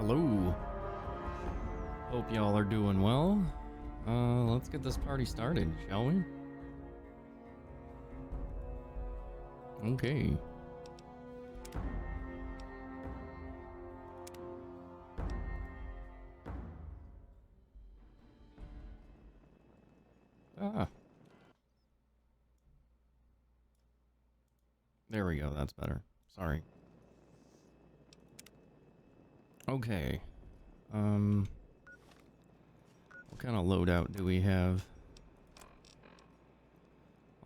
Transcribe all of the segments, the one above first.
Hello. Hope y'all are doing well. Let's get this party started, shall we? Okay. Ah. There we go, that's better. Sorry. Okay. What kind of loadout do we have?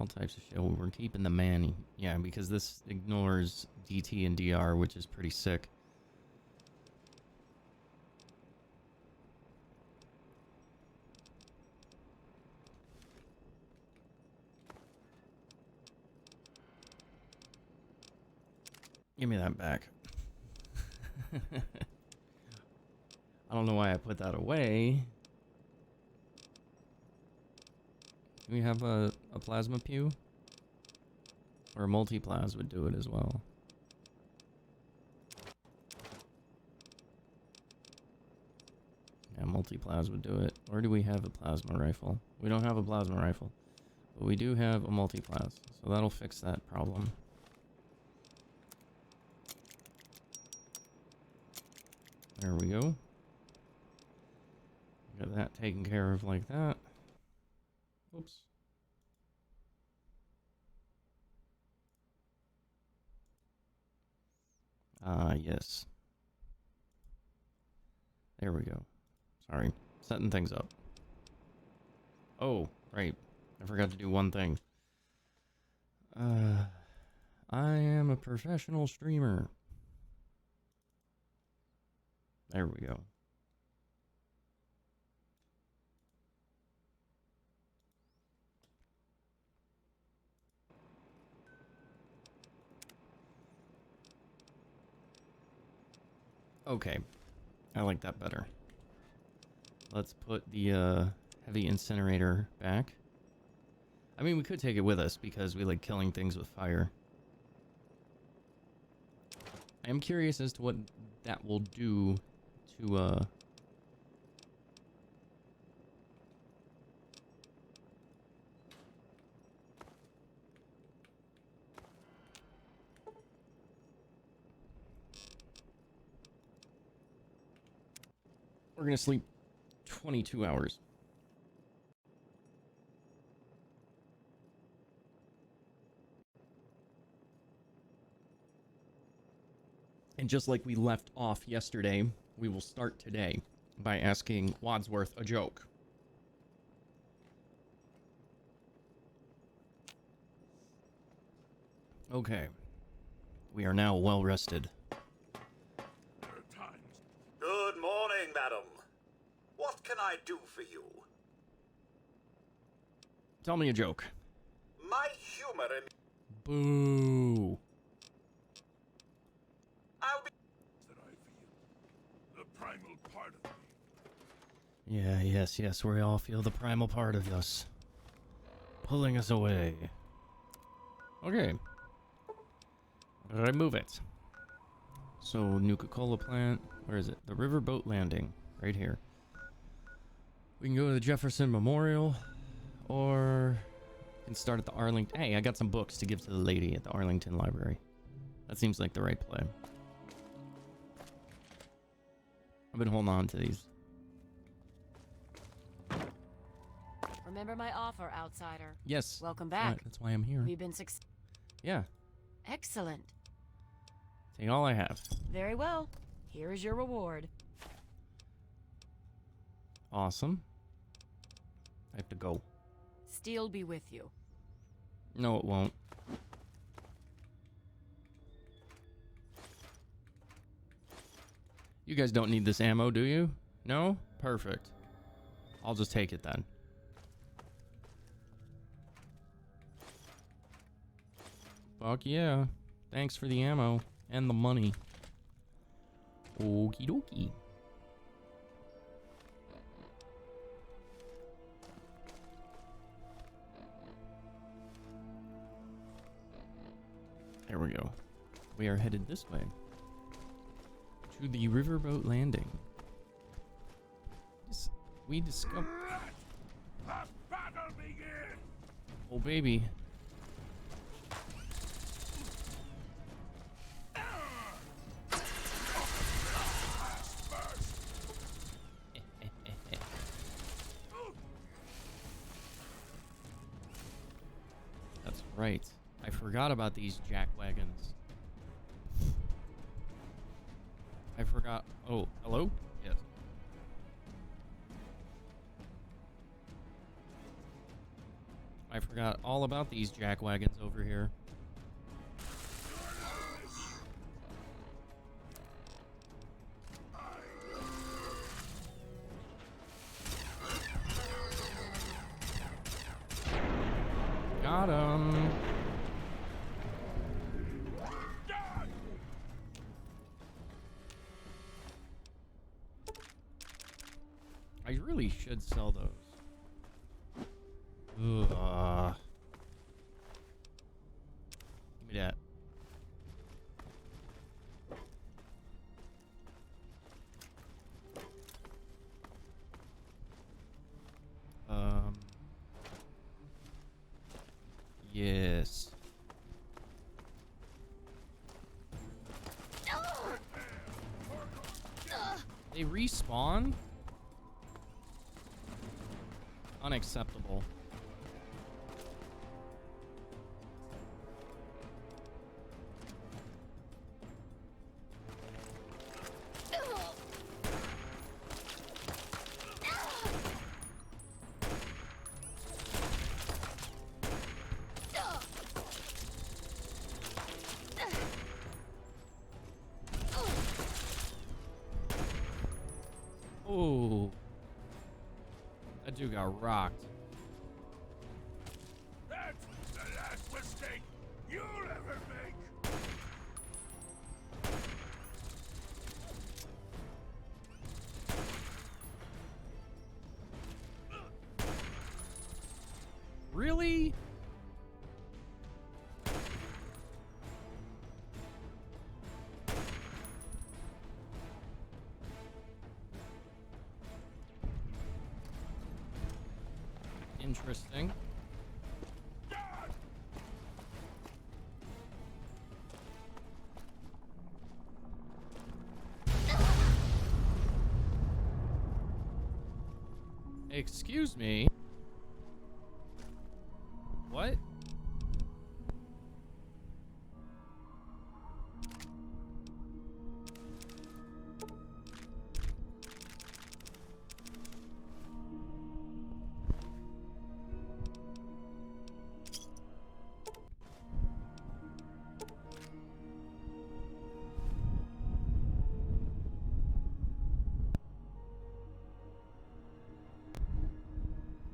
All types of shit. Well, we're keeping the Manny. Yeah, because this ignores DT and DR, which is pretty sick. Give me that back. I don't know why I put that away. Do we have a plasma pew? Or a multi-plas would do it as well. Yeah, multi-plas would do it. Or do we have a plasma rifle? We don't have a plasma rifle. But we do have a multi-plas. So that'll fix that problem. There we go. Got that taken care of like that. Oops. Yes. There we go. Sorry. Setting things up. Oh, right. I forgot to do one thing. I am a professional streamer. There we go. Okay. I like that better. Let's put the heavy incinerator back. I mean, we could take it with us because we like killing things with fire. I am curious as to what that will do to We're gonna sleep 22 hours. And just like we left off yesterday, we will start today by asking Wadsworth a joke. Okay. We are now well rested. Good morning, madam. What can I do for you? Tell me a joke. My humor in... Boo. I'll be... That I feel the primal part of me. Yeah, yes, we all feel the primal part of us pulling us away. Okay. Remove it. So, Nuka-Cola plant. Where is it? The Riverboat Landing. Right here. We can go to the Jefferson Memorial. Or... we can start at the Arlington... Hey, I got some books to give to the lady at the Arlington Library. That seems like the right play. I've been holding on to these. Remember my offer, outsider? Yes. Welcome back. That's why I'm here. Have you been Yeah. Excellent. Take all I have. Very well. Here is your reward. Awesome. I have to go. Steel be with you. No, it won't. You guys don't need this ammo, do you? No? Perfect. I'll just take it then. Fuck yeah. Thanks for the ammo and the money. Okie dokie. There we go. We are headed this way. to the riverboat landing. We discovered. The battle begins! Oh, baby. That's right. I forgot about these jack wagons. I forgot. Oh, hello? Yes. I forgot all about these jack wagons over here. Got him. I really should sell those. Ugh. Give me that. Yes. They respawn? Unacceptable. Oh. That dude got rocked. That's the last mistake you'll ever make! Really? Interesting. Excuse me. What?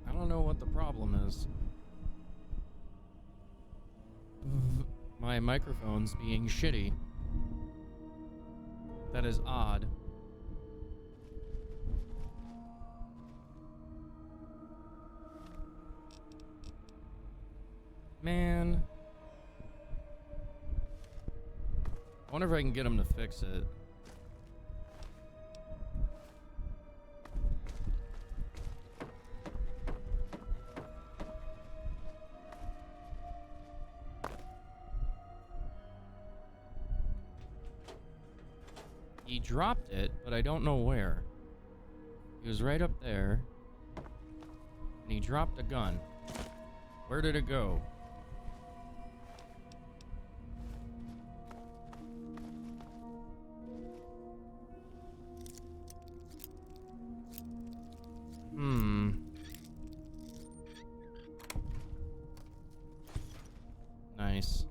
I don't know what the problem is. My microphone's being shitty. That is odd. Man. I wonder if I can get him to fix it. He dropped it, but I don't know where. He was right up there. And he dropped a gun. Where did it go? Nice.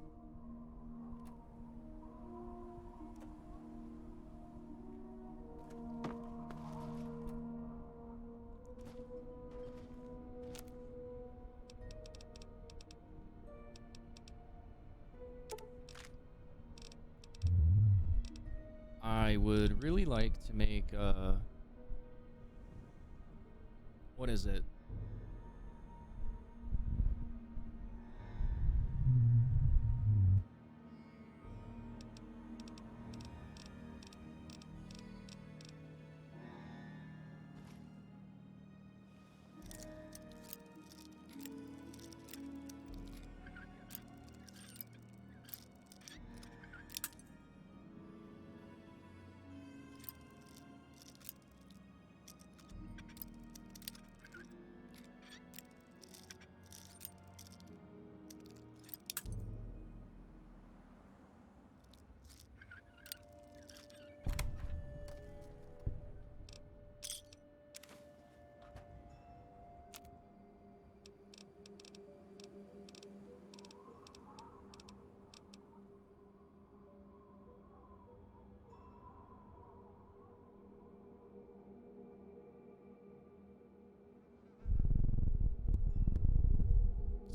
I would really like to make what is it?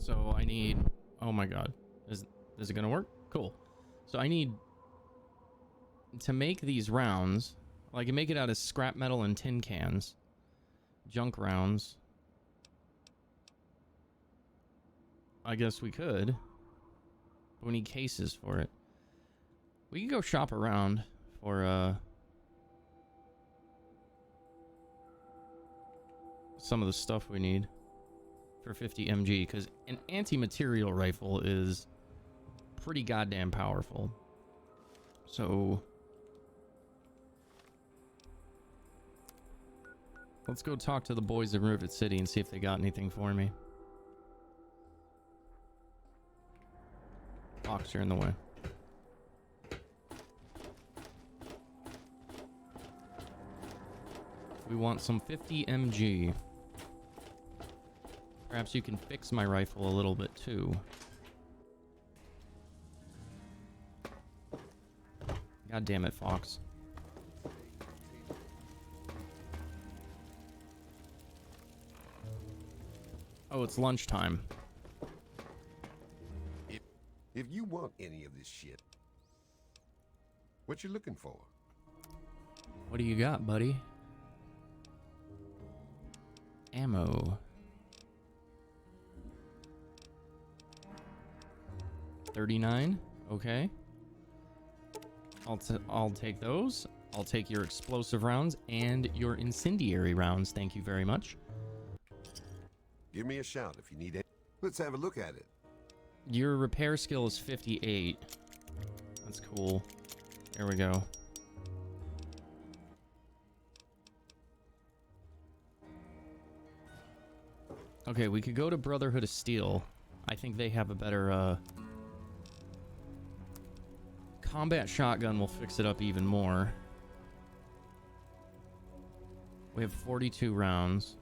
So I need... Oh my god. Is it gonna work? Cool. So I need... To make these rounds... Well, I can make it out of scrap metal and tin cans. Junk rounds. I guess we could. But we need cases for it. We can go shop around for, some of the stuff we need for 50 mg, because an anti-material rifle is pretty goddamn powerful. So let's go talk to the boys in Rivet City and see if they got anything for me. Fox, you're in the way. We want some 50 mg. Perhaps you can fix my rifle a little bit too. God damn it, Fox. Oh, it's lunchtime. If you want any of this shit, what you looking for? What do you got, buddy? Ammo. 39. Okay. I'll take those. I'll take your explosive rounds and your incendiary rounds. Thank you very much. Give me a shout if you need it. Let's have a look at it. Your repair skill is 58. That's cool. There we go. Okay, we could go to Brotherhood of Steel. I think they have a better, combat shotgun will fix it up even more. We have 42 rounds.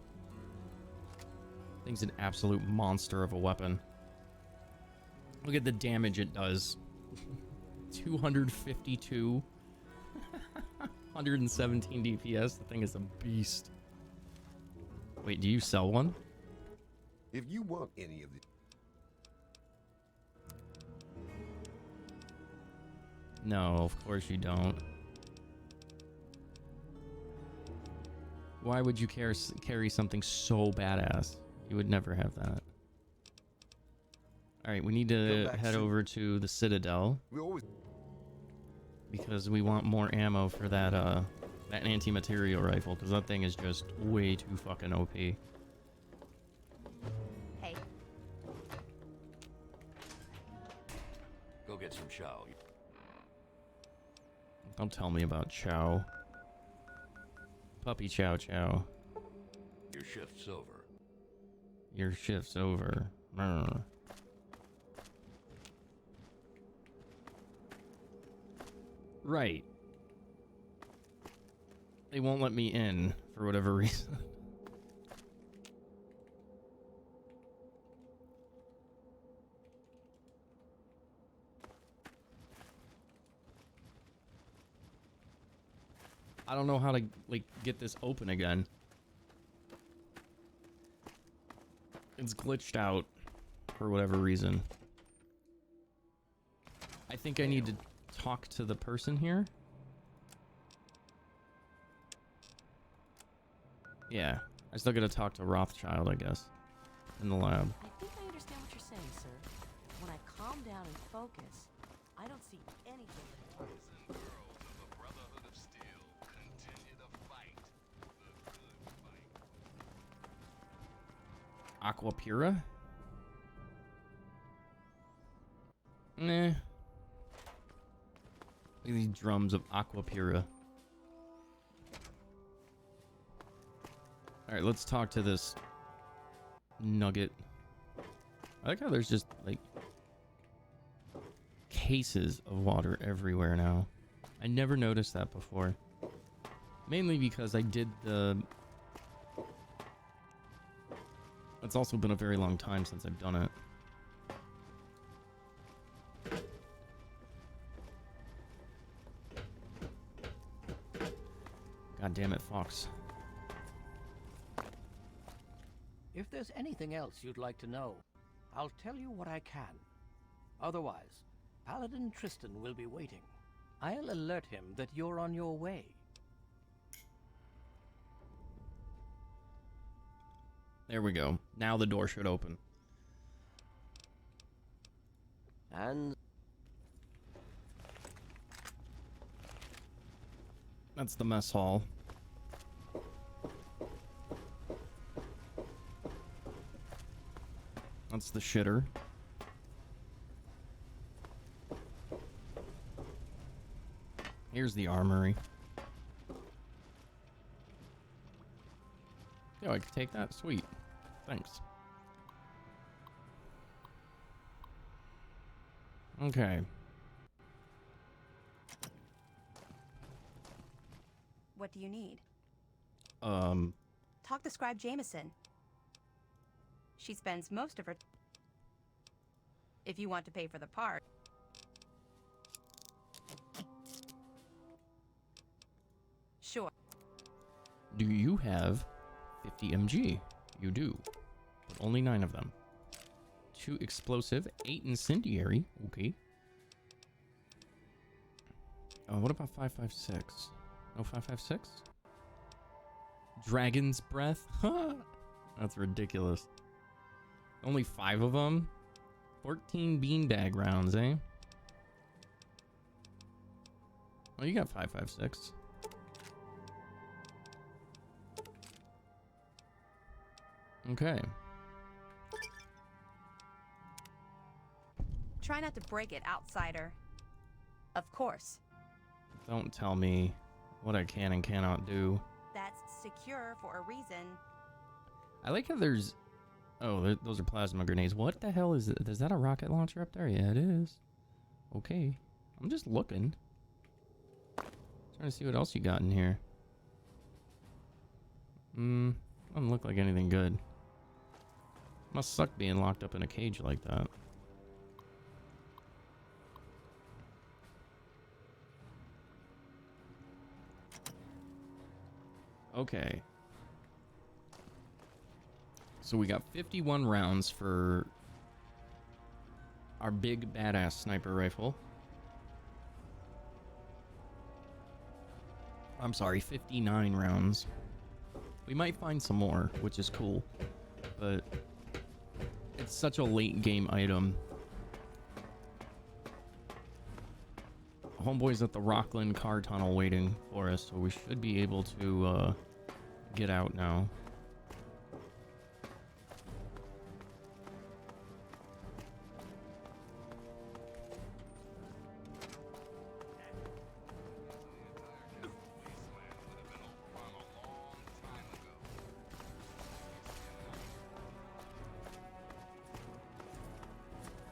Thing's an absolute monster of a weapon. Look at the damage it does. 252. 117 DPS. The thing is a beast. Wait, do you sell one? If you want any of this, No, of course you don't. Why would you carry something so badass? You would never have that. Alright, we need to head over to the Citadel. we always Because we want more ammo for that, that anti-material rifle. Because that thing is just way too fucking OP. Hey. Go get some chow. Don't tell me about Chow. Puppy Chow Chow. Your shift's over. Your shift's over. Brr. Right. They won't let me in for whatever reason. I don't know how to, like, get this open again. It's glitched out for whatever reason. I think I need to talk to the person here. Yeah, I still gotta talk to Rothschild, I guess, in the lab. I think I understand what you're saying, sir. When I calm down and focus, I don't see anything but Boys and girls of the Brotherhood of Steel, continue to fight the good fight. Aquapura? Nah. Look at these drums of Aquapura. Alright, let's talk to this nugget. I like how there's just, like, cases of water everywhere now. I never noticed that before. Mainly because I did the... It's also been a very long time since I've done it. God damn it, Fox. If there's anything else you'd like to know, I'll tell you what I can. Otherwise, Paladin Tristan will be waiting. I'll alert him that you're on your way. There we go. Now the door should open. And That's the mess hall. That's the shitter. Here's the armory. Yo, I can take that? Sweet. Thanks. Okay. What do you need? Talk to Scribe Jameson. She spends most of her... If you want to pay for the part. Sure. Do you have 50 mg? You do. But only 9 of them. 2 explosive, 8 incendiary. Okay. What about 556? No 556? Dragon's breath? That's ridiculous. Only 5 of them? 14 beanbag rounds, eh? Oh, you got 556. Okay. Try not to break it, outsider. Of course. Don't tell me what I can and cannot do. That's secure for a reason. I like how there's... Oh, those are plasma grenades. What the hell is it? Is that a rocket launcher up there? Yeah, it is. Okay. I'm just looking. Trying to see what else you got in here. Doesn't look like anything good. Must suck being locked up in a cage like that. Okay. So we got 51 rounds for our big badass sniper rifle. I'm sorry, 59 rounds. We might find some more, which is cool, but it's such a late game item. Homeboy's at the Rockland car tunnel waiting for us, so we should be able to get out now.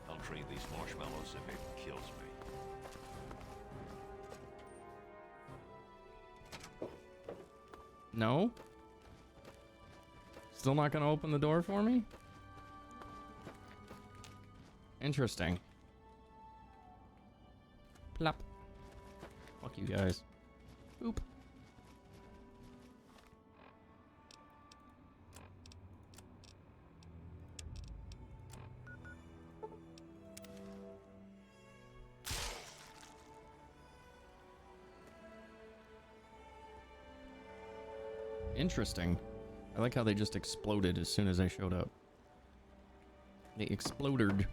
I'll trade these marshmallows if it kills me. No? Still not gonna open the door for me? Interesting. Plop. Fuck you guys. Boop. Interesting. I like how they just exploded as soon as I showed up. They exploded.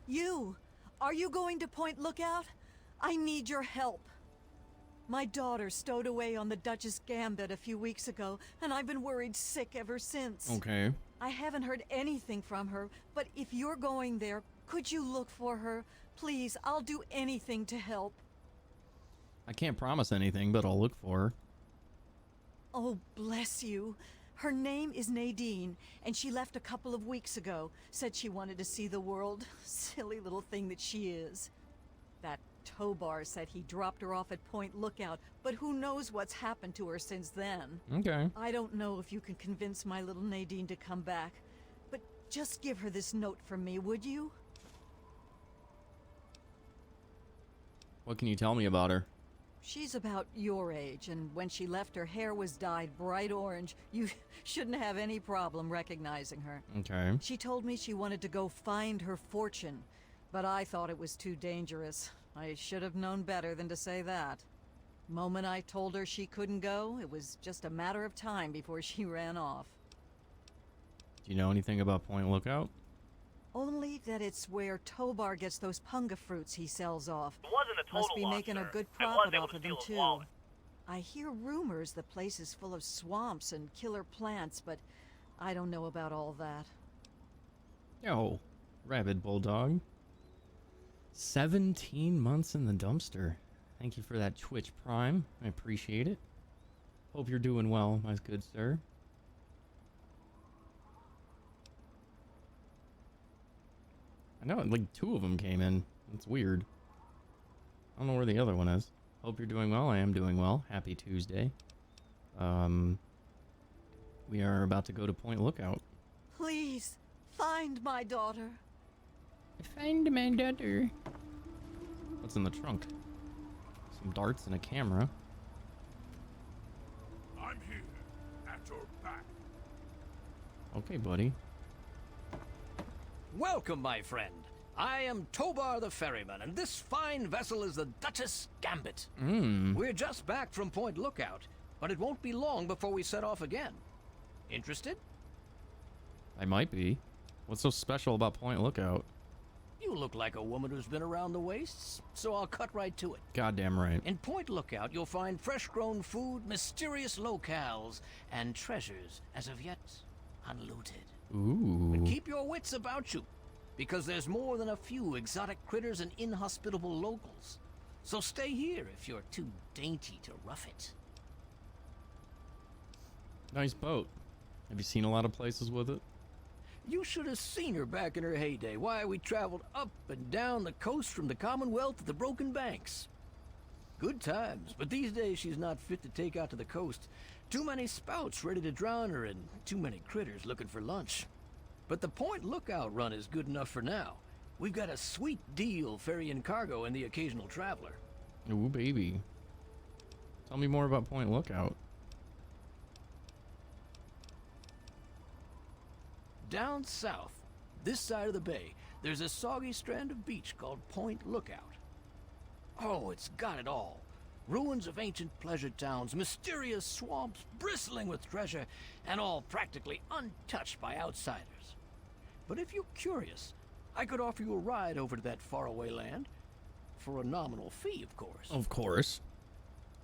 You! Are you going to Point Lookout? I need your help. My daughter stowed away on the Duchess Gambit a few weeks ago, and I've been worried sick ever since. Okay. I haven't heard anything from her, but if you're going there, could you look for her? Please, I'll do anything to help. I can't promise anything, but I'll look for her. Oh, bless you. Her name is Nadine, and she left a couple of weeks ago. Said she wanted to see the world. Silly little thing that she is. That Tobar said he dropped her off at Point Lookout, but who knows what's happened to her since then. Okay. I don't know if you can convince my little Nadine to come back, but just give her this note from me, would you? What can you tell me about her? She's about your age, and when she left, her hair was dyed bright orange. You shouldn't have any problem recognizing her. Okay. She told me she wanted to go find her fortune, but I thought it was too dangerous. I should have known better than to say that. Moment I told her she couldn't go, it was just a matter of time before she ran off. Do you know anything about Point Lookout? Only that it's where Tobar gets those punga fruits he sells off. It wasn't a total Must be loss, making a sir. good I was profit able off to of them, steal his too. wallet. I hear rumors the place is full of swamps and killer plants, but I don't know about all that. Yo, rabid bulldog. 17 months in the dumpster. Thank you for that Twitch Prime. I appreciate it. Hope you're doing well, my good sir. I know, like 2 of them came in. That's weird. I don't know where the other one is. Hope you're doing well. I am doing well. Happy Tuesday. We are about to go to Point Lookout. Please, find my daughter. Find my daughter. What's in the trunk? Some darts and a camera. I'm here, at your back. Okay, buddy. Welcome, my friend. I am Tobar the Ferryman, and this fine vessel is the Duchess Gambit. We're just back from Point Lookout, but it won't be long before we set off again. Interested? I might be. What's so special about Point Lookout? You look like a woman who's been around the wastes, so I'll cut right to it. Goddamn right. In Point Lookout, you'll find fresh-grown food, mysterious locales, and treasures as of yet unlooted. Ooh. But keep your wits about you, because there's more than a few exotic critters and inhospitable locals. So stay here if you're too dainty to rough it. Nice boat. Have you seen a lot of places with it? You should have seen her back in her heyday. Why, we traveled up and down the coast from the Commonwealth to the Broken Banks. Good times, but these days she's not fit to take out to the coast. Too many spouts ready to drown her and too many critters looking for lunch. But the Point Lookout run is good enough for now. We've got a sweet deal ferrying cargo and the occasional traveler. Ooh, baby. Tell me more about Point Lookout. Down south, this side of the bay, there's a soggy strand of beach called Point Lookout. Oh, it's got it all. Ruins of ancient pleasure towns, mysterious swamps bristling with treasure, and all practically untouched by outsiders. But if you're curious, I could offer you a ride over to that faraway land. For a nominal fee, of course. Of course.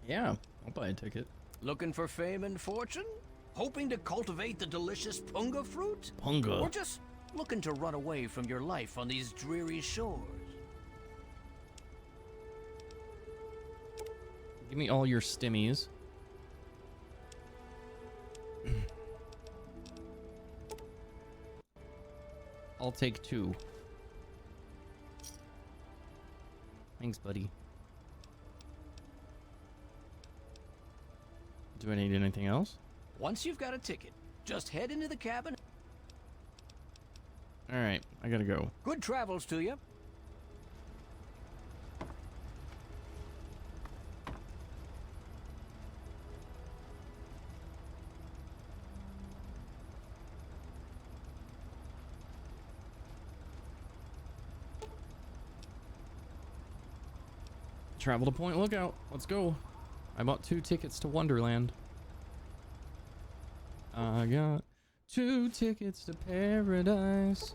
Yeah, I'll buy a ticket. Looking for fame and fortune? Hoping to cultivate the delicious punga fruit? Punga. Or just looking to run away from your life on these dreary shores? Give me all your stimmies. I'll take 2. Thanks, buddy. Do I need anything else? Once you've got a ticket, just head into the cabin. Alright, I gotta go. Good travels to you. Travel to Point Lookout. Let's go. I bought 2 tickets to Wonderland. I got 2 tickets to paradise.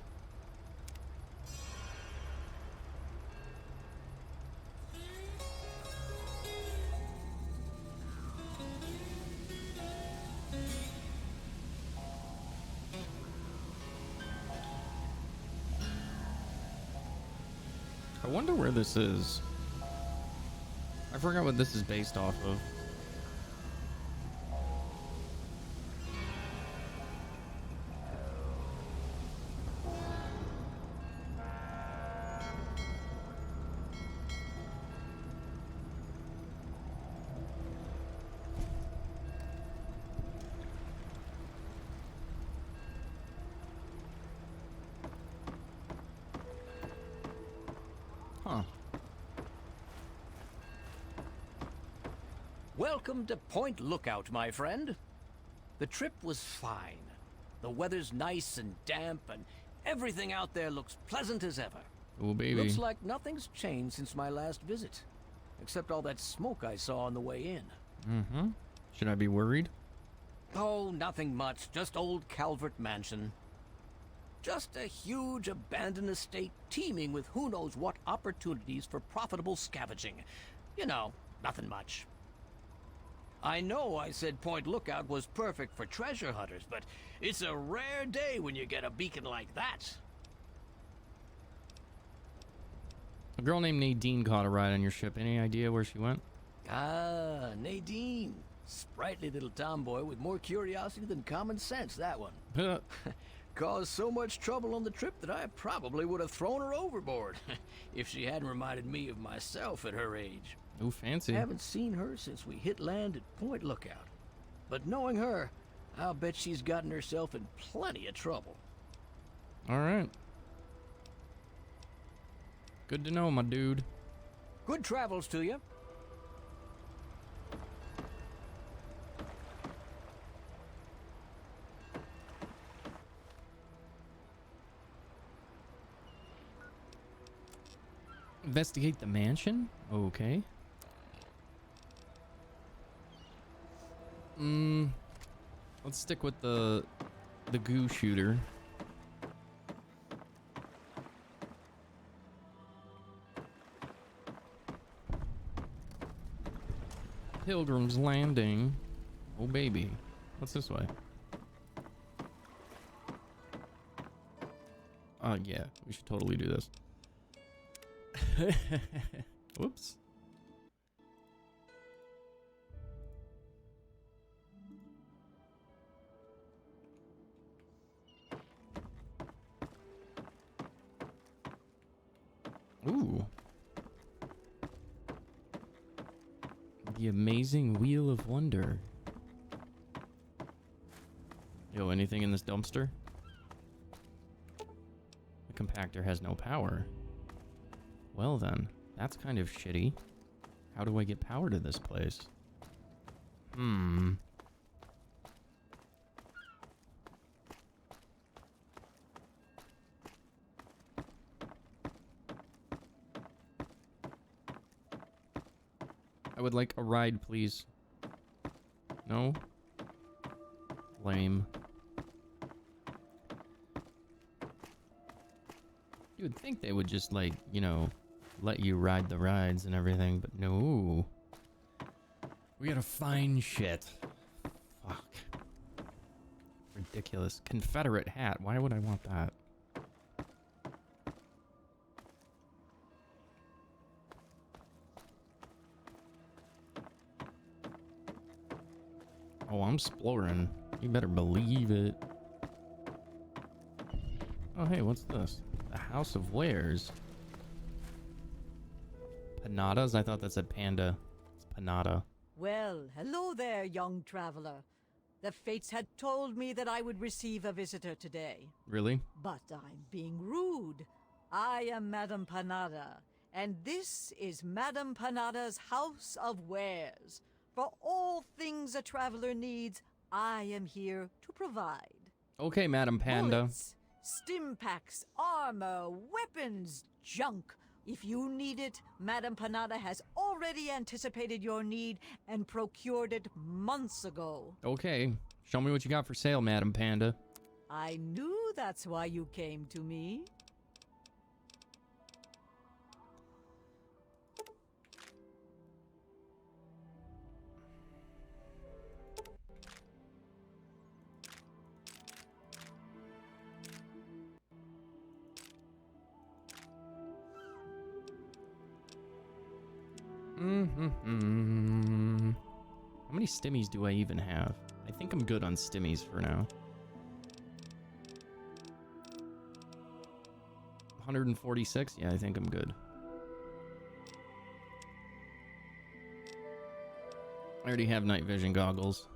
I wonder where this is. I forgot what this is based off of. Huh. Welcome to Point Lookout, my friend. The trip was fine. The weather's nice and damp, and everything out there looks pleasant as ever. Oh, baby. Looks like nothing's changed since my last visit, except all that smoke I saw on the way in. Mm-hmm. Should I be worried? Oh, nothing much. Just old Calvert Mansion. Just a huge abandoned estate teeming with who knows what opportunities for profitable scavenging. You know, nothing much. I know I said Point Lookout was perfect for treasure hunters, but it's a rare day when you get a beacon like that. A girl named Nadine caught a ride on your ship. Any idea where she went? Ah, Nadine. Sprightly little tomboy with more curiosity than common sense, that one. Caused so much trouble on the trip that I probably would have thrown her overboard if she hadn't reminded me of myself at her age. Oh, fancy. Haven't seen her since we hit land at Point Lookout. But knowing her, I'll bet she's gotten herself in plenty of trouble. All right. Good to know, my dude. Good travels to you. Investigate the mansion? Okay. Let's stick with the goo shooter. Pilgrim's Landing. Oh baby. What's this way? Yeah, we should totally do this. Whoops. Ooh. The Amazing Wheel of Wonder. Yo, anything in this dumpster? The compactor has no power. Well then, that's kind of shitty. How do I get power to this place? I would like a ride, please. No? Lame. You would think they would just, like, you know, let you ride the rides and everything, but no. We gotta find shit. Fuck. Ridiculous. Confederate hat. Why would I want that? Oh, I'm exploring. You better believe it. Oh, hey, what's this? The House of Wares. Panadas? I thought that said panda. It's panada. Well, hello there, young traveler. The fates had told me that I would receive a visitor today. Really? But I'm being rude. I am Madame Panada, and this is Madame Panada's House of Wares. For all things a traveler needs, I am here to provide. Okay, Madam Panda. Bullets, stim packs, armor, weapons, junk. If you need it, Madame Panada has already anticipated your need and procured it months ago. Okay, show me what you got for sale, Madam Panda. I knew that's why you came to me. How many stimmies do I even have? I think I'm good on stimmies for now. 146? Yeah, I think I'm good. I already have night vision goggles.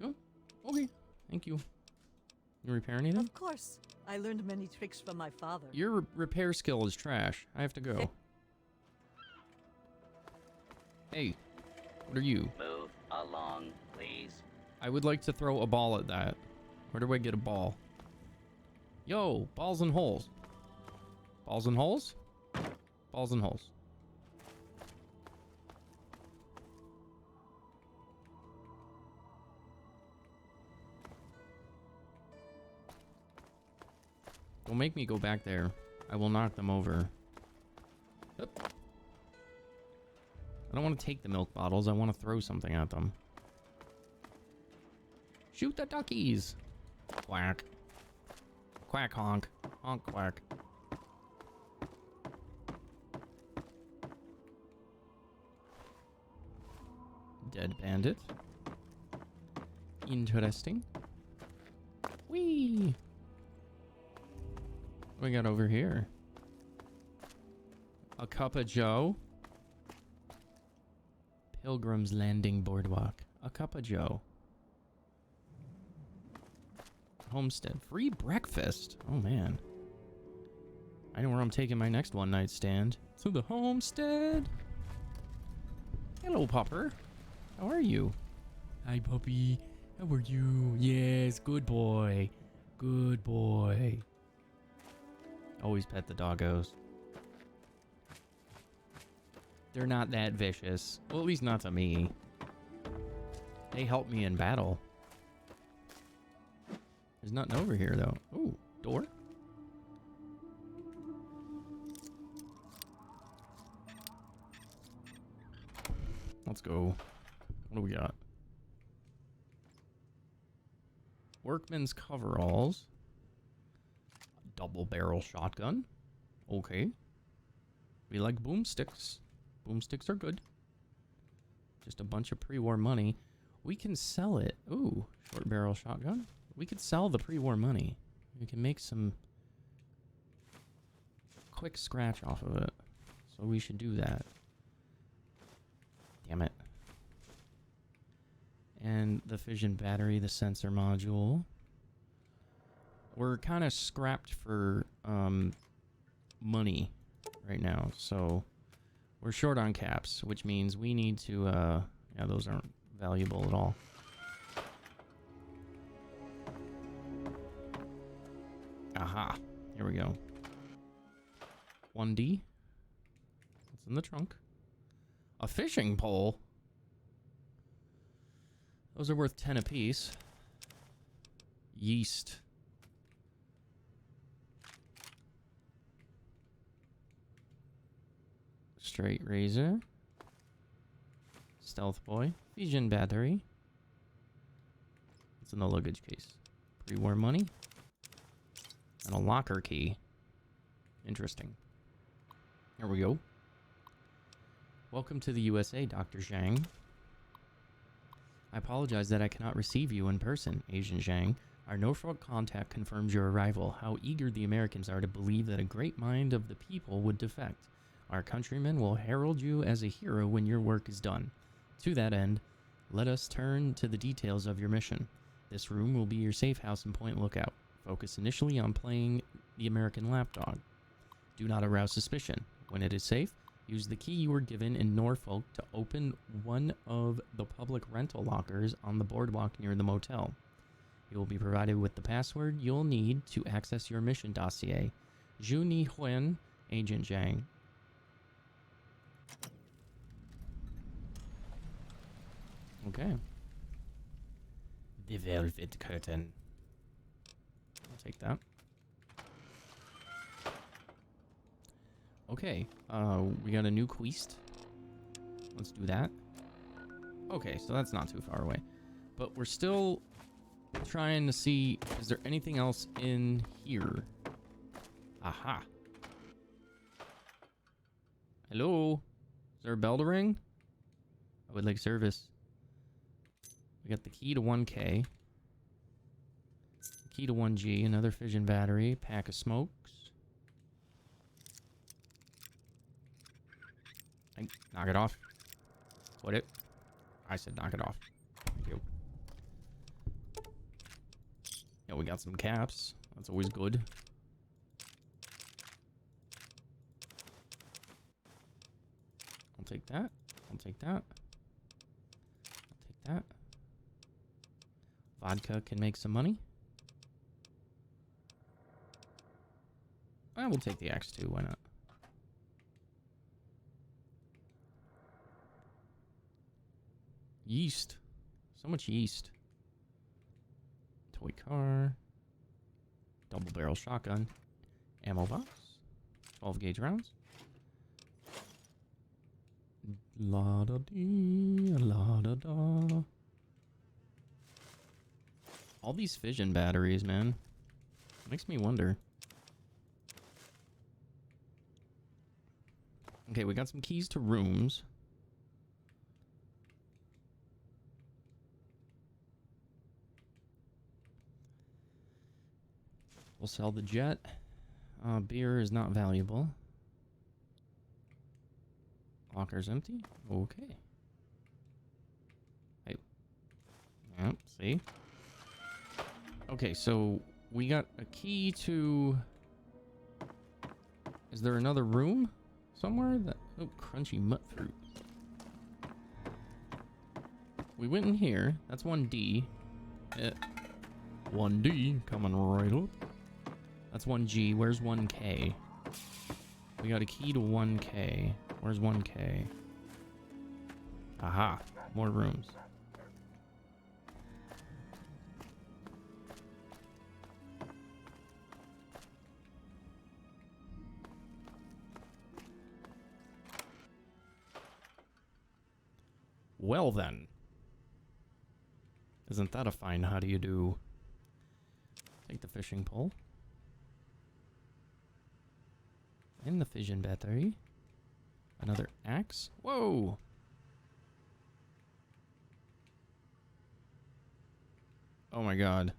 Oh, okay. Thank you. You repair anything? Of course. I learned many tricks from my father. Your repair skill is trash. I have to go. Hey, what are you? Move along, please. I would like to throw a ball at that. Where do I get a ball? Yo, balls and holes. Balls and holes? Balls and holes. Don't make me go back there. I will knock them over. Yep. I don't want to take the milk bottles. I want to throw something at them. Shoot the duckies! Quack. Quack honk. Honk quack. Dead bandit. Interesting. Whee! What we got over here? A cup of Joe. Pilgrim's Landing Boardwalk. A cup of Joe. Homestead. Free breakfast. Oh, man. I know where I'm taking my next one-night stand. To the homestead. Hello, Popper. How are you? Hi, puppy. How are you? Yes, good boy. Good boy. Always pet the doggos. They're not that vicious. Well, at least not to me. They help me in battle. There's nothing over here, though. Ooh, door? Let's go. What do we got? Workman's coveralls. Double barrel shotgun. Okay. We like boomsticks. Boomsticks are good. Just a bunch of pre-war money. We can sell it. Ooh, short barrel shotgun. We could sell the pre-war money. We can make some quick scratch off of it. So we should do that. Damn it. And the fission battery, the sensor module. We're kind of scrapped for money right now, so we're short on caps, which means we need to, yeah, those aren't valuable at all. Aha, here we go. 1D. What's in the trunk? A fishing pole. Those are worth 10 apiece. Yeast. Straight razor. Stealth boy. Fission battery. It's in the luggage case. Pre-war money. And a locker key. Interesting. Here we go. Welcome to the USA, Dr. Zhang. I apologize that I cannot receive you in person, Agent Zhang. Our Norfolk contact confirms your arrival. How eager the Americans are to believe that a great mind of the people would defect. Our countrymen will herald you as a hero when your work is done. To that end, let us turn to the details of your mission. This room will be your safe house in Point Lookout. Focus initially on playing the American lapdog. Do not arouse suspicion. When it is safe, use the key you were given in Norfolk to open one of the public rental lockers on the boardwalk near the motel. You will be provided with the password you'll need to access your mission dossier. Zhu Ni Huan, Agent Zhang. Okay. The velvet curtain. I'll take that. Okay, we got a new quest. Let's do that. Okay, so that's not too far away. But we're still trying to see, is there anything else in here? Aha. Hello? Is there a bell to ring? I would like service. We got the key to 1K. Key to 1G, another fission battery, pack of smokes. Knock it off. What it? I said knock it off. Thank you. Yeah, we got some caps. That's always good. I'll take that. I'll take that. I'll take that. Vodka can make some money. I will take the axe too, why not? Yeast. So much yeast. Toy car. Double barrel shotgun. Ammo box. 12 gauge rounds. La da dee, la da da. All these fission batteries, man. Makes me wonder. Okay, we got some keys to rooms. We'll sell the jet. Beer is not valuable. Locker's empty? Okay. Hey. Yep, see? Okay, so we got a key to... Is there another room somewhere? That... Oh, crunchy mutt fruit. We went in here. That's 1D. 1D coming right up. That's 1G. Where's 1K? We got a key to 1K. Where's 1K? Aha. More rooms. Well then. Isn't that a fine how do you do? Take the fishing pole. And the fission battery. Another axe. Whoa! Oh my god.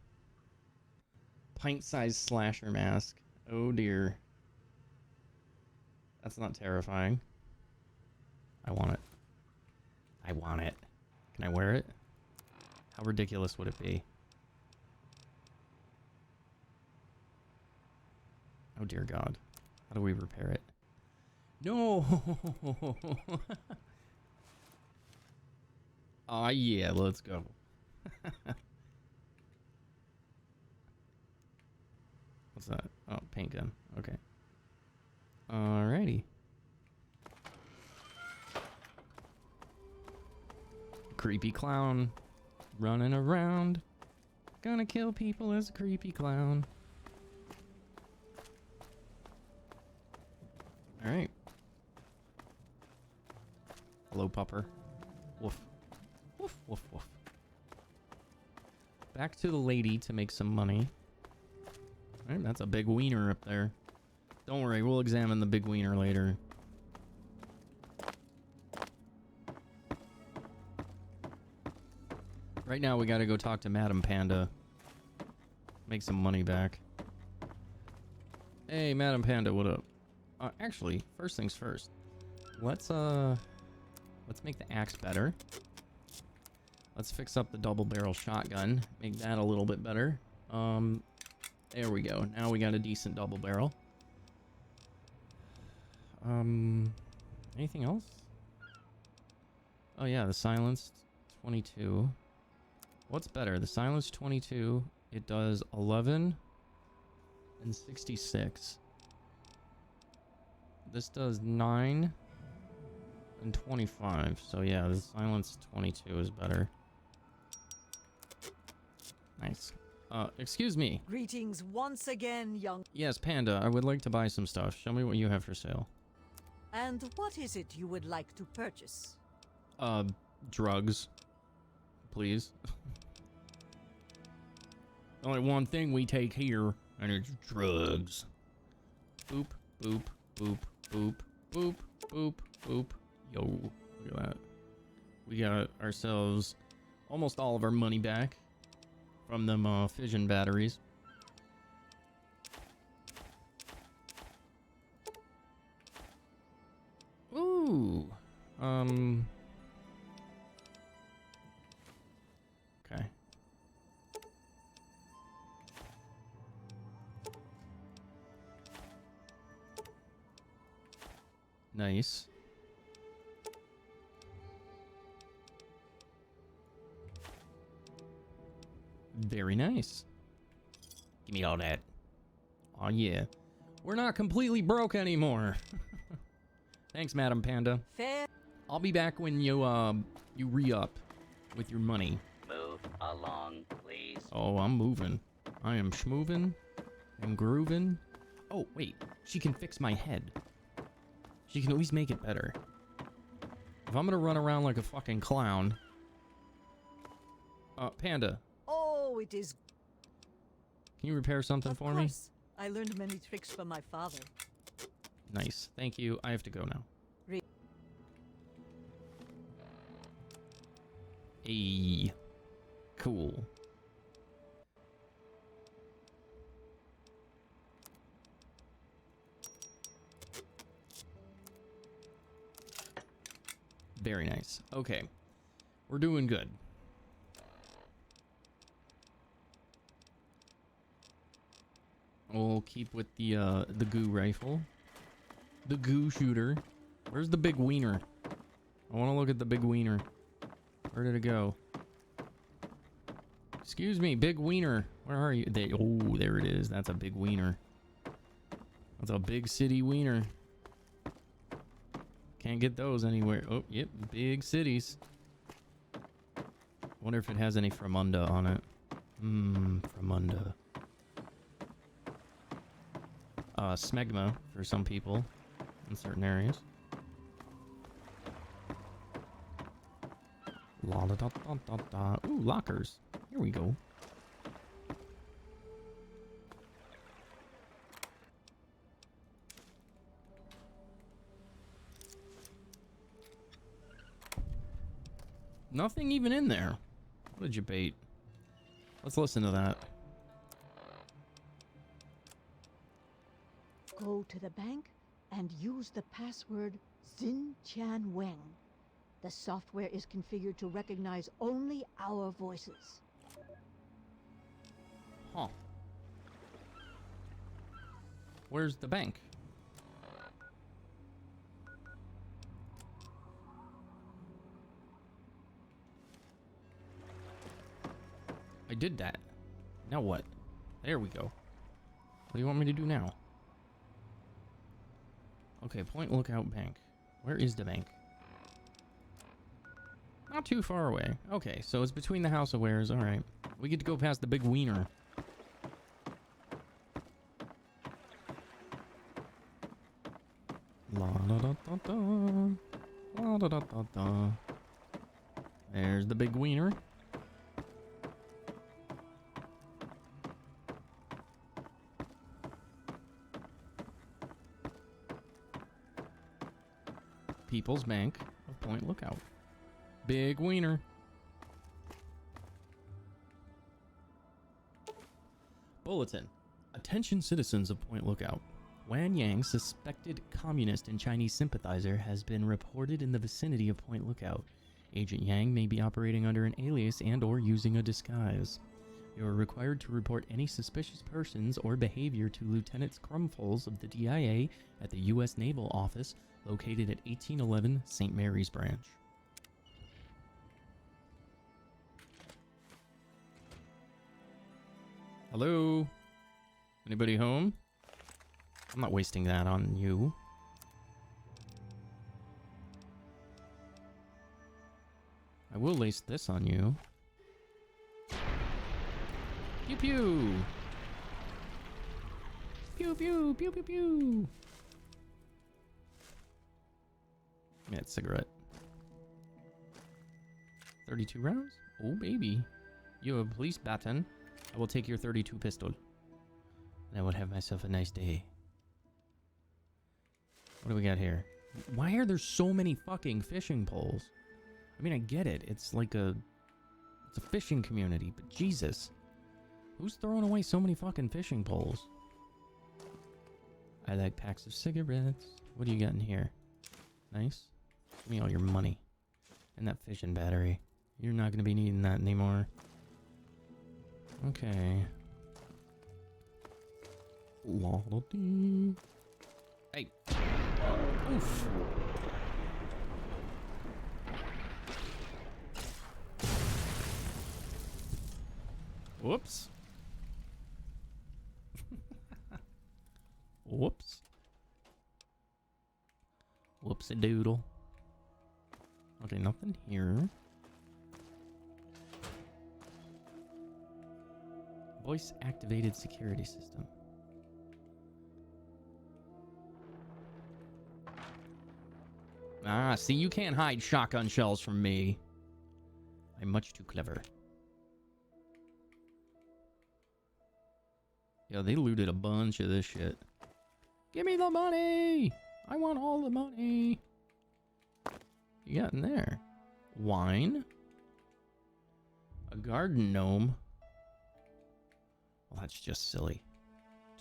Pint-sized slasher mask. Oh dear. That's not terrifying. I want it. I want it. Can I wear it? How ridiculous would it be? Oh dear god. How do we repair it? No! Aw, yeah, let's go. What's that? Oh, paint gun. Okay. Alrighty. Creepy clown running around. Gonna kill people as a creepy clown. Alright. Hello, pupper. Woof. Woof, woof, woof. Back to the lady to make some money. Alright, that's a big wiener up there. Don't worry, we'll examine the big wiener later. Right now, we gotta go talk to Madam Panda. Make some money back. Hey, Madam Panda, what up? Actually, first things first. Let's make the axe better. Let's fix up the double barrel shotgun. Make that a little bit better. There we go. Now we got a decent double barrel. Anything else? Oh yeah, the silenced 22. What's better? The silenced 22, it does 11 and 66. This does 9 and 25. So yeah, the silenced 22 is better. Nice. Excuse me. Greetings once again, young... Yes, Panda, I would like to buy some stuff. Show me what you have for sale. And what is it you would like to purchase? Drugs. Please. Only one thing we take here, and it's drugs. Boop, boop, boop, boop, boop, boop, boop. Yo, look at that. We got ourselves almost all of our money back from them fission batteries. Ooh. Okay. Nice. Very nice. Give me all that. Oh yeah. We're not completely broke anymore. Thanks, Madam Panda. Fair. I'll be back when you re-up with your money. Move along, please. Oh, I'm moving. I am schmoving and grooving. Oh, wait. She can fix my head. She can at least make it better. If I'm gonna run around like a fucking clown... Panda, Oh, it is. can you repair something Of for me? course. I learned many tricks from my father. Nice. Thank you. I have to go now. Re- Hey. Cool. Very nice. Okay. We're doing good. We'll keep with the goo rifle. The goo shooter. Where's the big wiener? I want to look at the big wiener. Where did it go? Excuse me, big wiener. Where are you? Oh, there it is. That's a big wiener. That's a big city wiener. Can't get those anywhere. Oh, yep, big cities. Wonder if it has any Fremunda on it. Fremunda. Smegma for some people in certain areas. La da da da da da. Ooh, lockers. Here we go. Nothing even in there. What did you bait? Let's listen to that. Go to the bank and use the password Xin Chan Weng. The software is configured to recognize only our voices. Huh. Where's the bank? I did that. Now what? There we go. What do you want me to do now? Okay, Point Lookout Bank. Where is the bank? Not too far away. Okay, so it's between the House of Wares. Alright. We get to go past the big wiener. La da da da da. La da da da da. There's the big wiener. People's Bank of Point Lookout. Big wiener. Bulletin. Attention citizens of Point Lookout. Wan Yang, suspected communist and Chinese sympathizer, has been reported in the vicinity of Point Lookout. Agent Yang may be operating under an alias and or using a disguise. You are required to report any suspicious persons or behavior to Lieutenant Crumfolds of the DIA at the U.S. Naval Office located at 1811 St. Mary's Branch. Hello? Anybody home? I'm not wasting that on you. I will waste this on you. Pew pew! Pew pew pew pew pew! Yeah, it's a cigarette. 32 rounds? Oh baby. You have a police baton. I will take your 32 pistol. And I will have myself a nice day. What do we got here? Why are there so many fucking fishing poles? I mean, I get it. It's like it's a fishing community, but Jesus. Who's throwing away so many fucking fishing poles? I like packs of cigarettes. What do you got in here? Nice. Give me all your money. And that fishing battery. You're not going to be needing that anymore. Okay. Hey. Oof. Whoops. Whoops. Whoops-a-doodle. Okay, nothing here. Voice-activated security system. Ah, see, you can't hide shotgun shells from me. I'm much too clever. Yo, they looted a bunch of this shit. Give me the money! I want all the money. You got in there? Wine? A garden gnome? Well, that's just silly.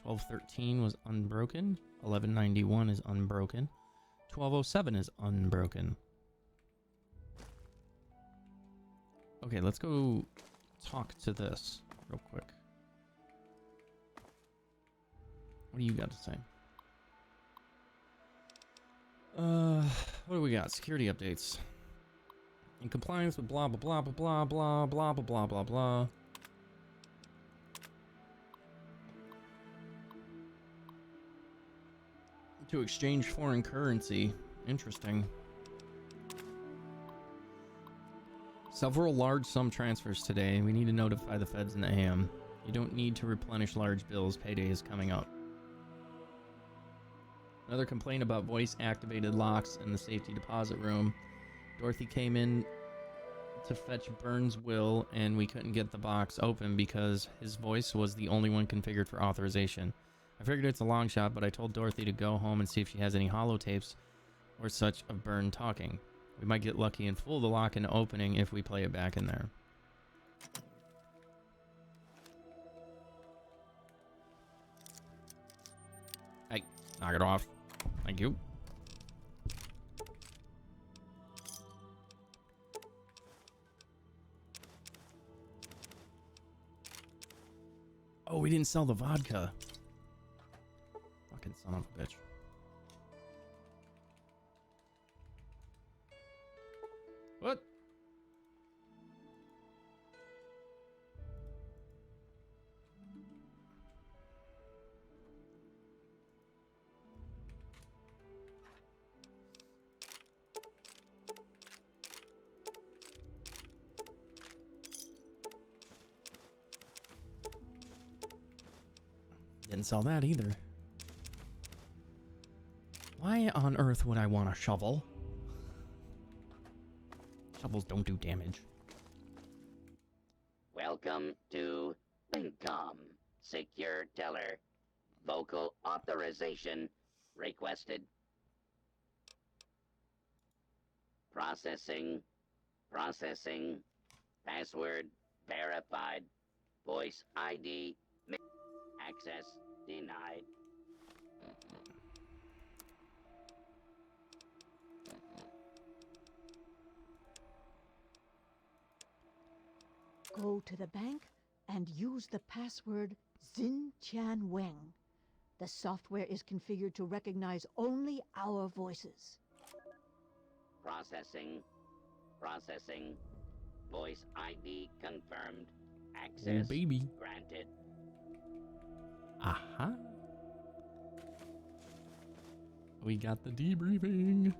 1213 was unbroken. 1191 is unbroken. 1207 is unbroken. Okay, let's go talk to this real quick. What do you got to say? What do we got? Security updates. In compliance with blah blah blah blah blah blah blah blah blah blah. To exchange foreign currency. Interesting. Several large sum transfers today. We need to notify the feds in the AM. You don't need to replenish large bills. Payday is coming up. Another complaint about voice-activated locks in the safety deposit room. Dorothy came in to fetch Burns' will, and we couldn't get the box open because his voice was the only one configured for authorization. I figured it's a long shot, but I told Dorothy to go home and see if she has any holotapes or such of Byrne talking. We might get lucky and fool the lock into opening if we play it back in there. Hey, knock it off. Thank you. Oh, we didn't sell the vodka. Fucking son of a bitch. What? Didn't sell that either. Why on earth would I want a shovel? Shovels don't do damage. Welcome to Lincom. Secure teller. Vocal authorization requested. Processing. Processing. Password verified. Voice ID. Access denied. Go to the bank and use the password Xin Chan Weng. The software is configured to recognize only our voices. Processing. Processing. Voice ID confirmed. Access baby. granted. Aha. We got the debriefing.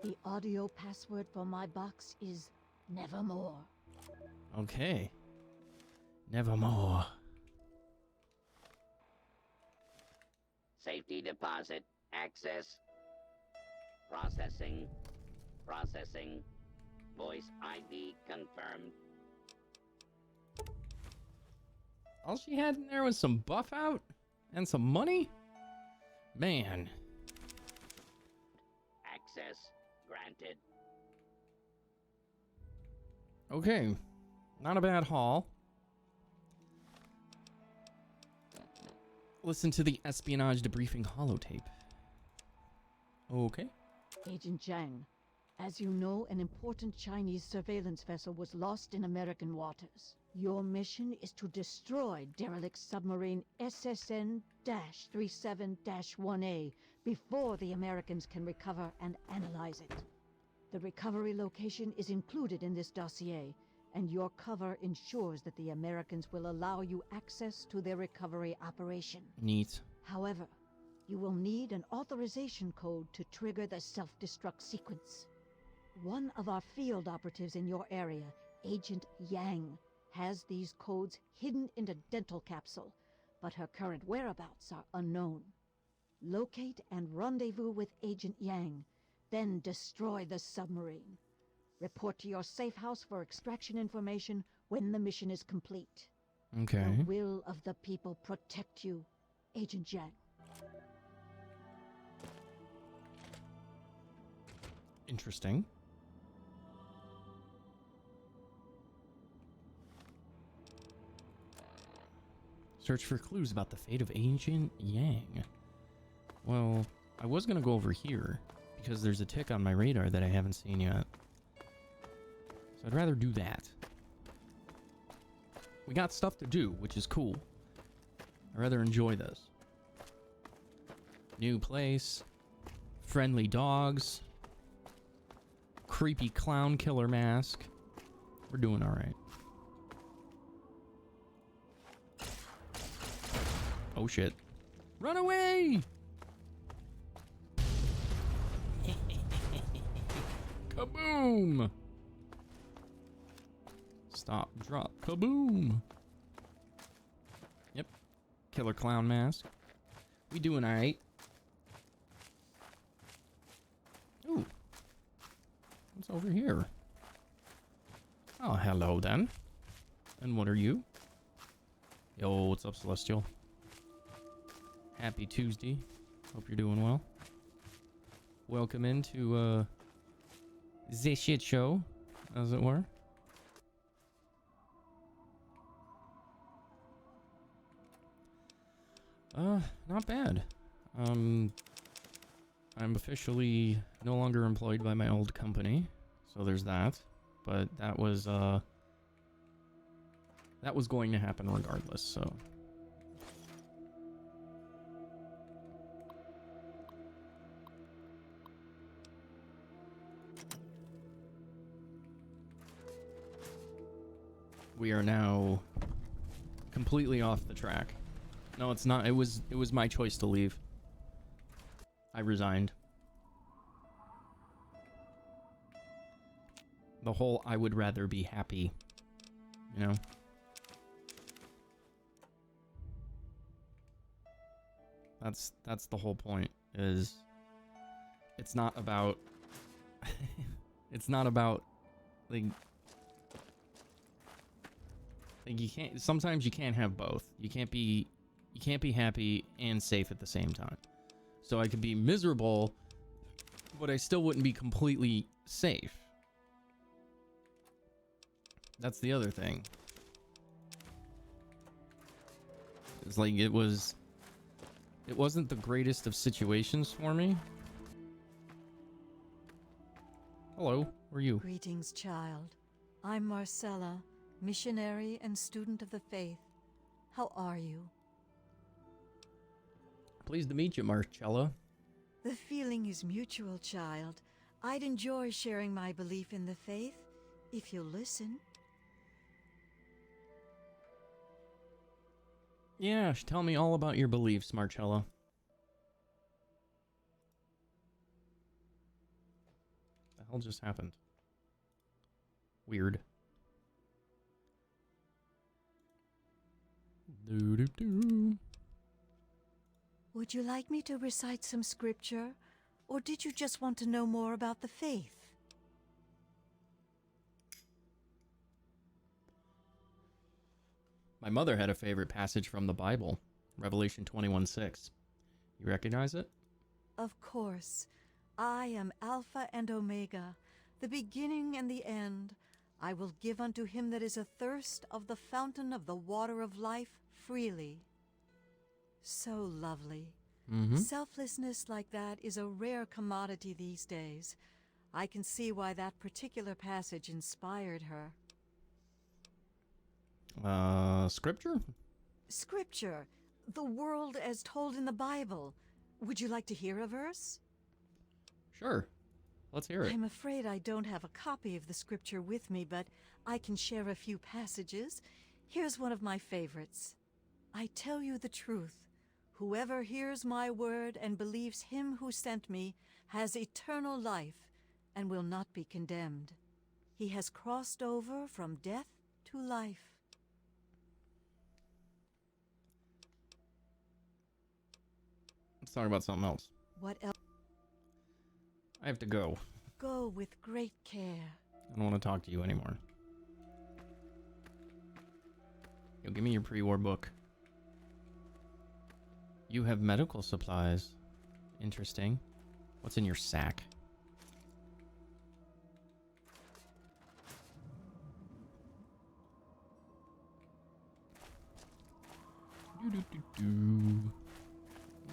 The audio password for my box is Nevermore. Okay. Nevermore. Safety deposit. Access. Processing. Processing. Voice ID confirmed. All she had in there was some buff out and some money? Man. Access granted. Okay. Not a bad haul. Listen to the espionage debriefing holotape. Okay. Agent Zhang, As you know, an important Chinese surveillance vessel was lost in American waters. Your mission is to destroy derelict submarine SSN-37-1A before the Americans can recover and analyze it. The recovery location is included in this dossier, and your cover ensures that the Americans will allow you access to their recovery operation. Neat. However, you will need an authorization code to trigger the self-destruct sequence. One of our field operatives in your area, Agent Yang, has these codes hidden in a dental capsule, but her current whereabouts are unknown. Locate and rendezvous with Agent Yang, then destroy the submarine. Report to your safe house for extraction information when the mission is complete. Okay. The will of the people protect you, Agent Yang. Interesting. Search for clues about the fate of Agent Yang. Well, I was gonna go over here, because there's a tick on my radar that I haven't seen yet. So I'd rather do that. We got stuff to do, which is cool. I'd rather enjoy this. New place. Friendly dogs. Creepy clown killer mask. We're doing alright. Oh shit. Run away! Kaboom! Stop, drop, kaboom! Yep. Killer clown mask. We doing alright. Ooh. What's over here? Oh, hello then. And what are you? Yo, what's up, Celestial? Happy Tuesday. Hope you're doing well. Welcome into, the shit show, as it were. Not bad. I'm officially no longer employed by my old company, so there's that. But that was going to happen regardless, so. We are now completely off the track. No, it's not. It was my choice to leave. I resigned. The whole I would rather be happy, you know? That's the whole point, is it's not about it's not about like you can't, sometimes you can't have both. You can't be happy and safe at the same time. So I could be miserable, but I still wouldn't be completely safe. That's the other thing. It's like it wasn't the greatest of situations for me. Hello, who are you? Greetings, child. I'm Marcella, missionary and student of the faith. How are you? Pleased to meet you, Marcella. The feeling is mutual, child. I'd enjoy sharing my belief in the faith, if you'll listen. Yeah, tell me all about your beliefs, Marcella. The hell just happened? Weird. Doo-doo-doo. Would you like me to recite some scripture, or did you just want to know more about the faith? My mother had a favorite passage from the Bible, Revelation 21:6. You recognize it? Of course. I am Alpha and Omega, the beginning and the end. I will give unto him that is athirst of the fountain of the water of life freely. So lovely. Mm-hmm. Selflessness like that is a rare commodity these days. I can see why that particular passage inspired her. Scripture? Scripture. The world as told in the Bible. Would you like to hear a verse? Sure. Let's hear it. I'm afraid I don't have a copy of the scripture with me, but I can share a few passages. Here's one of my favorites. I tell you the truth. Whoever hears my word and believes him who sent me has eternal life and will not be condemned. He has crossed over from death to life. Let's talk about something else. What else? I have to go. Go with great care. I don't want to talk to you anymore. Yo, give me your pre-war book. You have medical supplies. Interesting. What's in your sack?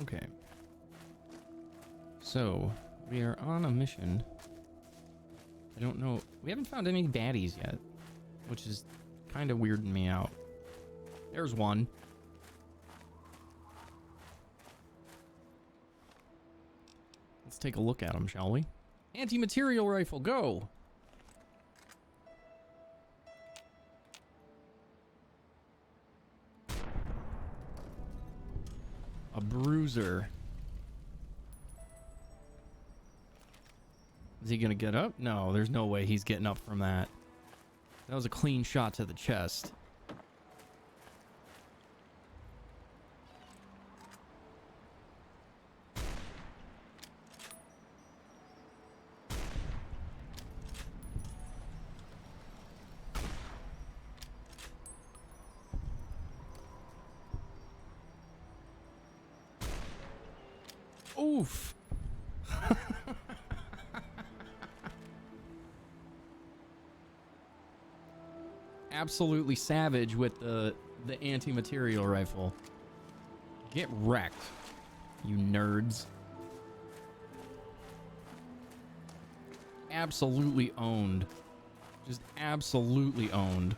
Okay. So, we are on a mission. I don't know. We haven't found any baddies yet, which is kind of weirding me out. There's one. Let's take a look at him, shall we? Anti-material rifle, go! A bruiser. Is he gonna get up? No, there's no way he's getting up from that. That was a clean shot to the chest. Oof. Absolutely savage with the anti-material rifle. Get wrecked, you nerds. Absolutely owned. Just absolutely owned.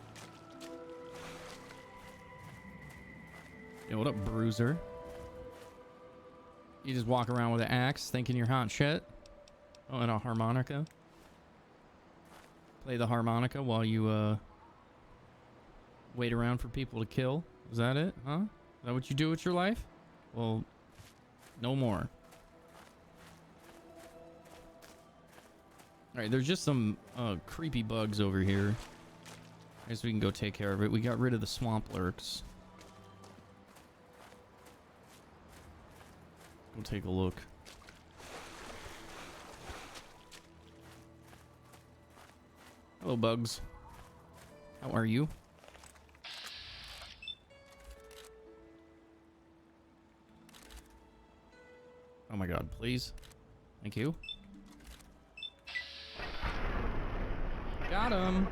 Yo, what up, bruiser? You just walk around with an axe thinking you're hot shit? Oh, and a harmonica? Play the harmonica while you, wait around for people to kill? Is that it? Huh? Is that what you do with your life? Well, no more. Alright, there's just some, creepy bugs over here. I guess we can go take care of it. We got rid of the swamp lurks. Go take a look. Hello, bugs. How are you? Oh my god, please. Thank you. Got him.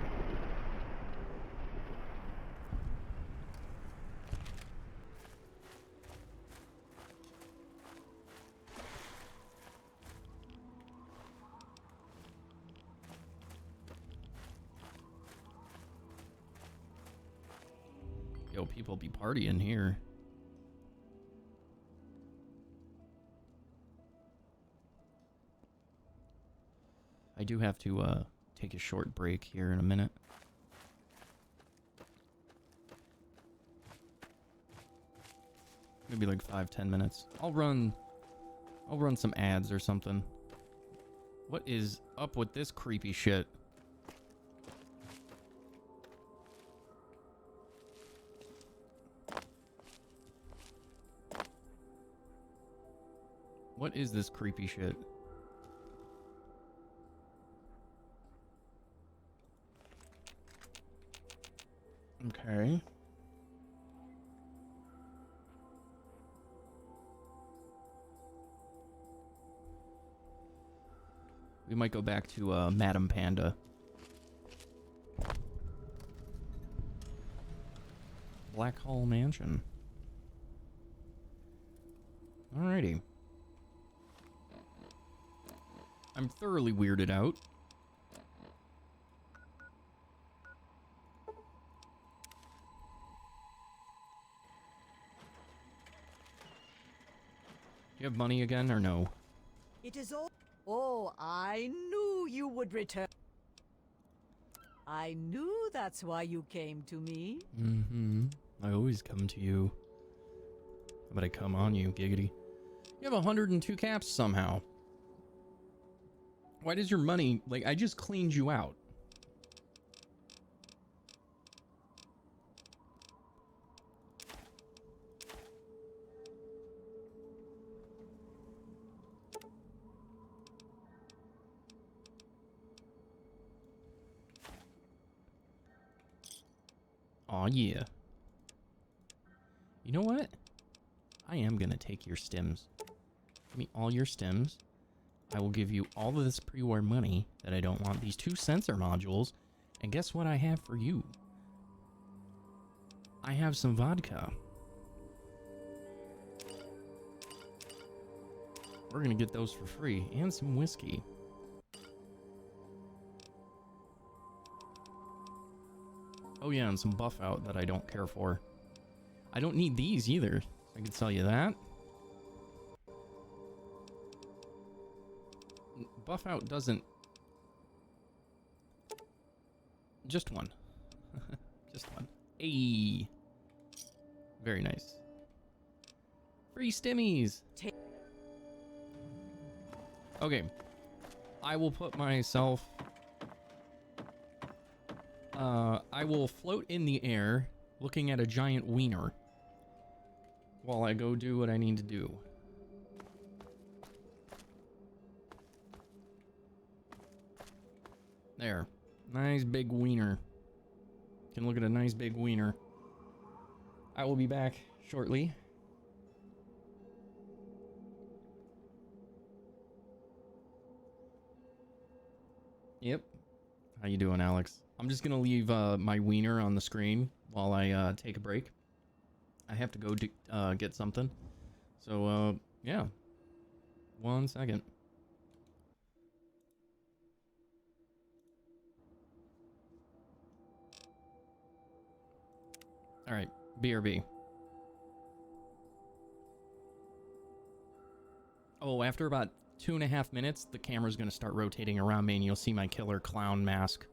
Yo, people be partying here. I do have to take a short break here in a minute. Maybe like 5-10 minutes. I'll run some ads or something. What is up with this creepy shit? What is this creepy shit? Okay. We might go back to Madam Panda. Black Hall Mansion. Alrighty. I'm thoroughly weirded out. You have money again or no? It is all. Oh, I knew you would return. I knew that's why you came to me. Mm-hmm. I always come to you. But I come on you, giggity. You have 102 caps somehow. Why does your money... Like, I just cleaned you out. Aw, yeah. You know what? I am gonna take your stems. Give me all your stems. I will give you all of this pre-war money that I don't want. These 2 sensor modules. And guess what I have for you? I have some vodka. We're gonna get those for free. And some whiskey. Oh yeah, and some buff out that I don't care for. I don't need these either. I can sell you that. Buff out doesn't... Just one. Just one. Ayy. Very nice. Free stimmies! Okay. I will put myself... I will float in the air looking at a giant wiener while I go do what I need to do. There. Nice big wiener. Can look at a nice big wiener. I will be back shortly. Yep. How you doing, Alex? I'm just gonna leave my wiener on the screen while I take a break. I have to go get something. So, yeah. 1 second. Alright, BRB. Oh, after about 2.5 minutes, the camera's gonna start rotating around me and you'll see my killer clown mask.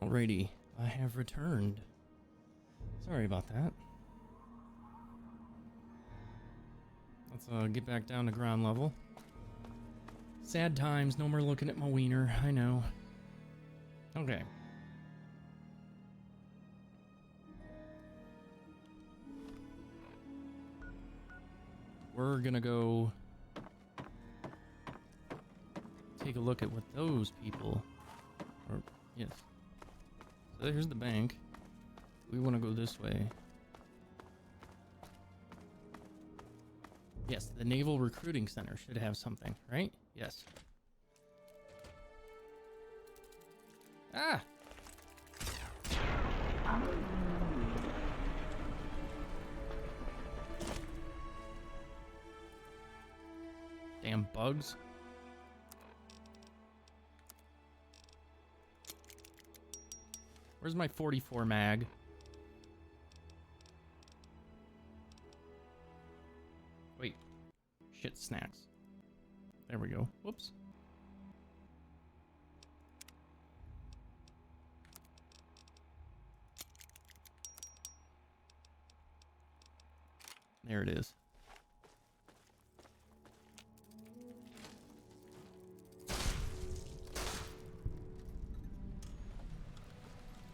Alrighty, I have returned. Sorry about that. Let's get back down to ground level. Sad times, no more looking at my wiener, I know. Okay. We're gonna go take a look at what those people, or yes. So here's the bank. We want to go this way. Yes, the Naval Recruiting Center should have something, right? Yes. Ah! Damn bugs. Where's my 44 mag? Wait. Shit snacks. There we go. Whoops. There it is.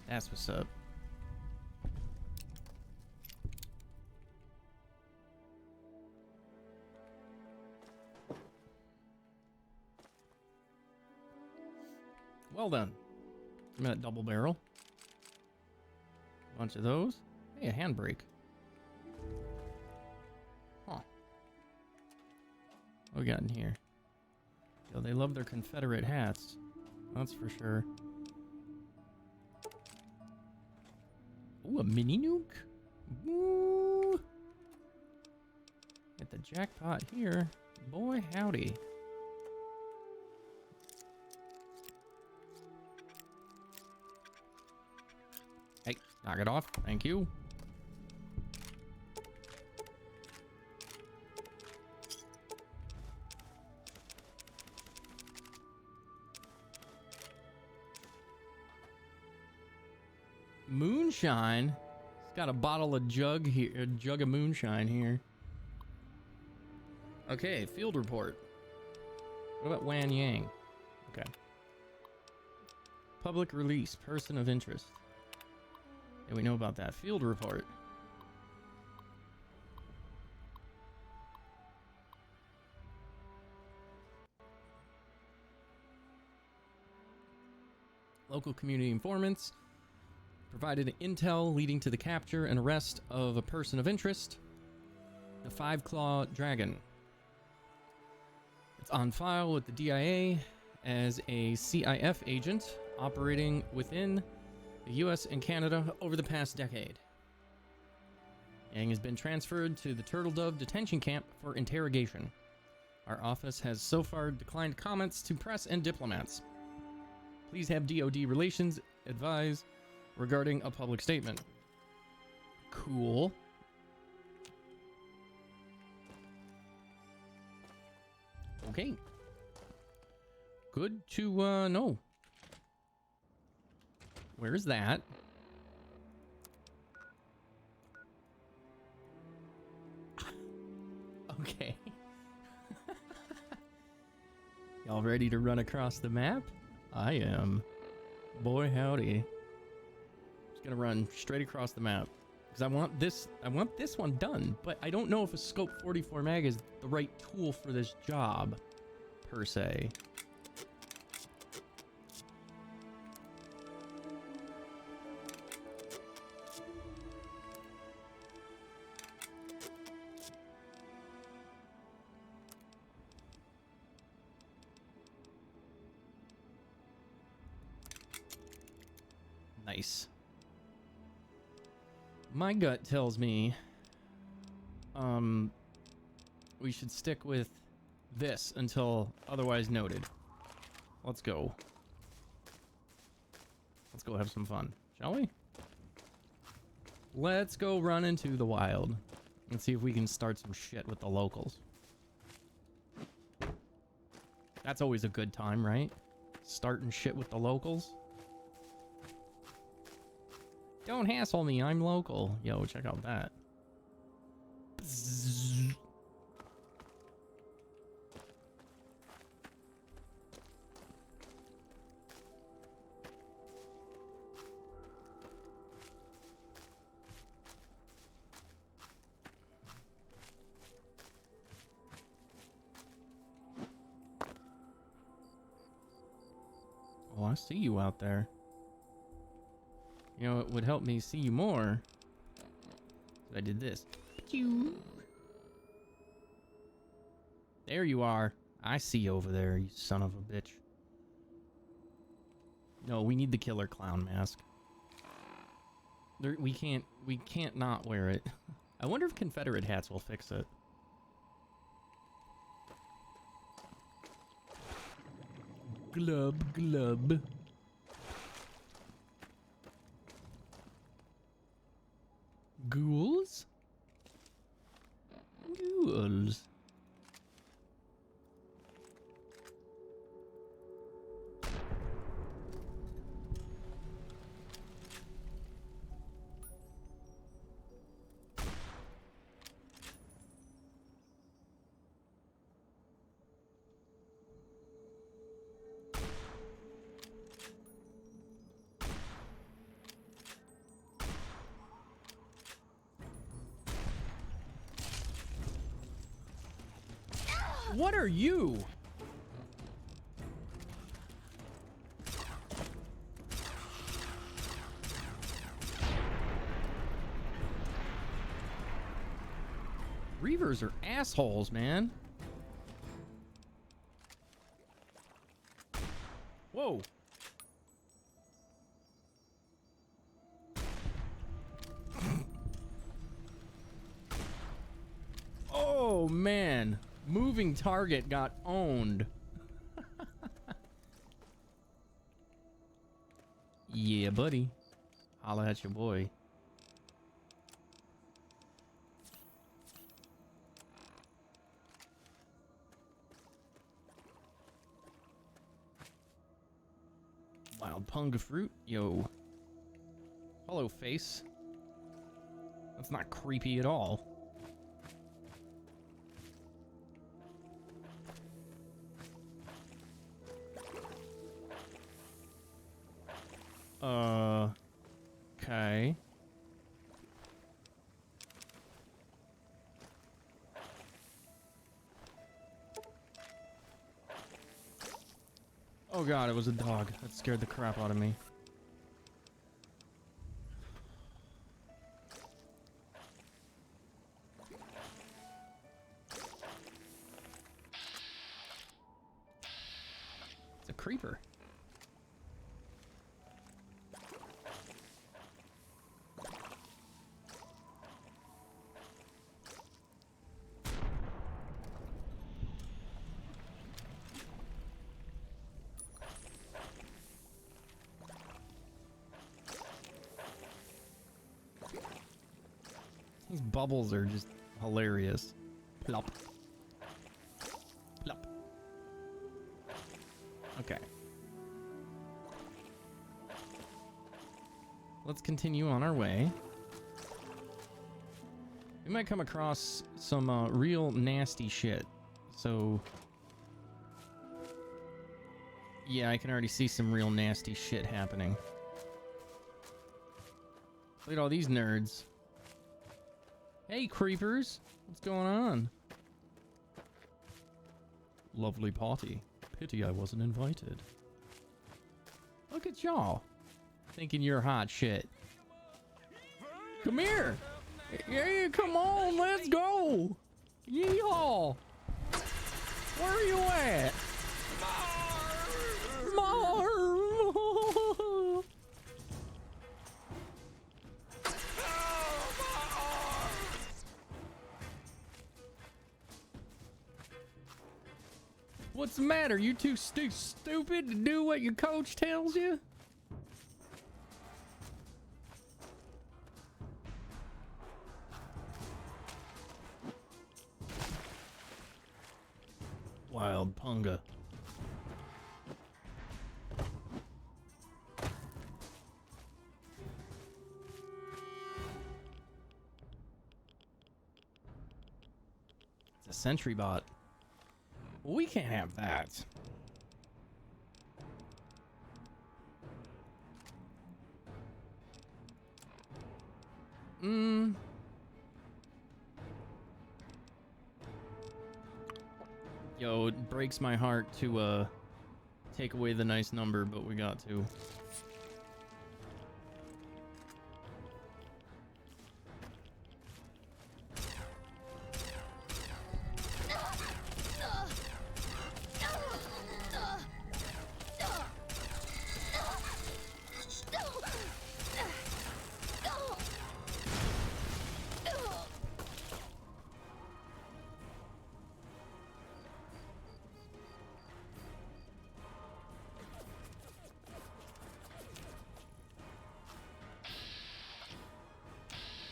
That's what's up. Well done. Give me that double barrel. Bunch of those. Hey, a handbrake. Huh. What we got in here? Yo, they love their Confederate hats. That's for sure. Ooh, a mini nuke? Ooh. Hit the jackpot here. Boy, howdy. Hey, knock it off. Thank you. Moonshine. It's got a bottle of jug here, a jug of moonshine here. Okay, field report. What about Wan Yang? Okay. Public release, person of interest. Yeah, we know about that. Field report. Local community informants provided intel leading to the capture and arrest of a person of interest, the Five-Claw Dragon. It's on file with the DIA as a CIF agent operating within the US and Canada over the past decade. Yang has been transferred to the Turtle Dove detention camp for interrogation. Our office has so far declined comments to press and diplomats. Please have DoD Relations advise regarding a public statement. Cool. Okay. Good to know. Where's that? Okay. Y'all ready to run across the map? I am. Boy, howdy. Just gonna run straight across the map because I want this one done, but I don't know if a scope 44 mag is the right tool for this job per se. Nice. My gut tells me we should stick with this until otherwise noted. Let's go. Let's go have some fun, shall we? Let's go run into the wild and see if we can start some shit with the locals. That's always a good time, right? Starting shit with the locals. Don't hassle me, I'm local. Yo, check out that. Bzzz. Oh, I see you out there. You know, it would help me see you more if I did this. There you are. I see you over there, you son of a bitch. No, we need the killer clown mask. We can't not wear it. I wonder if Confederate hats will fix it. Glub, glub. Ghouls? Ghouls. What are you? Reavers are assholes, man. Whoa. Oh, man. Moving target got owned. Yeah, buddy. Holla at your boy. Wild punga fruit. Yo. Hello, face. That's not creepy at all. Okay. Oh god, it was a dog. That scared the crap out of me. It's a creeper. These bubbles are just hilarious. Plop. Plop. Okay. Let's continue on our way. We might come across some real nasty shit. So... yeah, I can already see some real nasty shit happening. Look at all these nerds. Hey, creepers. What's going on? Lovely party. Pity I wasn't invited. Look at y'all. Thinking you're hot shit. Come here. Yeah, come on. Let's go. Yeehaw. Where are you at? More. What's the matter? You too stupid to do what your coach tells you? Wild punga. sentry bot. We can't have that. Yo, it breaks my heart to take away the nice number, but we got to.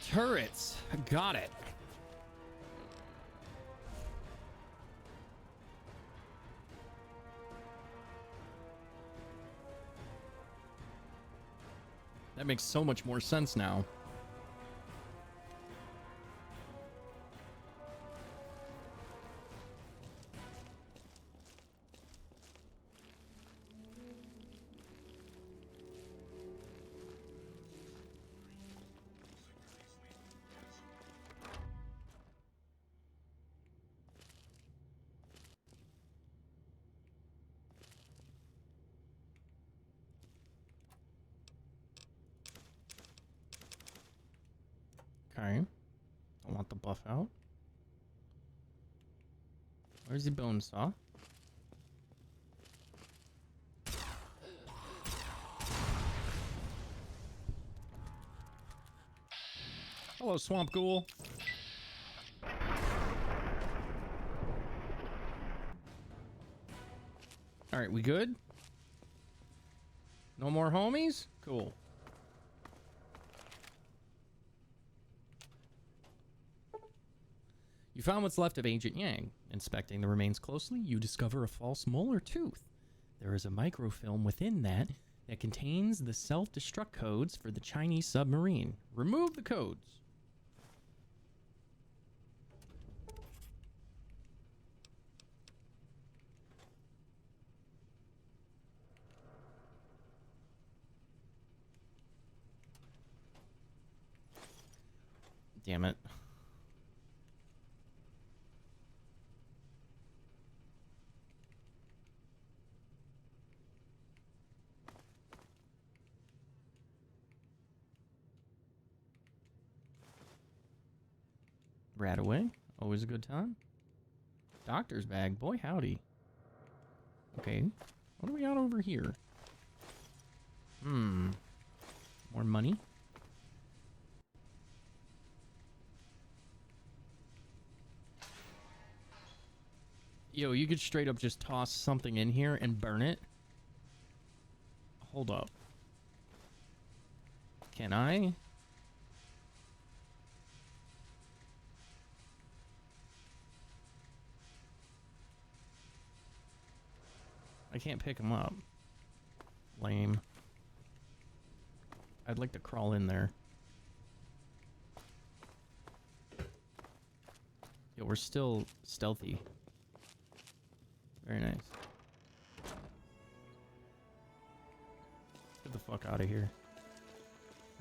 Turrets. Got it. That makes so much more sense now. Okay. I want the buff out. Where's the bone saw? Hello, swamp ghoul. Alright, we good? No more homies? Cool. You found what's left of Agent Yang. Inspecting the remains closely, you discover a false molar tooth. There is a microfilm within that contains the self-destruct codes for the Chinese submarine. Remove the codes. Damn it. Rat away. Always a good time. Doctor's bag. Boy, howdy. Okay. What do we got over here? More money. Yo, you could straight up just toss something in here and burn it. Hold up. Can I? I can't pick them up. Lame. I'd like to crawl in there. Yo, we're still stealthy. Very nice. Get the fuck out of here.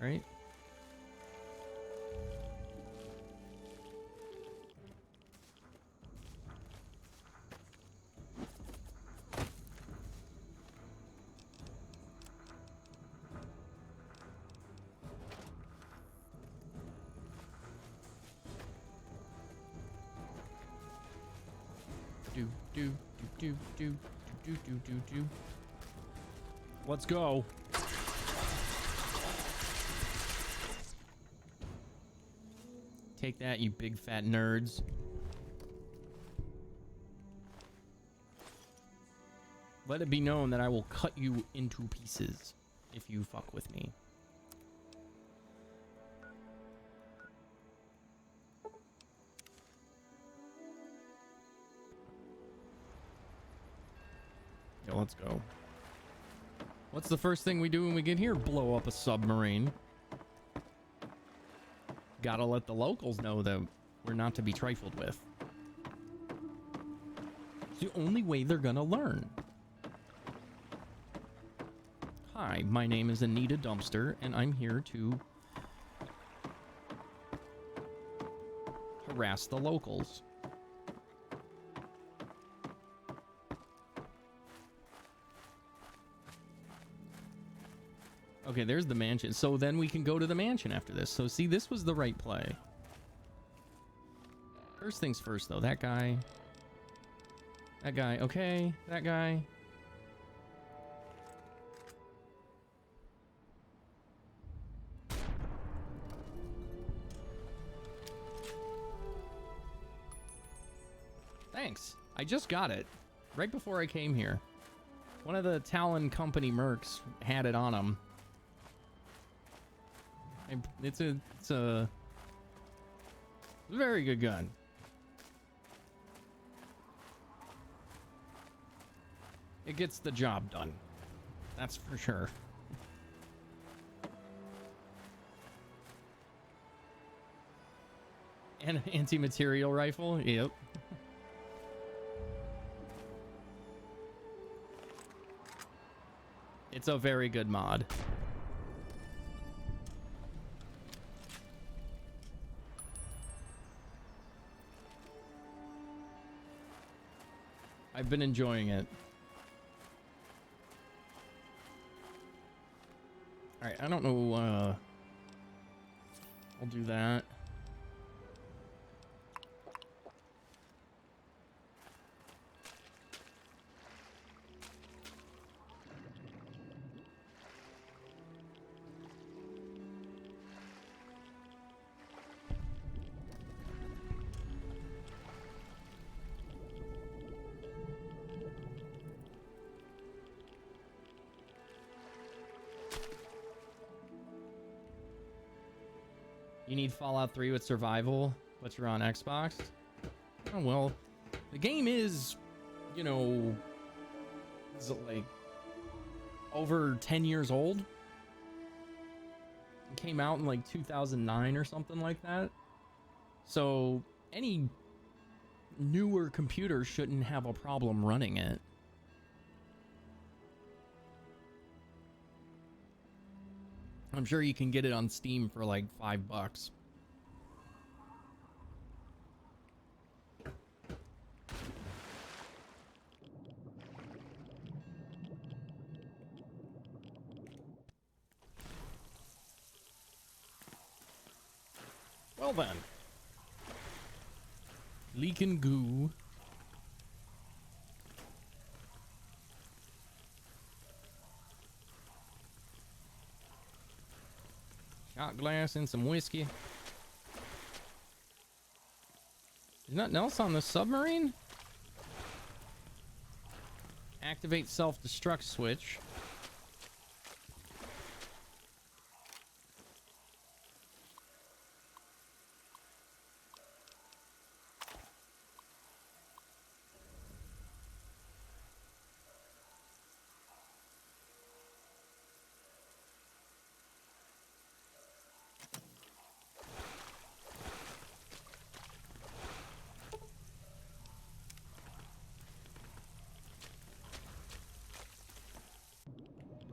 Right? Do. Let's go. Take that, you big fat nerds. Let it be known that I will cut you into pieces if you fuck with me. Yo, let's go. What's the first thing we do when we get here? Blow up a submarine. Gotta let the locals know that we're not to be trifled with. It's the only way they're gonna learn. Hi, my name is Anita Dumpster, and I'm here to harass the locals. Okay, there's the mansion. So then we can go to the mansion after this. So see, this was the right play. First things first, though. That guy. That guy. Okay. That guy. Thanks. I just got it. Right before I came here. One of the Talon Company mercs had it on him. It's a very good gun. It gets the job done. That's for sure. And an anti-material rifle. Yep. It's a very good mod. I've been enjoying it. Alright, I don't know, I'll do that. You need Fallout 3 with survival, but you're on Xbox? Oh, well, the game is, you know, is it like over 10 years old? It came out in like 2009 or something like that. So any newer computer shouldn't have a problem running it. I'm sure you can get it on Steam for like $5. Well then. Leaking goo. Shot glass and some whiskey. There's nothing else on the submarine? Activate self-destruct switch.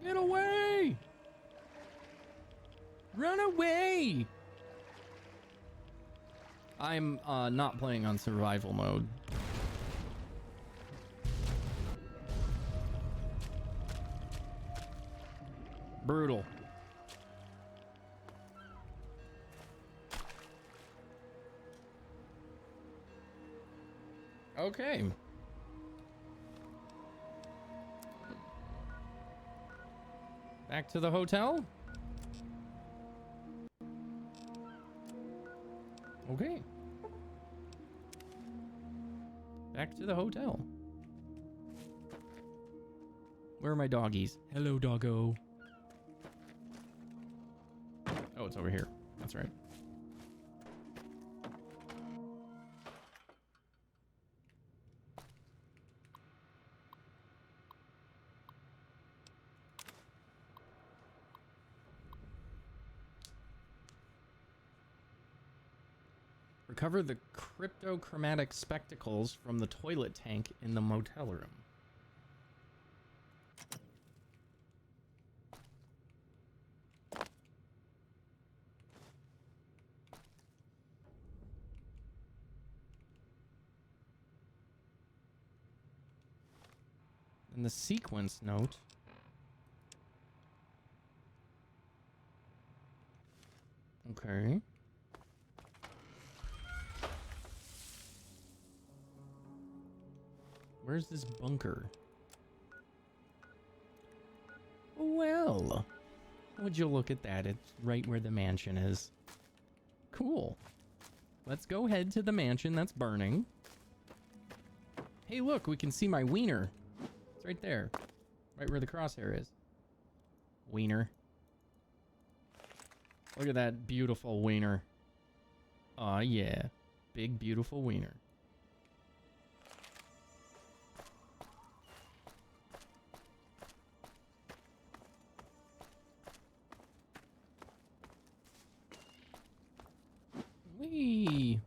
Get away! Run away! I'm not playing on survival mode. Brutal. Okay. Back to the hotel? Okay. Back to the hotel. Where are my doggies? Hello, doggo. Oh, it's over here. That's right. Recover the cryptochromatic spectacles from the toilet tank in the motel room. And the sequence note. Okay. Where's this bunker? Well, would you look at that? It's right where the mansion is. Cool. Let's go head to the mansion that's burning. Hey, look, we can see my wiener. It's right there. Right where the crosshair is. Wiener. Look at that beautiful wiener. Aw, yeah. Big, beautiful wiener. Whee!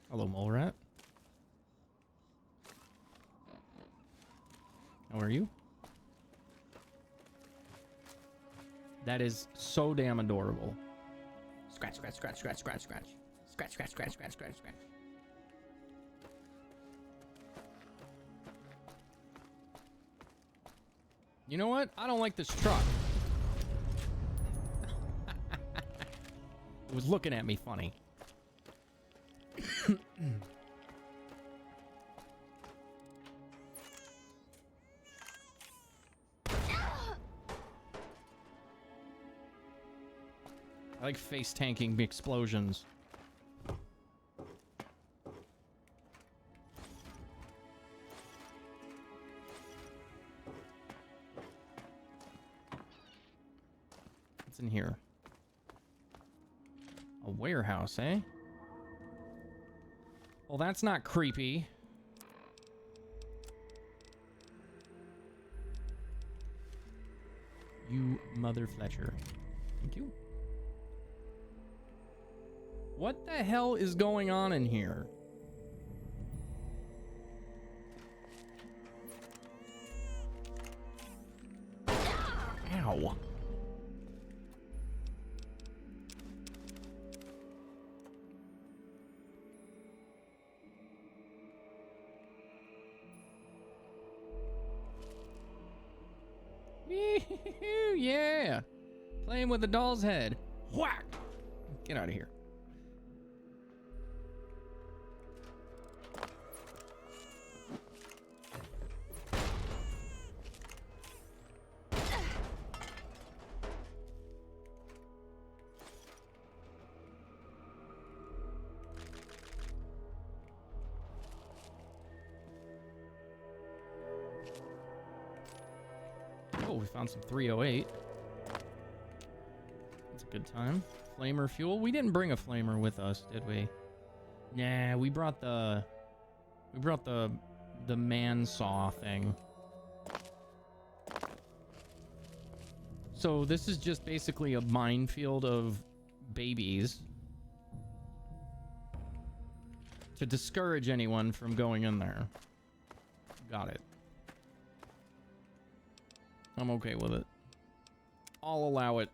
Hello, mole rat. How are you? That is so damn adorable. Scratch, scratch, scratch, scratch, scratch, scratch. Scratch, scratch, scratch, scratch, scratch, scratch. You know what? I don't like this truck. It was looking at me funny. I like face tanking explosions. What's in here? A warehouse, eh? Well, that's not creepy. You mother Fletcher. Thank you. What the hell is going on in here? Ow. Yeah. Playing with the doll's head. Whack. Get out of here. Oh, we found some 308. That's a good time. Flamer fuel. We didn't bring a flamer with us, did we? Nah, we brought the man saw thing. So this is just basically a minefield of babies to discourage anyone from going in there. Got it. I'm okay with it. I'll allow it.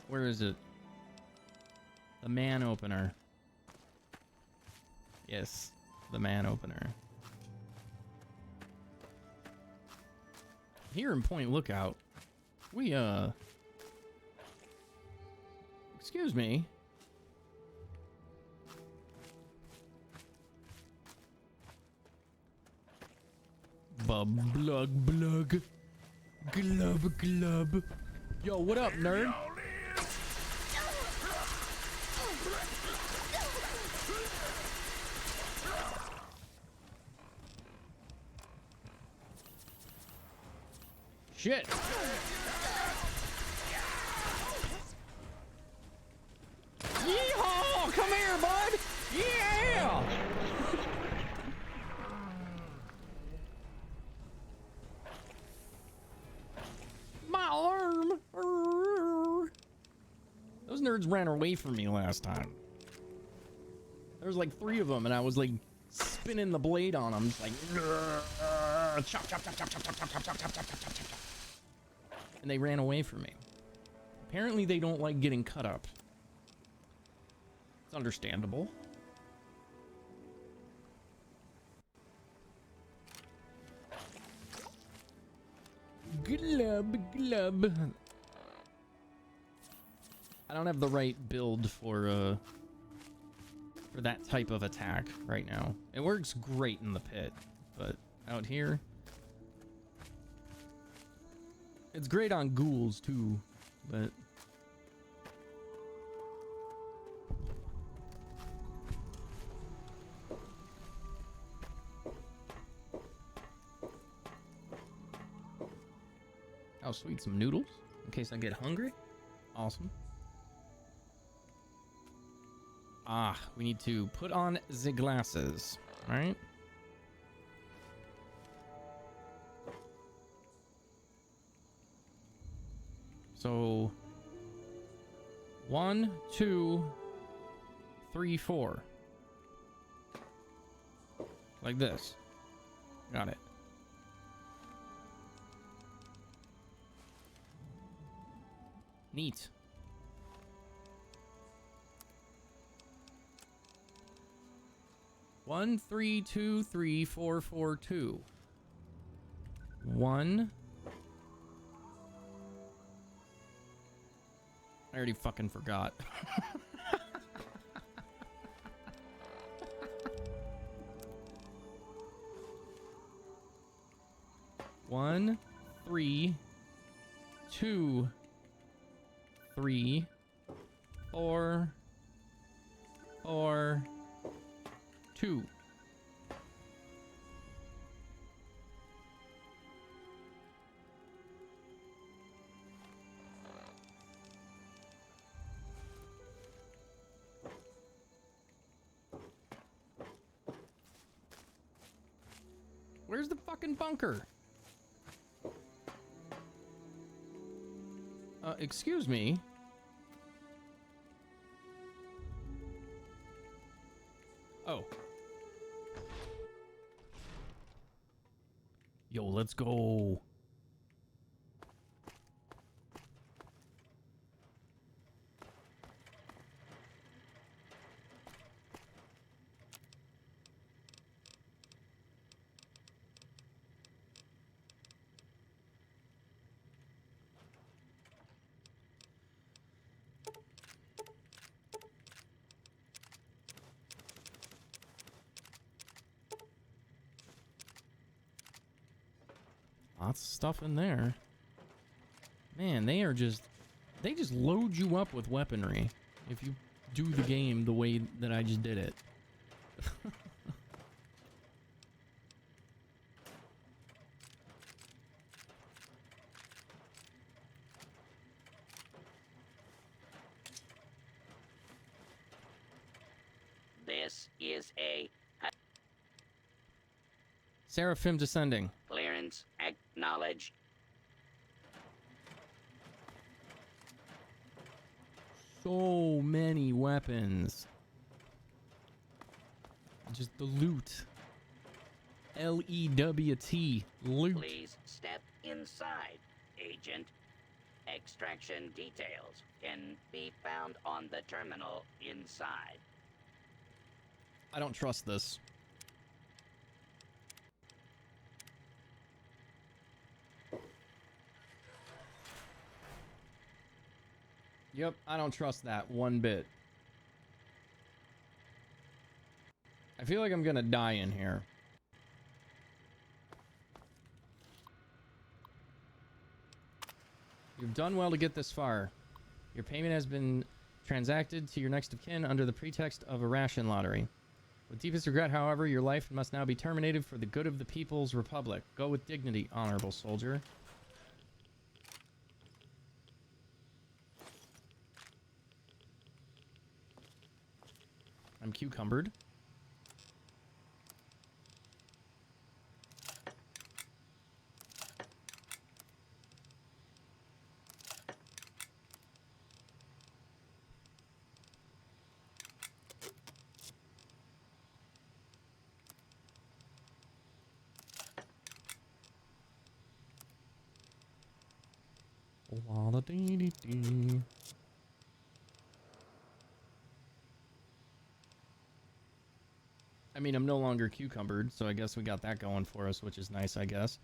Where is it? The man opener. Yes, the man opener. Here in Point Lookout, we, excuse me. Bub blug blug. Glub glub. Yo, what up, nerd? Shit. Yeehaw! Come here, bud! Yeah! Those nerds ran away from me last time. There was like 3 of them, and I was like spinning the blade on them, just like chop, chop, chop, chop, chop, chop, chop, chop, chop, chop, chop, chop, chop, chop. And they ran away from me. Apparently they don't like getting cut up. It's understandable. Glub, glub. I don't have the right build for that type of attack right now. It works great in the pit, but out here, it's great on ghouls too, but oh sweet, some noodles in case I get hungry. Awesome. Ah, we need to put on the glasses, right? So 1, 2, 3, 4. Like this. Got it. Neat. One, 3, 2, 3, 4, 4, 2. 1. I already fucking forgot. One, 3, 2, 3, 4, 4, 2. Where's the fucking bunker? Excuse me. Oh. Yo, let's go. Lots of stuff in there. Man, they just load you up with weaponry if you do the game the way that I just did it. This is a Seraphim descending. clearance acknowledged. So many weapons. Just the loot. L-E-W-T. Loot. Please step inside, Agent. Extraction details can be found on the terminal inside. I don't trust this. Yep, I don't trust that one bit. I feel like I'm gonna die in here. You've done well to get this far. Your payment has been transacted to your next of kin under the pretext of a ration lottery. With deepest regret, however, your life must now be terminated for the good of the People's Republic. Go with dignity, honorable soldier. I'm cucumbered. La-da-dee-dee-dee. I mean, I'm no longer cucumbered, so I guess we got that going for us, which is nice, I guess.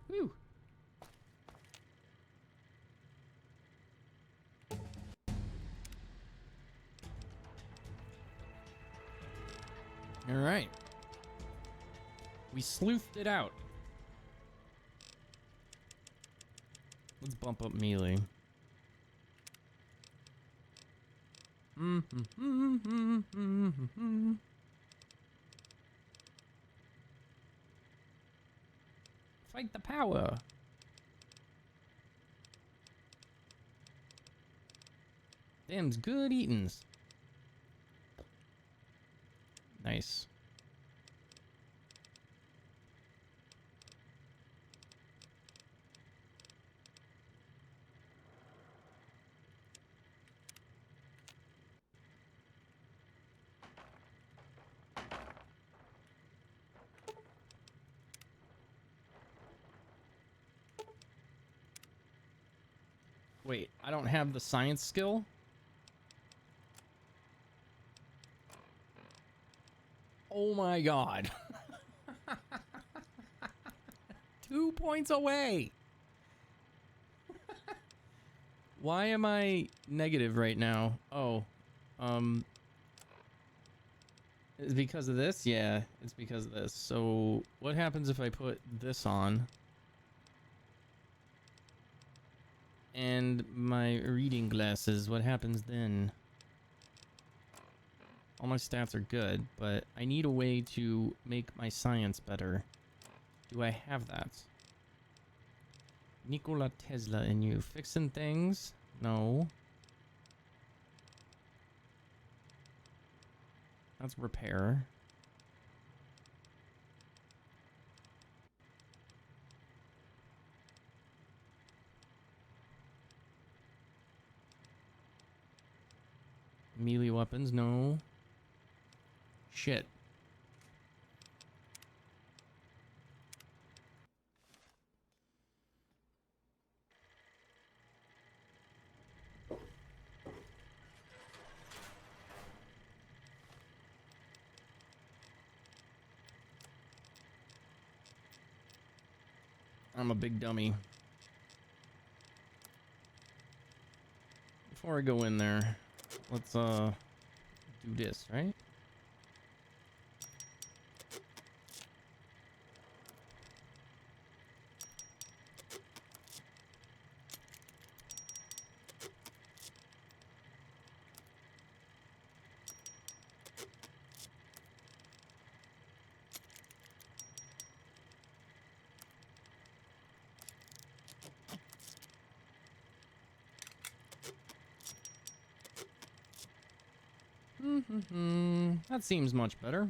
Whew. All right. We sleuthed it out. Let's bump up melee. Fight the power. Them's good eatins. Nice. Wait, I don't have the science skill? Oh my god. 2 points away. Why am I negative right now? Oh, it's because of this? Yeah, it's because of this. So what happens if I put this on? And my reading glasses, what happens then? All my stats are good, but I need a way to make my science better. Do I have that? Nikola Tesla in you. Fixing things? No. That's repair. Melee weapons? No. Shit. I'm a big dummy. Before I go in there, let's do this, right? That seems much better.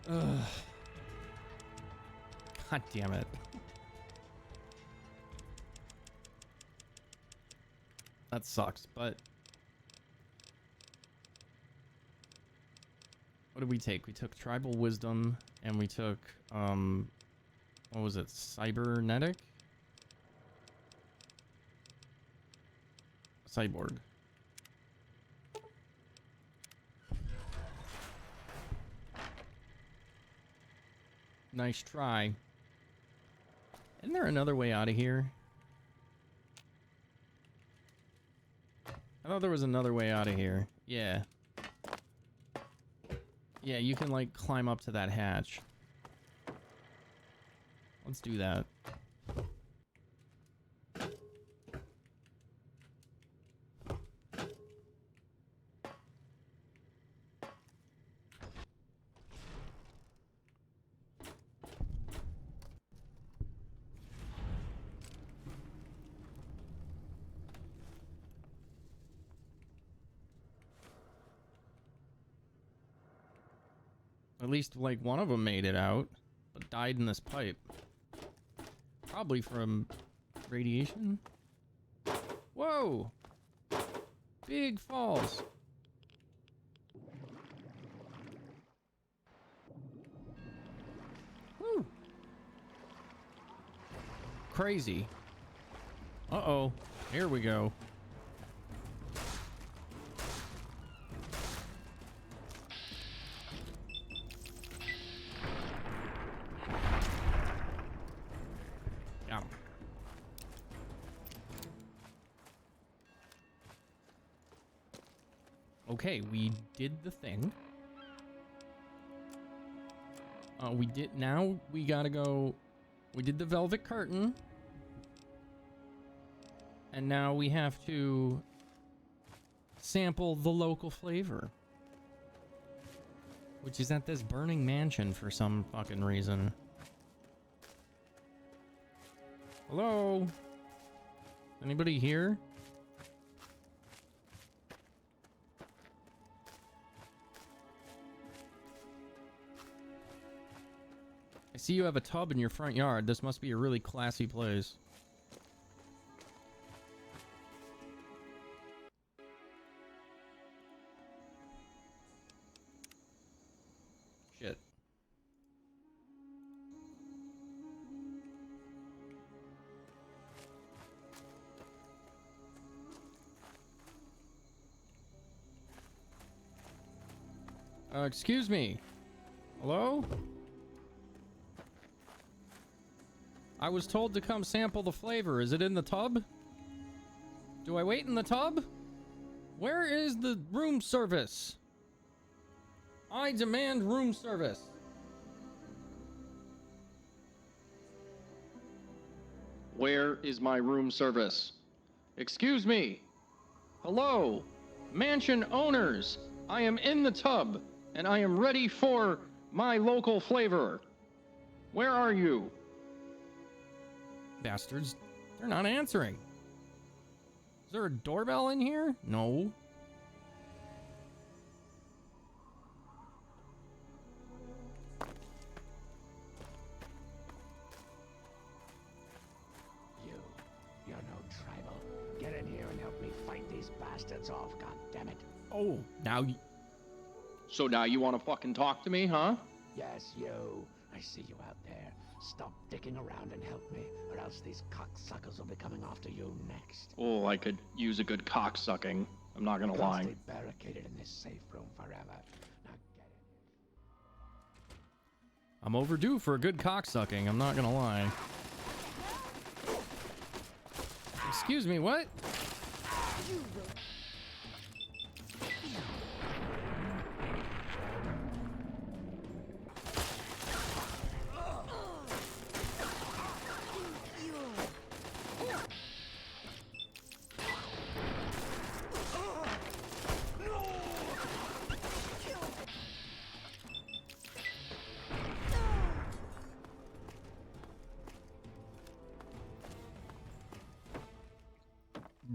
Ugh. God damn it. That sucks, but what did we take? We took tribal wisdom and we took what was it? Cybernetic? Cyborg. Nice try. Isn't there another way out of here? I thought there was another way out of here. Yeah. Yeah, you can, like, climb up to that hatch. Let's do that. At least, like, one of them made it out, but died in this pipe. Probably from radiation. Whoa! Big falls. Woo! Crazy. Uh-oh. Here we go. Okay, we did the thing. Now we gotta go. We did the velvet curtain. And now we have to sample the local flavor. Which is at this burning mansion for some fucking reason. Hello? Anybody here? I see you have a tub in your front yard. This must be a really classy place. Shit. Excuse me. Hello? I was told to come sample the flavor. Is it in the tub? Do I wait in the tub? Where is the room service? I demand room service. Where is my room service? Excuse me. Hello, mansion owners. I am in the tub, and I am ready for my local flavor. Where are you? Bastards. They're not answering. Is there a doorbell in here? No. You're no tribal. Get in here and help me fight these bastards off, goddammit. Oh, now so now you want to fucking talk to me, huh? Yes, you. I see you out there. Stop dicking around and help me, or else these cocksuckers will be coming after you next. Oh, I could use a good cocksucking. I'm not gonna lie. Stay barricaded in this safe room forever. Now get in. I'm overdue for a good cocksucking. I'm not gonna lie. Excuse me, what?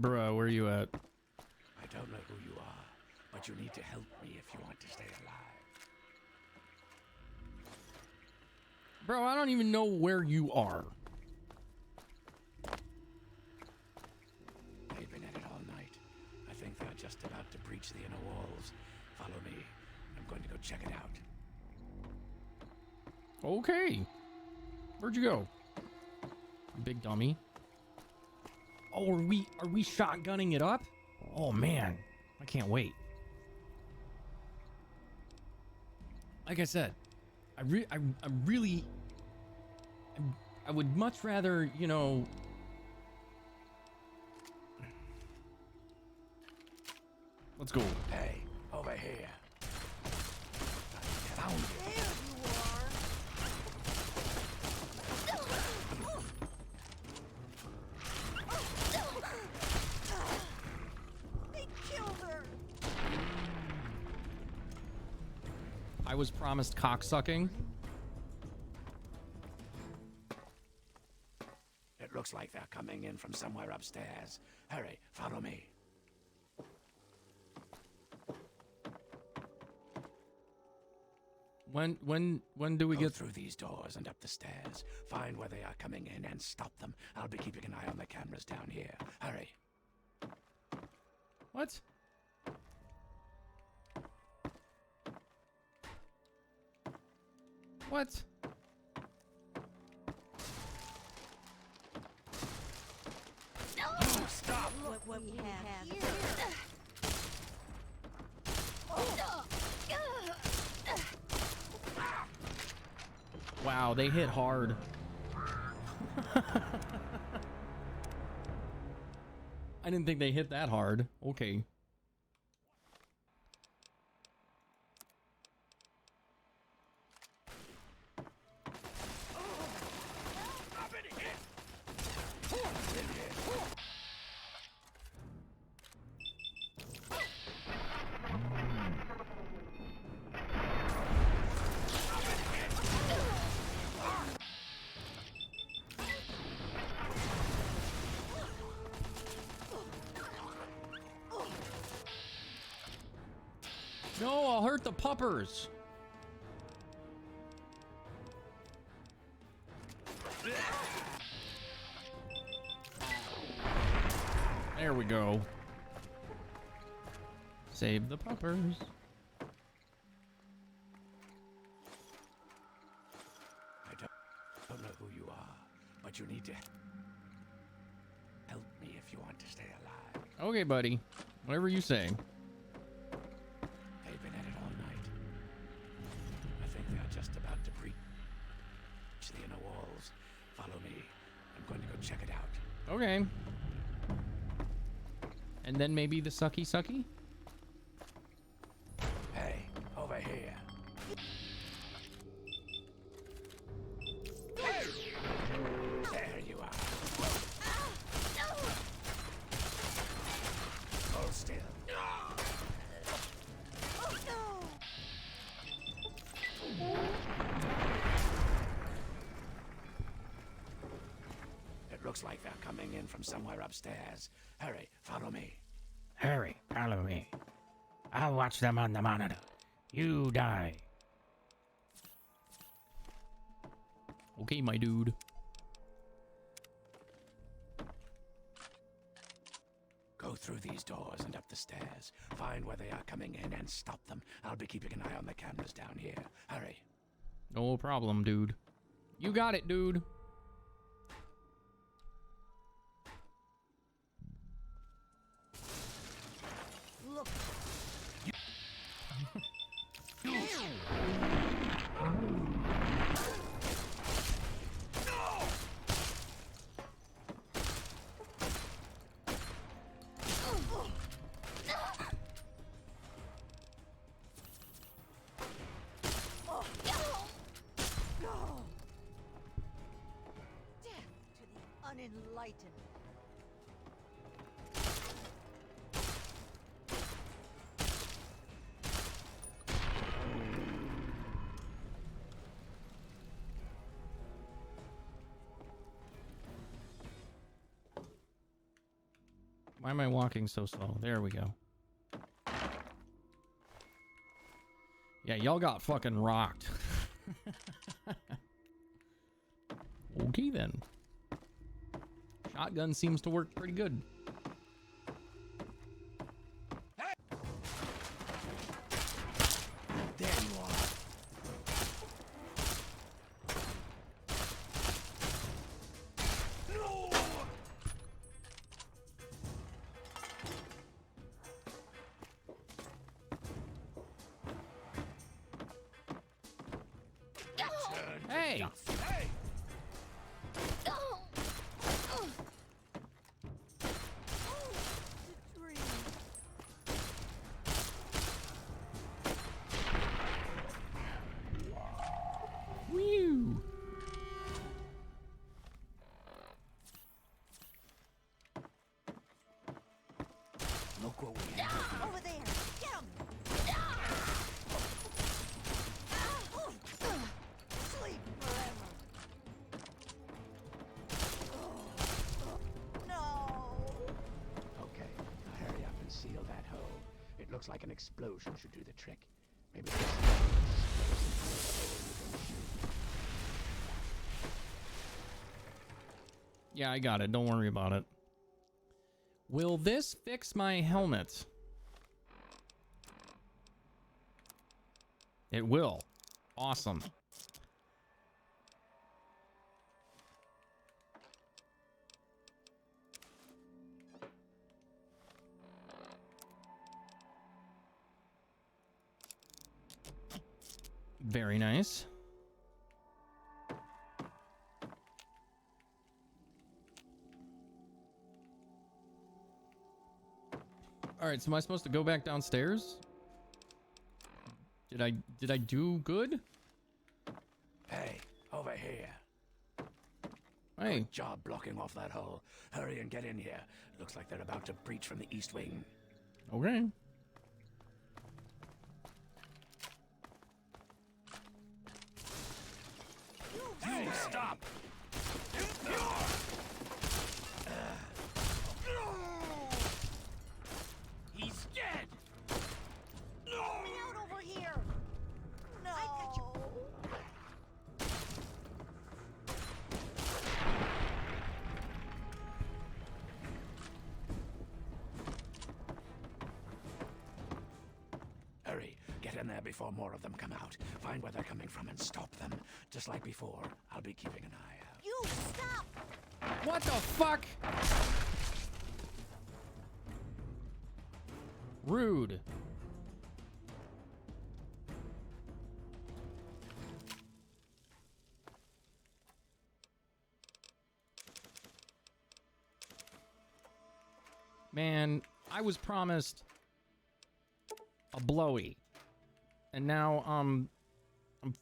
Bruh, where you at? I don't know who you are, but you need to help me if you want to stay alive. Bro, I don't even know where you are. They've been at it all night. I think they're just about to breach the inner walls. Follow me. I'm going to go check it out. Okay. Where'd you go? You big dummy. Oh, are we shotgunning it up? Oh man, I can't wait. Like I said, I really I would much rather, you know... Let's go. Hey, over here. I found you. There you are. They killed her. I was promised cocksucking. It looks like they're coming in from somewhere upstairs. Hurry, follow me. When do we Go get through these doors and up the stairs. Find where they are coming in and stop them. I'll be keeping an eye on the cameras down here. Hurry. What? What? Stop! What we have here. Wow, they hit hard. I didn't think they hit that hard. Okay. No, I'll hurt the puppers. There we go. Save the puppers. I don't know who you are, but you need to help me if you want to stay alive. Okay, buddy. Whatever you say. They've been at it all night. I think they're just about to breach the inner walls. Follow me. I'm going to go check it out. Okay. And then maybe the sucky sucky? Hey, over here. There you are. Hold still. It looks like they're coming in from somewhere upstairs. Hurry, follow me. Hurry, follow me. I'll watch them on the monitor. You die. Okay, my dude. Go through these doors and up the stairs. Find where they are coming in and stop them. I'll be keeping an eye on the cameras down here. Hurry. No problem, dude. You got it, dude. Look. Death to the unenlightened. Why am I walking so slow? There we go. Yeah, y'all got fucking rocked. Okay then. Shotgun seems to work pretty good. There you are. No! Hey! Hey! Look what we have. Over there! Get him! Sleep forever! No! Okay, now hurry up and seal that hole. It looks like an explosion should do the trick. Maybe this Yeah, I got it. Don't worry about it. Will this fix my helmet? It will. Awesome. Very nice. All right, so am I supposed to go back downstairs? Did I do good? Hey, over here. Hey. Good job blocking off that hole. Hurry and get in here. Looks like they're about to breach from the east wing. Okay. Hey, stop! He's dead! Let me out over here! No! I got you. Hurry, get in there before more of them come out. Find where they're coming from and stop them. Just like before, I'll be keeping an eye out. You stop! What the fuck? Rude. Man, I was promised a blowy. And now I'm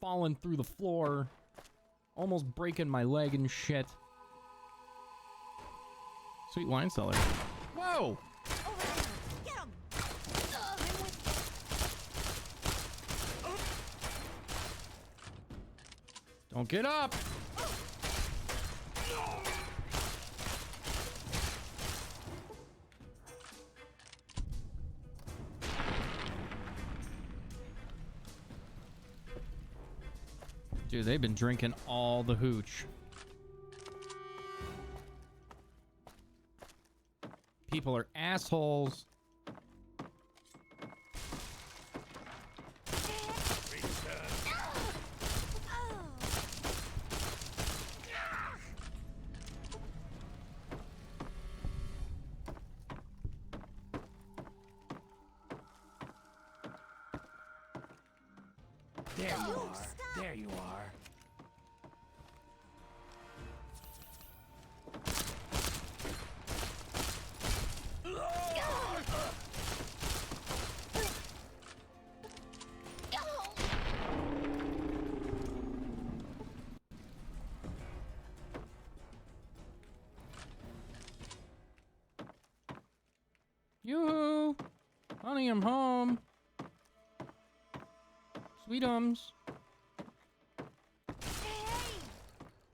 falling through the floor, almost breaking my leg and shit. Sweet wine cellar. Whoa! Over there! Get him! Don't get up! Dude, they've been drinking all the hooch. People are assholes. There you are. There you are. Yoo-hoo! Honey, I'm home. Sweetums. Hey!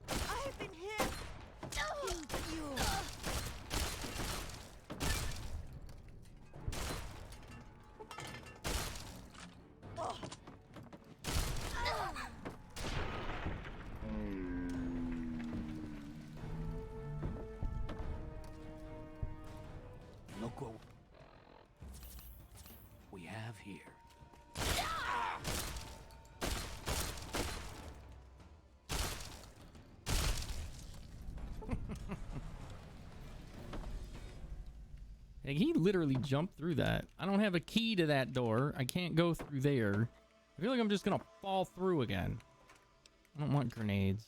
I've been hit! You! Oh. Look what we have here. Like, he literally jumped through that. I don't have a key to that door. I can't go through there. I feel like I'm just gonna fall through again. I don't want grenades.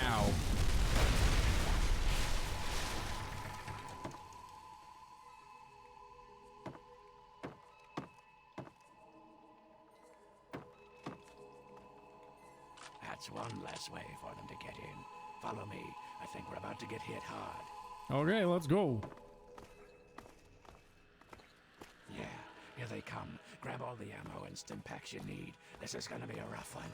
Ow. That's Just one less way for them to get in. Follow me. I think we're about to get hit hard. Okay, let's go. Yeah, here they come. Grab all the ammo and stim packs you need. This is gonna be a rough one.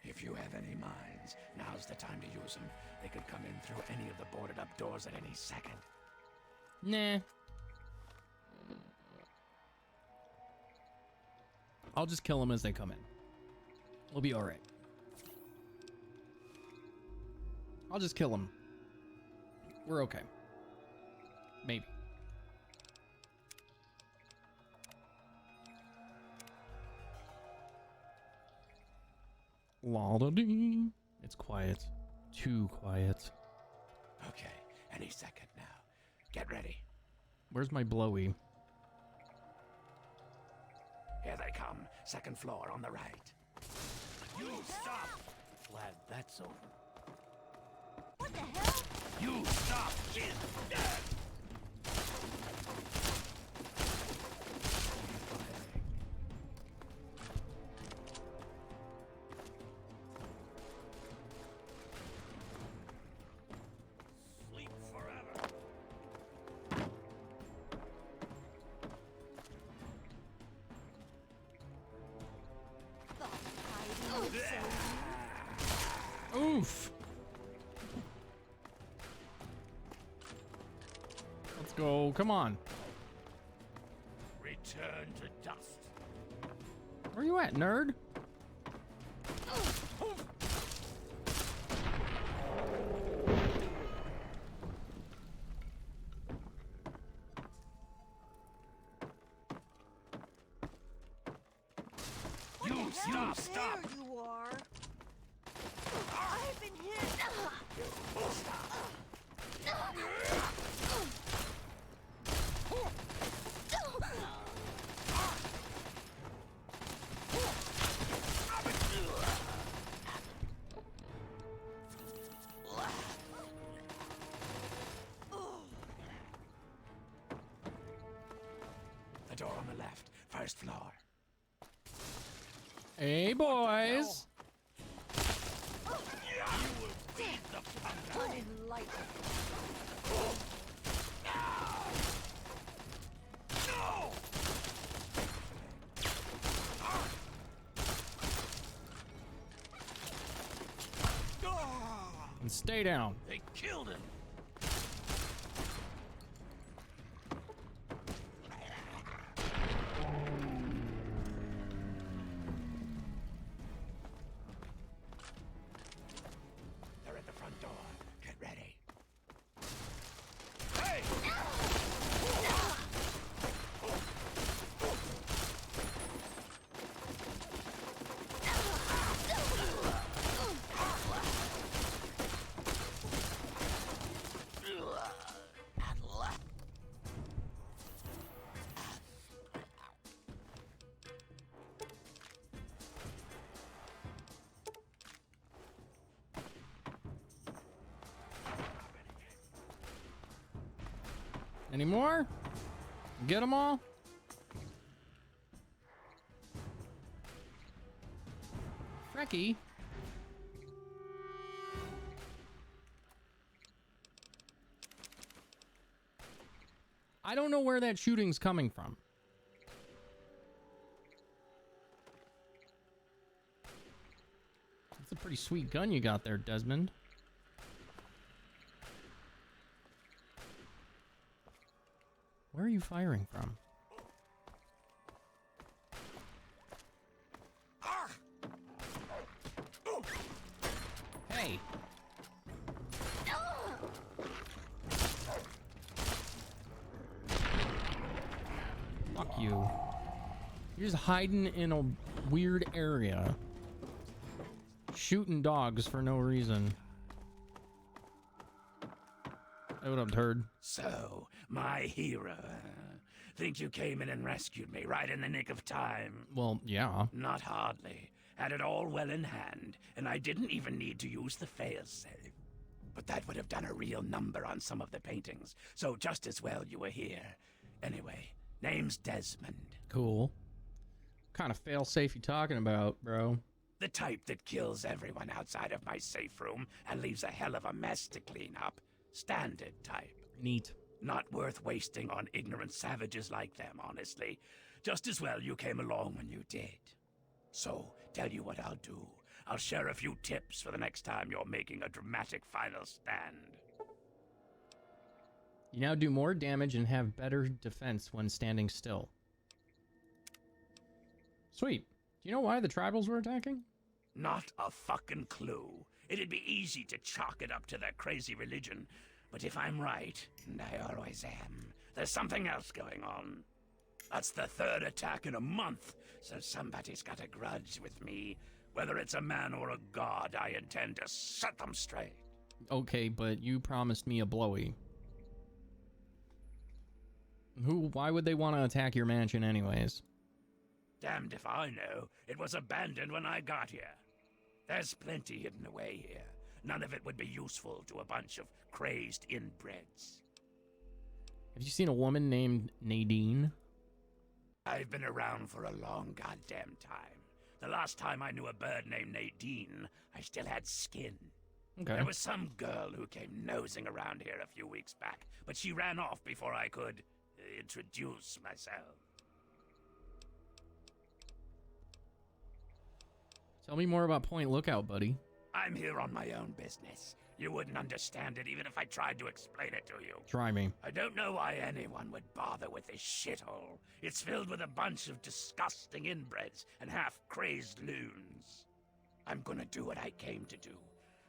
If you have any mines, now's the time to use them. They could come in through any of the boarded up doors at any second. Nah. I'll just kill them as they come in. We'll be alright. I'll just kill them. We're okay. Maybe. La-da-dee. It's quiet. Too quiet. Okay, any second now. Get ready. Where's my blowy? Here they come. Second floor on the right. You stop! Glad that's over. What the hell? You stop, kid! Sleep forever. Oof. Let's go. Come on. Return to dust. Where you at, nerd? You stop! Stop! There you are. I've been hit. The door on the left, first floor. Hey, boys. Unenlightened. And stay down. They killed him. They're at the front door. Get ready. Hey! Any more? Get them all? Frecky. I don't know where that shooting's coming from. That's a pretty sweet gun you got there, Desmond. Where are you firing from? Hey! Fuck you. You're just hiding in a weird area. Shooting dogs for no reason. Hey, what up, turd? So, my hero. Think you came in and rescued me right in the nick of time? Well, yeah. Not hardly. Had it all well in hand, and I didn't even need to use the failsafe. But that would have done a real number on some of the paintings, so just as well you were here. Anyway, name's Desmond. Cool. Kind of fail-safe you talking about, bro? The type that kills everyone outside of my safe room and leaves a hell of a mess to clean up. Standard type. Neat. Not worth wasting on ignorant savages like them, honestly. Just as well you came along when you did. So, tell you what I'll do. I'll share a few tips for the next time you're making a dramatic final stand. You now do more damage and have better defense when standing still. Sweet. Do you know why the tribals were attacking? Not a fucking clue. It'd be easy to chalk it up to their crazy religion. But if I'm right, and I always am, there's something else going on. That's the third attack in a month, so somebody's got a grudge with me. Whether it's a man or a god, I intend to set them straight. Okay, but you promised me a blowy. Why would they want to attack your mansion anyways? Damned if I know. It was abandoned when I got here. There's plenty hidden away here. None of it would be useful to a bunch of crazed inbreds. Have you seen a woman named Nadine? I've been around for a long goddamn time. The last time I knew a bird named Nadine, I still had skin. Okay. There was some girl who came nosing around here a few weeks back, but she ran off before I could introduce myself. Tell me more about Point Lookout, buddy. I'm here on my own business. You wouldn't understand it even if I tried to explain it to you. Try me. I don't know why anyone would bother with this shithole. It's filled with a bunch of disgusting inbreds and half-crazed loons. I'm gonna do what I came to do,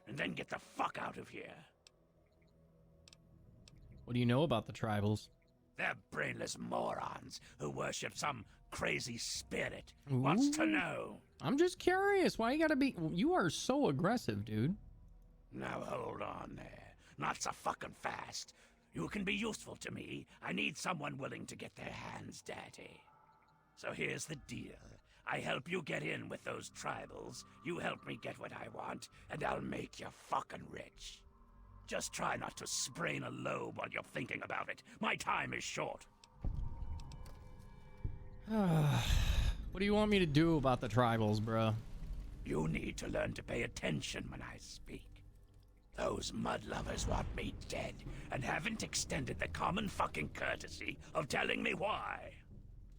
and then get the fuck out of here. What do you know about the tribals? They're brainless morons who worship some crazy spirit. Wants to know. I'm just curious. Why you gotta be... You are so aggressive, dude. Now hold on there. Not so fucking fast. You can be useful to me. I need someone willing to get their hands dirty. So here's the deal. I help you get in with those tribals. You help me get what I want, and I'll make you fucking rich. Just try not to sprain a lobe while you're thinking about it. My time is short. What do you want me to do about the tribals, bruh? You need to learn to pay attention when I speak. Those mud lovers want me dead, and haven't extended the common fucking courtesy of telling me why.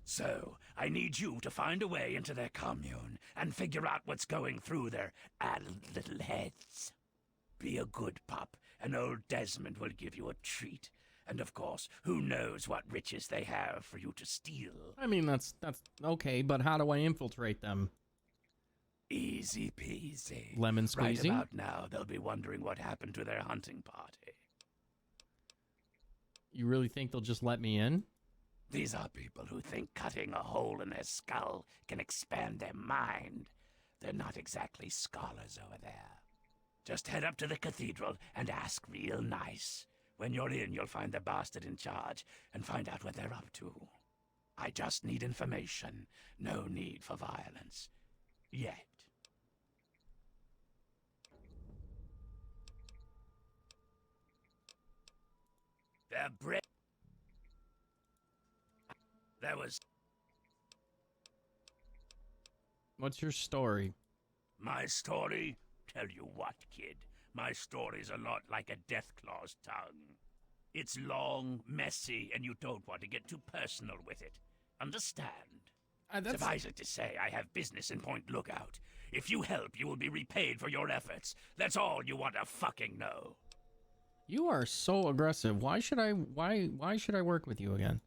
So, I need you to find a way into their commune, and figure out what's going through their addled little heads. Be a good pup, and old Desmond will give you a treat. And of course, who knows what riches they have for you to steal. I mean, that's okay, but how do I infiltrate them? Easy peasy. Lemon Right squeezy? about now, they'll be wondering what happened to their hunting party. You really think they'll just let me in? These are people who think cutting a hole in their skull can expand their mind. They're not exactly scholars over there. Just head up to the cathedral and ask real nice. When you're in, you'll find the bastard in charge and find out what they're up to. I just need information. No need for violence. Yet. There was... What's your story? My story? Tell you what, kid. My story's a lot like a Deathclaw's tongue. It's long, messy, and you don't want to get too personal with it. Understand? Suffice it to say, I have business in Point Lookout. If you help, you will be repaid for your efforts. That's all you want to fucking know. You are so aggressive. Why should I work with you again?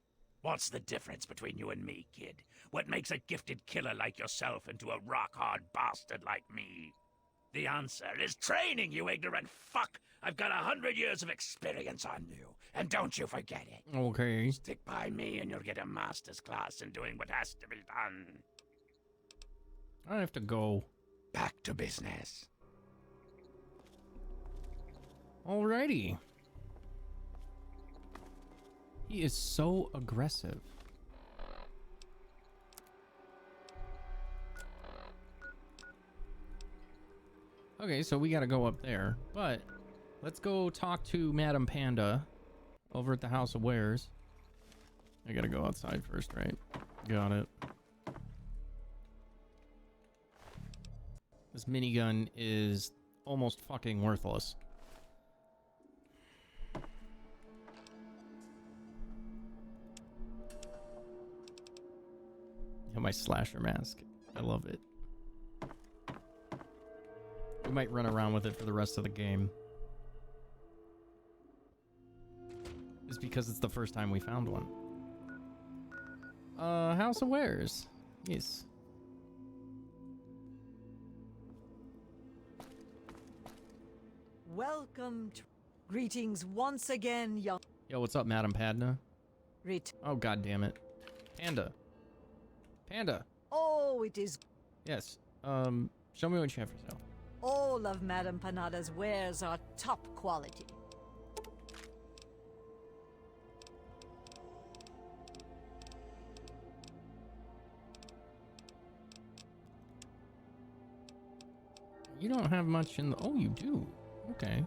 What's the difference between you and me, kid? What makes a gifted killer like yourself into a rock-hard bastard like me? The answer is training, you ignorant fuck! I've got 100 years of experience on you, and don't you forget it. Okay. Stick by me and you'll get a master's class in doing what has to be done. I have to go. Back to business. Alrighty. He is so aggressive. Okay, so we gotta go up there, but Let's go talk to Madame Panda over at the House of Wares. I gotta go outside first, right? Got it. This minigun is almost fucking worthless. And my slasher mask. I love it. We might run around with it for the rest of the game. It's because it's the first time we found one. House of Wares. Yes. Welcome to... Greetings once again, young... Yo, what's up, Madam Padna? Rit. Oh, god damn it. Panda. Panda. Oh, it is... Yes. Show me what you have for sale. All of Madame Panada's wares are top quality. You don't have much in the... Oh, you do. Okay.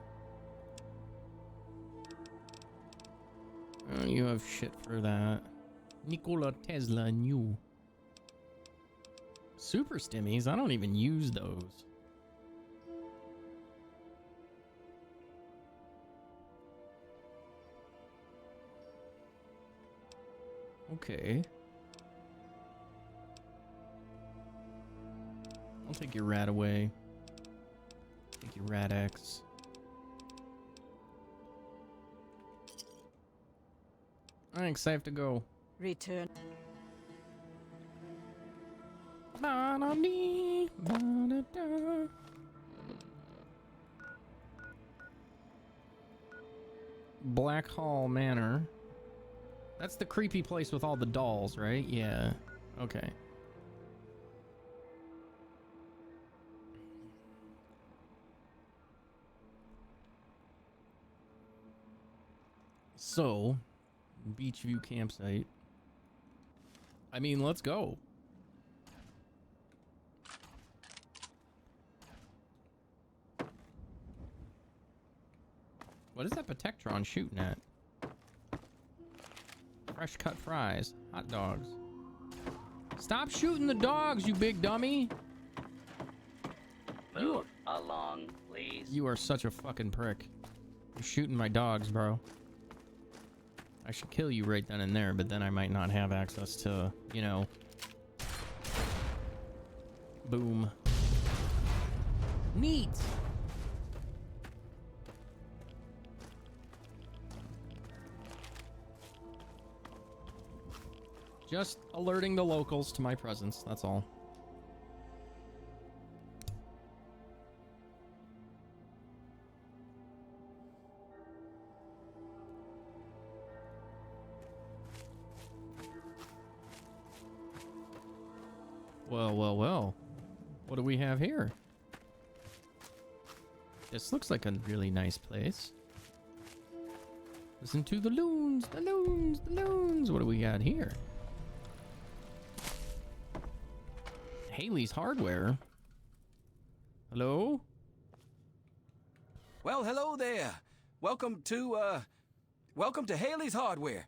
You have shit for that. Nikola Tesla and you. Super stimmies? I don't even use those. Okay. I'll take your rat away. Take your rat X. Thanks, I have to go. Return. Ba-da-dee, ba-da-da. Black Hall Manor. That's the creepy place with all the dolls, right? Yeah. Okay. So, Beachview campsite. I mean, let's go. What is that Protectron shooting at? Fresh cut fries. Hot dogs. Stop shooting the dogs, you big dummy! Move along, please. You are such a fucking prick. You're shooting my dogs, bro. I should kill you right then and there, but then I might not have access to, you know... Boom. Neat! Just alerting the locals to my presence, that's all. Well, well, well. What do we have here? This looks like a really nice place. Listen to the loons, the loons, the loons. What do we got here? Haley's Hardware. Hello? Well, hello there. Welcome to Haley's Hardware.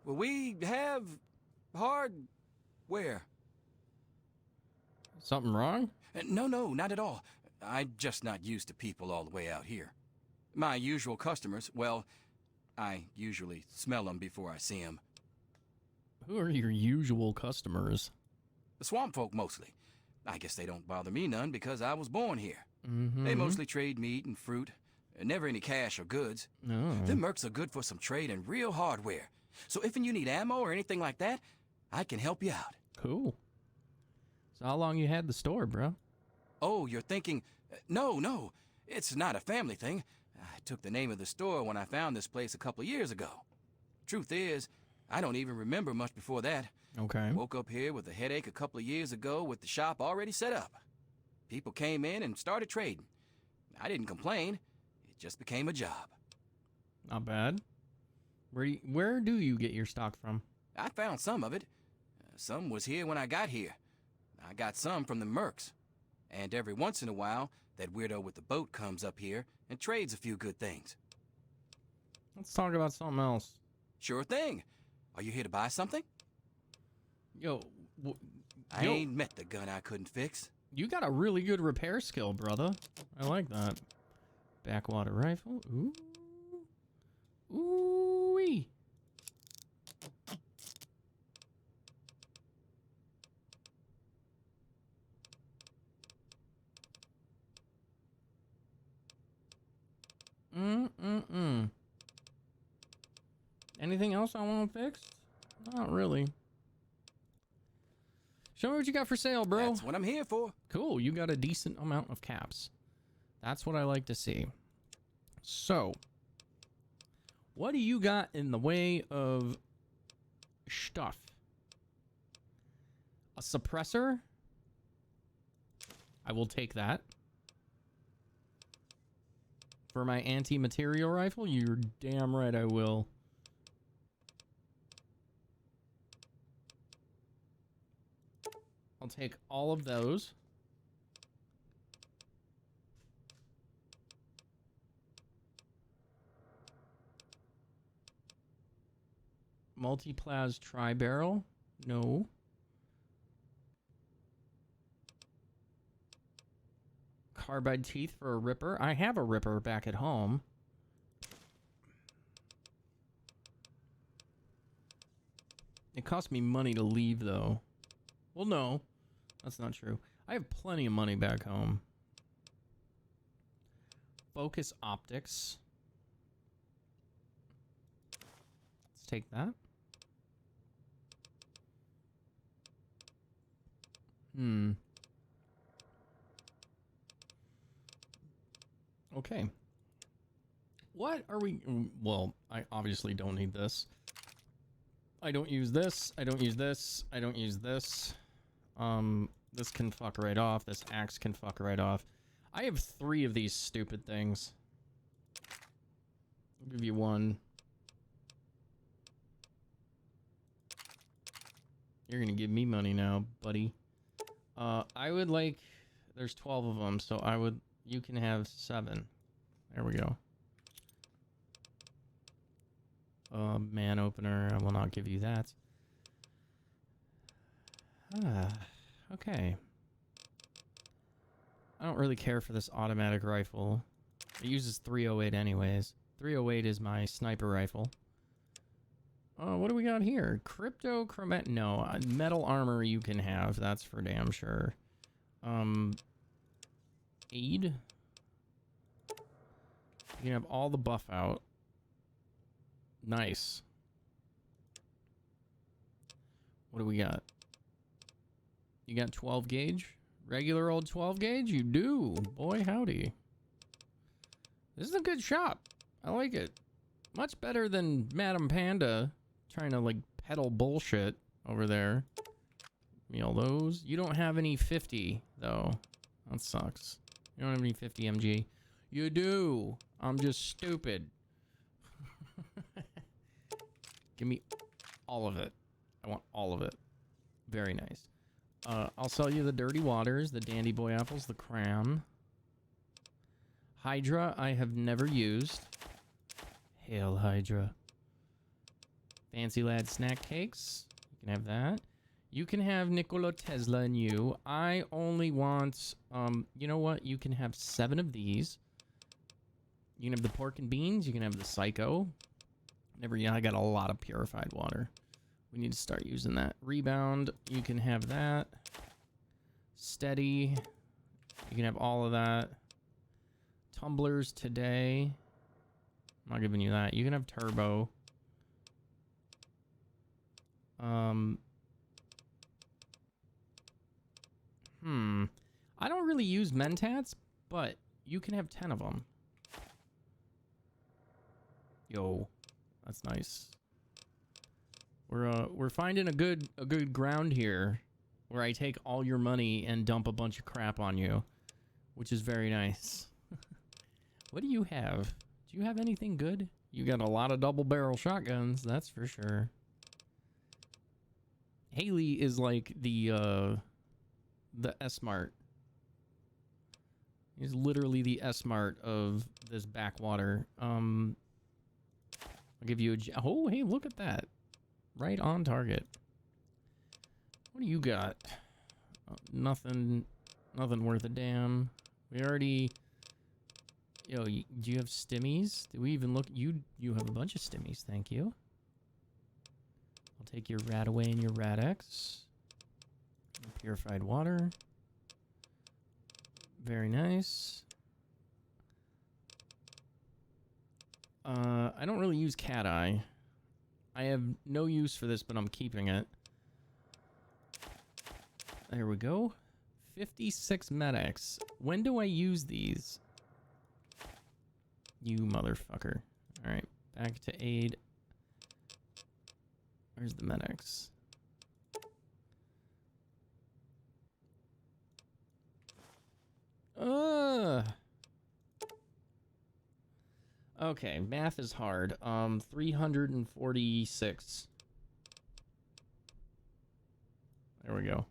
Well, we have hardware. Something wrong? No, not at all. I'm just not used to people all the way out here. My usual customers, well, I usually smell them before I see them. Who are your usual customers? The swamp folk, mostly. I guess they don't bother me none because I was born here. Mm-hmm. They mostly trade meat and fruit, never any cash or goods. Oh. Them mercs are good for some trade and real hardware. So if you need ammo or anything like that, I can help you out. Cool. So how long you had the store, bro? Oh, you're thinking... No. It's not a family thing. I took the name of the store when I found this place a couple years ago. Truth is, I don't even remember much before that. Okay. Woke up here with a headache a couple of years ago with the shop already set up. People came in and started trading. I didn't complain. It just became a job. Not bad. Where do you get your stock from? I found some of it. Some was here when I got here. I got some from the mercs. And every once in a while, that weirdo with the boat comes up here and trades a few good things. Let's talk about something else. Sure thing. Are you here to buy something? Yo, I ain't met the gun I couldn't fix. you got a really good repair skill, brother. I like that. Backwater rifle. Ooh. Ooh-wee. Anything else I want to fix? Not really. Show me what you got for sale, bro. That's what I'm here for. Cool, you got a decent amount of caps. That's what I like to see. So, what do you got in the way of stuff? A suppressor? I will take that. For my anti-material rifle? You're damn right I will. I'll take all of those. Multi-plas tri-barrel? No. Carbide teeth for a ripper? I have a ripper back at home. It cost me money to leave, though. Well, no. That's not true. I have plenty of money back home. Focus optics. Let's take that. Okay. What are we... Well, I obviously don't need this. I don't use this. I don't use this. I don't use this. This can fuck right off. This axe can fuck right off. I have 3 of these stupid things. I'll give you 1. You're gonna give me money now, buddy. I would like... There's 12 of them, so I would... You can have 7. There we go. Man opener. I will not give you that. Okay. I don't really care for this automatic rifle. It uses 308 anyways. 308 is my sniper rifle. What do we got here? Cryptochromat... No, metal armor you can have. That's for damn sure. Aid. You can have all the buff out. Nice. What do we got? You got 12 gauge? Regular old 12 gauge? You do. Boy, howdy. This is a good shop. I like it. Much better than Madame Panda trying to, like, peddle bullshit over there. Give me all those. You don't have any 50, though. That sucks. You don't have any 50 MG. You do. I'm just stupid. Give me all of it. I want all of it. Very nice. I'll sell you the Dirty Waters, the Dandy Boy Apples, the Cram. Hydra, I have never used. Hail Hydra. Fancy Lad Snack Cakes. You can have that. You can have Nikola Tesla and you. I only want, you know what? You can have 7 of these. You can have the Pork and Beans. You can have the Psycho. I got a lot of purified water. We need to start using that. Rebound, you can have that. Steady, you can have all of that. Tumblers today. I'm not giving you that. You can have turbo. I don't really use Mentats, but you can have 10 of them. Yo, that's nice. We're finding a good ground here where I take all your money and dump a bunch of crap on you, which is very nice. What do you have? Do you have anything good? You got a lot of double barrel shotguns, that's for sure. Haley is like the S-Mart. He's literally the S-Mart of this backwater. I'll give you a... Oh, hey, look at that. Right on target. What do you got? Nothing worth a damn. We already... Yo, do you have stimmies? Did we even look? You have a bunch of stimmies, thank you. I'll take your Radaway and your Radex. Purified water. Very nice. I don't really use Cat Eye. I have no use for this, but I'm keeping it. There we go. 56 medics. When do I use these? You motherfucker. Alright, back to aid. Where's the medics? Okay, math is hard. 346. There we go.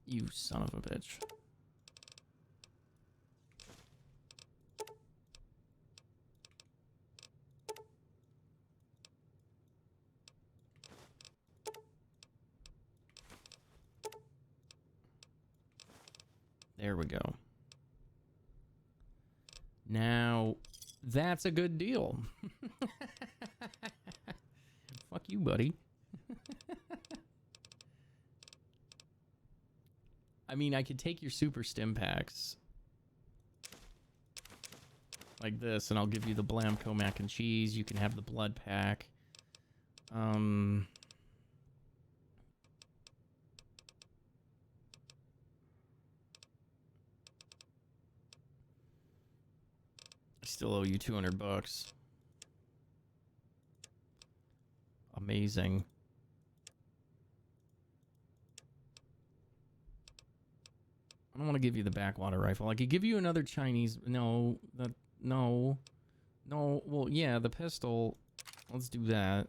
You son of a bitch. There we go. Now, that's a good deal. Fuck you, buddy. I mean, I could take your super stim packs. Like this, and I'll give you the Blamco mac and cheese. You can have the blood pack. I still owe you $200. Amazing. I don't want to give you the backwater rifle. I could give you another Chinese... No. No. Well, yeah, the pistol. Let's do that.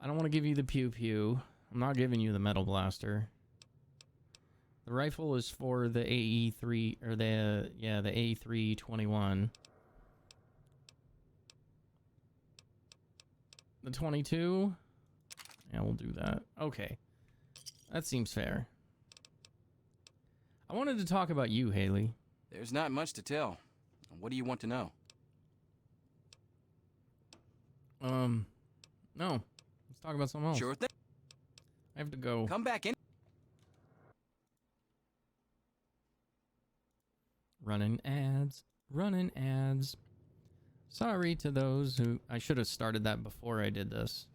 I don't want to give you the pew-pew. I'm not giving you the metal blaster. The rifle is for the AE3... Or the... Yeah, the A321. The 22? Yeah, we'll do that. Okay. That seems fair. I wanted to talk about you, Haley. There's not much to tell. What do you want to know? No. Let's talk about something else. Sure thing. I have to go. Come back in. Running ads. Running ads. Sorry to those who... I should have started that before I did this.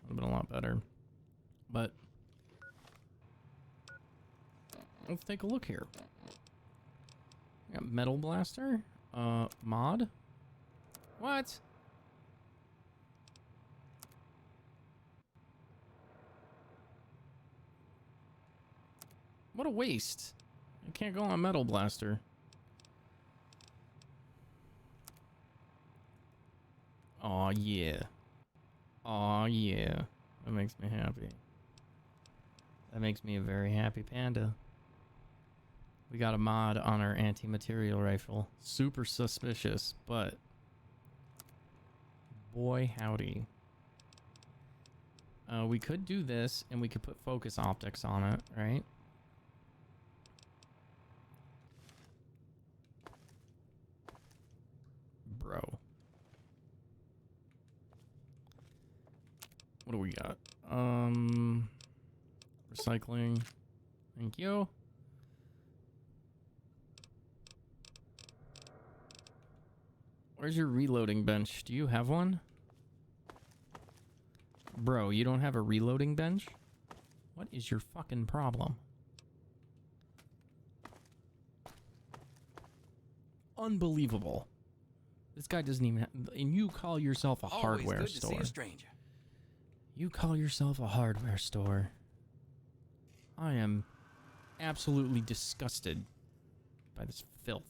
Would have been a lot better. But... let's take a look here. We got Metal Blaster. Mod? What? What a waste. You can't go on Metal Blaster. Aw, yeah. Aw, yeah. That makes me happy. That makes me a very happy panda. We got a mod on our anti-material rifle. Super suspicious, but... boy, howdy. We could do this, and we could put focus optics on it, right? Bro. What do we got? Recycling. Thank you. Where's your reloading bench? Do you have one? Bro, you don't have a reloading bench? What is your fucking problem? Unbelievable. This guy doesn't even have... and you call yourself a hardware Always good store. to see a stranger. You call yourself a hardware store. I am absolutely disgusted by this filth.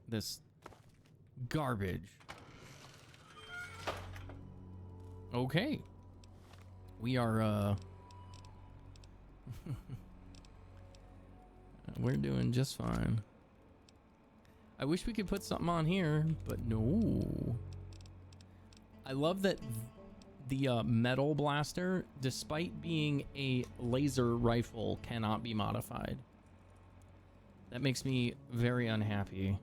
This garbage. Okay. We are, We're doing just fine. I wish we could put something on here, but no. I love that the metal blaster, despite being a laser rifle, cannot be modified. That makes me very unhappy.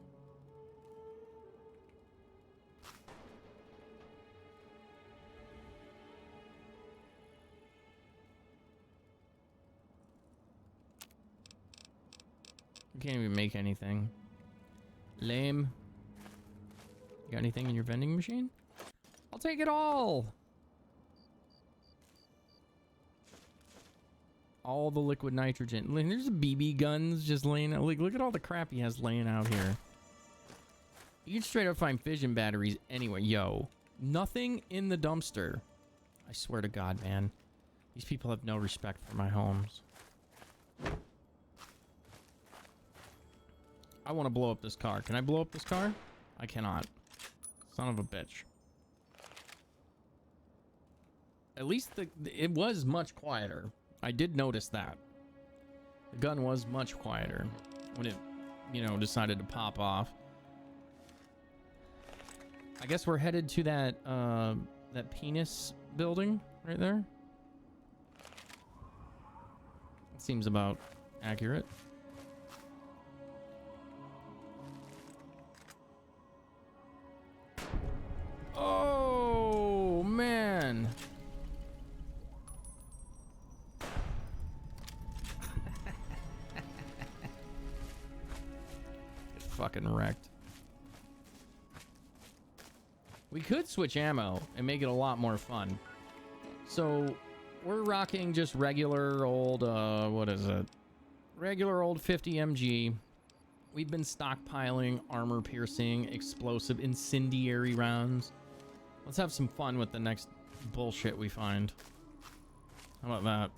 You can't even make anything. Lame. You got anything in your vending machine? I'll take it all! All the liquid nitrogen. There's BB guns just laying out. Like, look at all the crap he has laying out here. You can straight up find fission batteries anywhere. Yo, nothing in the dumpster. I swear to God, man. These people have no respect for my homes. I want to blow up this car. Can I blow up this car? I cannot. Son of a bitch. At least it was much quieter. I did notice that. The gun was much quieter when it, you know, decided to pop off. I guess we're headed to that that penis building right there. That seems about accurate. Oh man. Get fucking wrecked. We could switch ammo and make it a lot more fun. So we're rocking just regular old what is it? Regular old 50 MG. We've been stockpiling armor piercing, explosive, incendiary rounds. Let's have some fun with the next bullshit we find. How about that?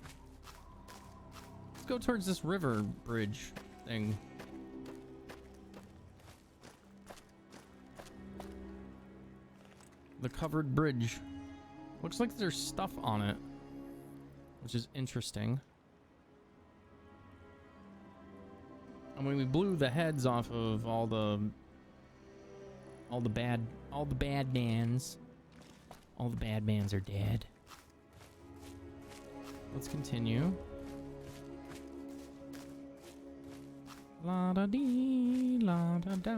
Let's go towards this river bridge thing. The covered bridge. Looks like there's stuff on it, which is interesting. And when we blew the heads off of all the bad mans. All the bad mans are dead. Let's continue. La da dee, la da da.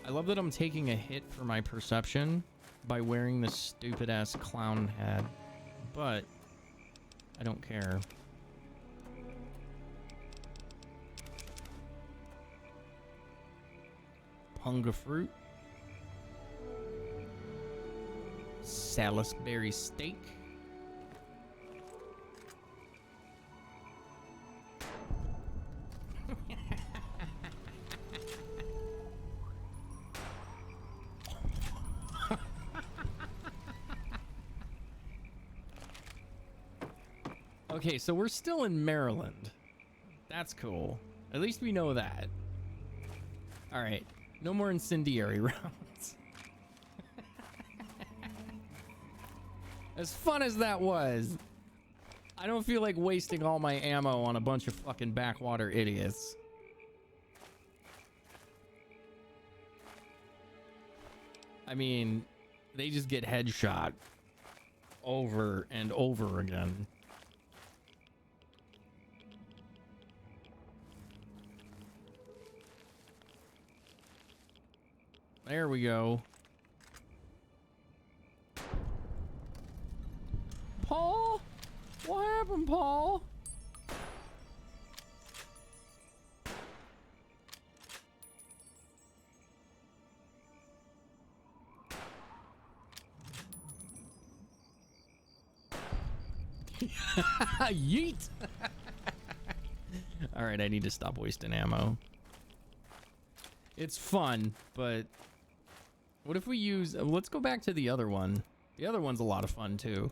I love that I'm taking a hit for my perception by wearing this stupid ass clown hat, but I don't care. Punga fruit. Salisbury steak. Okay, so we're still in Maryland. That's cool. At least we know that. All right. No more incendiary rounds. As fun as that was, I don't feel like wasting all my ammo on a bunch of fucking backwater idiots. I mean, they just get headshot over and over again. There we go. Paul? What happened, Paul? Yeet! Alright, I need to stop wasting ammo. It's fun, but what if we use... let's go back to the other one. The other one's a lot of fun, too.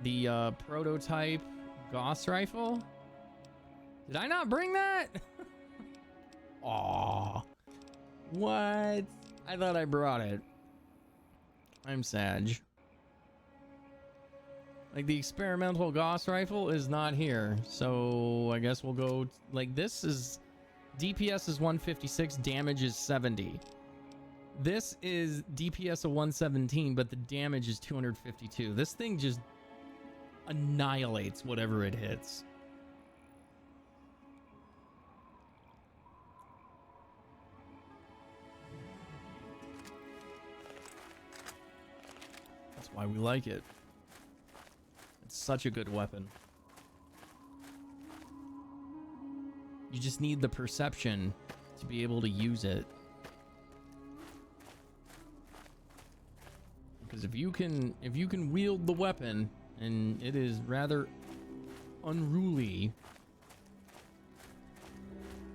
The prototype Gauss rifle. Did I not bring that? Aw. What? I thought I brought it. I'm sad. Like, the experimental Gauss rifle is not here. So, I guess we'll go... Like, this is... DPS is 156, damage is 70. This is DPS of 117, but the damage is 252. This thing just annihilates whatever it hits. That's why we like it. It's such a good weapon. You just need the perception to be able to use it. Because if you can wield the weapon, and it is rather unruly,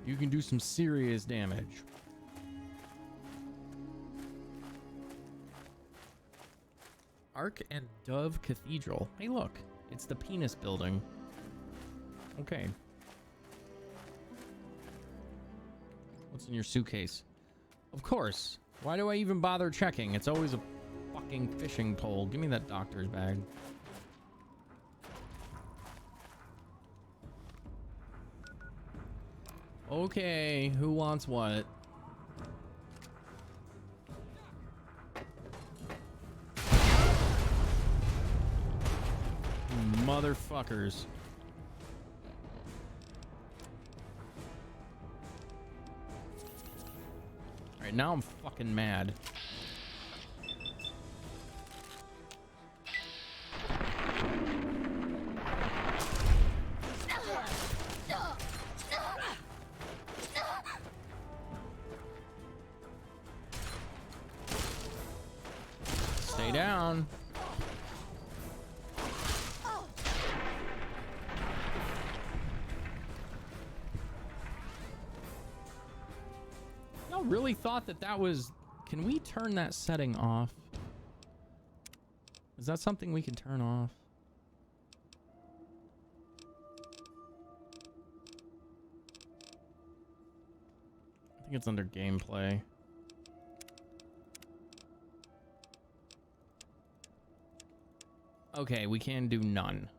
you can do some serious damage. Ark and Dove Cathedral. Hey, look, it's the penis building. Okay. What's in your suitcase? Of course. Why do I even bother checking? It's always a fucking fishing pole. Give me that doctor's bag. Okay, who wants what? Motherfuckers. Alright, now I'm fucking mad. Stay down. Y'all really thought that was... Can we turn that setting off? Is that something we can turn off? I think it's under gameplay. Okay, we can do none.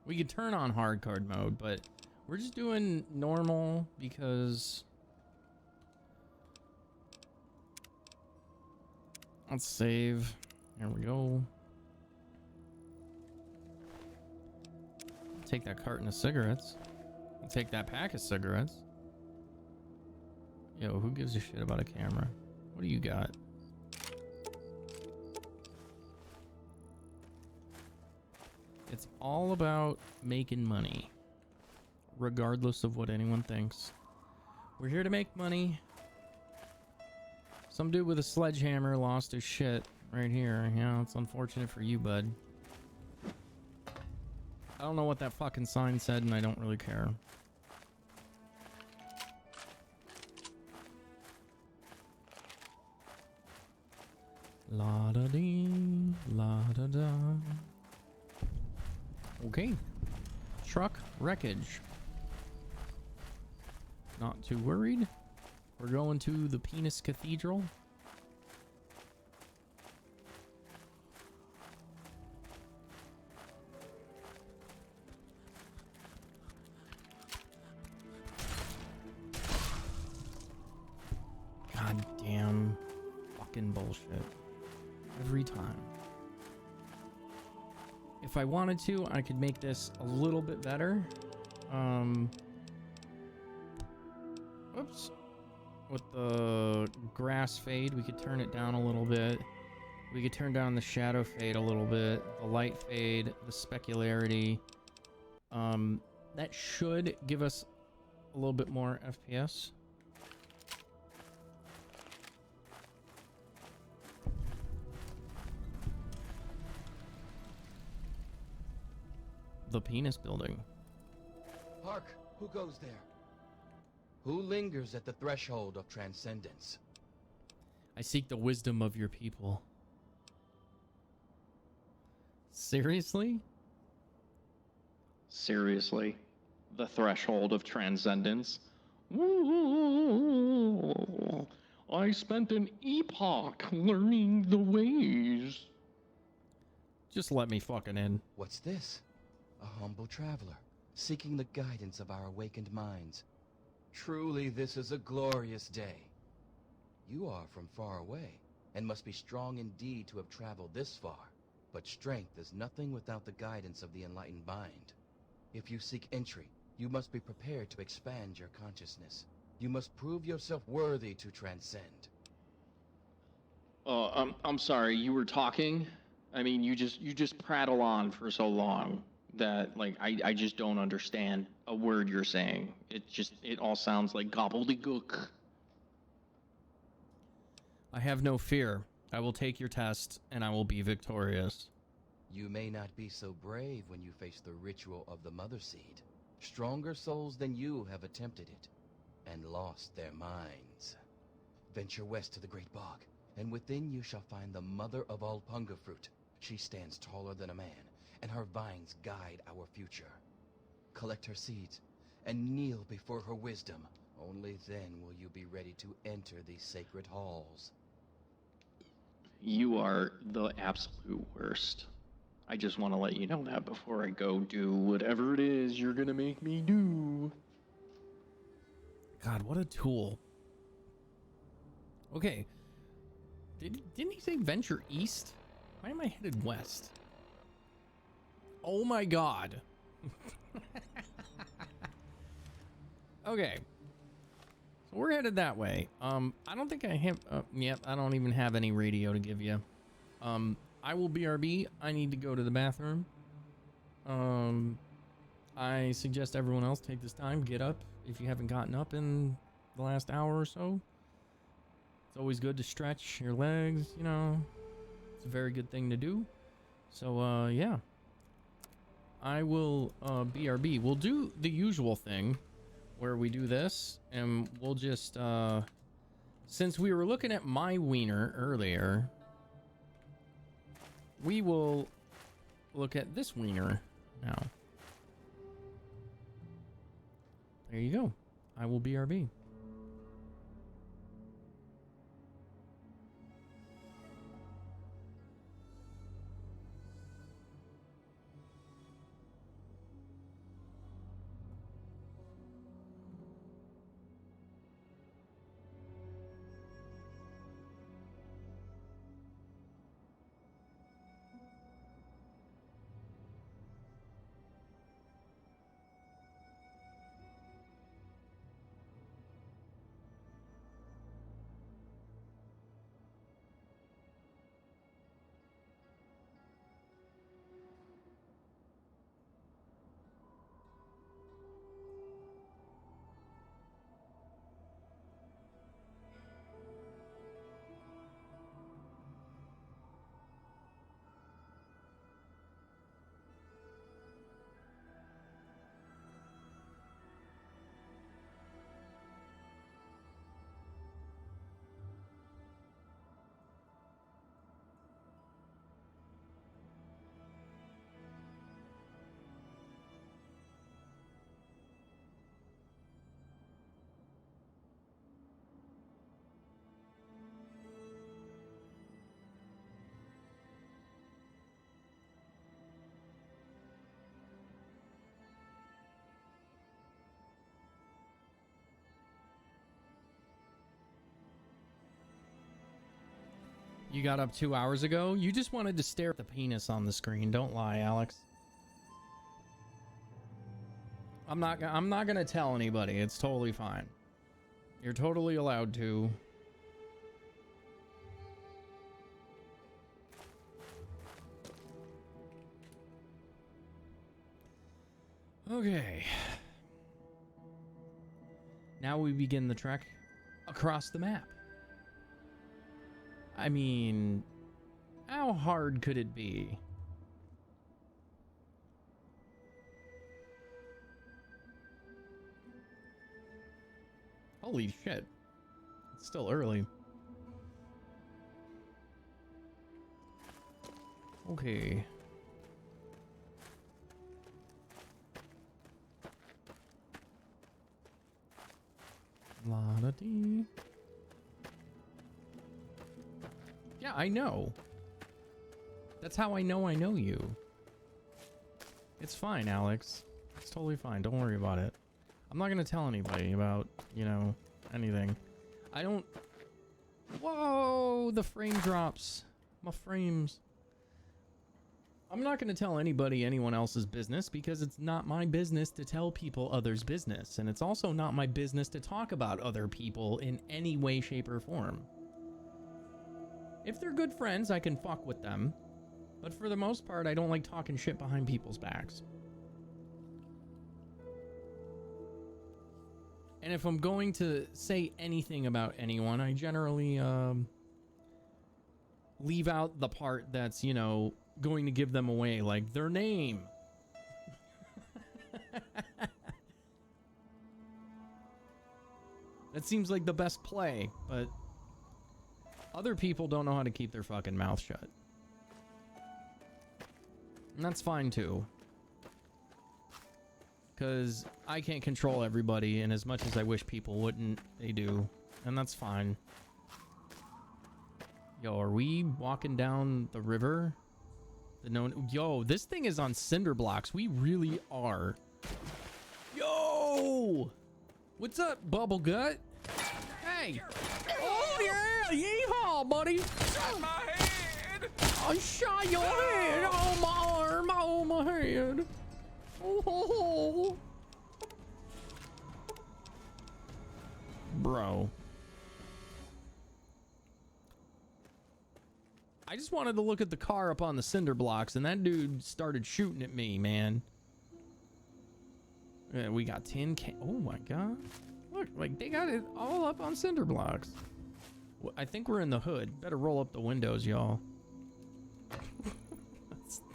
We could turn on hard card mode, but we're just doing normal because... Let's save. There we go. Take that carton of cigarettes. I'll take that pack of cigarettes. Yo, who gives a shit about a camera? What do you got? It's all about making money, regardless of what anyone thinks. We're here to make money. Some dude with a sledgehammer lost his shit right here. Yeah, it's unfortunate for you, bud. I don't know what that fucking sign said, and I don't really care. La da dee, la da da. Okay. Truck wreckage. Not too worried. We're going to the Penis Cathedral. God damn fucking bullshit. Every time. If I wanted to, I could make this a little bit better. Whoops. With the grass fade, we could turn it down a little bit. We could turn down the shadow fade a little bit. The light fade, the specularity. That should give us a little bit more FPS. The penis building. Hark! Who goes there? Who lingers at the threshold of transcendence? I seek the wisdom of your people. Seriously? Seriously? The threshold of transcendence? I spent an epoch learning the ways. Just let me fucking in. What's this? A humble traveler, seeking the guidance of our awakened minds. Truly, this is a glorious day. You are from far away, and must be strong indeed to have traveled this far. But strength is nothing without the guidance of the enlightened mind. If you seek entry, you must be prepared to expand your consciousness. You must prove yourself worthy to transcend. I'm sorry, you were talking? I mean, you just prattle on for so long that, like, I just don't understand a word you're saying. It all sounds like gobbledygook. I have no fear. I will take your test, and I will be victorious. You may not be so brave when you face the ritual of the Mother Seed. Stronger souls than you have attempted it, and lost their minds. Venture west to the Great Bog, and within you shall find the mother of all Punga fruit. She stands taller than a man, and her vines guide our future. Collect her seeds, and kneel before her wisdom. Only then will you be ready to enter these sacred halls. You are the absolute worst. I just want to let you know that before I go do whatever it is you're gonna make me do. God, what a tool. Okay. Didn't he say venture east? Why am I headed west? Oh my god. Okay. So we're headed that way. I don't think I have... yep, I don't even have any radio to give you. I will BRB. I need to go to the bathroom. I suggest everyone else take this time, get up if you haven't gotten up in the last hour or so. It's always good to stretch your legs, you know. It's a very good thing to do. So, yeah. I will BRB. We'll do the usual thing where we do this, and we'll just, since we were looking at my wiener earlier, we will look at this wiener now. There you go. I will BRB. You got up 2 hours ago? You just wanted to stare at the penis on the screen. Don't lie, Alex. I'm not gonna tell anybody. It's totally fine. You're totally allowed to. Okay. Now we begin the trek across the map. I mean, how hard could it be? Holy shit. It's still early. Okay. La-da-dee. Yeah, I know. That's how I know you. It's fine, Alex. It's totally fine. Don't worry about it. I'm not gonna tell anybody about, you know, anything. I don't... Whoa! The frame drops. My frames. I'm not gonna tell anybody anyone else's business because it's not my business to tell people others' business. And it's also not my business to talk about other people in any way, shape, or form. If they're good friends, I can fuck with them. But for the most part, I don't like talking shit behind people's backs. And if I'm going to say anything about anyone, I generally leave out the part that's, you know, going to give them away, like their name. That seems like the best play, but other people don't know how to keep their fucking mouth shut. And that's fine too. Because I can't control everybody, and as much as I wish people wouldn't, they do. And that's fine. Yo, are we walking down the river? Yo, this thing is on cinder blocks. We really are. Yo! What's up, Bubble Gut? Hey! Oh, yeah! Yeehaw, buddy! Shot my head! I shot your head! Oh, my arm! Oh, my head! Oh, bro. I just wanted to look at the car up on the cinder blocks, and that dude started shooting at me, man. Yeah, we got 10 can. Oh my god. Look, like they got it all up on cinder blocks. Well, I think we're in the hood. Better roll up the windows, y'all.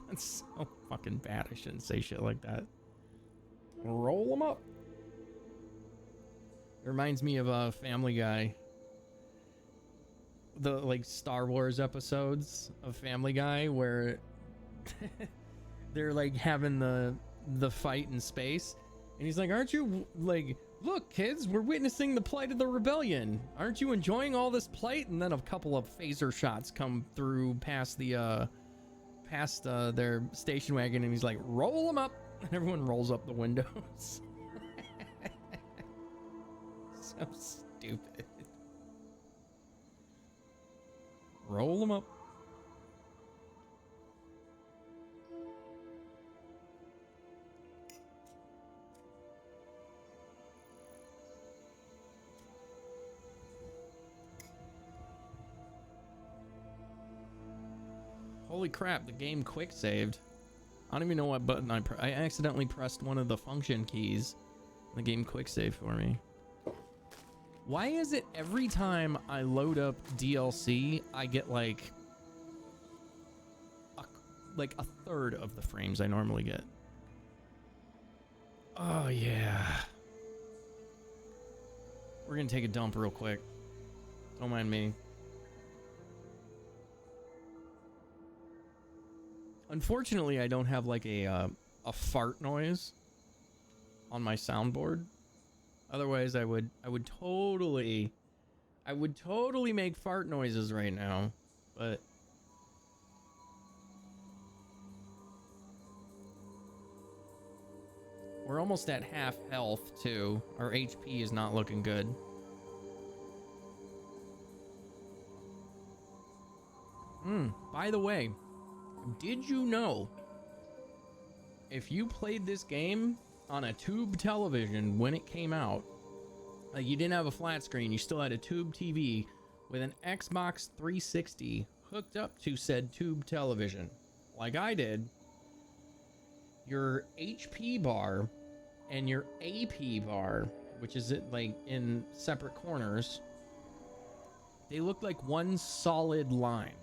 That's so fucking bad. I shouldn't say shit like that. Roll them up. It reminds me of a Family Guy. The like Star Wars episodes of Family Guy where they're like having the fight in space, and he's like, "Aren't you like, look, kids, we're witnessing the plight of the rebellion. Aren't you enjoying all this plight?" And then a couple of phaser shots come through past the past their station wagon, and he's like, "Roll them up," and everyone rolls up the windows. So stupid. Roll them up. Holy crap, the game quick saved. I don't even know what button I accidentally pressed one of the function keys. The game quick saved for me. Why is it every time I load up DLC, I get like a third of the frames I normally get? Oh yeah. We're gonna take a dump real quick. Don't mind me. Unfortunately, I don't have like a fart noise on my soundboard. Otherwise, I would totally make fart noises right now, but we're almost at half health too. Our HP is not looking good. By the way, did you know if you played this game on a tube television when it came out, like you didn't have a flat screen, you still had a tube TV with an Xbox 360 hooked up to said tube television, like I did, your HP bar and your AP bar, which is it like in separate corners, they looked like one solid line.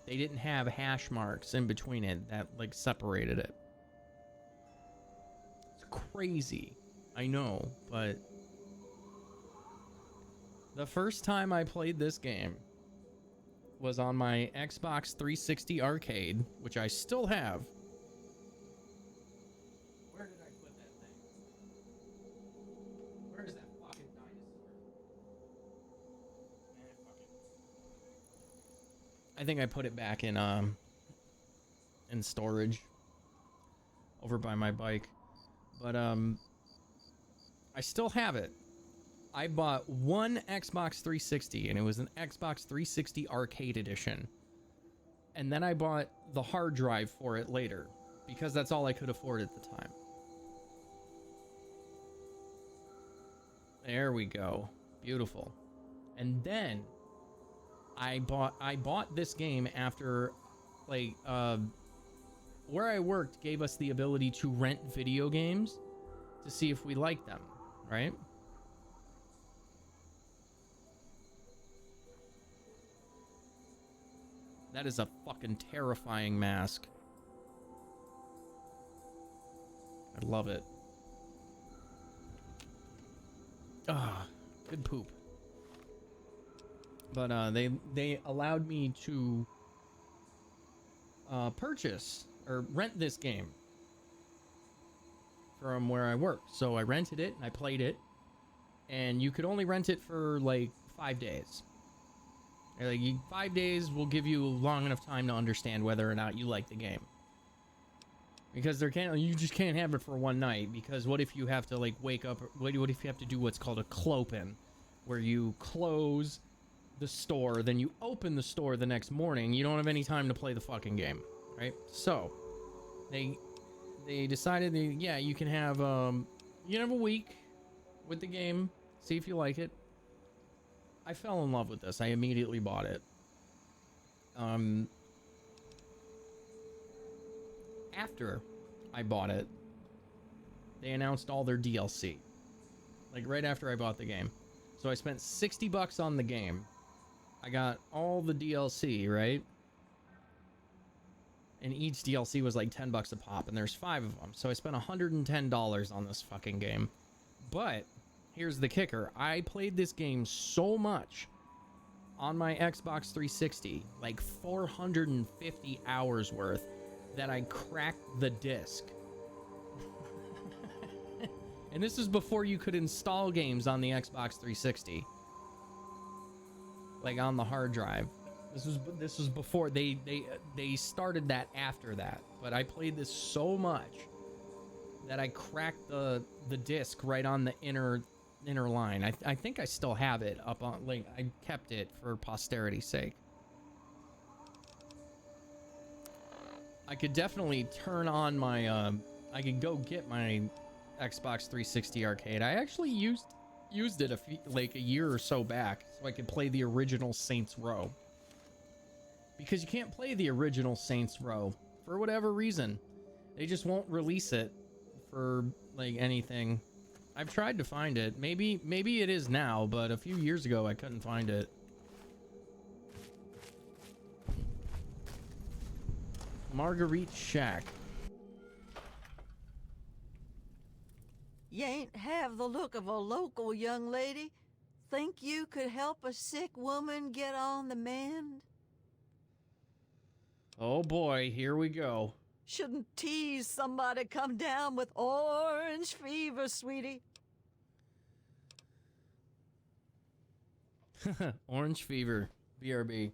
They didn't have hash marks in between it that like separated it. Crazy, I know, but the first time I played this game was on my Xbox 360 arcade, which I still have. Where did I put that thing? Where's that fucking dinosaur? Fuck it. I think I put it back in in storage over by my bike. But I still have it. I bought one Xbox 360, and it was an Xbox 360 Arcade Edition. And then I bought the hard drive for it later, because that's all I could afford at the time. There we go. Beautiful. And then I bought this game after, like, where I worked gave us the ability to rent video games to see if we liked them, right? That is a fucking terrifying mask. I love it. Ah, good poop. But they allowed me to purchase or rent this game from where I work. So I rented it and I played it, and you could only rent it for like 5 days. Like 5 days will give you long enough time to understand whether or not you like the game. Because you just can't have it for one night, because what if you have to like wake up, what if you have to do what's called a clopen, where you close the store, then you open the store the next morning. You don't have any time to play the fucking game, right? So they decided yeah, you can have a week with the game, see if you like it. I fell in love with this. I immediately bought it. After I bought it, they announced all their DLC. Like right after I bought the game. So I spent $60 on the game. I got all the DLC, right? And each DLC was like $10 a pop, and there's 5 of them. So I spent $110 on this fucking game. But here's the kicker. I played this game so much on my Xbox 360, like 450 hours worth, that I cracked the disc. And this is before you could install games on the Xbox 360. Like on the hard drive. This was before they started that after that. But I played this so much that I cracked the disc right on the inner line. I think I still have it up on, like, I kept it for posterity's sake. I could definitely turn on my I could go get my Xbox 360 arcade. I actually used it a year or so back so I could play the original Saints Row. Because you can't play the original Saints Row for whatever reason. They just won't release it for like anything. I've tried to find it. Maybe it is now, but a few years ago I couldn't find it. Marguerite Shack. You ain't have the look of a local young lady. Think you could help a sick woman get on the mend? Oh boy, here we go. Shouldn't tease somebody come down with orange fever, sweetie. Orange fever. BRB.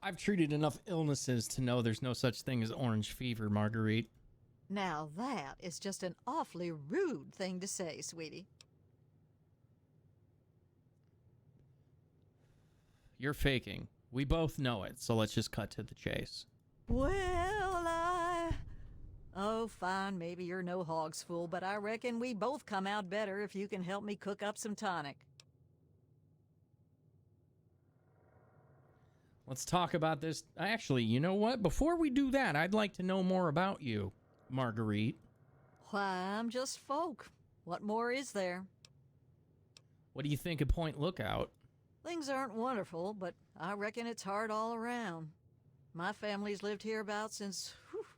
I've treated enough illnesses to know there's no such thing as orange fever, Marguerite. Now that is just an awfully rude thing to say, sweetie. You're faking. We both know it, so let's just cut to the chase. Well, oh, fine, maybe you're no hog's fool, but I reckon we both come out better if you can help me cook up some tonic. Let's talk about this. Actually, you know what? Before we do that, I'd like to know more about you, Marguerite. Why, I'm just folk. What more is there? What do you think of Point Lookout? Things aren't wonderful, but I reckon it's hard all around. My family's lived hereabouts since,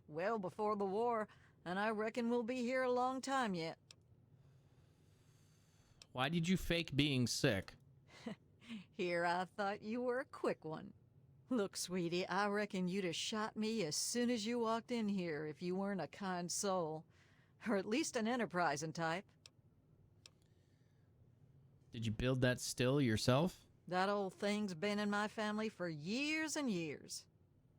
well, before the war, and I reckon we'll be here a long time yet. Why did you fake being sick? Here, I thought you were a quick one. Look, sweetie, I reckon you'd have shot me as soon as you walked in here if you weren't a kind soul. Or at least an enterprising type. Did you build that still yourself? That old thing's been in my family for years and years.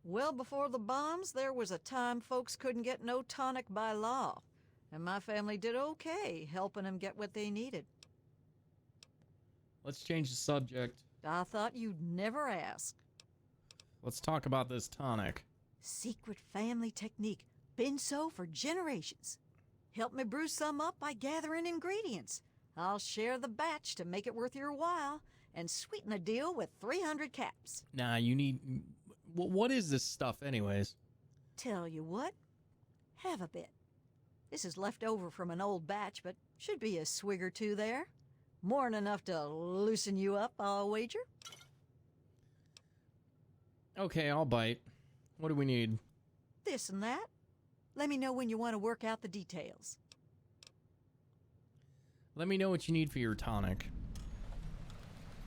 Well before the bombs, there was a time folks couldn't get no tonic by law. And my family did okay helping them get what they needed. Let's change the subject. I thought you'd never ask. Let's talk about this tonic. Secret family technique. Been so for generations. Help me brew some up by gathering ingredients. I'll share the batch to make it worth your while and sweeten the deal with 300 caps. Nah, you need... What is this stuff anyways? Tell you what, have a bit. This is left over from an old batch, but should be a swig or two there. More'n enough to loosen you up, I'll wager. Okay, I'll bite. What do we need? This and that. Let me know when you want to work out the details. Let me know what you need for your tonic.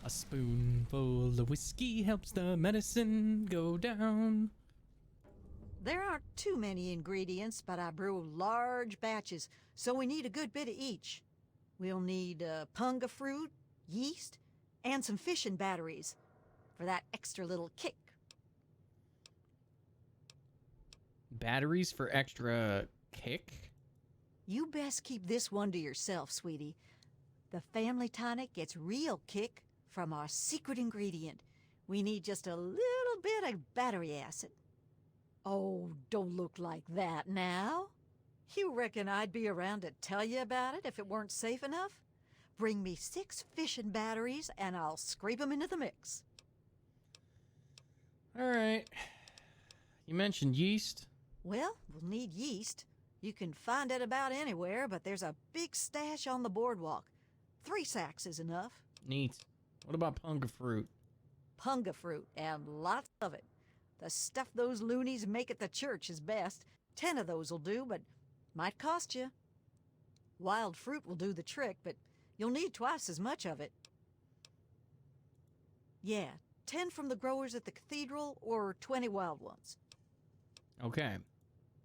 A spoonful of whiskey helps the medicine go down. There aren't too many ingredients, but I brew large batches, so we need a good bit of each. We'll need punga fruit, yeast, and some fishing batteries for that extra little kick. Batteries for extra kick? You best keep this one to yourself, sweetie. The family tonic gets real kick from our secret ingredient. We need just a little bit of battery acid. Oh, don't look like that now. You reckon I'd be around to tell you about it if it weren't safe enough? Bring me 6 fishing batteries and I'll scrape them into the mix. All right. You mentioned yeast. Well, we'll need yeast. You can find it about anywhere, but there's a big stash on the boardwalk. 3 sacks is enough. Neat. What about punga fruit? Punga fruit, and lots of it. The stuff those loonies make at the church is best. 10 of those will do, but might cost you. Wild fruit will do the trick, but you'll need twice as much of it. Yeah, 10 from the growers at the cathedral, or 20 wild ones. Okay.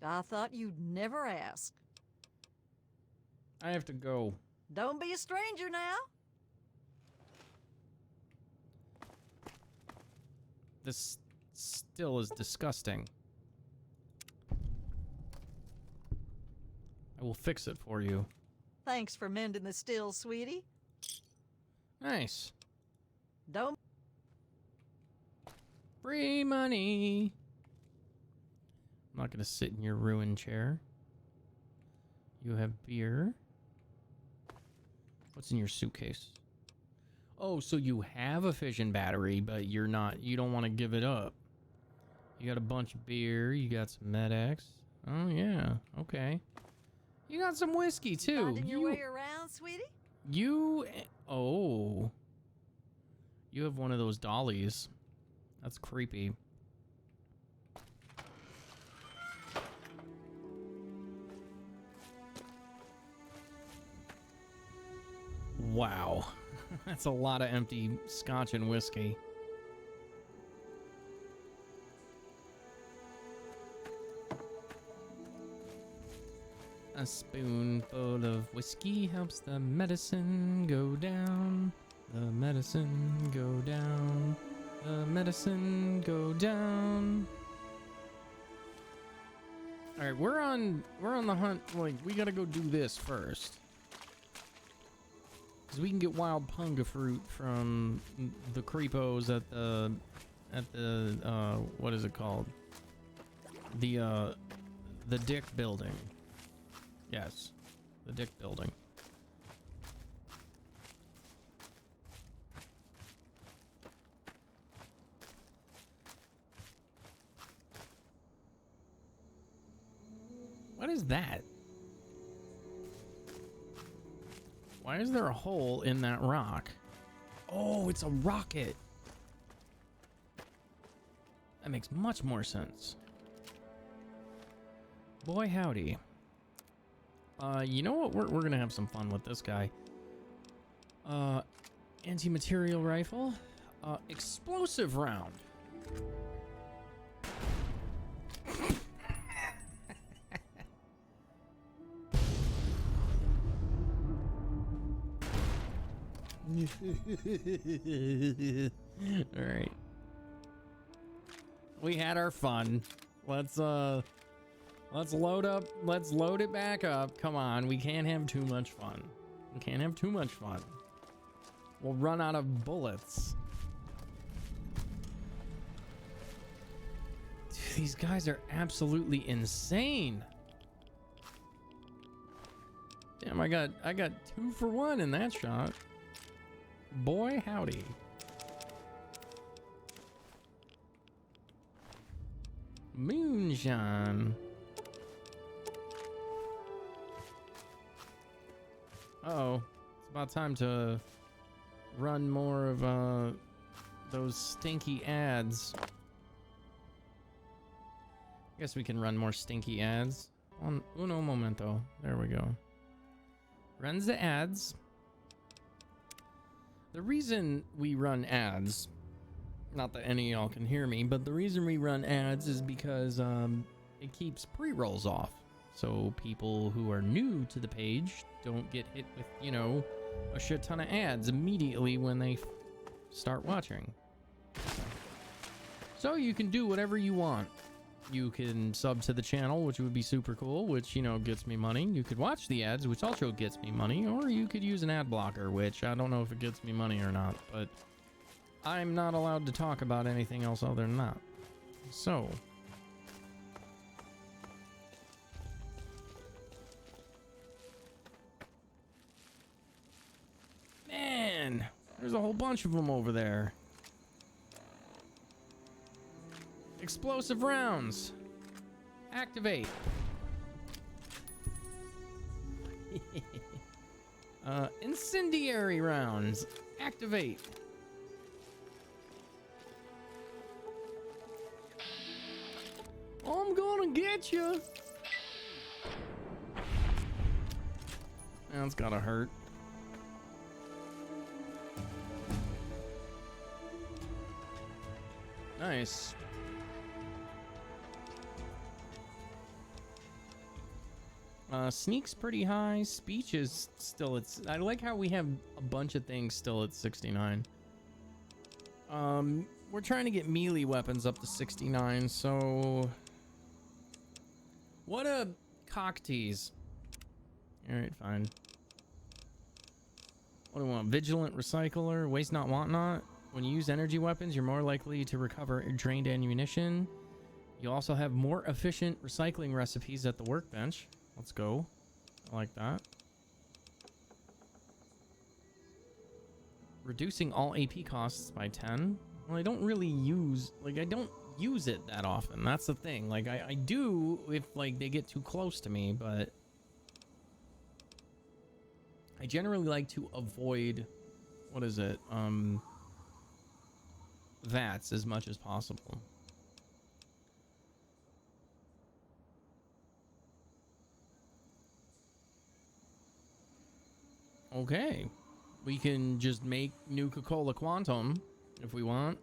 I thought you'd never ask. I have to go. Don't be a stranger now. This still is disgusting. I will fix it for you. Thanks for mending the still, sweetie. Nice. Don't... Free money. I'm not gonna sit in your ruined chair. You have beer. What's in your suitcase? Oh, so you have a fission battery, but you don't want to give it up. You got a bunch of beer, you got some Med-X. Oh yeah, okay. You got some whiskey too. Finding your way around, sweetie? Oh. You have one of those dollies. That's creepy. Wow. That's a lot of empty scotch and whiskey. A spoonful of whiskey helps the medicine go down. The medicine go down. The medicine go down. All right, we're on the hunt. Like, we gotta go do this first. Because we can get wild punga fruit from the creepos at the what is it called? The Dick Building. Yes, the Dick Building. What is that? Why is there a hole in that rock? Oh, it's a rocket. That makes much more sense. Boy, howdy. You know what? We're gonna have some fun with this guy. Anti-material rifle. Explosive round. All right. We had our fun. Let's load up. Let's load it back up. Come on. We can't have too much fun. We can't have too much fun. We'll run out of bullets. Dude, these guys are absolutely insane. Damn, I got 2 for 1 in that shot. Boy, howdy. Moonshine. Uh-oh. It's about time to run more of those stinky ads. I guess we can run more stinky ads. On uno momento. There we go. Runs the ads. The reason we run ads, not that any of y'all can hear me, but the reason we run ads is because it keeps pre-rolls off. So people who are new to the page don't get hit with, you know, a shit ton of ads immediately when they start watching. So you can do whatever you want. You can sub to the channel, which would be super cool, which, you know, gets me money. You could watch the ads, which also gets me money, or you could use an ad blocker, which I don't know if it gets me money or not, but I'm not allowed to talk about anything else other than that. So man, there's a whole bunch of them over there. Explosive rounds. Activate. Incendiary rounds. Activate. I'm gonna get you. That's gotta hurt. Nice. Sneak's pretty high. Speech is still at... I like how we have a bunch of things still at 69. We're trying to get melee weapons up to 69, so... What a cock tease. Alright, fine. What do we want? Vigilant Recycler, Waste Not, Want Not. When you use energy weapons, you're more likely to recover drained ammunition. You also have more efficient recycling recipes at the workbench. Let's go. I like that. Reducing all AP costs by 10. Well, I don't really use... Like, I don't use it that often. That's the thing. Like, I do if, like, they get too close to me, but... I generally like to avoid... What is it? VATs as much as possible. Okay, we can just make Nuka-Cola Quantum if we want.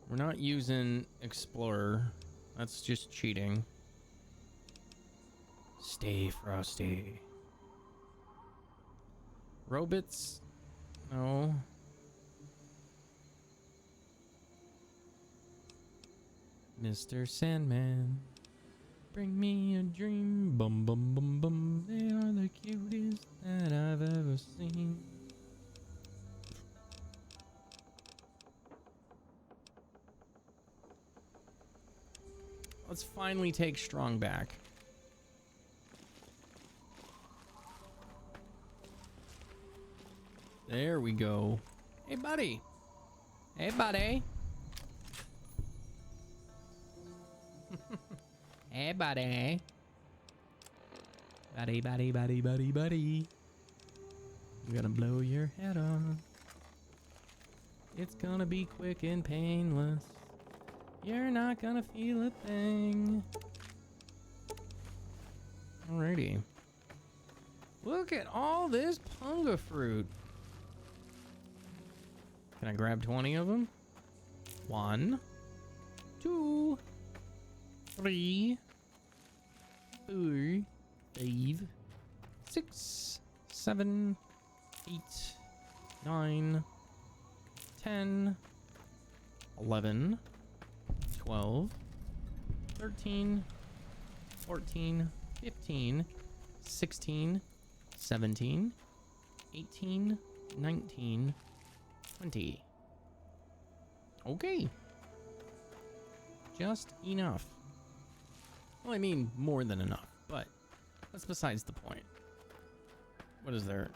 We're not using Explorer. That's just cheating. Stay frosty. Robots? No. Mr. Sandman. Bring me a dream, bum bum bum bum. They are the cutest that I've ever seen. Let's finally take Strong back. There we go. Hey, buddy. Hey, buddy. Hey, buddy. Buddy, buddy, buddy, buddy, buddy. I'm gonna blow your head off. It's gonna be quick and painless. You're not gonna feel a thing. Alrighty. Look at all this punga fruit. Can I grab 20 of them? 1, 2, 3, 4, 5, 6, 7, 8, 9, 10, 11, 12, 13, 14, 15, 16, 17, 18, 19, 20. Okay. Just enough. Well, I mean, more than enough, but that's besides the point. What is there?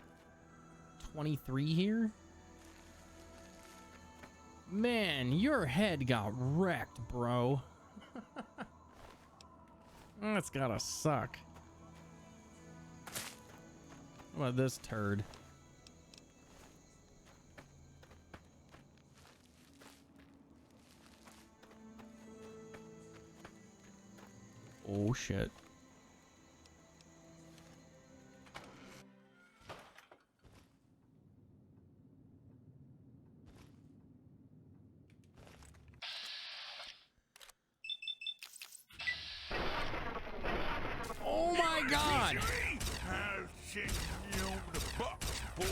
23 here? Man, your head got wrecked, bro. That's gotta suck. What about this turd? Oh shit. Oh my god! I'll send you over the box, boy.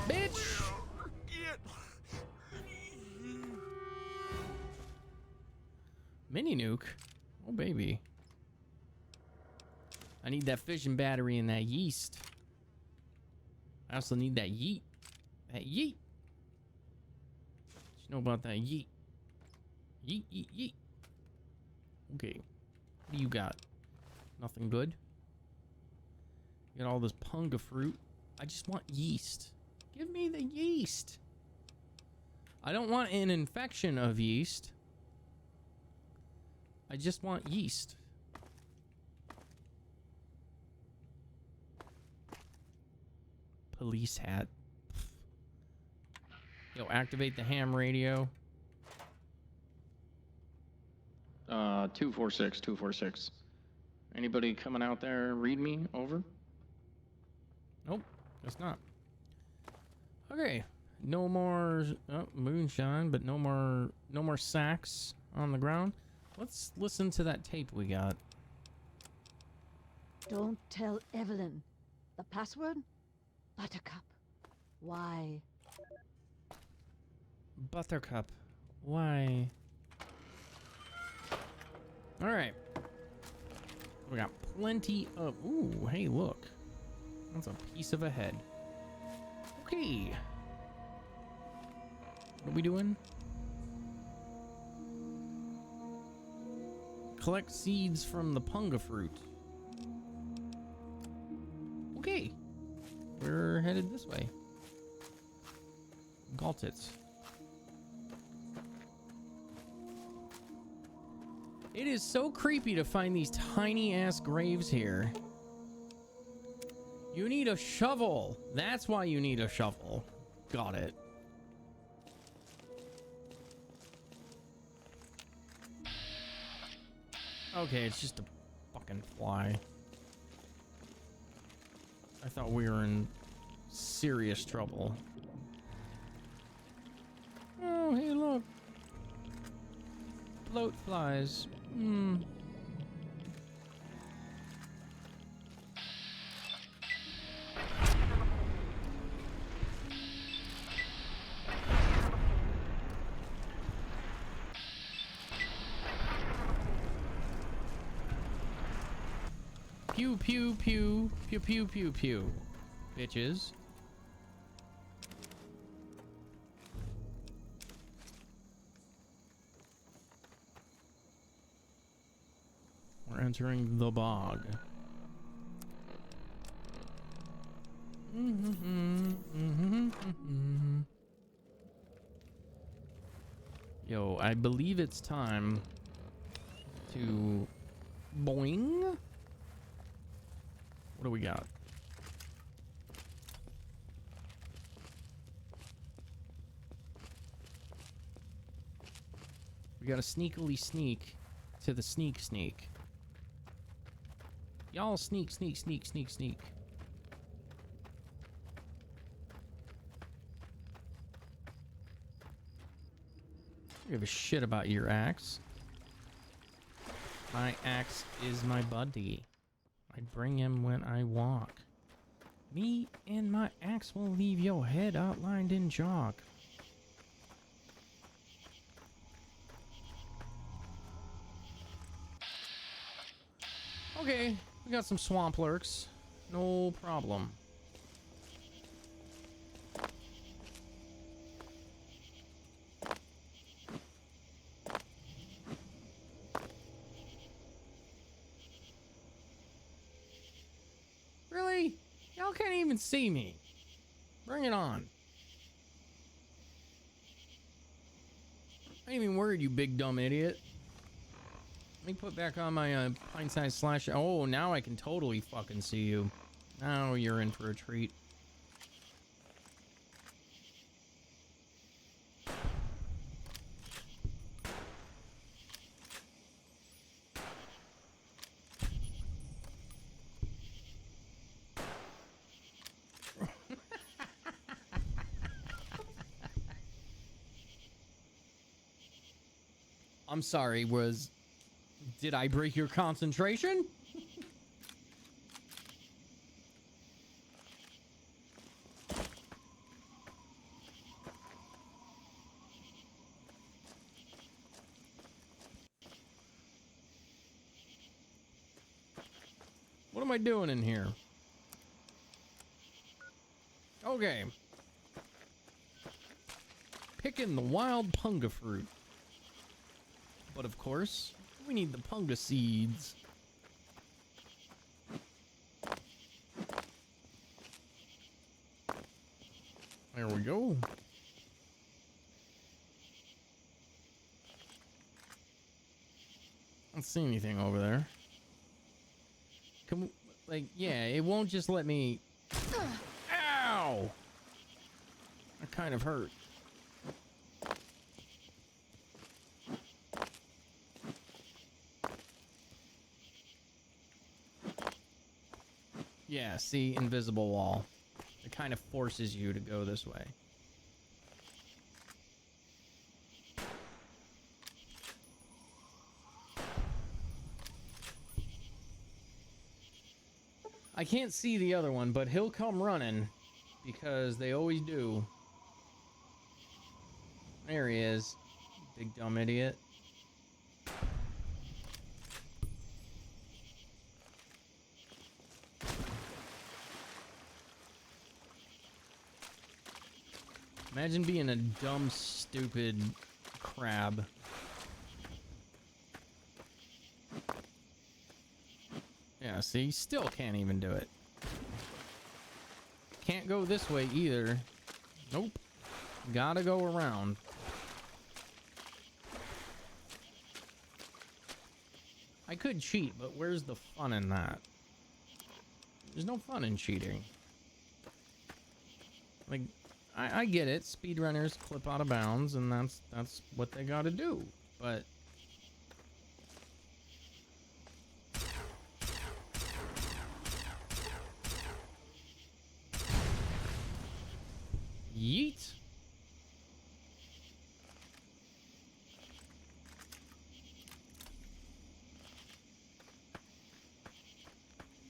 Bitch! Mini nuke? Oh baby. I need that fission battery and that yeast. I also need that yeet. That yeet. What you know about that yeet? Yeet, yeet, yeet. Okay. What do you got? Nothing good? You got all this punga fruit. I just want yeast. Give me the yeast. I don't want an infection of yeast. I just want yeast. Police hat. Yo, activate the ham radio. 246, 246. Anybody coming out there read me? Over? Nope, guess not. Okay, no more moonshine, but no more sacks on the ground. Let's listen to that tape we got. Don't tell Evelyn. The password? Buttercup. Why? Buttercup. Why? All right. We got plenty of... Ooh, hey, look. That's a piece of a head. Okay. What are we doing? Collect seeds from the punga fruit. Okay. We're headed this way. Galtits. It is so creepy to find these tiny ass graves here. You need a shovel. That's why you need a shovel. Got it. Okay, it's just a fucking fly. I thought we were in serious trouble. Oh, hey, look. Bloat flies. Hmm. Pew pew pew pew pew pew pew, bitches. We're entering the bog. Yo, I believe it's time to boing. What do we got? We gotta sneakily sneak to the sneak. Y'all sneak. I give a shit about your axe. My axe is my buddy. I bring him when I walk. Me and my axe will leave your head outlined in chalk. Okay, we got some swamp lurks. No problem. Really? Y'all can't even see me. Bring it on. I ain't even worried, you big dumb idiot. Let me put back on my pint-sized slash. Oh, now I can totally fucking see you. Now you're in for a treat. I'm sorry, did I break your concentration? What am I doing in here? Okay. Picking the wild punga fruit. But of course, we need the punga seeds. There we go. I don't see anything over there. Can we, like, yeah, it won't just let me... Ow! That kind of hurt. Yeah, see, invisible wall. It kind of forces you to go this way. I can't see the other one, but he'll come running because they always do. There he is. Big dumb idiot. Imagine being a dumb, stupid crab. Yeah, see? Still can't even do it. Can't go this way either. Nope. Gotta go around. I could cheat, but where's the fun in that? There's no fun in cheating. Like... I get it. Speedrunners clip out of bounds, and that's what they gotta do. But yeet.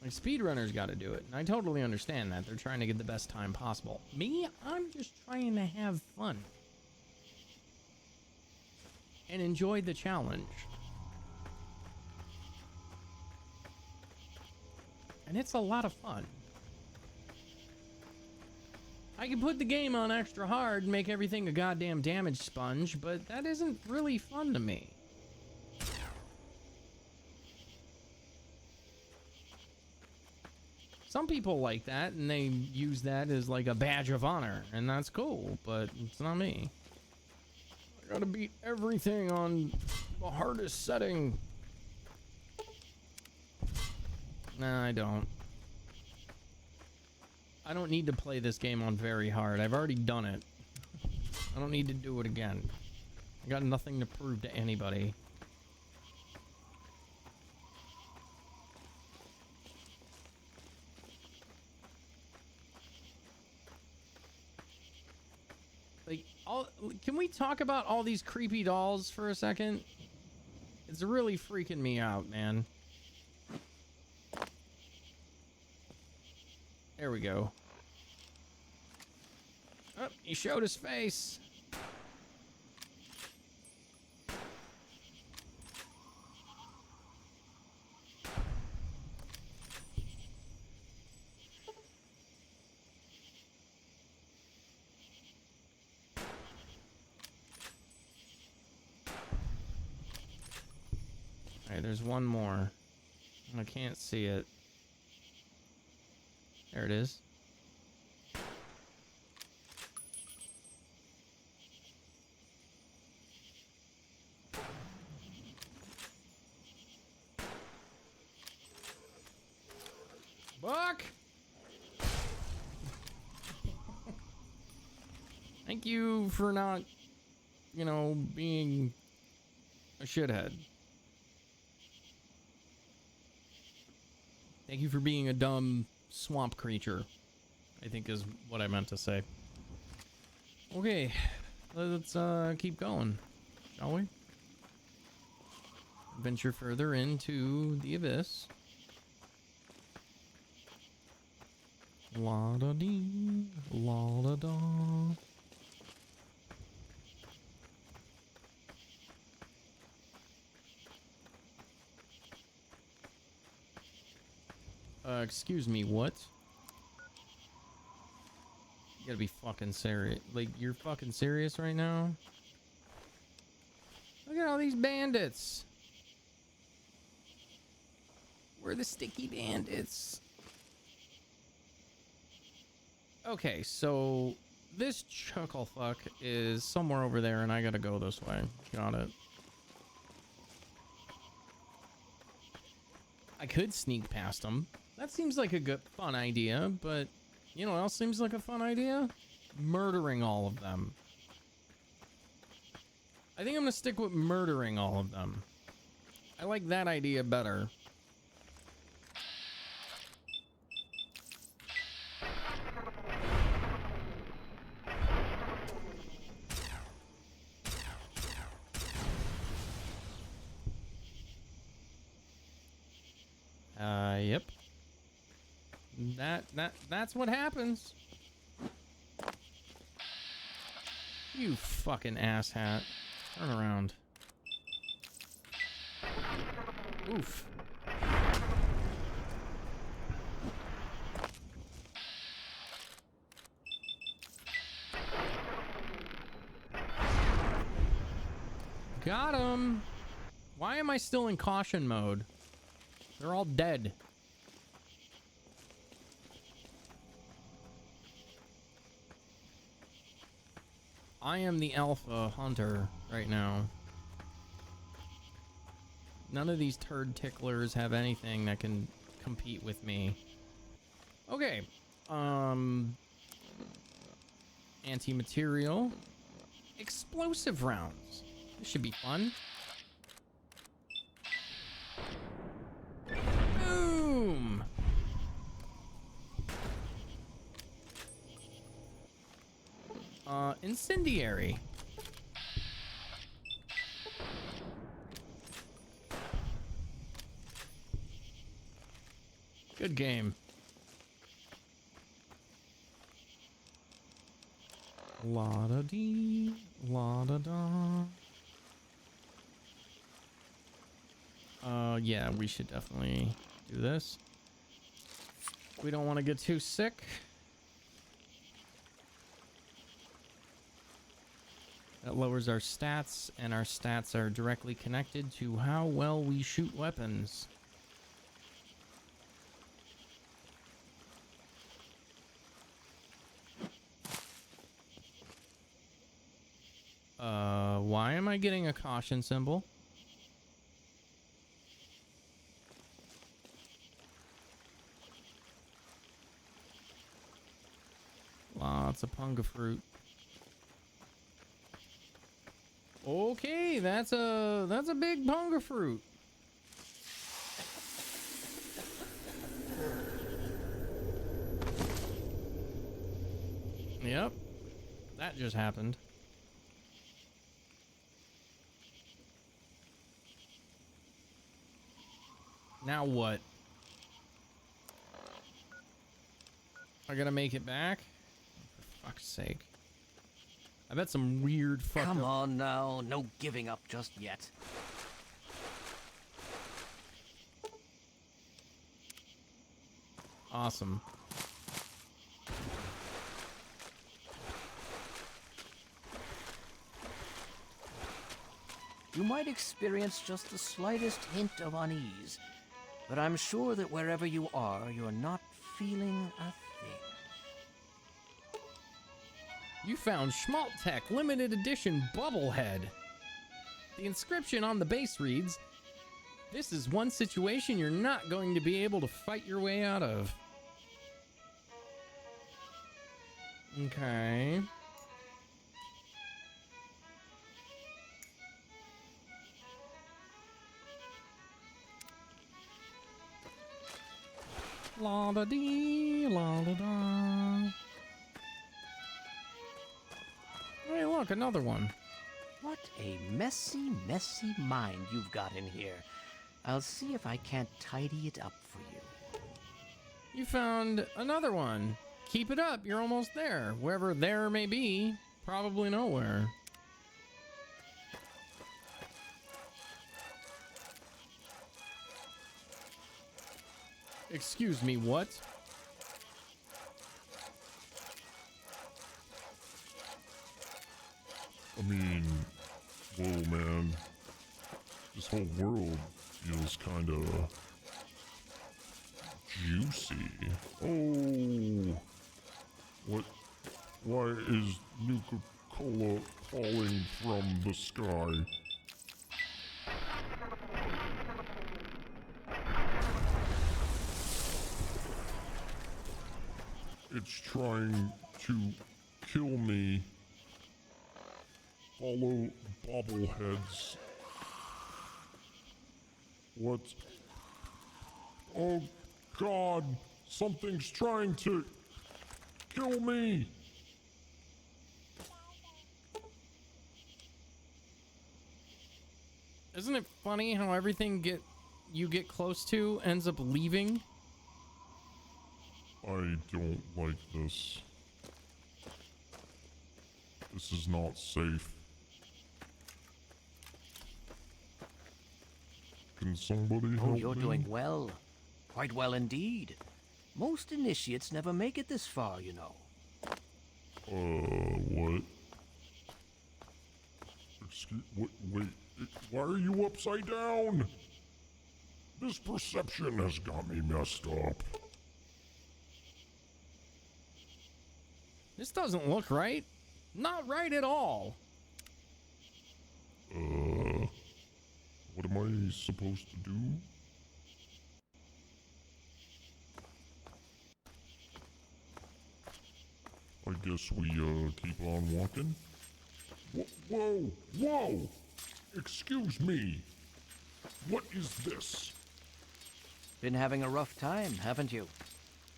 Like, speedrunners got to do it, and I totally understand that. They're trying to get the best time possible. Me, I'm just trying to have fun. And enjoy the challenge. And it's a lot of fun. I can put the game on extra hard and make everything a goddamn damage sponge, but that isn't really fun to me. Some people like that, and they use that as like a badge of honor, and that's cool, but it's not me. I gotta beat everything on the hardest setting. Nah, I don't. I don't need to play this game on very hard. I've already done it. I don't need to do it again. I got nothing to prove to anybody. Like, can we talk about all these creepy dolls for a second? It's really freaking me out, man. There we go. Oh, he showed his face. Alright, there's one more. I can't see it. There it is. Buck! Thank you for not, you know, being a shithead. Thank you for being a dumb swamp creature, I think is what I meant to say. Okay, let's keep going, shall we? Venture further into the abyss. La da dee, la da da. Excuse me, what? You gotta be fucking serious. Like, you're fucking serious right now? Look at all these bandits. We're the sticky bandits. Okay, so this chucklefuck is somewhere over there, and I gotta go this way. Got it. I could sneak past him. That seems like a good, fun idea, but you know what else seems like a fun idea? Murdering all of them. I think I'm gonna stick with murdering all of them. I like that idea better. Yep. That's what happens. You fucking asshat. Turn around. Oof. Got him. Why am I still in caution mode? They're all dead. I am the alpha hunter right now. None of these turd ticklers have anything that can compete with me. Okay. Anti-material. Explosive rounds. This should be fun. Boom! Incendiary. Good game. La da dee, la da da. Yeah, we should definitely do this. We don't want to get too sick. That lowers our stats, and our stats are directly connected to how well we shoot weapons. Why am I getting a caution symbol? Lots of punga fruit. Okay, that's a big punga fruit. Yep. That just happened. Now what? I gotta make it back? For fuck's sake. I bet some weird fucked Come up... on now, no giving up just yet. Awesome. You might experience just the slightest hint of unease, but I'm sure that wherever you are, you're not feeling a thing. You found Schmaltech limited edition Bubblehead. The inscription on the base reads, "This is one situation you're not going to be able to fight your way out of." Okay. La da dee, la da da. Hey, look, another one. What a messy, messy mind you've got in here. I'll see if I can't tidy it up for you. You found another one. Keep it up, you're almost there. Wherever there may be, probably nowhere. Excuse me, what? I mean, whoa, man. This whole world feels kind of juicy. Oh, what? Why is Nuka-Cola falling from the sky? It's trying to kill me. Follow bobbleheads. What? Oh God, something's trying to kill me. Isn't it funny how everything you get close to ends up leaving? I don't like this. This is not safe. Can somebody help Oh, me? you're doing well. Quite well indeed. Most initiates never make it this far, you know. What? Wait, why are you upside down? This perception has got me messed up. This doesn't look right. Not right at all. What am I supposed to do? I guess we, keep on walking? Whoa! Whoa! Excuse me! What is this? Been having a rough time, haven't you?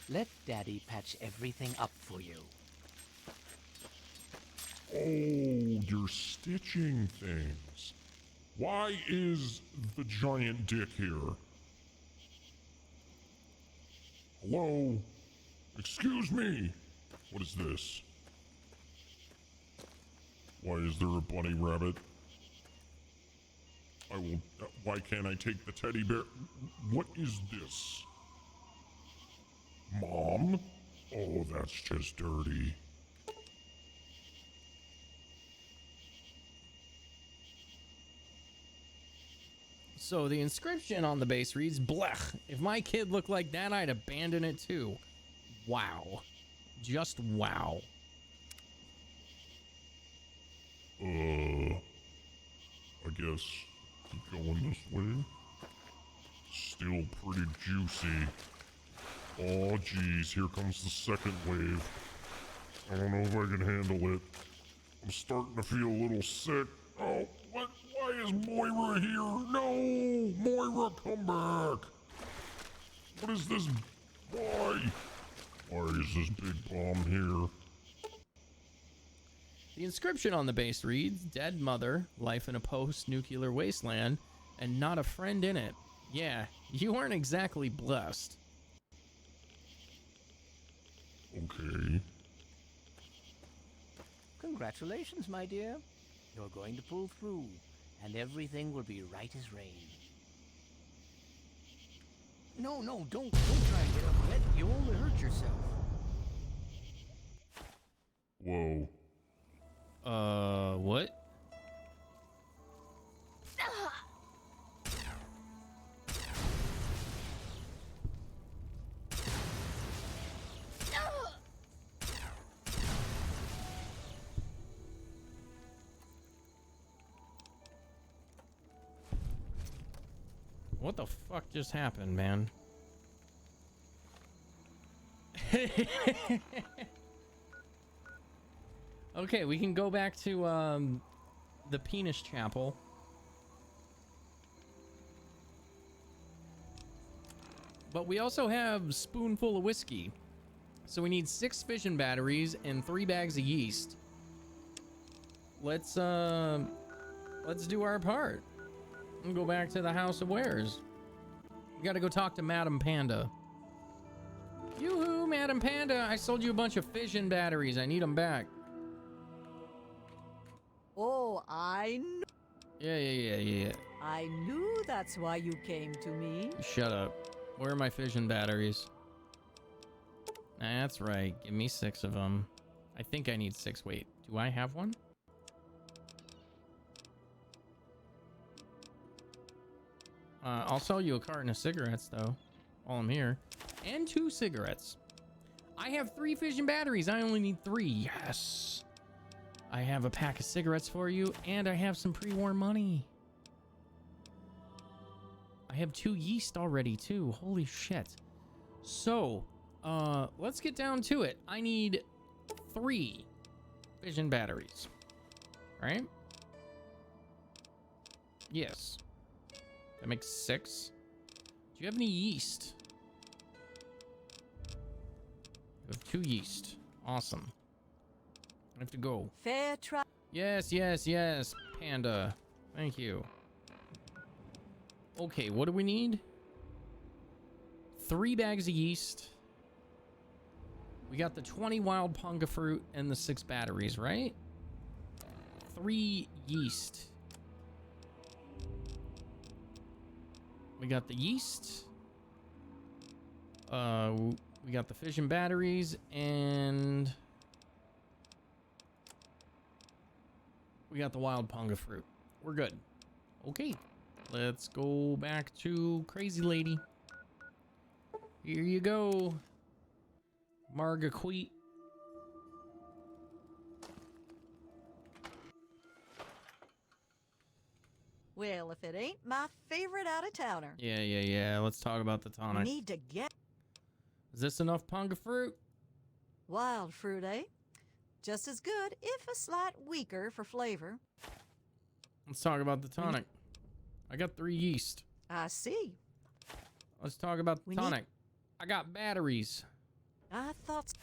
Let Daddy patch everything up for you. Oh, you're stitching things. Why is the giant dick here? Hello? Excuse me! What is this? Why is there a bunny rabbit? I will... why can't I take the teddy bear? What is this? Mom? Oh, that's just dirty. So the inscription on the base reads, "Blech, if my kid looked like that, I'd abandon it too." Wow. Just wow. I guess keep going this way. Still pretty juicy. Oh geez, here comes the second wave. I don't know if I can handle it. I'm starting to feel a little sick. Oh, what? Why is Moira here? No! Moira, come back! What is this? Why? Why is this big bomb here? The inscription on the base reads, "Dead mother, life in a post-nuclear wasteland, and not a friend in it." Yeah, you aren't exactly blessed. Okay. Congratulations, my dear. You're going to pull through, and everything will be right as rain. No, don't try and get up wet. You'll only hurt yourself. Whoa. What? What the fuck just happened, man? Okay, we can go back to the penis chapel. But we also have spoonful of whiskey. So we need 6 fission batteries and 3 bags of yeast. Let's do our part. And go back to the House of Wares. We gotta go talk to Madam Panda. Yoo-hoo, Madam Panda! I sold you a bunch of fission batteries. I need them back. Oh, I knew. Yeah. I knew that's why you came to me. Shut up. Where are my fission batteries? That's right. Give me 6 of them. I think I need 6. Wait, do I have one? I'll sell you a carton of cigarettes, though, while I'm here. And 2 cigarettes. I have 3 fission batteries. I only need 3. Yes. I have a pack of cigarettes for you, and I have some pre-war money. I have 2 yeast already, too. Holy shit. So, let's get down to it. I need 3 fission batteries. Right? Yes. That makes 6. Do you have any yeast? You have 2 yeast. Awesome. I have to go. Fair try. Yes, Panda. Thank you. Okay, what do we need? 3 bags of yeast. We got the 20 wild punga fruit and the 6 batteries, right? 3 yeast. We got the yeast. We got the fission batteries, and we got the wild punga fruit. We're good. Okay, let's go back to Crazy Lady. Here you go, Margaqueet. Well, if it ain't my favorite out-of-towner. Yeah. Let's talk about the We tonic. need to get Is this enough punga fruit? wild fruit, eh? Just as good, if a slight weaker for flavor. Let's talk about the tonic. I got 3 yeast. I see. Let's talk about the We need- tonic. I got batteries. I thought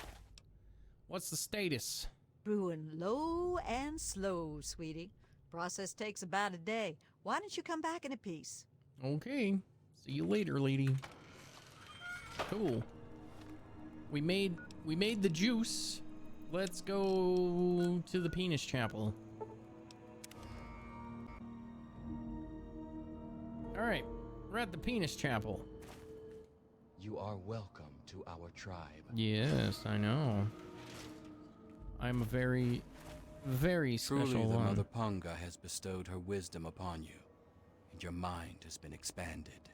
What's the status? brewing low and slow, sweetie. Process takes about a day. Why don't you come back in a piece? Okay. See you later, lady. Cool. We made the juice. Let's go to the penis chapel. All right. We're at the penis chapel. You are welcome to our tribe. Yes, I know. I'm a very, very special Truly, the one. Mother Punga has bestowed her wisdom upon you, and your mind has been expanded.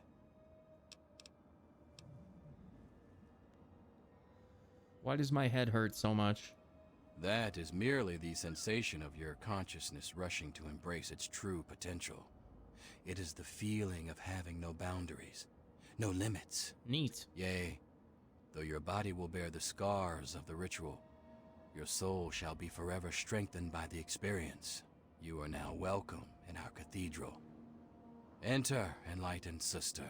Why does my head hurt so much? That is merely the sensation of your consciousness rushing to embrace its true potential. It is the feeling of having no boundaries, no limits. Neat. Yea, though your body will bear the scars of the ritual, your soul shall be forever strengthened by the experience. You are now welcome in our cathedral. Enter, enlightened sister.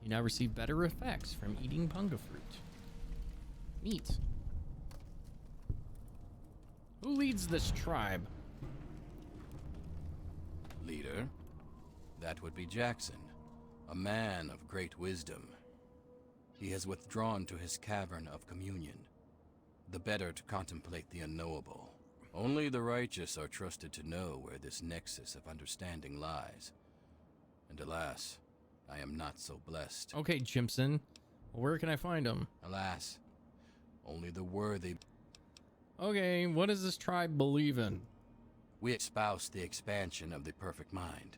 You now receive better effects from eating punga fruit. Neat. Who leads this tribe? Leader? That would be Jackson, a man of great wisdom. He has withdrawn to his cavern of communion, the better to contemplate the unknowable. Only the righteous are trusted to know where this nexus of understanding lies. And alas, I am not so blessed. Okay, Jimson. Well, where can I find him? Alas, only the worthy. Okay, what does this tribe believe in? We espouse the expansion of the perfect mind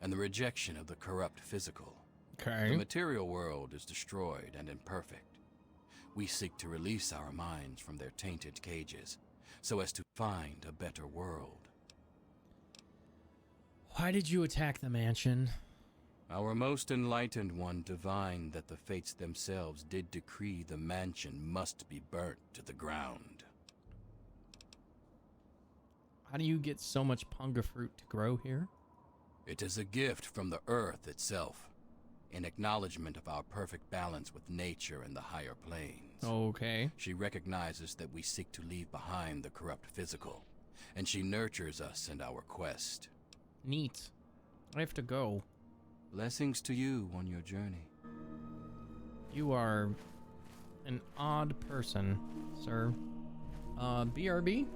and the rejection of the corrupt physical. Okay. The material world is destroyed and imperfect. We seek to release our minds from their tainted cages so as to find a better world. Why did you attack the mansion? Our most enlightened one divined that the fates themselves did decree the mansion must be burnt to the ground. How do you get so much punga fruit to grow here? It is a gift from the earth itself, in acknowledgement of our perfect balance with nature and the higher planes. Okay. She recognizes that we seek to leave behind the corrupt physical, and she nurtures us in our quest. Neat. I have to go. Blessings to you on your journey. You are an odd person, sir. BRB?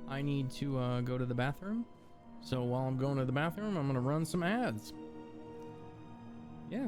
I need to go to the bathroom. So while I'm going to the bathroom, I'm going to run some ads. Yeah.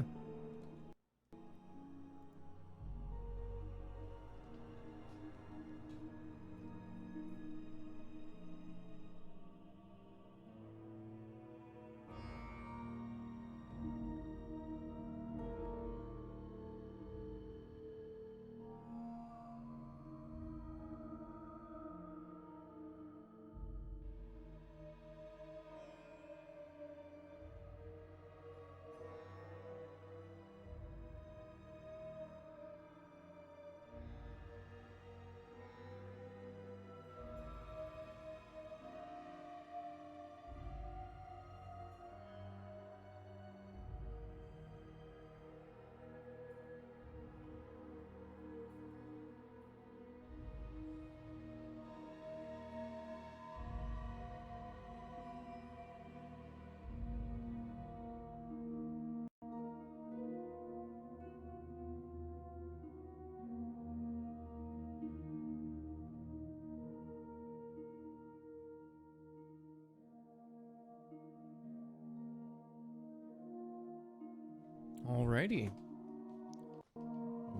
Alrighty.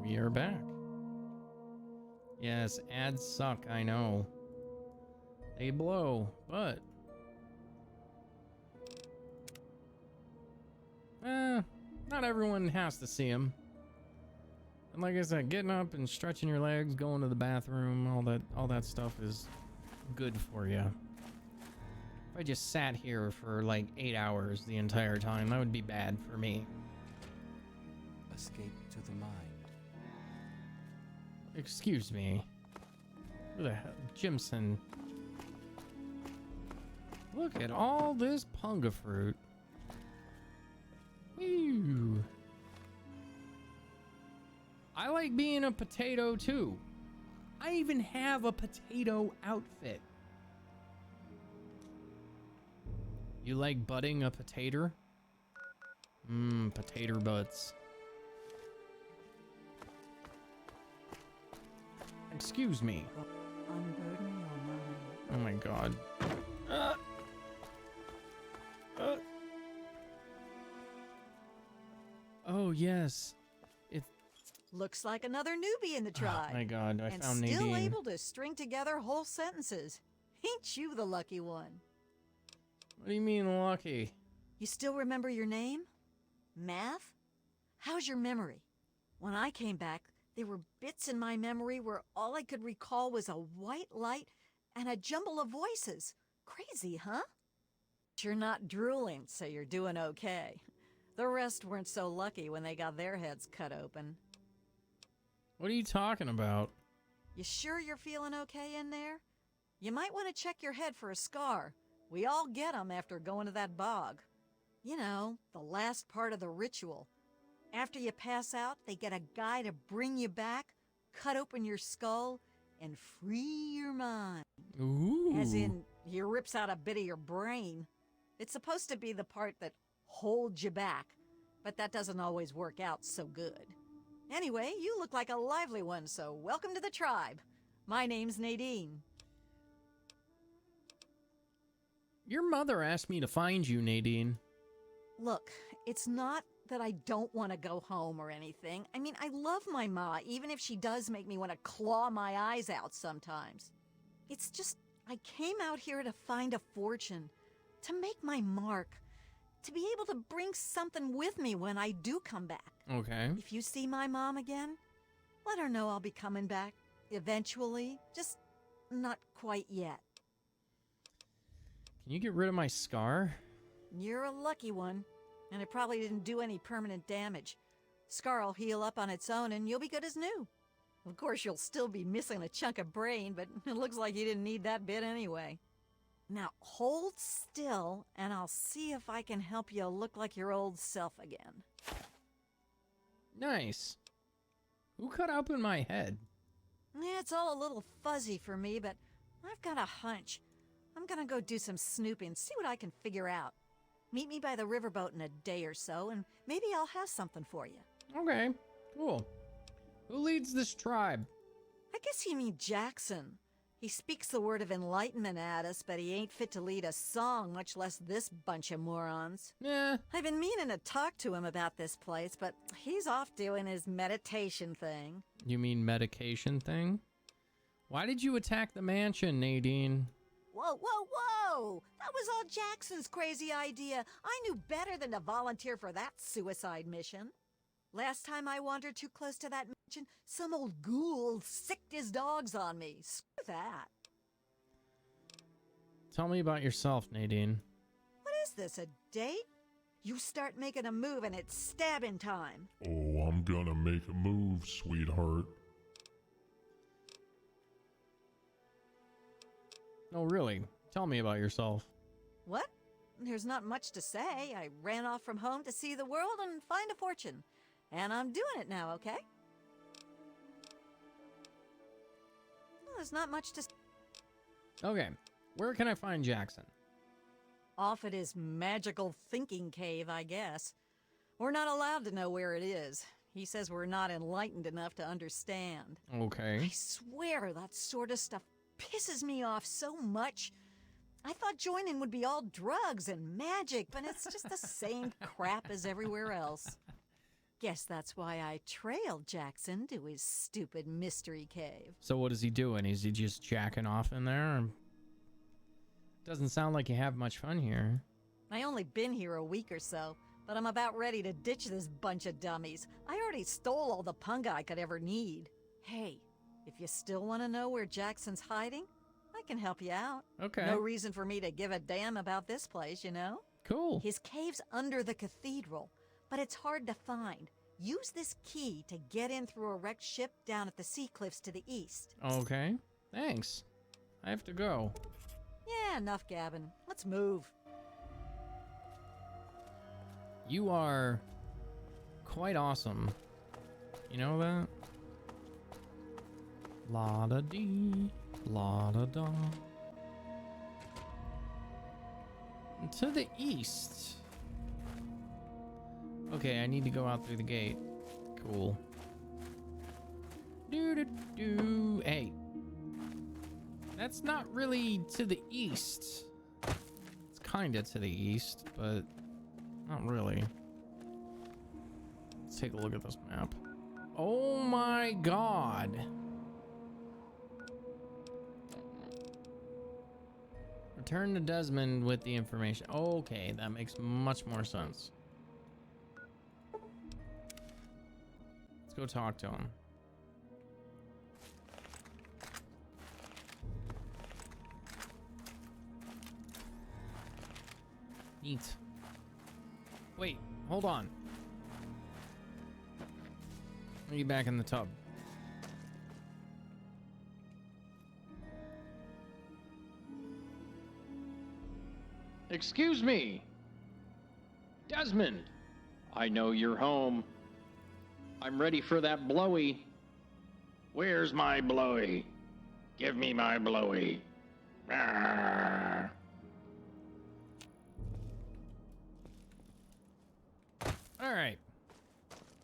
We are back. Yes, ads suck, I know. They blow, but... not everyone has to see them. And like I said, getting up and stretching your legs, going to the bathroom, all that stuff is good for you. If I just sat here for like 8 hours the entire time, that would be bad for me. Escape to the mind. Excuse me. Who the hell? Jimson. Look at all this punga fruit. Woo. I like being a potato too. I even have a potato outfit. You like butting a potato? Potato butts. Excuse me. Unburden your mind. Oh my god. Oh yes. It Looks like another newbie in the tribe. Oh my god, I and found still Nadine. able to string together whole sentences. Ain't you the lucky one? What do you mean lucky? You still remember your name? Math? How's your memory? When I came back, there were bits in my memory where all I could recall was a white light and a jumble of voices. Crazy, huh? You're not drooling, so you're doing okay. The rest weren't so lucky when they got their heads cut open. What are you talking about? You sure you're feeling okay in there? You might want to check your head for a scar. We all get 'em after going to that bog. You know, the last part of the ritual. After you pass out, they get a guy to bring you back, cut open your skull, and free your mind. Ooh. As in, he rips out a bit of your brain. It's supposed to be the part that holds you back, but that doesn't always work out so good. Anyway, you look like a lively one, so welcome to the tribe. My name's Nadine. Your mother asked me to find you, Nadine. Look, it's not that I don't want to go home or anything. I mean, I love my ma, even if she does make me want to claw my eyes out sometimes. It's just, I came out here to find a fortune, to make my mark, to be able to bring something with me when I do come back. Okay. If you see my mom again, let her know I'll be coming back eventually, just not quite yet. Can you get rid of my scar? You're a lucky one, and it probably didn't do any permanent damage. Scar will heal up on its own and you'll be good as new. Of course, you'll still be missing a chunk of brain, but it looks like you didn't need that bit anyway. Now, hold still, and I'll see if I can help you look like your old self again. Nice. Who cut open my head? Yeah, it's all a little fuzzy for me, but I've got a hunch. I'm gonna go do some snooping, see what I can figure out. Meet me by the riverboat in a day or so, and maybe I'll have something for you. Okay, cool. Who leads this tribe? I guess you mean Jackson. He speaks the word of enlightenment at us, but he ain't fit to lead a song, much less this bunch of morons. Yeah. I've been meaning to talk to him about this place, but he's off doing his meditation thing. You mean medication thing? Why did you attack the mansion, Nadine? Whoa, whoa, whoa! That was all Jackson's crazy idea. I knew better than to volunteer for that suicide mission. Last time I wandered too close to that mansion, some old ghoul sicked his dogs on me. Screw that. Tell me about yourself, Nadine. What is this, a date? You start making a move and it's stabbing time. Oh, I'm gonna make a move, sweetheart. No, really. Tell me about yourself. What? There's not much to say. I ran off from home to see the world and find a fortune. And I'm doing it now, okay? Well, there's not much to... Okay, where can I find Jackson? Off at his magical thinking cave, I guess. We're not allowed to know where it is. He says we're not enlightened enough to understand. Okay. I swear that sort of stuff pisses me off so much. I thought joining would be all drugs and magic, but it's just the same crap as everywhere else. Guess that's why I trailed Jackson to his stupid mystery cave. So what is he doing? Is he just jacking off in there? Doesn't sound like you have much fun here. I only been here a week or so, but I'm about ready to ditch this bunch of dummies. I already stole all the punga I could ever need. Hey, if you still want to know where Jackson's hiding, I can help you out. Okay. No reason for me to give a damn about this place, you know? Cool. His cave's under the cathedral, but it's hard to find. Use this key to get in through a wrecked ship down at the sea cliffs to the east. Okay. Thanks. I have to go. Yeah, enough gabbing. Let's move. You are quite awesome. You know that? La da dee, la da da. To the east. Okay, I need to go out through the gate. Cool. Do do do. Hey. That's not really to the east. It's kinda to the east, but not really. Let's take a look at this map. Oh my god. Return to Desmond with the information. Okay, that makes much more sense. Let's go talk to him. Neat. Wait, hold on. Let me get back in the tub. Excuse me. Desmond, I know you're home. I'm ready for that blowy. Where's my blowy? Give me my blowy. Arrgh. All right.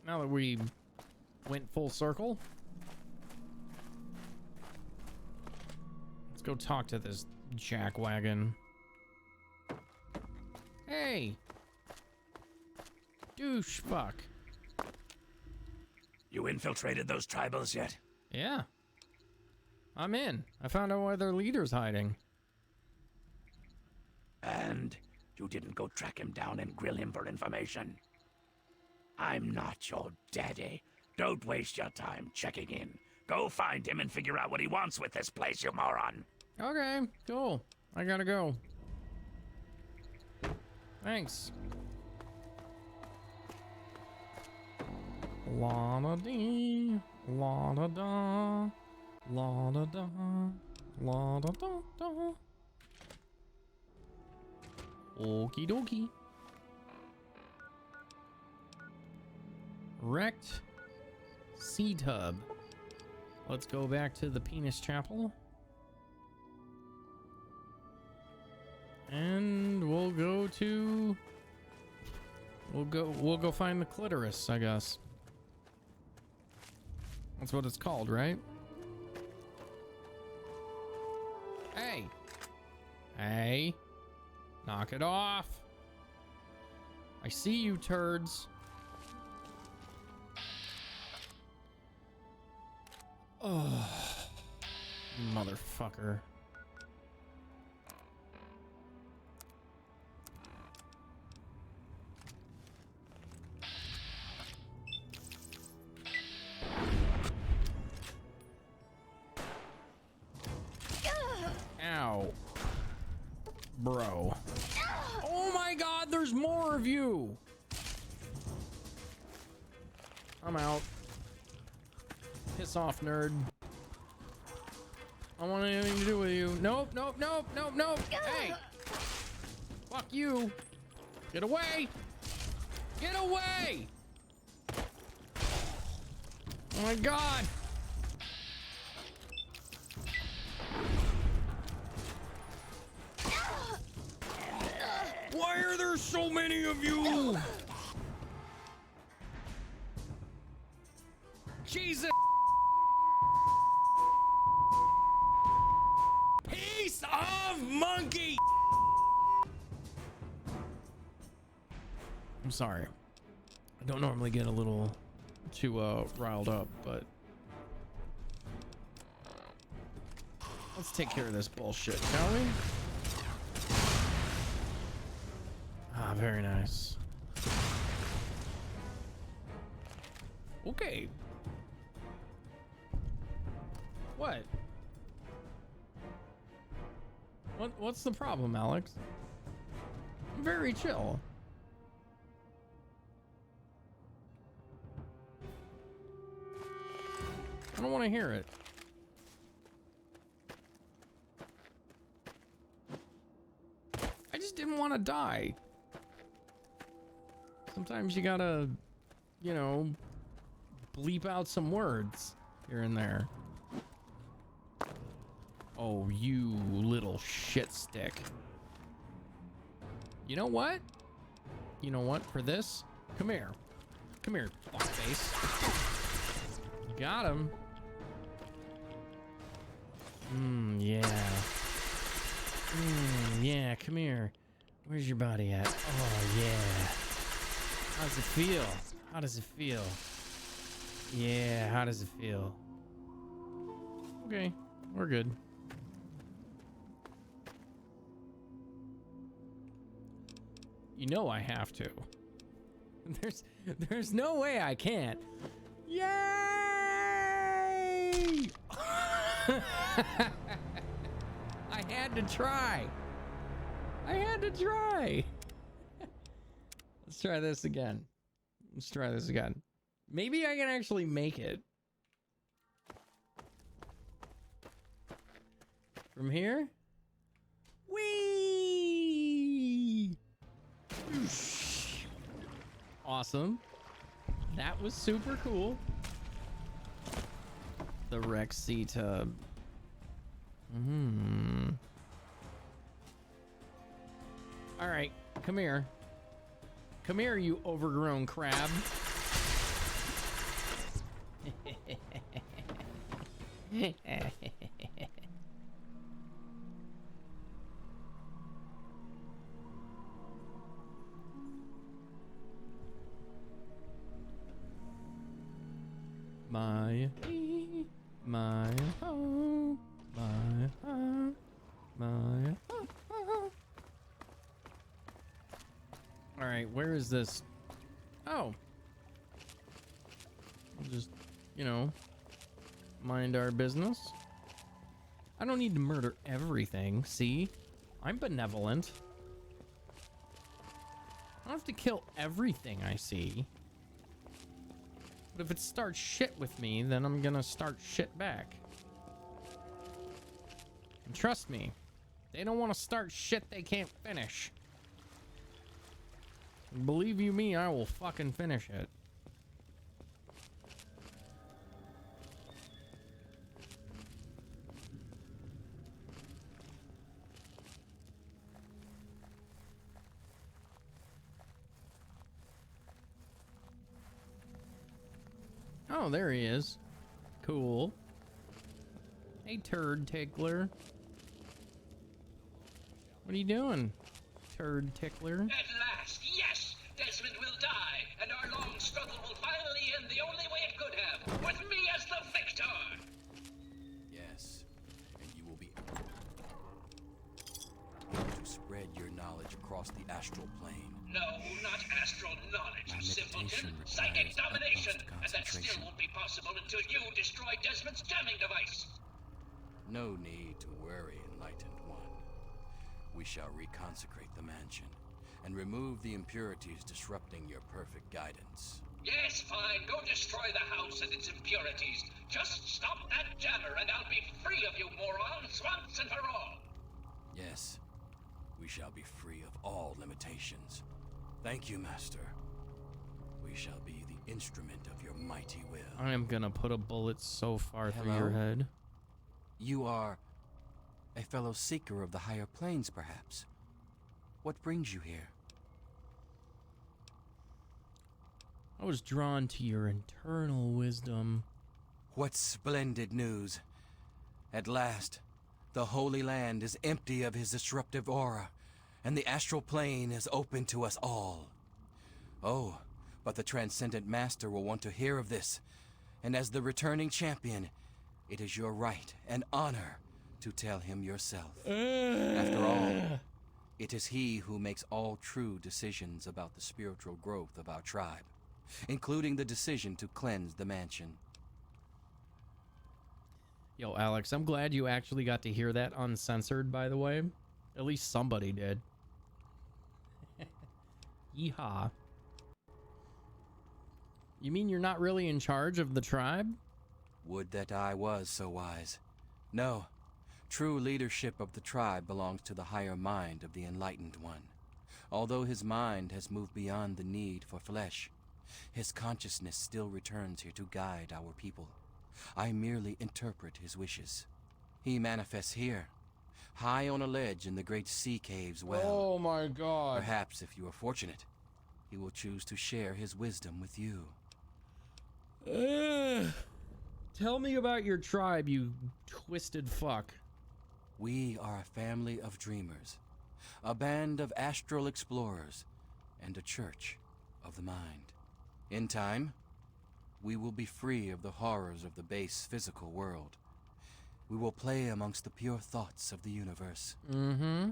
Now that we went full circle, let's go talk to this jackwagon. Hey! Douche fuck. You infiltrated those tribals yet? Yeah. I'm in. I found out why their leader's hiding. And you didn't go track him down and grill him for information? I'm not your daddy. Don't waste your time checking in. Go find him and figure out what he wants with this place, you moron. Okay, cool. I gotta go. Thanks. La-da-dee, la-da-da, la-da-da, la-da-da-da. Okie dokie. Wrecked sea tub. Let's go back to the Penis Chapel. And we'll go to... We'll go find the clitoris, I guess. That's what it's called, right? Hey! Hey! Knock it off! I see you, turds. Oh, motherfucker. Ow. Bro. Oh my god, there's more of you! I'm out. Piss off, nerd. I don't want anything to do with you. Nope, nope, nope, nope, nope. Hey! Fuck you! Get away! Get away! Oh my god! Why are there so many of you? Jesus! Piece of monkey! I'm sorry. I don't normally get a little too riled up, but let's take care of this bullshit, shall we? Ah, very nice. Okay. What? What's the problem, Alex? I'm very chill. I don't want to hear it. I just didn't want to die. Sometimes you gotta, you know, bleep out some words here and there. Oh, you little shit stick. You know what? You know what? For this, come here. Come here, fuckface. You got him. Yeah. Yeah, come here. Where's your body at? Oh, yeah. How does it feel? How does it feel? Yeah, how does it feel? Okay, we're good. You know I have to. There's no way I can't. Yay! I had to try. I had to try. Let's try this again. Let's try this again. Maybe I can actually make it. From here? Whee! Awesome. That was super cool. The Rex Sea Tub. Alright, come here. Come here, you overgrown crab. My home, my home, my home. All right, where is this? Oh, we'll just, you know, mind our business. I don't need to murder everything. See, I'm benevolent. I don't have to kill everything I see. But if it starts shit with me, then I'm gonna start shit back. And trust me, they don't want to start shit they can't finish. And believe you me, I will fucking finish it. Oh, there he is. Cool. Hey, turd tickler. What are you doing, turd tickler? At last, yes! Desmond will die, and our long struggle will finally end the only way it could have, with me as the victor! Yes, and you will be able to spread your knowledge across the astral plane. No, not astral knowledge, My you simpleton. meditation Psychic requires domination, utmost and that still concentration. won't be possible until you destroy Desmond's jamming device. No need to worry, Enlightened One. We shall reconsecrate the mansion and remove the impurities disrupting your perfect guidance. Yes, fine, go destroy the house and its impurities. Just stop that jammer and I'll be free of you morons once and for all. Yes, we shall be free of all limitations. Thank you, Master. We shall be the instrument of your mighty will. I am gonna put a bullet so far through your Hello? head. You are a fellow seeker of the higher planes, perhaps? What brings you here? I was drawn to your internal wisdom. What splendid news. At last, the Holy Land is empty of his disruptive aura, and the astral plane is open to us all. Oh, but the Transcendent Master will want to hear of this, and as the returning champion, it is your right and honor to tell him yourself. After all, it is he who makes all true decisions about the spiritual growth of our tribe, including the decision to cleanse the mansion. Yo, Alex, I'm glad you actually got to hear that uncensored, by the way. At least somebody did. Yeehaw. You mean you're not really in charge of the tribe? Would that I was so wise. No, true leadership of the tribe belongs to the higher mind of the Enlightened One. Although his mind has moved beyond the need for flesh, his consciousness still returns here to guide our people. I merely interpret his wishes. He manifests here, high on a ledge in the great sea caves well. Oh my god. Perhaps, if you are fortunate, he will choose to share his wisdom with you. Tell me about your tribe, you twisted fuck. We are a family of dreamers, a band of astral explorers, and a church of the mind. In time, we will be free of the horrors of the base physical world. We will play amongst the pure thoughts of the universe. Mm-hmm.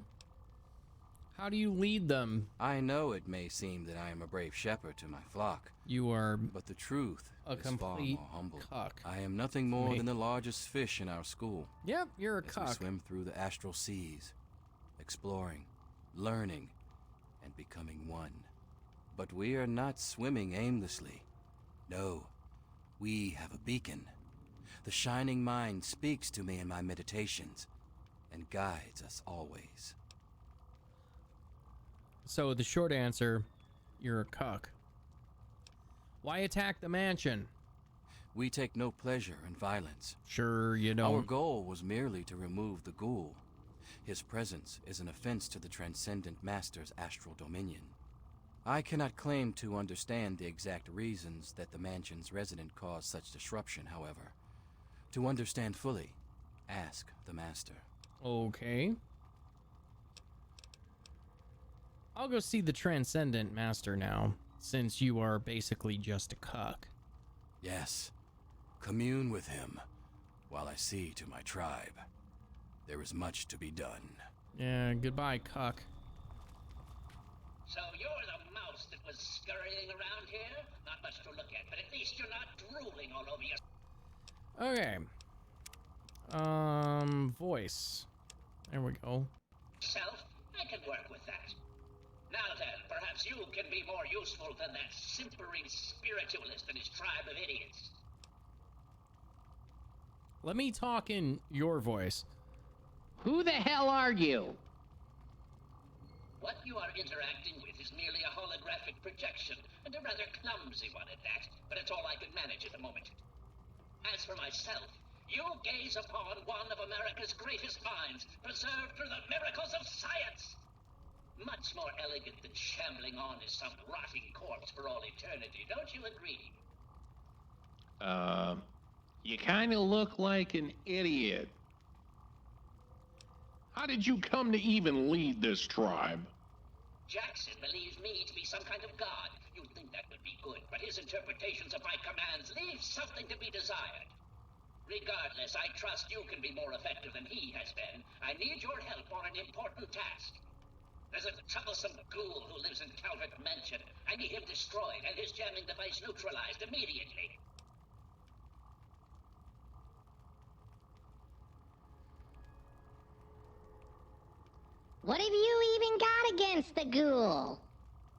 How do you lead them? I know it may seem that I am a brave shepherd to my flock. You are but the truth a is far complete more humble. cuck. I am nothing more than the largest fish in our school. Yep, you're a As we cuck. swim through the astral seas, exploring, learning, and becoming one. But we are not swimming aimlessly. No, we have a beacon. The shining mind speaks to me in my meditations and guides us always. So the short answer, you're a cuck. Why attack the mansion? We take no pleasure in violence. Sure you don't. Our goal was merely to remove the ghoul. His presence is an offense to the Transcendent Master's astral dominion. I cannot claim to understand the exact reasons that the mansion's resident caused such disruption, however. To understand fully, ask the Master. Okay. I'll go see the Transcendent Master now, since you are basically just a cuck. Yes. Commune with him, while I see to my tribe. There is much to be done. Yeah, goodbye, cuck. So you're the mouse that was scurrying around here? Not much to look at, but at least you're not drooling all over your... Okay. Voice. There we go. Self? I can work with that. Now then, perhaps you can be more useful than that simpering spiritualist and his tribe of idiots. Let me talk in your voice. Who the hell are you? What you are interacting with is merely a holographic projection, and a rather clumsy one at that, but it's all I can manage at the moment. As for myself, you gaze upon one of America's greatest minds, preserved through the miracles of science. Much more elegant than shambling on as some rotting corpse for all eternity, don't you agree? You kind of look like an idiot. How did you come to even lead this tribe? Jackson believes me to be some kind of god. You'd think that would be good, but his interpretations of my commands leave something to be desired. Regardless, I trust you can be more effective than he has been. I need your help on an important task. There's a troublesome ghoul who lives in Calvert Mansion. I need him destroyed and his jamming device neutralized immediately. What have you even got against the ghoul?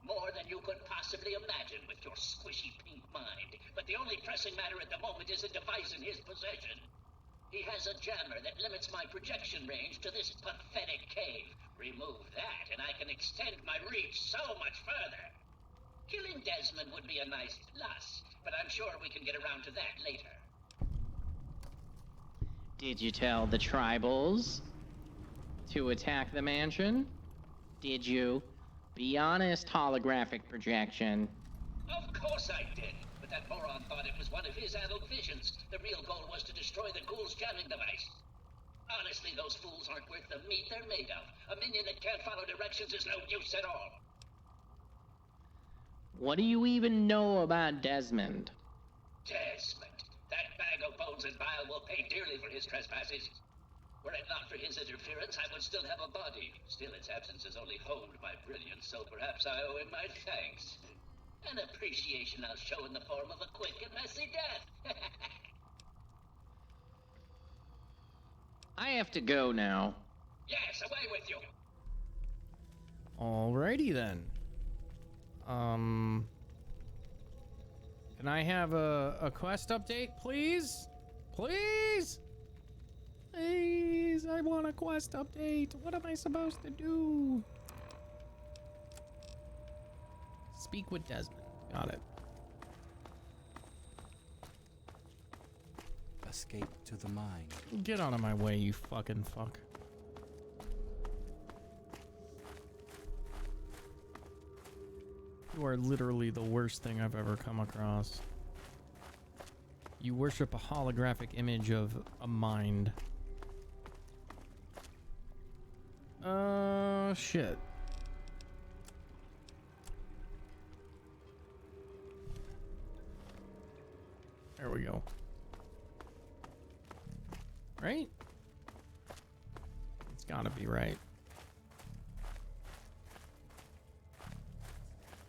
More than you could possibly imagine with your squishy pink mind. But the only pressing matter at the moment is a device in his possession. He has a jammer that limits my projection range to this pathetic cave. Remove that, and I can extend my reach so much further. Killing Desmond would be a nice plus, but I'm sure we can get around to that later. Did you tell the tribals to attack the mansion? Did you? Be honest, holographic projection. Of course I did, but that moron thought it was one of his adult visions. The real goal was to destroy the ghoul's jamming device. Honestly, those fools aren't worth the meat they're made of. A minion that can't follow directions is no use at all. What do you even know about Desmond? Desmond. That bag of bones and bile will pay dearly for his trespasses. Were it not for his interference, I would still have a body. Still, its absence has only honed my brilliance, so perhaps I owe him my thanks. An appreciation I'll show in the form of a quick and messy death. I have to go now. Yes, away with you. Alrighty then. Can I have a quest update, please? Please? Please, I want a quest update. What am I supposed to do? Speak with Desmond. Got it. Escape to the mine. Get out of my way, you fucking fuck. You are literally the worst thing I've ever come across. You worship a holographic image of a mind. Shit. There we go. Right? It's gotta be right.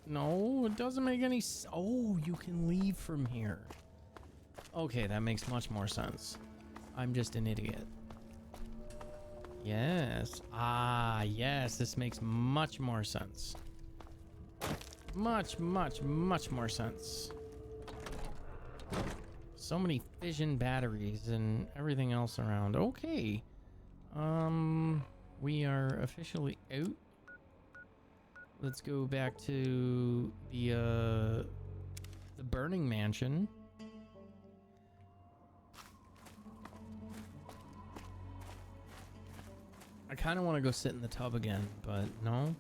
No, it doesn't make any oh, you can leave from here. Okay, that makes much more sense. I'm just an idiot. Yes. Ah, yes, this makes much more sense. Much more sense. So many fission batteries and everything else around. Okay. We are officially out. let's go back to the Burning Mansion. I kind of want to go sit in the tub again, but no.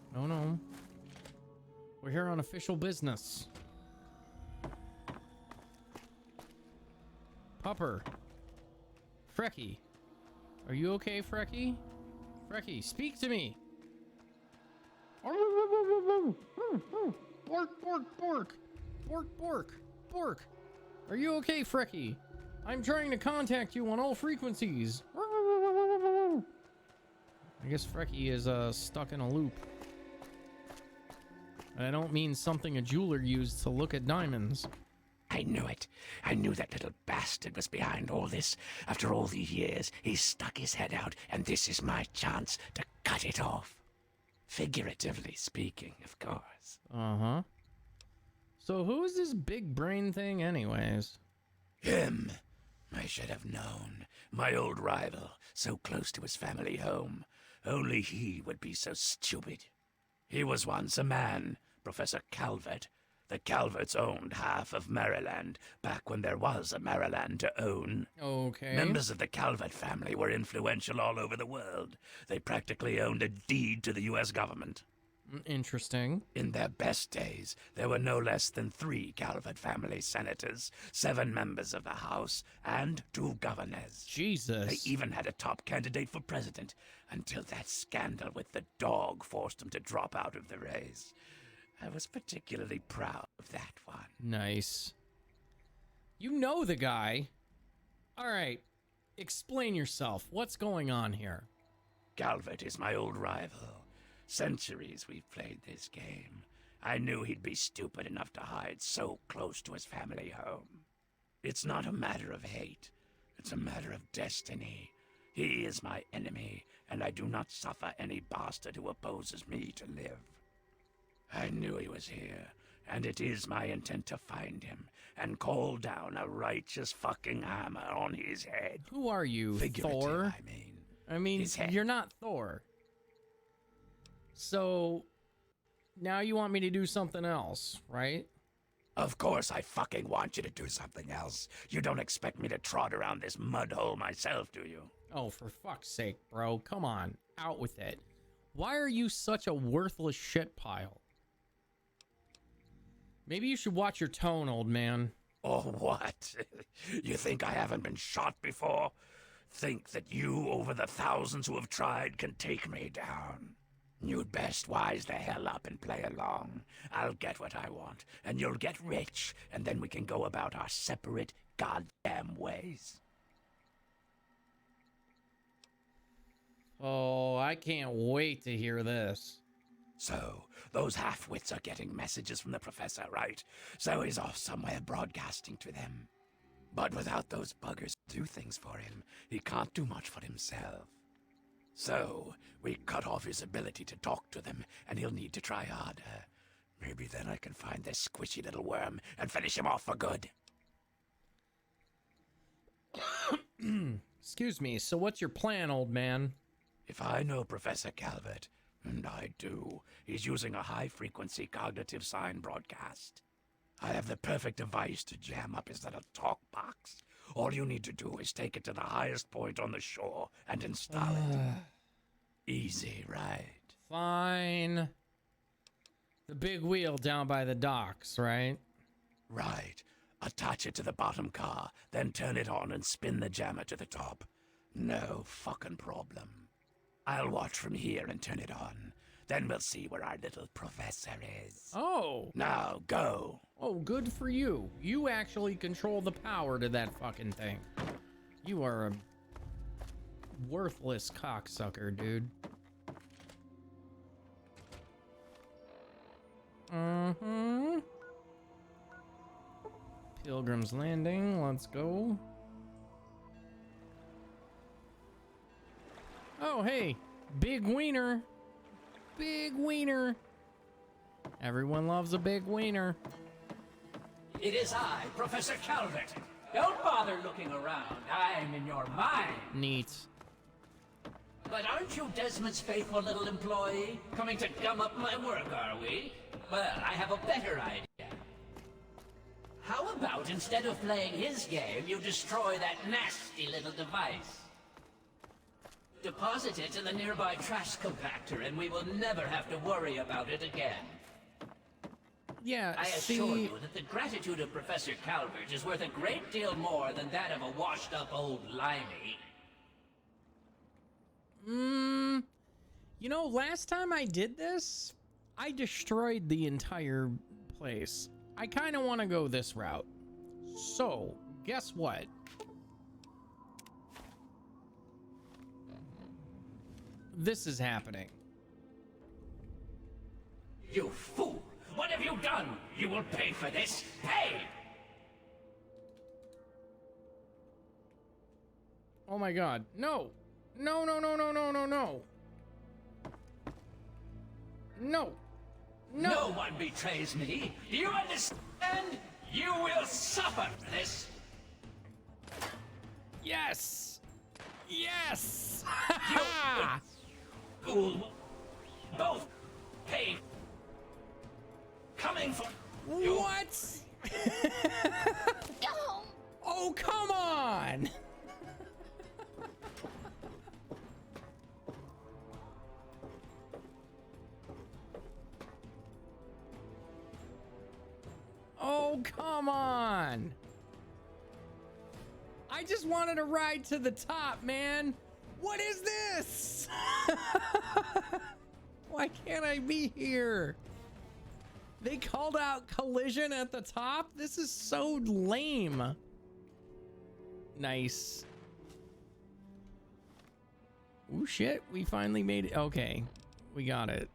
We're here on official business. Pupper. Frecky. Are you okay, Frecky? Frecky, speak to me. Bork, bork, bork. Bork, bork, bork. Are you okay, Frecky? I'm trying to contact you on all frequencies. I guess Frecky is stuck in a loop. And I don't mean something a jeweler used to look at diamonds. I knew it. I knew that little bastard was behind all this. After all these years, he stuck his head out, and this is my chance to cut it off. Figuratively speaking, of course. Uh-huh. So who is this big brain thing anyways? Him. I should have known. My old rival, so close to his family home. Only he would be so stupid. He was once a man, Professor Calvert. The Calverts owned half of Maryland, back when there was a Maryland to own. Okay. Members of the Calvert family were influential all over the world. They practically owned a deed to the U.S. government. Interesting. In their best days, there were no less than 3 Calvert family senators, 7 members of the House, and 2 governors. Jesus. They even had a top candidate for president, until that scandal with the dog forced him to drop out of the race. I was particularly proud of that one. Nice. You know the guy. All right. Explain yourself. What's going on here? Calvert is my old rival. Centuries we've played this game. I knew he'd be stupid enough to hide so close to his family home. It's not a matter of hate. It's a matter of destiny. He is my enemy, and I do not suffer any bastard who opposes me to live. I knew he was here, and it is my intent to find him and call down a righteous fucking hammer on his head. Who are you, Thor? I mean, you're not Thor. So, now you want me to do something else, right? Of course I fucking want you to do something else. You don't expect me to trot around this mud hole myself, do you? Oh, for fuck's sake, bro. Come on. Out with it. Why are you such a worthless shit pile? Maybe you should watch your tone, old man. Or what? You think I haven't been shot before? Think that you, over the thousands who have tried, can take me down? You'd best wise the hell up and play along. I'll get what I want, and you'll get rich, and then we can go about our separate goddamn ways. Oh, I can't wait to hear this. So, those half-wits are getting messages from the professor, right? So he's off somewhere broadcasting to them. But without those buggers to do things for him, he can't do much for himself. So, we cut off his ability to talk to them, and he'll need to try harder. Maybe then I can find this squishy little worm and finish him off for good. Excuse me, so what's your plan, old man? If I know Professor Calvert, and I do, he's using a high-frequency cognitive sign broadcast. I have the perfect device to jam up his little talk box. All you need to do is take it to the highest point on the shore and install it. Easy, right? Fine. The big wheel down by the docks, right? Right. Attach it to the bottom car, then turn it on and spin the jammer to the top. No fucking problem. I'll watch from here and turn it on. Then we'll see where our little professor is. Oh. Now, go. Oh, good for you. You actually control the power to that fucking thing. You are a worthless cocksucker, dude. Mm-hmm. Pilgrim's Landing, let's go. Oh, hey, big wiener. Big wiener. Everyone loves a big wiener. It is I, Professor Calvert. Don't bother looking around. I'm in your mind. Neat. But aren't you Desmond's faithful little employee? Coming to gum up my work, are we? Well, I have a better idea. How about instead of playing his game, you destroy that nasty little device? Deposit it in the nearby trash compactor, and we will never have to worry about it again. Yeah, I assure you that the gratitude of Professor Calvert is worth a great deal more than that of a washed-up old limey. You know, last time I did this, I destroyed the entire place. I kind of want to go this route. So, guess what? This is happening. You fool! What have you done? You will pay for this! Pay! Oh my god. No! No, no, no, no, no, no, no! No! No! No one betrays me! Do you understand? You will suffer for this! Yes! Yes! You will both pay. Coming for you. What? Oh, come on! Oh, come on! I just wanted to ride to the top, man! What is this? Why can't I be here? They called out collision at the top? This is so lame. Nice. Ooh, shit. We finally made it. Okay. We got it.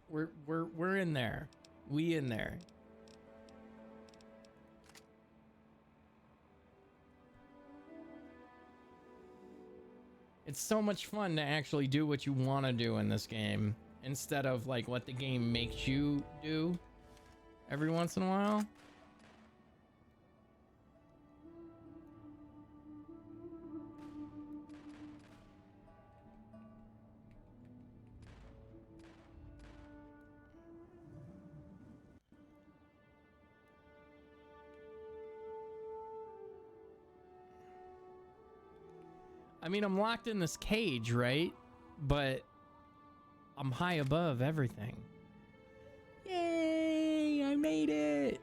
We're in there. We in there. It's so much fun to actually do what you want to do in this game instead of like what the game makes you do every once in a while. I mean, I'm locked in this cage, right? But I'm high above everything. Yay! I made it!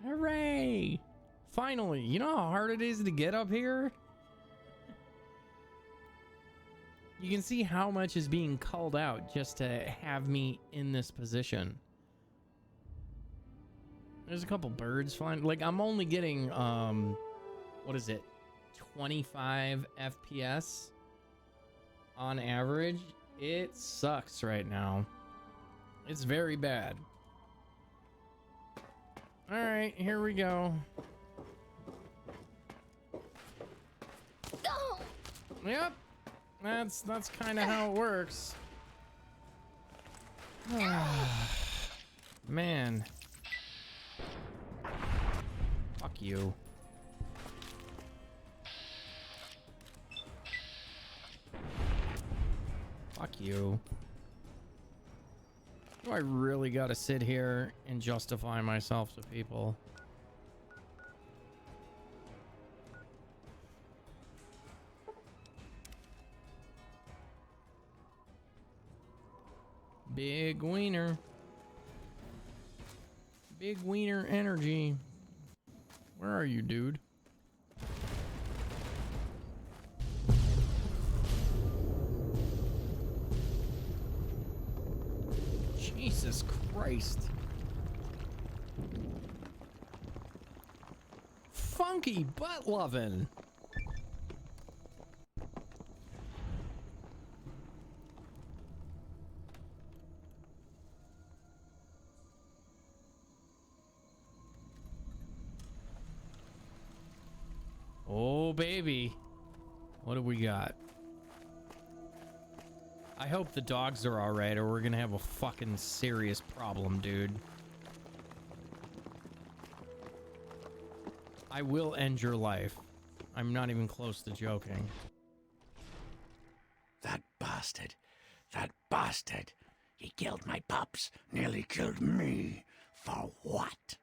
Hooray! Finally, you know how hard it is to get up here? You can see how much is being called out just to have me in this position. There's a couple birds flying. Like, I'm only getting, what is it? 25 FPS on average. It sucks right now. It's very bad. All right, here we go. Yep, that's kind of how it works. Man, fuck you. Fuck you. Do I really gotta sit here and justify myself to people? Big wiener. Big wiener energy. Where are you, dude? Jesus Christ. Funky butt lovin'. Oh, baby. What do we got? I hope the dogs are alright, or we're gonna have a fucking serious problem, dude. I will end your life. I'm not even close to joking. That bastard. bastard. That bastard. He killed my pups, nearly killed me. For what?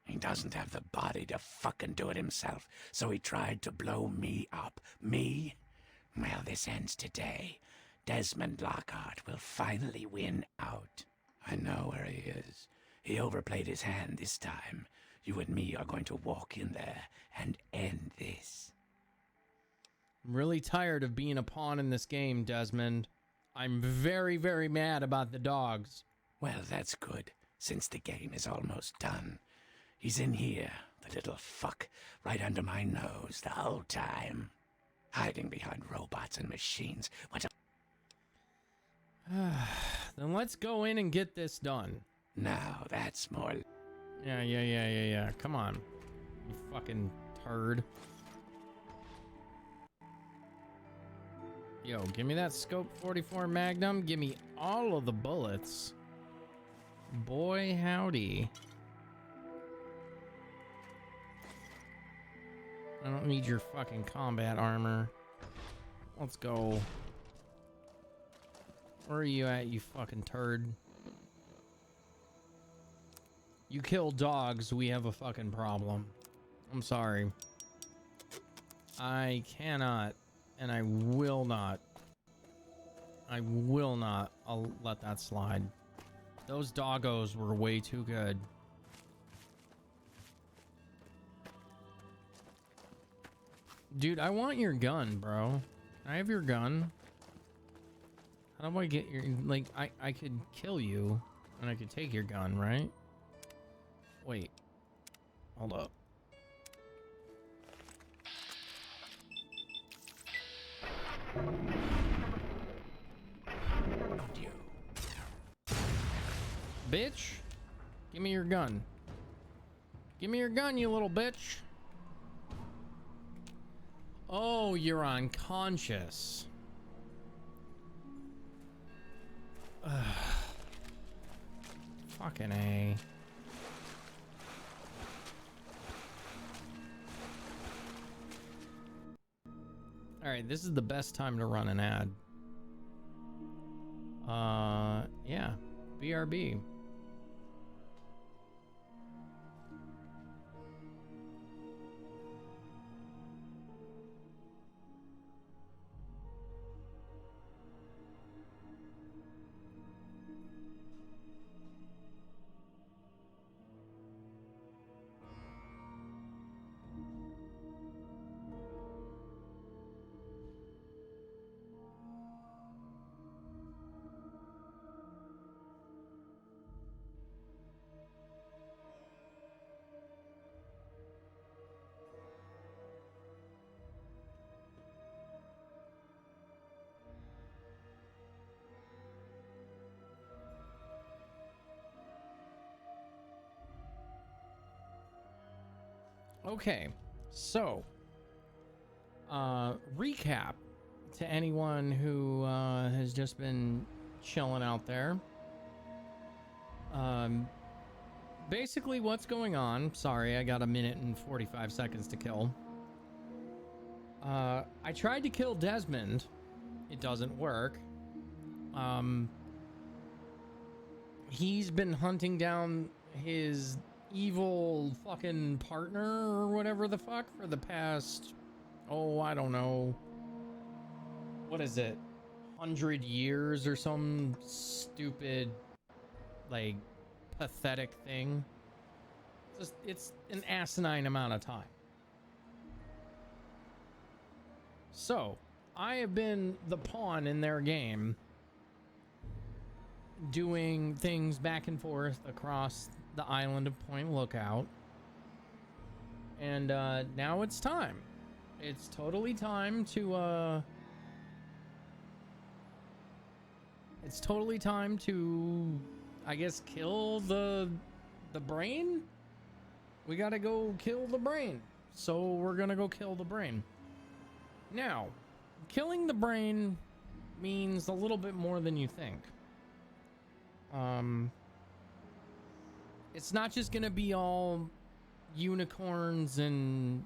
He doesn't have the body to fucking do it himself, so he tried to blow me up. Me? Well, this ends today. Desmond Lockhart will finally win out. I know where he is. He overplayed his hand this time. You and me are going to walk in there and end this. I'm really tired of being a pawn in this game, Desmond. I'm very, very mad about the dogs. Well, that's good, since the game is almost done. He's in here, the little fuck, right under my nose the whole time. Hiding behind robots and machines. What a... Then let's go in and get this done. Now, that's more... Yeah. Come on, you fucking turd. Yo, give me that Scope 44 Magnum. Give me all of the bullets. Boy, howdy. I don't need your fucking combat armor. Let's go. Where are you at, you fucking turd? You kill dogs, we have a fucking problem. I'm sorry. I cannot, and I will not. I'll let that slide. Those doggos were way too good. Dude, I want your gun, bro. Can I have your gun? How do I get your... Like, I could kill you, and I could take your gun, right? Wait. Hold up. Bitch. Give me your gun. Give me your gun, you little bitch. Oh, you're unconscious. Fucking A. Alright, this is the best time to run an ad. Yeah. BRB. Okay, so recap to anyone who has just been chilling out there. Basically what's going on, sorry, I got a minute and 45 seconds to kill. I tried to kill Desmond. It doesn't work. He's been hunting down his evil fucking partner or whatever the fuck for the past, oh, I don't know, what is it, 100 years or some stupid, like, pathetic thing. It's an asinine amount of time. So I have been the pawn in their game, doing things back and forth across the island of Point Lookout, and now it's time. It's totally time to I guess kill the brain. We gotta go kill the brain, so we're gonna go kill the brain. Now, killing the brain means a little bit more than you think. It's not just gonna be all unicorns and,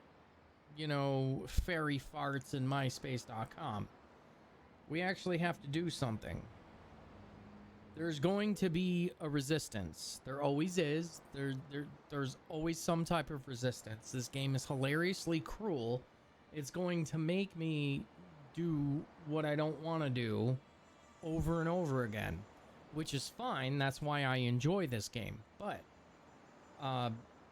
you know, fairy farts and MySpace.com. We actually have to do something. There's going to be a resistance. There always is. There's always some type of resistance. This game is hilariously cruel. It's going to make me do what I don't want to do over and over again, which is fine. That's why I enjoy this game. But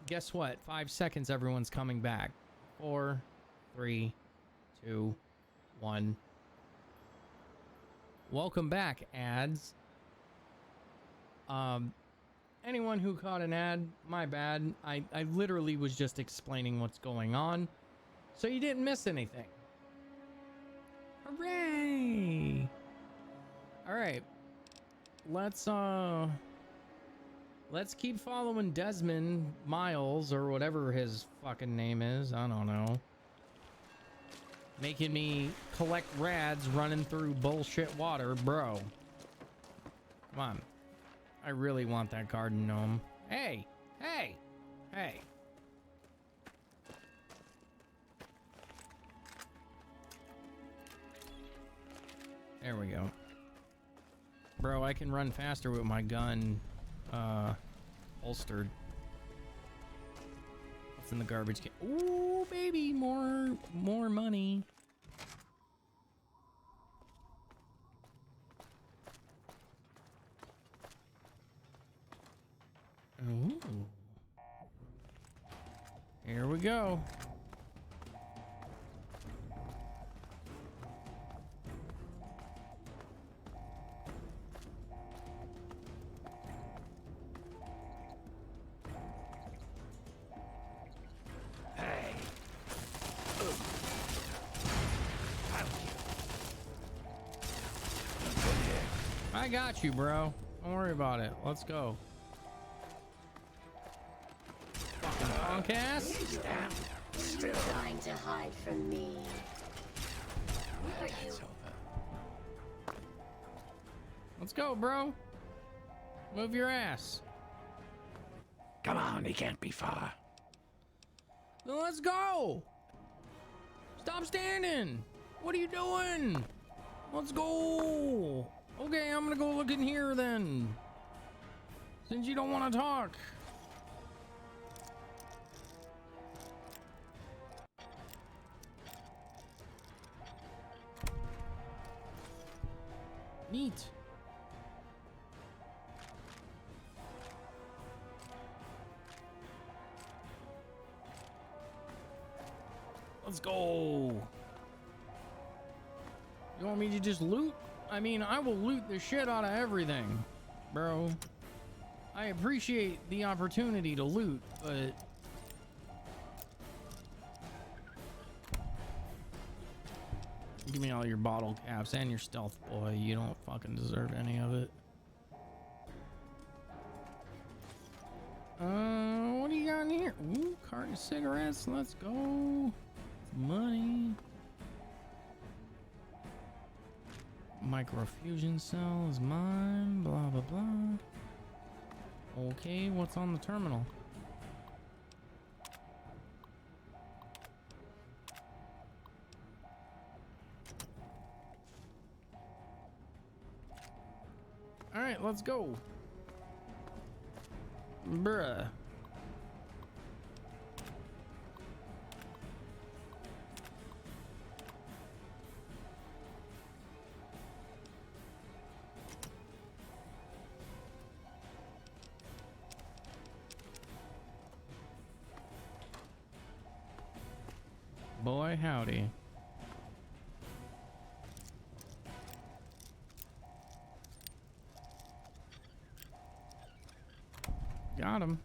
guess what? 5 seconds, everyone's coming back. 4, 3, 2, 1. Welcome back, ads. Anyone who caught an ad, my bad. I literally was just explaining what's going on, so you didn't miss anything. Hooray! All right, let's keep following Desmond Miles, or whatever his fucking name is. I don't know. Making me collect rads running through bullshit water, bro. Come on. I really want that garden gnome. Hey! Hey! Hey! There we go. Bro, I can run faster with my gun, holstered. What's in the garbage can? Ooh, baby! More money. Ooh. Here we go. Hey. I got you, bro. Don't worry about it. Let's go. Punk ass. Still trying to hide from me. Where are you? Let's go, bro. Move your ass. Come on, he can't be far. Then let's go. Stop standing. What are you doing? Let's go. Okay, I'm gonna go look in here then. Since you don't want to talk. Neat. Let's go. You want me to just loot? I mean, I will loot the shit out of everything, bro. I appreciate the opportunity to loot, but give me all your bottle caps and your stealth boy. You don't fucking deserve any of it. What do you got in here? Ooh, carton of cigarettes. Let's go. Money. Microfusion cell is mine. Blah, blah, blah. Okay, what's on the terminal? All right, let's go. Bruh. Boy, howdy. Got him.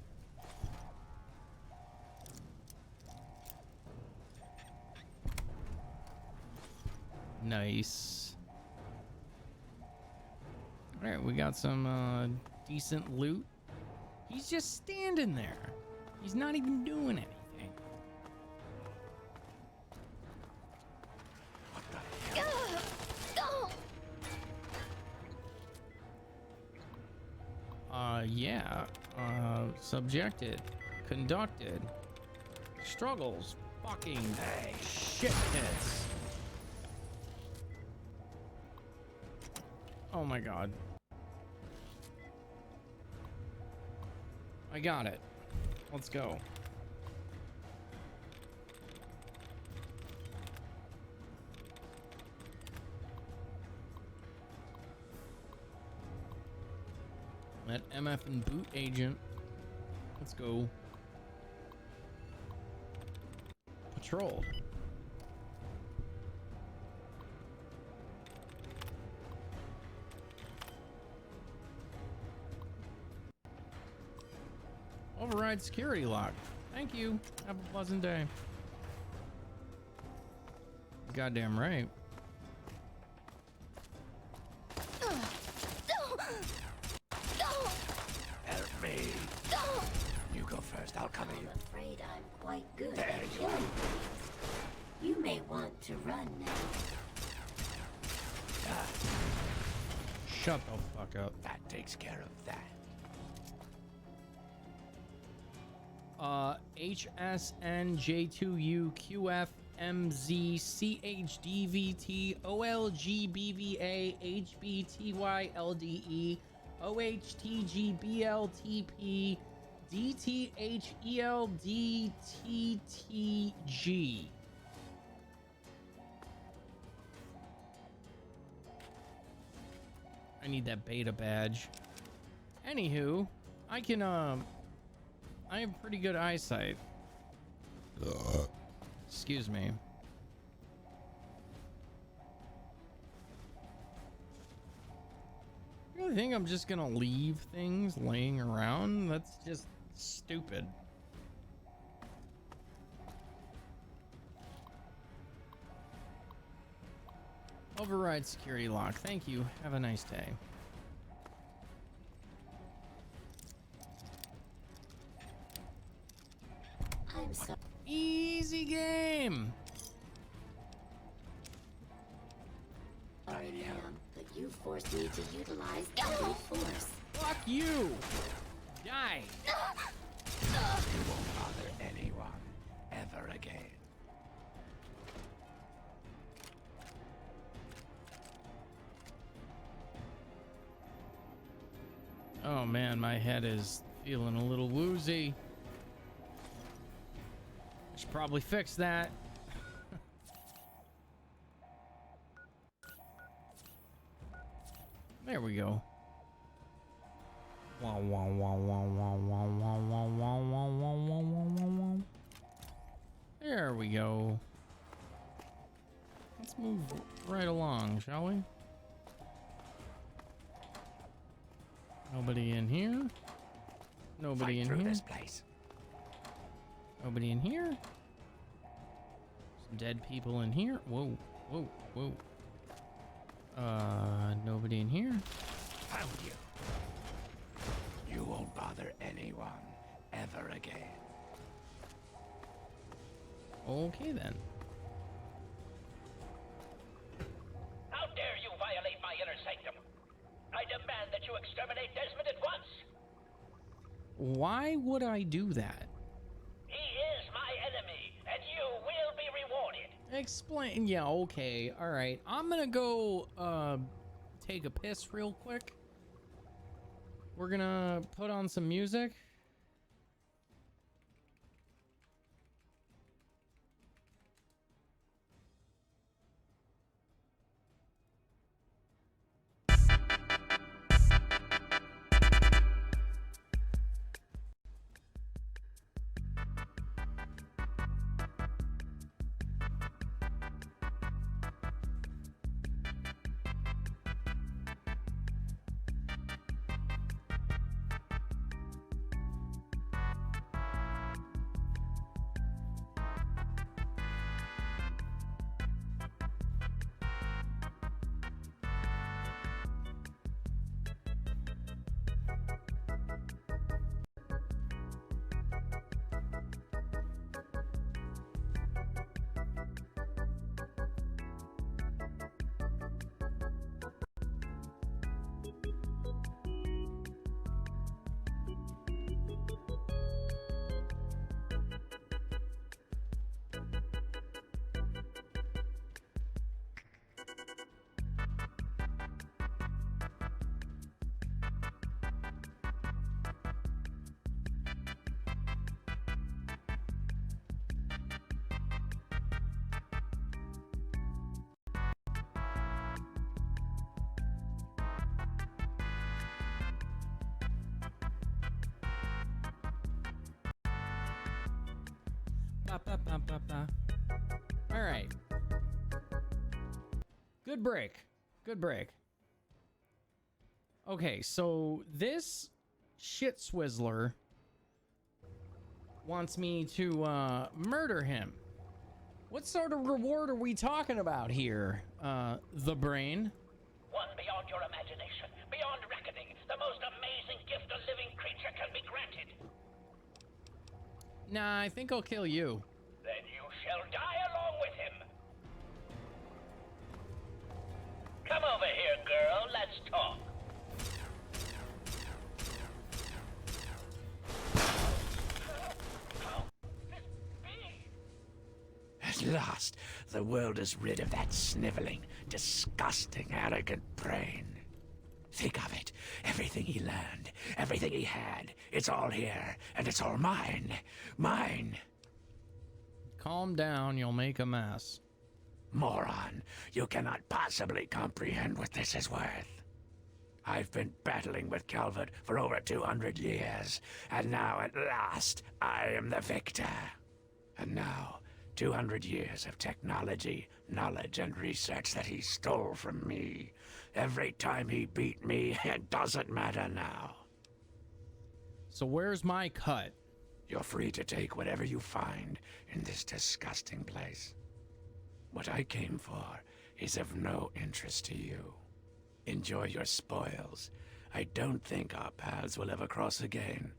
Nice. All right, we got some decent loot. He's just standing there. He's not even doing anything. Yeah. Subjected. Conducted. Struggles. Fucking shit pits. Oh my god. I got it. Let's go. That MF and boot agent. Let's go. Patrol. Override security lock. Thank you. Have a pleasant day. Goddamn right. Help me. You go first, I'll cover you. I'm afraid I'm quite good There at you killing are. things. You may want to run now. Shut the fuck up. That takes care of that. HSNJ2UQFMZCHDVT OLGBVA HBTYLDE OHTGBLTP DTHELDTTG. I need that beta badge. Anywho, I can I have pretty good eyesight. Excuse me. You really think I'm just gonna leave things laying around? That's just stupid. Override security lock. Thank you. Have a nice day. I'm sorry. Easy game. Sorry, ma'am, but you forced me to utilize deadly force. Fuck you. Die. You won't bother anyone ever again. Oh man, my head is feeling a little woozy. I should probably fix that. There we go. Wow, wow, wow, wow, wow, wow, wow, wow, wow, wow, wow, wow, wow, wow. There we go. Let's move right along, shall we? Nobody in here. Nobody in here. This place. Nobody in here. Some dead people in here. Whoa, whoa, whoa. Nobody in here. Found you. You won't bother anyone ever again. Okay then. How dare you violate my inner sanctum? I demand that you exterminate Desmond at once. Why would I do that? He is my enemy, and you will be rewarded. Explain. Yeah, okay. All right. I'm gonna go take a piss real quick. We're gonna put on some music. Ba-ba-ba-ba-ba. All right. Good break. Good break. Okay, so this shit swizzler wants me to murder him. What sort of reward are we talking about here, the brain? One beyond your imagination, beyond reckoning. The most amazing gift a living creature can be granted. Nah, I think I'll kill you. Then you shall die along with him. Come over here, girl. Let's talk. At last, the world is rid of that sniveling, disgusting, arrogant brain. Think of it. Everything he learned, everything he had, it's all here, and it's all mine. Mine. Calm down, you'll make a mess. Moron, you cannot possibly comprehend what this is worth. I've been battling with Calvert for over 200 years, and now at last, I am the victor. And now, 200 years of technology, knowledge, and research that he stole from me. Every time he beat me, it doesn't matter now. So where's my cut? You're free to take whatever you find in this disgusting place. What I came for is of no interest to you. Enjoy your spoils. I don't think our paths will ever cross again,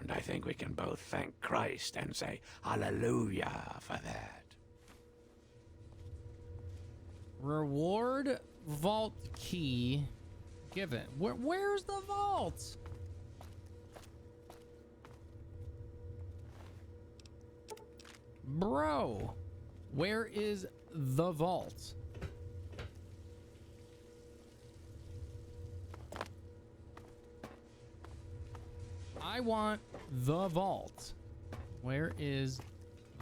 and I think we can both thank Christ and say hallelujah for that. Reward vault key given. Where's the vault? Bro, where is the vault? I want the vault. Where is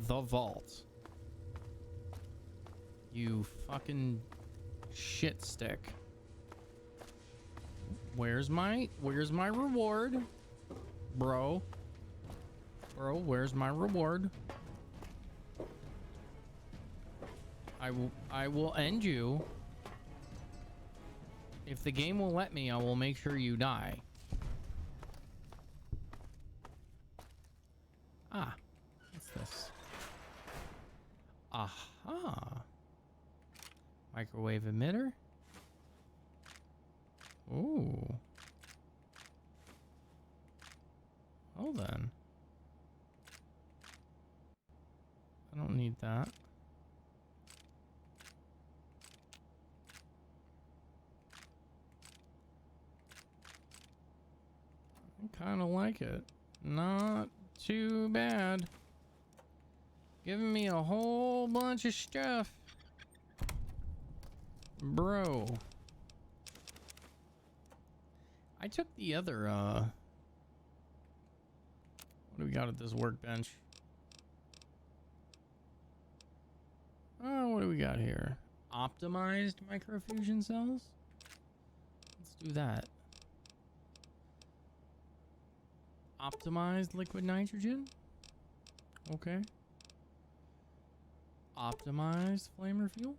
the vault? You fucking shit stick. Where's my reward? Bro, where's my reward? I will end you. If the game will let me, I will make sure you die. Ah, what's this? Aha. Microwave emitter. Ooh. Well then. I don't need that. I kind of like it. Not too bad. Giving me a whole bunch of stuff. Bro. I took the other, what do we got at this workbench? Oh, what do we got here? Optimized microfusion cells? Let's do that. Optimized liquid nitrogen? Okay. Optimized flamer fuel?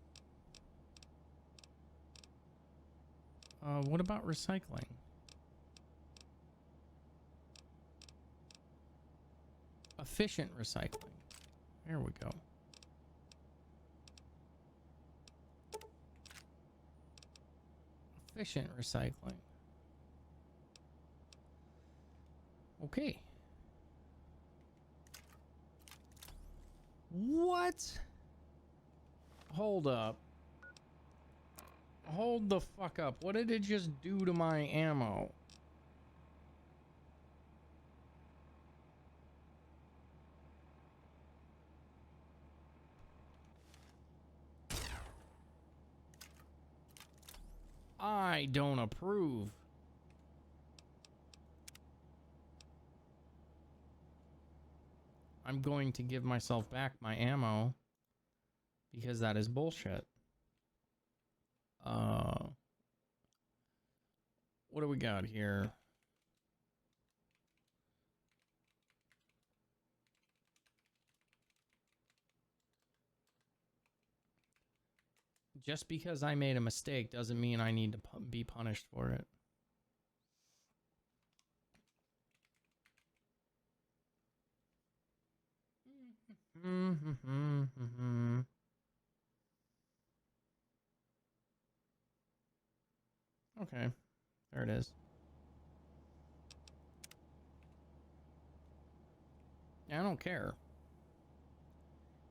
What about recycling? Efficient recycling. There we go. Efficient recycling. Okay. What? Hold up. Hold the fuck up. What did it just do to my ammo? I don't approve. I'm going to give myself back my ammo because that is bullshit. What do we got here? Just because I made a mistake doesn't mean I need to be punished for it. Okay, there it is. I don't care.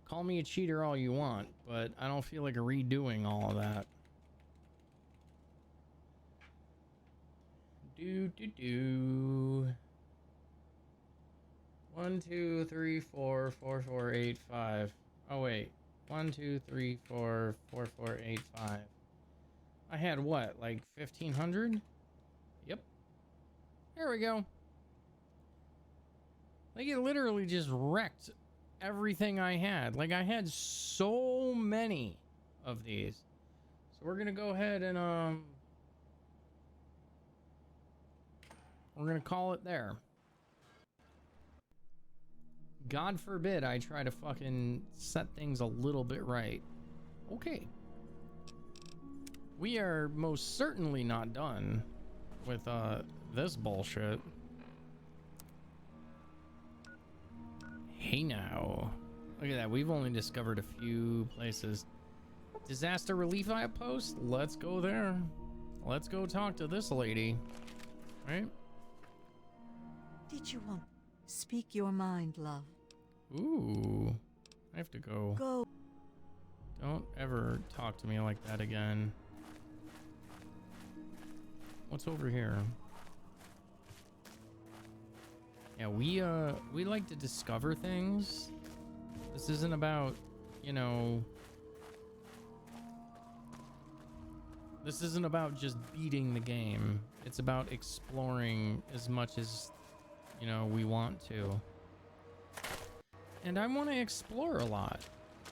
Call me a cheater all you want, but I don't feel like redoing all of that. Do. 1, 2, 3, 4, 4, 4, 8, 5. Oh wait. 1, 2, 3, 4, 4, 4, 8, 5. I had what, like 1,500? Yep. There we go. Like, it literally just wrecked everything I had. Like, I had so many of these. So we're gonna go ahead and we're gonna call it there. God forbid I try to fucking set things a little bit right. Okay. We are most certainly not done with this bullshit. Hey now. Look at that. We've only discovered a few places. Disaster relief outpost? Let's go there. Let's go talk to this lady. Right? Did you want? Speak your mind, love. Ooh. I have to go. Go. Don't ever talk to me like that again. What's over here? Yeah, we like to discover things. This isn't about, you know, this isn't about just beating the game. It's about exploring as much as, you know, we want to. And I want to explore a lot.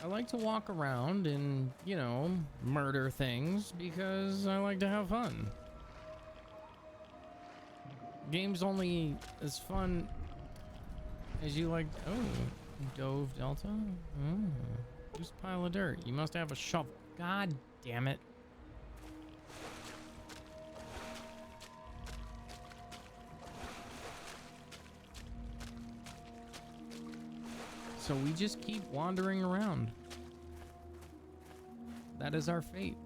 I like to walk around and, you know, murder things because I like to have fun. Game's only as fun as you like. Oh, Dove Delta? Who's pile of dirt? You must have a shovel. God damn it. So we just keep wandering around. That is our fate.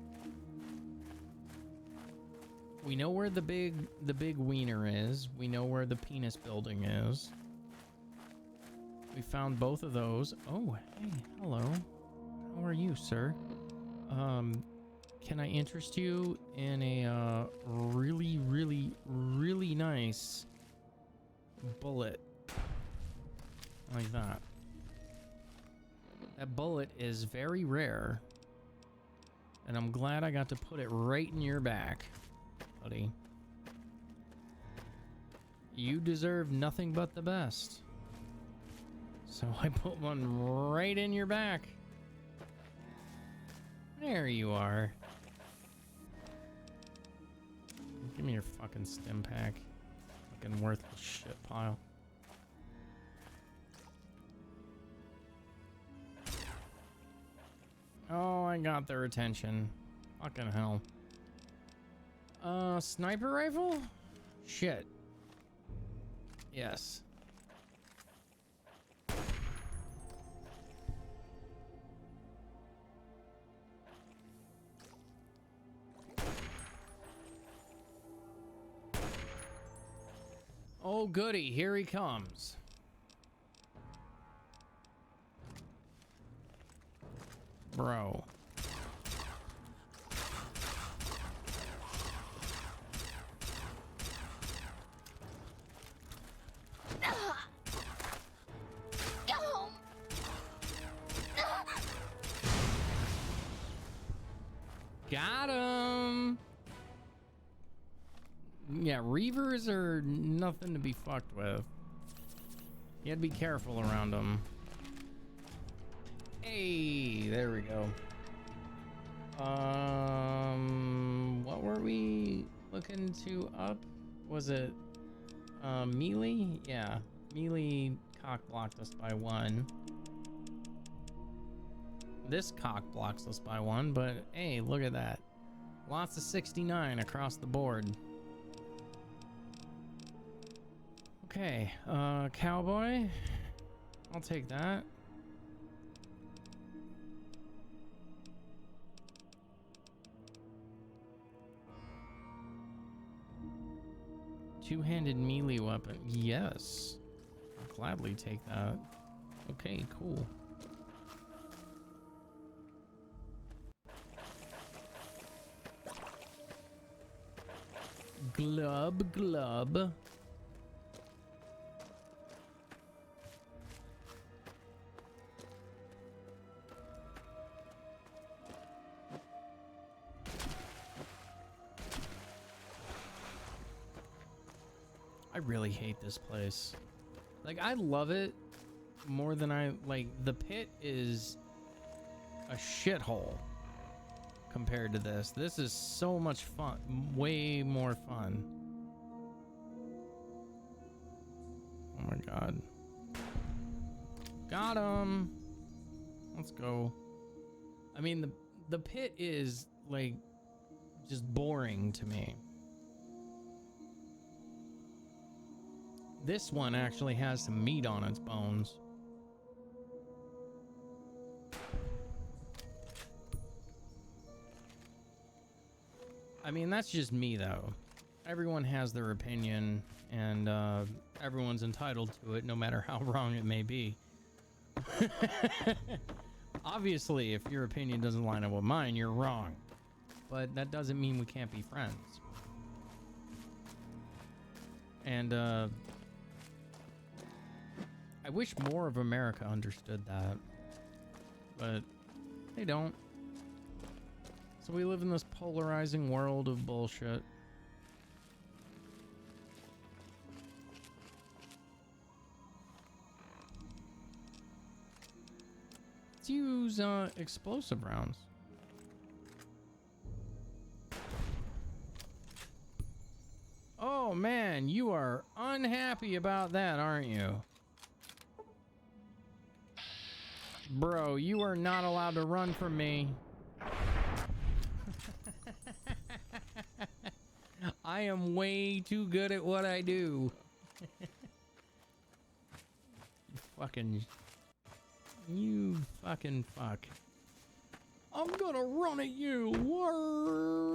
We know where the big wiener is. We know where the penis building is. We found both of those. Oh, hey, hello. How are you, sir? Can I interest you in a really, really, really nice bullet like that? That bullet is very rare, and I'm glad I got to put it right in your back, buddy. You deserve nothing but the best. So I put one right in your back. There you are. Give me your fucking stim pack. Fucking worthless shit pile. Oh, I got their attention. Fucking hell. Sniper rifle? Shit. Yes. Oh goody, here he comes. Bro. Got him. Yeah, Reavers are nothing to be fucked with. You gotta be careful around them. Hey, there we go. What were we looking to up? Was it melee? Yeah, melee cock blocked us by 1. this cock blocks us by one, but hey, look at that. Lots of 69 across the board. Okay, cowboy. I'll take that. Two-handed melee weapon. Yes. I'll gladly take that. Okay, cool. Glub, glub. I really hate this place. Like, I love it more than I like. The pit is a shithole compared to this. This is so much fun, way more fun. Oh my god. Got him. Let's go. I mean, the pit is like just boring to me. This one actually has some meat on its bones. I mean, that's just me, though. Everyone has their opinion, and everyone's entitled to it, no matter how wrong it may be. Obviously, if your opinion doesn't line up with mine, you're wrong. But that doesn't mean we can't be friends. And, I wish more of America understood that, but they don't. So we live in this polarizing world of bullshit. Let's use explosive rounds. Oh man, you are unhappy about that, aren't you? Bro, you are not allowed to run from me. I am way too good at what I do. You fucking fuck. I'm gonna run at you. Whoa.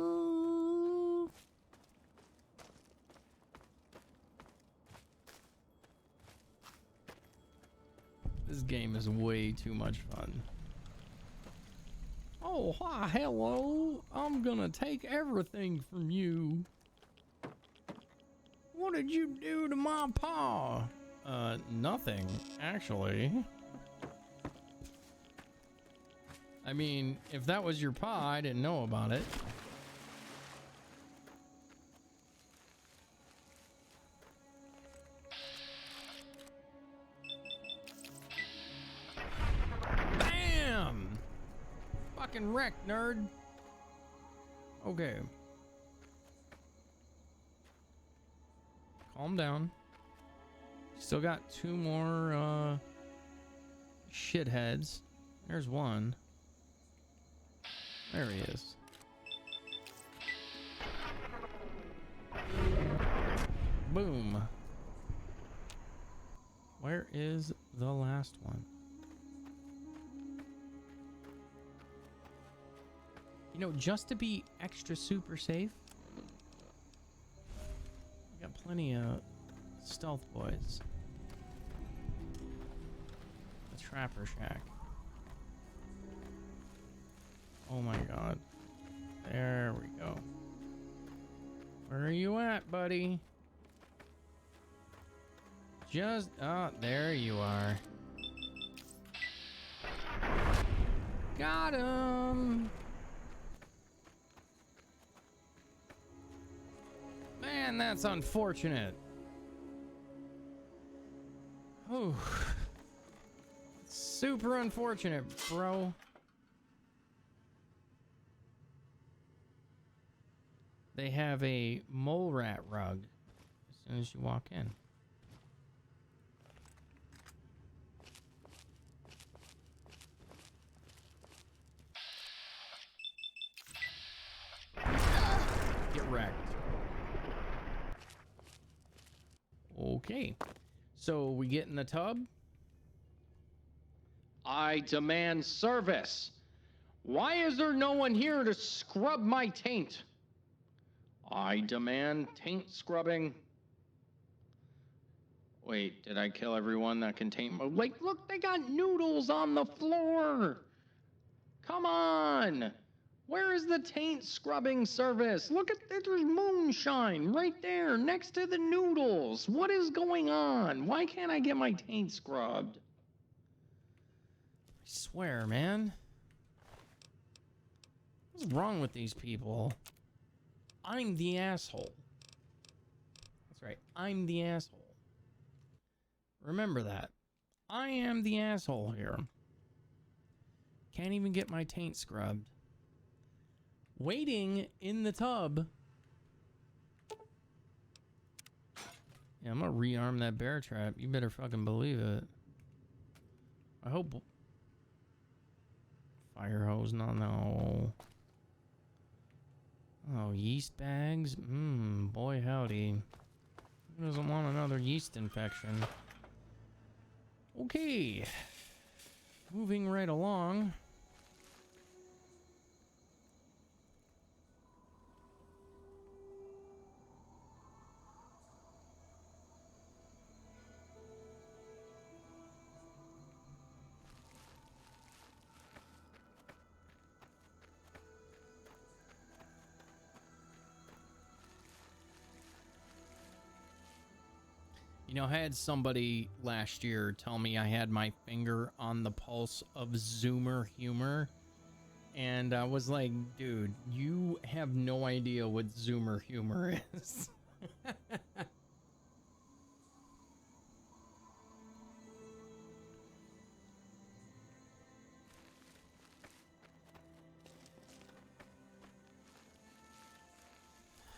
This game is way too much fun. Oh, hi, hello. I'm gonna take everything from you. What did you do to my paw? Nothing, actually. I mean, if that was your paw, I didn't know about it. Bam! Fucking wreck, nerd. Okay. Calm down. Still got two more shitheads. There's one. There he is. Boom. Where is the last one? You know, just to be extra super safe, I got plenty of stealth boys. The Trapper Shack. Oh my god. There we go. Where are you at, buddy? Just... oh, there you are. Got him! Man, that's unfortunate. Oh. Super unfortunate, bro. They have a mole rat rug as soon as you walk in. Get wrecked. Okay. So we get in the tub. I demand service. Why is there no one here to scrub my taint? I demand taint scrubbing. Wait, did I kill everyone that can taint? Like, look, they got noodles on the floor. Come on. Where is the taint scrubbing service? Look at that, there's moonshine right there next to the noodles. What is going on? Why can't I get my taint scrubbed? I swear, man. What's wrong with these people? I'm the asshole. That's right, I'm the asshole. Remember that. I am the asshole here. Can't even get my taint scrubbed. Waiting in the tub. Yeah, I'm gonna rearm that bear trap. You better fucking believe it. I hope... Fire hose, no. Oh, yeast bags? Boy howdy. Who doesn't want another yeast infection? Okay. Moving right along. You know, I had somebody last year tell me I had my finger on the pulse of Zoomer humor. And I was like, dude, you have no idea what Zoomer humor is.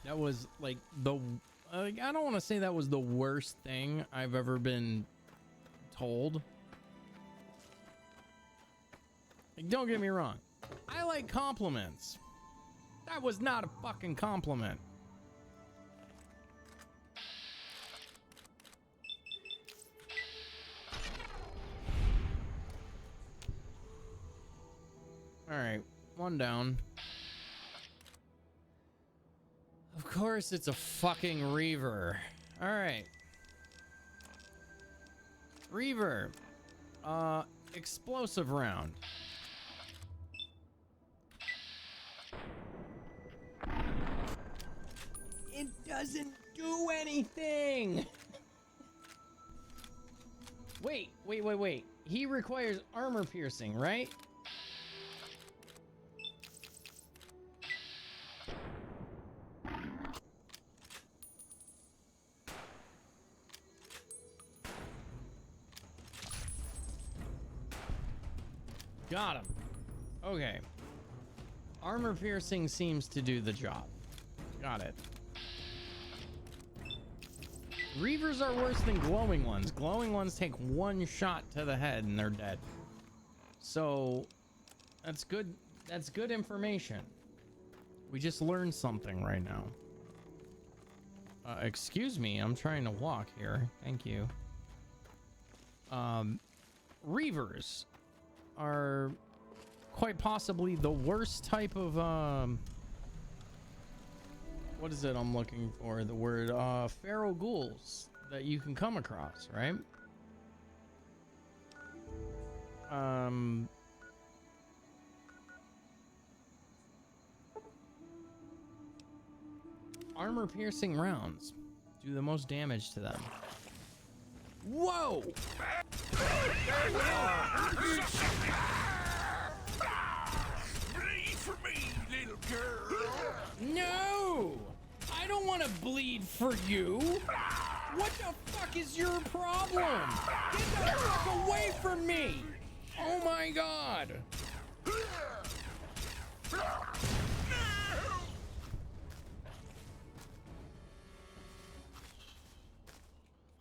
That was like the... I don't want to say that was the worst thing I've ever been told. Like, don't get me wrong. I like compliments. That was not a fucking compliment. Alright, one down. Of course it's a fucking Reaver. Alright. Reaver. Explosive round. It doesn't do anything! Wait. He requires armor piercing, right? Got him. Okay. Armor piercing seems to do the job. Got it. Reavers are worse than glowing ones. Glowing ones take one shot to the head and they're dead. So that's good. That's good information. We just learned something right now. Excuse me, I'm trying to walk here. Thank you. Reavers are quite possibly the worst type of what is it I'm looking for? The word feral ghouls that you can come across, right? Armor piercing rounds do the most damage to them. Whoa! Bleed for me, little girl. No! I don't want to bleed for you. What the fuck is your problem? Get the fuck away from me! Oh my god!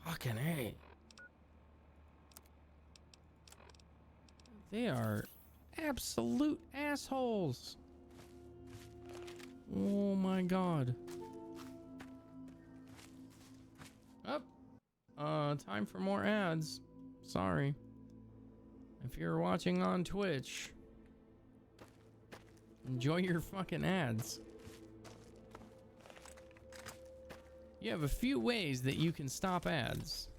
Fucking A. They are absolute assholes. Oh my god. Time for more ads. Sorry. If you're watching on Twitch, enjoy your fucking ads. You have a few ways that you can stop ads.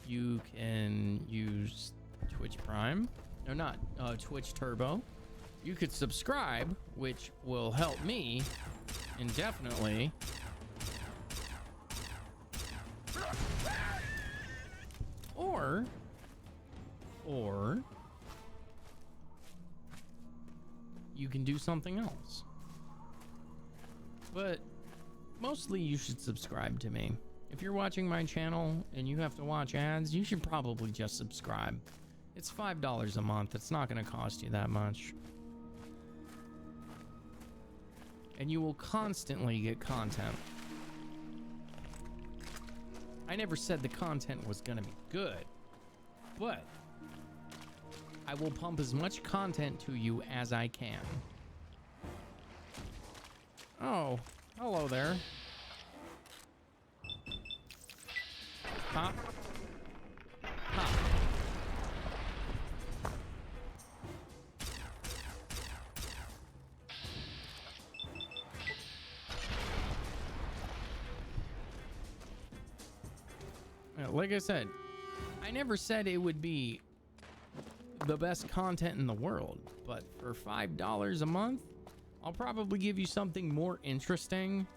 You can use Twitch Prime. No, not Twitch Turbo. You could subscribe, which will help me indefinitely. Or you can do something else. But mostly you should subscribe to me. If you're watching my channel and you have to watch ads, you should probably just subscribe. It's $5 a month. It's not going to cost you that much. And you will constantly get content. I never said the content was going to be good, but I will pump as much content to you as I can. Oh, hello there. Pop. Pop. Like I said, I never said it would be the best content in the world, but for $5 a month, I'll probably give you something more interesting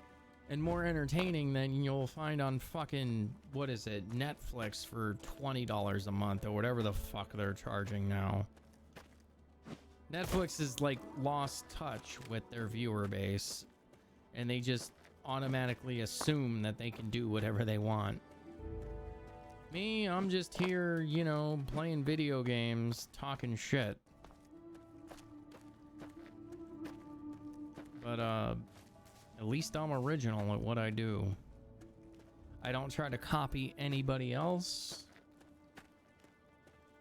and more entertaining than you'll find on fucking, what is it, Netflix for $20 a month or whatever the fuck they're charging now. Netflix has like lost touch with their viewer base, and they just automatically assume that they can do whatever they want. Me, I'm just here, you know, playing video games, talking shit. But, at least I'm original at what I do. I don't try to copy anybody else.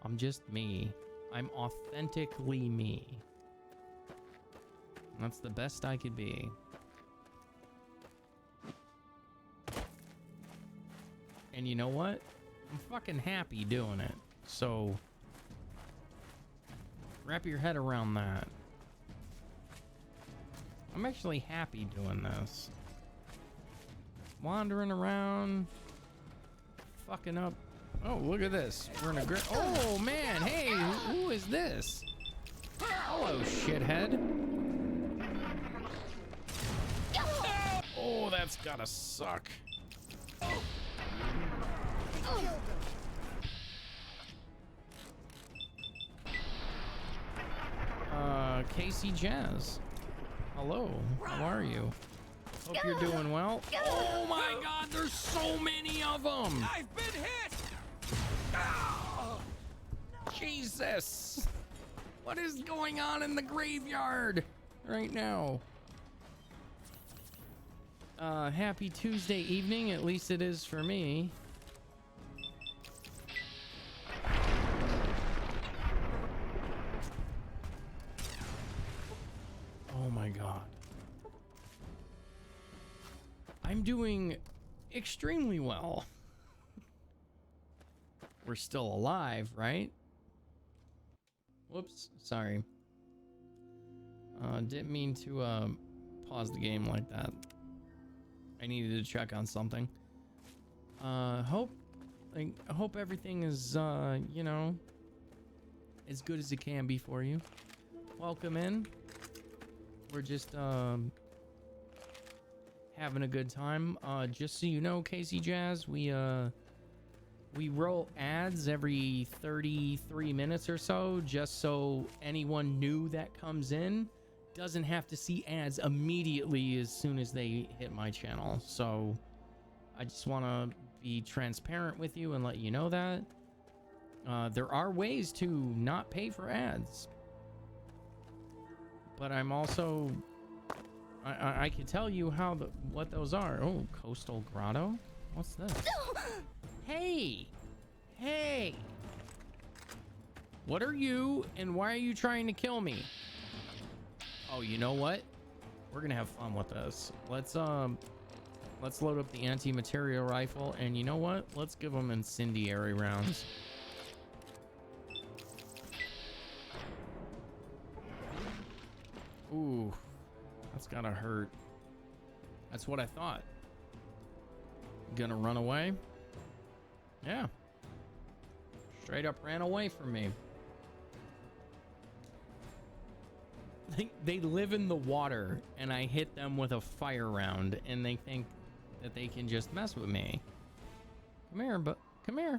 I'm just me. I'm authentically me. That's the best I could be. And you know what? I'm fucking happy doing it. So, wrap your head around that. I'm actually happy doing this. Wandering around, fucking up. Oh, look at this. We're in a great. Oh man, hey, who is this? Hello, shithead. Oh, that's gotta suck. Casey Jazz. Hello, how are you? Hope you're doing well. Oh my god, there's so many of them! I've been hit! Jesus! What is going on in the graveyard right now? Happy Tuesday evening, at least it is for me. Oh my god. I'm doing extremely well. We're still alive, right? Whoops, sorry. Didn't mean to pause the game like that. I needed to check on something. Hope everything is you know, as good as it can be for you. Welcome in. We're just having a good time. Just so you know, Casey Jazz, we roll ads every 33 minutes or so, just so anyone new that comes in doesn't have to see ads immediately as soon as they hit my channel. So I just want to be transparent with you and let you know that there are ways to not pay for ads. But I'm also, I can tell you how what those are. Oh, Coastal Grotto? What's this? Hey! Hey! What are you, and why are you trying to kill me? Oh, you know what? We're gonna have fun with this. Let's load up the anti-material rifle, and you know what? Let's give them incendiary rounds. Ooh, that's gotta hurt. That's what I thought. Gonna run away? Yeah. Straight up ran away from me. They live in the water, and I hit them with a fire round, and they think that they can just mess with me. Come here, but come here.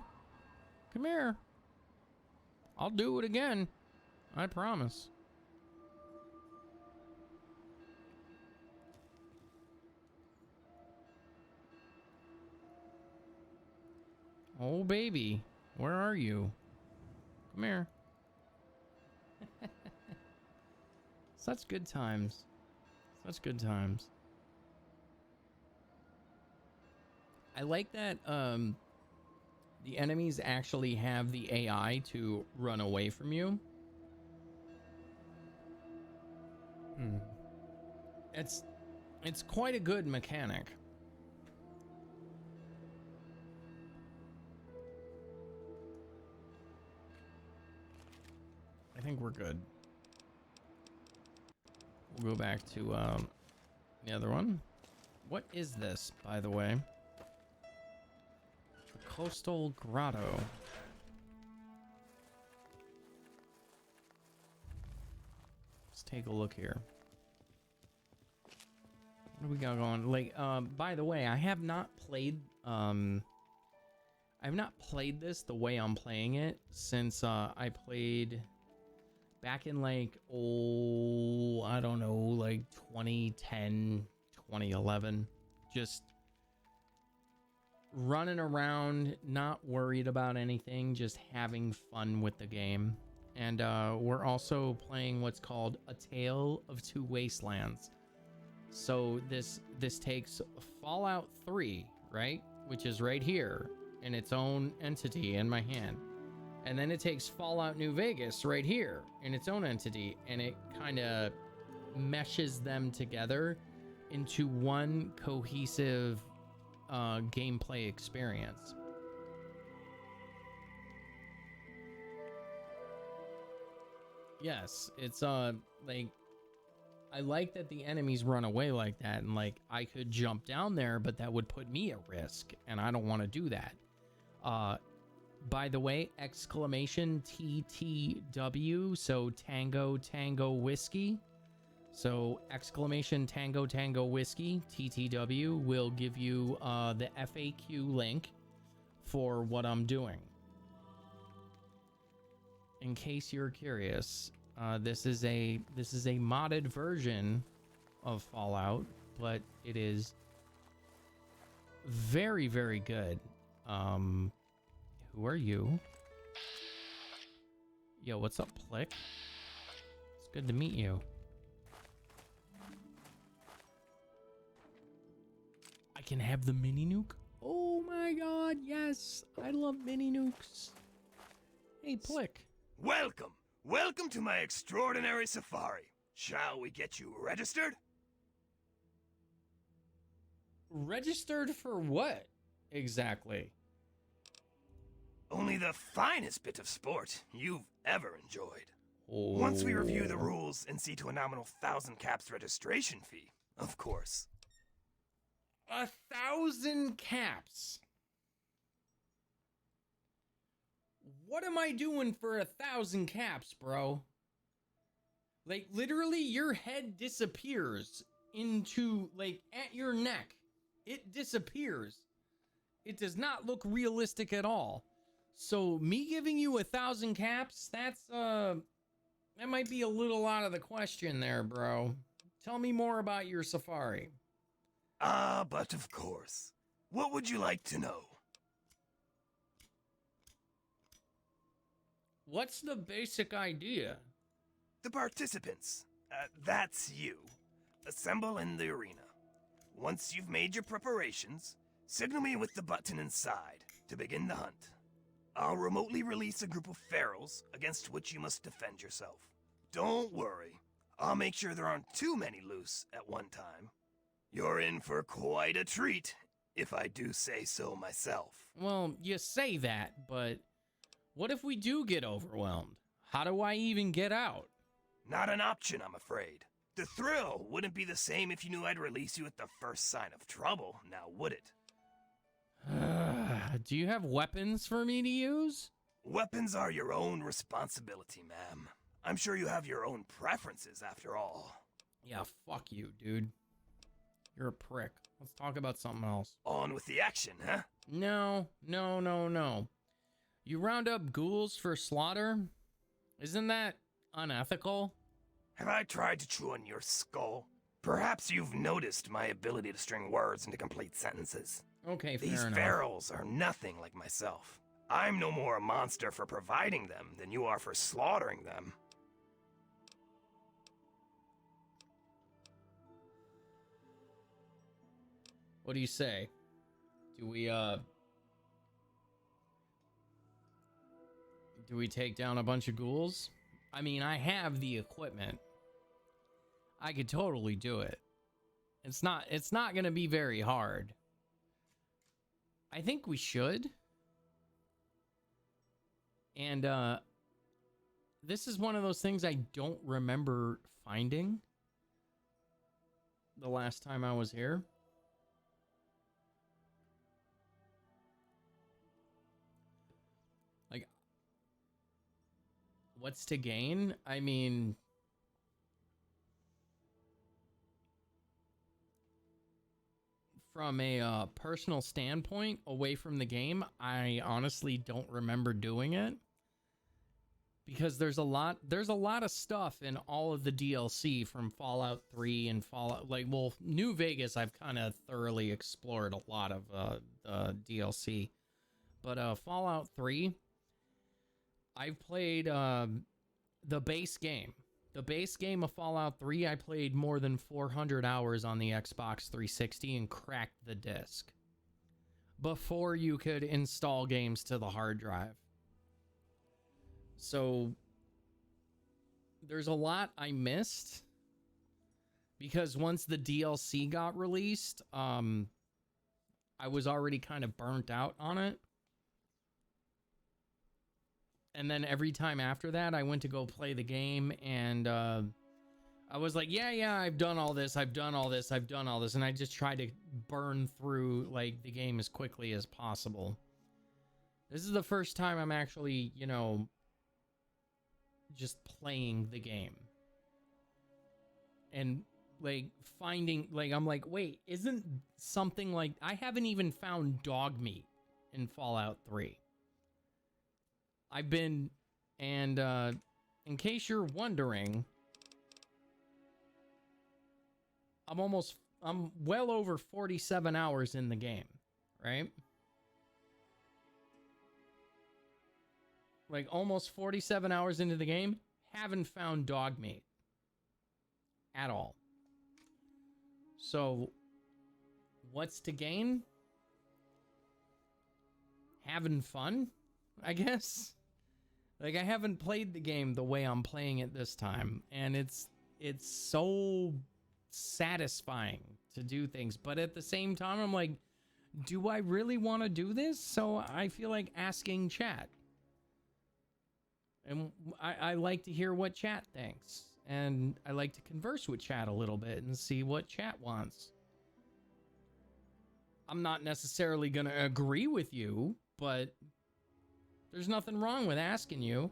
Come here. I'll do it again. I promise. Oh, baby. Where are you? Come here. Such good times. Such good times. I like that the enemies actually have the AI to run away from you. It's quite a good mechanic. I think we're good. We'll go back to the other one. What is this, by the way? The Coastal Grotto. Let's take a look here. What do we got going? Like, by the way, I have not played this the way I'm playing it since I played back in like, oh, I don't know, like 2010, 2011. Just running around, not worried about anything, just having fun with the game. And we're also playing what's called A Tale of Two Wastelands. So this takes Fallout 3, right? Which is right here in its own entity in my hand. And then it takes Fallout New Vegas right here in its own entity, and it kind of meshes them together into one cohesive gameplay experience. Yes, it's like, I like that the enemies run away like that, and like I could jump down there, but that would put me at risk, and I don't want to do that. By the way, exclamation TTW, so Tango Tango Whiskey. So exclamation Tango Tango Whiskey, TTW, will give you the FAQ link for what I'm doing. In case you're curious, this is a modded version of Fallout, but it is very, very good. Who are you? Yo, what's up, Plick? It's good to meet you. I can have the mini nuke? Oh my god, yes! I love mini nukes. Hey, Plick. Welcome! Welcome to my extraordinary safari. Shall we get you registered? Registered for what, exactly? Only the finest bit of sport you've ever enjoyed. Once we review the rules and see to a nominal 1,000 caps registration fee, of course. 1,000 caps? What am I doing for 1,000 caps, bro? Like, literally, your head disappears into, like, at your neck. It disappears. It does not look realistic at all. So, me giving you 1,000 caps, that's, that might be a little out of the question there, bro. Tell me more about your safari. But of course. What would you like to know? What's the basic idea? The participants, that's you, assemble in the arena. Once you've made your preparations, signal me with the button inside to begin the hunt. I'll remotely release a group of ferals against which you must defend yourself. Don't worry, I'll make sure there aren't too many loose at one time. You're in for quite a treat, if I do say so myself. Well, you say that, but what if we do get overwhelmed? How do I even get out? Not an option, I'm afraid. The thrill wouldn't be the same if you knew I'd release you at the first sign of trouble, now would it? Do you have weapons for me to use? Weapons are your own responsibility, ma'am. I'm sure you have your own preferences, after all. Yeah, fuck you, dude. You're a prick. Let's talk about something else. On with the action, huh? No. You round up ghouls for slaughter? Isn't that unethical? Have I tried to chew on your skull? Perhaps you've noticed my ability to string words into complete sentences. Okay, fair These enough. ferals are nothing like myself. I'm no more a monster for providing them than you are for slaughtering them. What do you say? Do we take down a bunch of ghouls? I mean, I have the equipment. I could totally do it. It's not going to be very hard. I think we should. And this is one of those things I don't remember finding the last time I was here. Like, what's to gain? I mean, from a personal standpoint, away from the game, I honestly don't remember doing it. Because there's a lot of stuff in all of the DLC from Fallout 3 and Fallout, New Vegas, I've kind of thoroughly explored a lot of DLC. But Fallout 3, I've played the base game. The base game of Fallout 3, I played more than 400 hours on the Xbox 360 and cracked the disc before you could install games to the hard drive. So there's a lot I missed because once the DLC got released, I was already kind of burnt out on it. And then every time after that, I went to go play the game and I was like, yeah, I've done all this. And I just tried to burn through the game as quickly as possible. This is the first time I'm actually, just playing the game. And finding, I'm like, wait, isn't something I haven't even found dog meat in Fallout 3. I've been, and in case you're wondering, I'm well over 47 hours in the game, right? Almost 47 hours into the game, haven't found dog meat at all. So, what's to gain? Having fun, I guess. I haven't played the game the way I'm playing it this time, and it's so satisfying to do things, but at the same time, I'm like, do I really want to do this? So I feel like asking chat. And I like to hear what chat thinks. And I like to converse with chat a little bit and see what chat wants. I'm not necessarily going to agree with you, but there's nothing wrong with asking you.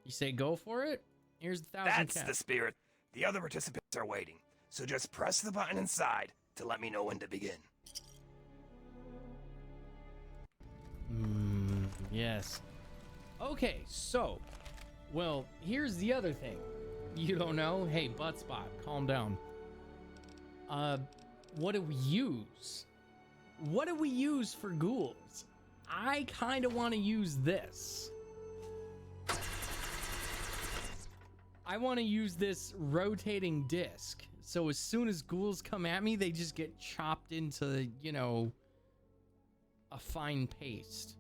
You say go for it? Here's 1,000 That's cats. the spirit. The other participants are waiting. So just press the button inside to let me know when to begin. Yes. Okay, so, well, here's the other thing. You don't know? Hey, Buttspot, calm down. What do we use? What do we use for ghouls? I kind of want to use this. I want to use this rotating disc. So as soon as ghouls come at me, they just get chopped into, a fine paste.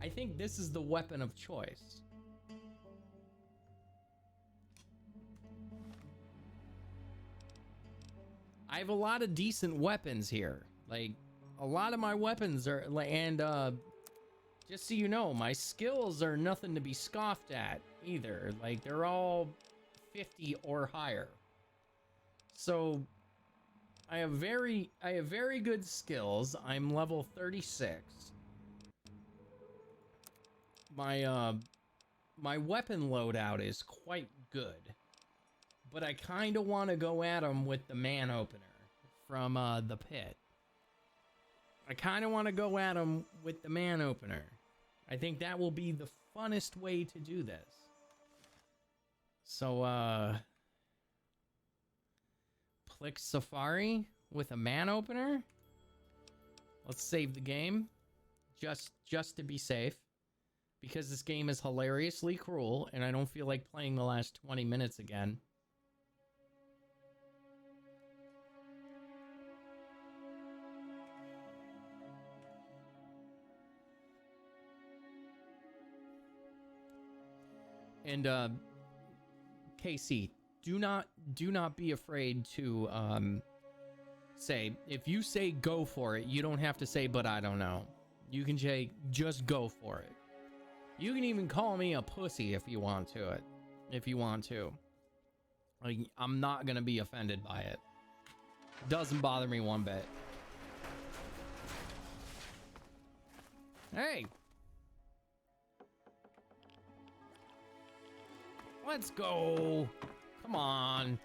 I think this is the weapon of choice. I have a lot of decent weapons here. Like, a lot of my weapons are, and just so you know, my skills are nothing to be scoffed at either. Like, they're all 50 or higher. So I have very good skills. I'm level 36. My my weapon loadout is quite good. But I kind of want to go at him with the man opener from the pit. I kind of want to go at him with the man opener. I think that will be the funnest way to do this. So, Plix Safari with a man opener. Let's save the game, just to be safe, because this game is hilariously cruel, and I don't feel like playing the last 20 minutes again. And KC, do not be afraid to say, if you say go for it, you don't have to say but I don't know. You can say just go for it. You can even call me a pussy if you want to. Like, I'm not gonna be offended by it. Doesn't bother me one bit. Hey. Let's go. Come on.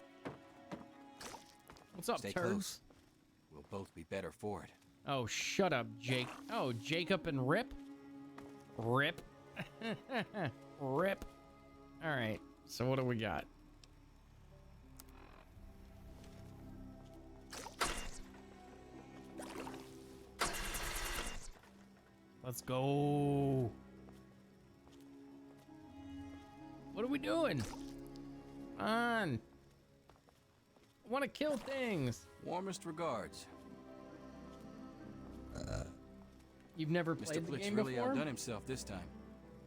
What's up, Stay turds? close. We'll both be better for it. Oh, shut up, Jake. Oh, Jacob and Rip? Rip. Rip. All right. So what do we got? Let's go. What are we doing? Come on. I want to kill things. Warmest regards. You've never played the Mr. Plix game really before? outdone himself this time.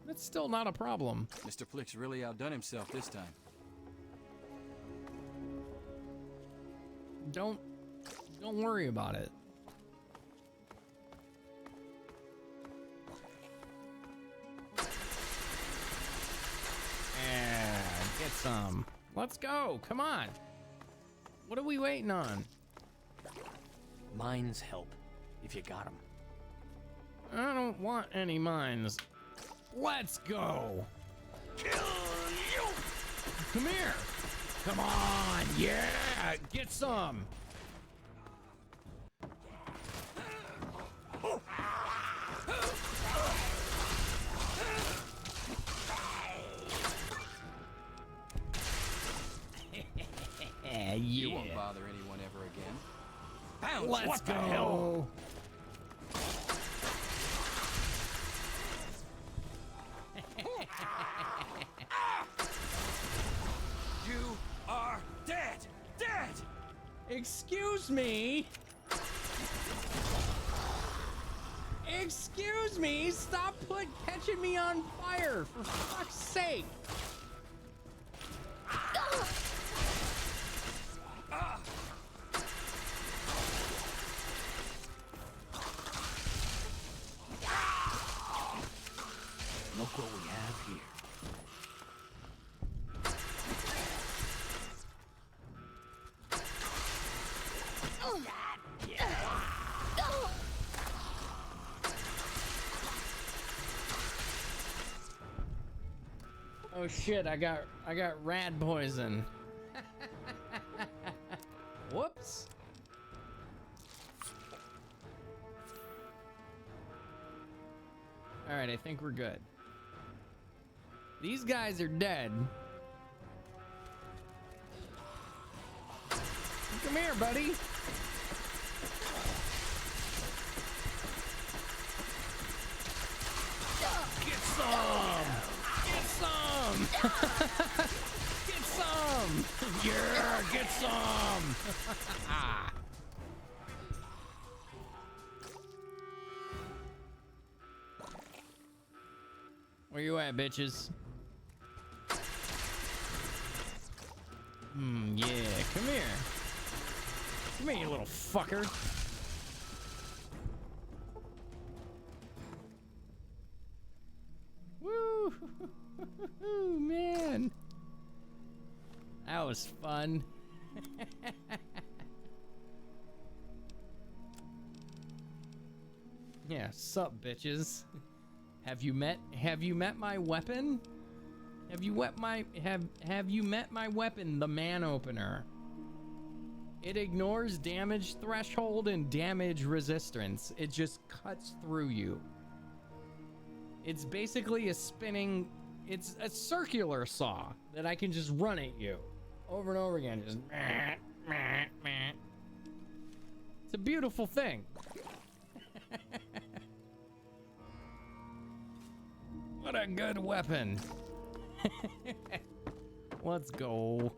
That's still not a problem. Mr. Plix really outdone himself this time. Don't worry about it. Yeah, get some. Let's go. Come on. What are we waiting on? Mines help, if you got them. I don't want any mines. Let's go. Kill you! Come here. Come on. Yeah. Get some. Yeah. You won't bother anyone ever again. Bounce! Let's What go. the hell? You are dead! Dead! Excuse me. Excuse me. Stop catching me on fire, for fuck's sake. Look what we have here. Oh shit, I got rat poison. Whoops. All right, I think we're good. These guys are dead. Come here, buddy. Get some! Get some! Get some! Yeah, get some! Where you at, bitches? Yeah, come here. Come here, you little fucker. Woo! Man. That was fun. Yeah, sup, bitches. Have you met my weapon? Have you met my weapon, the man opener? It ignores damage threshold and damage resistance. It just cuts through you. It's basically it's a circular saw that I can just run at you over and over again. Just it's a beautiful thing. What a good weapon. Let's go.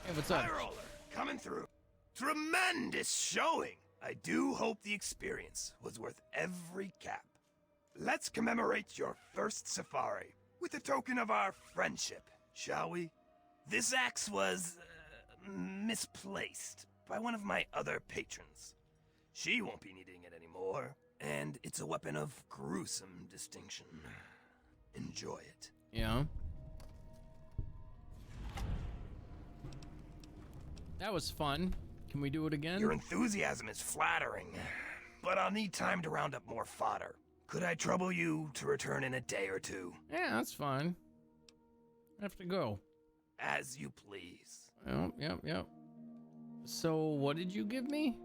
Hey, what's up? High roller, coming through. Tremendous showing. I do hope the experience was worth every cap. Let's commemorate your first safari with a token of our friendship, shall we? This axe was misplaced by one of my other patrons. She won't be needing it anymore, and it's a weapon of gruesome distinction. Enjoy it. Yeah. That was fun. Can we do it again? Your enthusiasm is flattering, but I'll need time to round up more fodder. Could I trouble you to return in a day or two? Yeah, that's fine. I have to go. As you please. Oh, yep. So, what did you give me?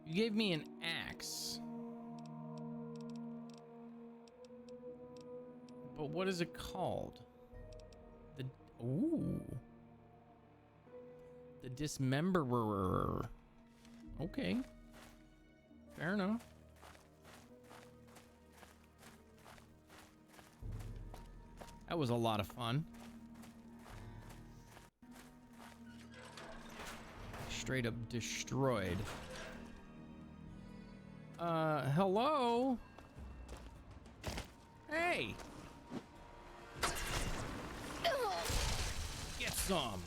You gave me an axe. But what is it called? The Dismemberer. Okay. Fair enough. That was a lot of fun. Straight up destroyed. Hello? Hey! Get some.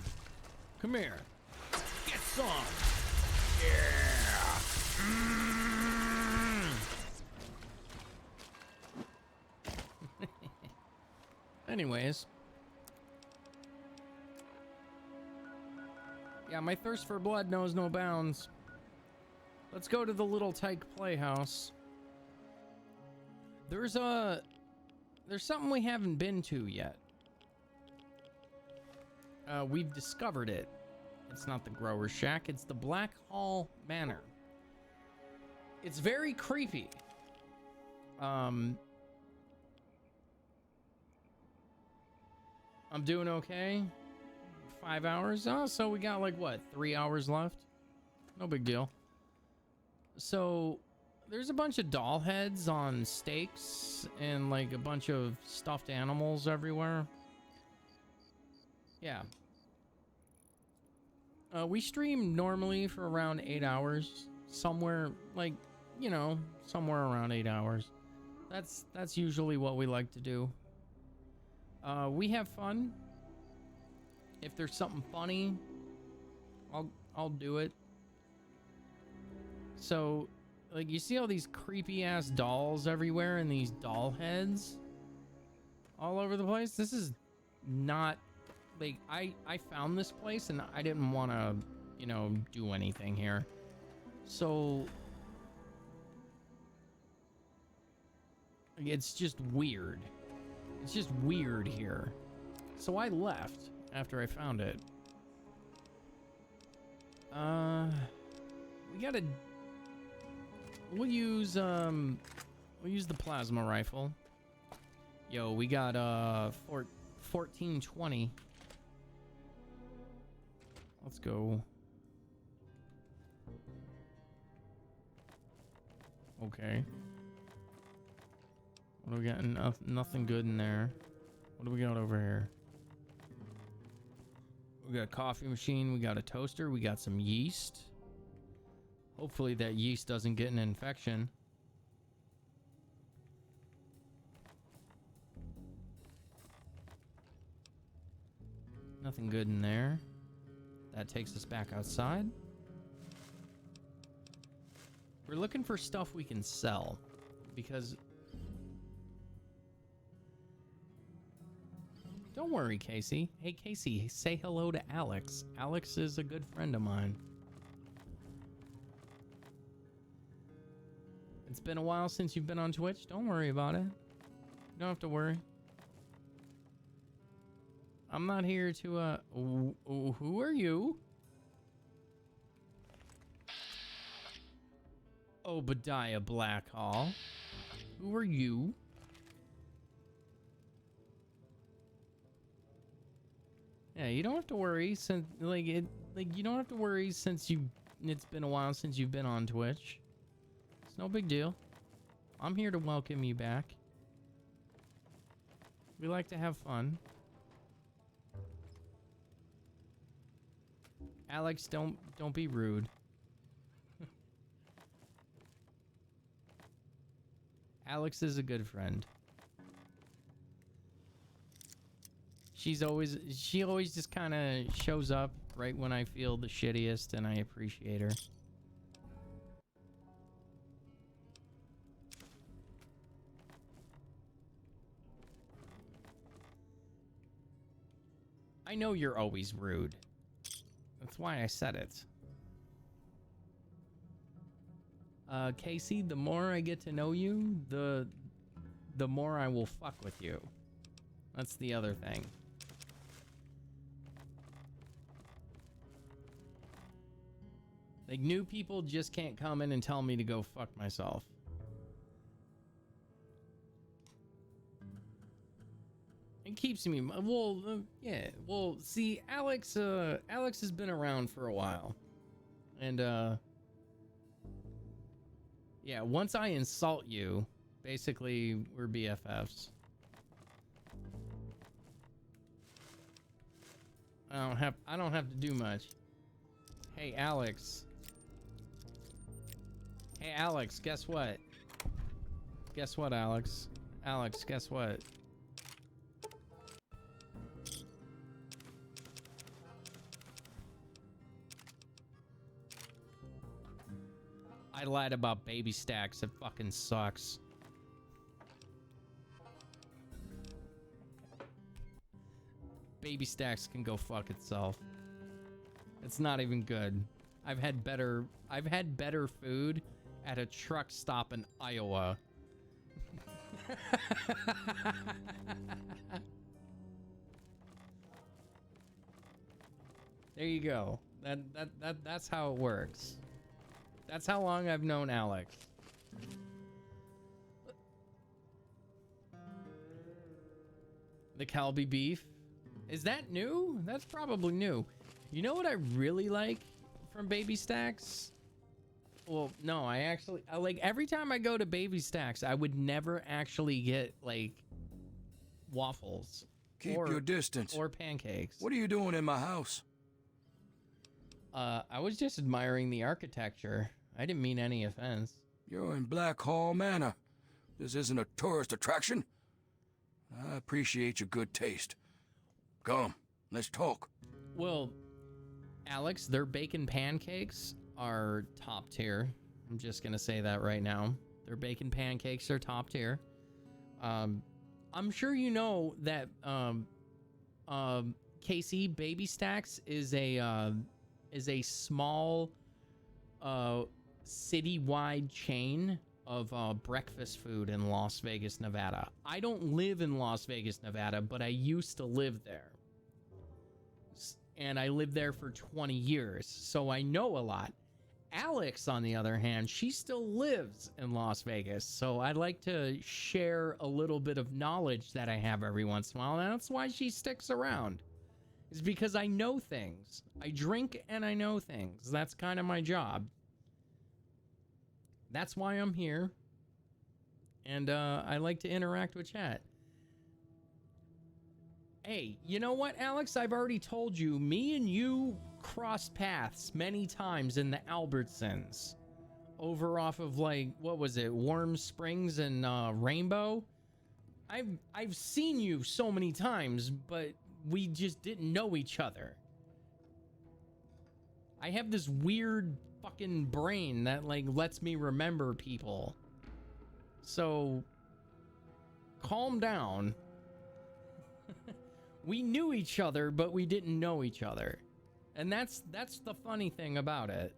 Come here. Get some. Yeah. Anyways. Yeah, my thirst for blood knows no bounds. Let's go to the Little Tyke Playhouse. There's something we haven't been to yet. We've discovered it. It's not the Grower's Shack, it's the Black Hall Manor. It's very creepy. I'm doing okay. 5 hours. Oh, so we got like what, 3 hours left? No big deal. So there's a bunch of doll heads on stakes and like a bunch of stuffed animals everywhere. Yeah. We stream normally for around 8 hours. Somewhere like, you know, somewhere around 8 hours. That's usually what we like to do. We have fun. If there's something funny, I'll do it. So, like, you see all these creepy ass dolls everywhere and these doll heads all over the place? This is not like I found this place and I didn't want to, you know, do anything here. So it's just weird. It's just weird here. So I left after I found it. We'll use the plasma rifle. Yo, we got 1420. Let's go. Okay. What do we got? Nothing good in there. What do we got over here? We got a coffee machine. We got a toaster. We got some yeast. Hopefully that yeast doesn't get an infection. Nothing good in there. That takes us back outside. We're looking for stuff we can sell because... Don't worry, Casey. Hey, Casey, say hello to Alex. Alex is a good friend of mine. It's been a while since you've been on Twitch. Don't worry about it. You don't have to worry. I'm not here to, who are you? Obadiah Blackhall. Who are you? Yeah, you don't have to worry since, you don't have to worry since it's been a while since you've been on Twitch. It's no big deal. I'm here to welcome you back. We like to have fun. Alex, don't be rude. Alex is a good friend. She always just kind of shows up right when I feel the shittiest, and I appreciate her. I know you're always rude. That's why I said it. Casey, the more I get to know you, the more I will fuck with you. That's the other thing. Like, new people just can't come in and tell me to go fuck myself. It keeps me... Well, yeah. Well, see, Alex has been around for a while. And, yeah, once I insult you, basically, we're BFFs. I don't have to do much. Hey, Alex. Hey, Alex, guess what? Guess what, Alex? Alex, guess what? I lied about baby stacks. It fucking sucks. Baby stacks can go fuck itself. It's not even good. I've had better food at a truck stop in Iowa. There you go. That's how it works. That's how long I've known Alex. The Calbee beef. Is that new? That's probably new. You know what I really like from Baby Stacks? Well, no, I like every time I go to Baby Stacks, I would never actually get like waffles. Keep your distance. Or pancakes. What are you doing in my house? I was just admiring the architecture. I didn't mean any offense. You're in Blackhall Manor. This isn't a tourist attraction. I appreciate your good taste. Come, let's talk. Well, Alex, their bacon pancakes are top tier. I'm just gonna say that right now. Their bacon pancakes are top tier. I'm sure you know that Casey, Baby Stacks is a small citywide chain of breakfast food in Las Vegas, Nevada. I don't live in Las Vegas, Nevada, but I used to live there. And I lived there for 20 years, so I know a lot. Alex, on the other hand, she still lives in Las Vegas, so I'd like to share a little bit of knowledge that I have every once in a while, and that's why she sticks around. Is because I know things. I drink and I know things. That's kind of my job. That's why I'm here. And I like to interact with chat. Hey, you know what, Alex? I've already told you, me and you crossed paths many times in the Albertsons. over off of, like, what was it, Warm Springs and Rainbow. I've seen you so many times, but we just didn't know each other. I have this weird fucking brain that, like, lets me remember people. So calm down. We knew each other, but we didn't know each other. And that's the funny thing about it.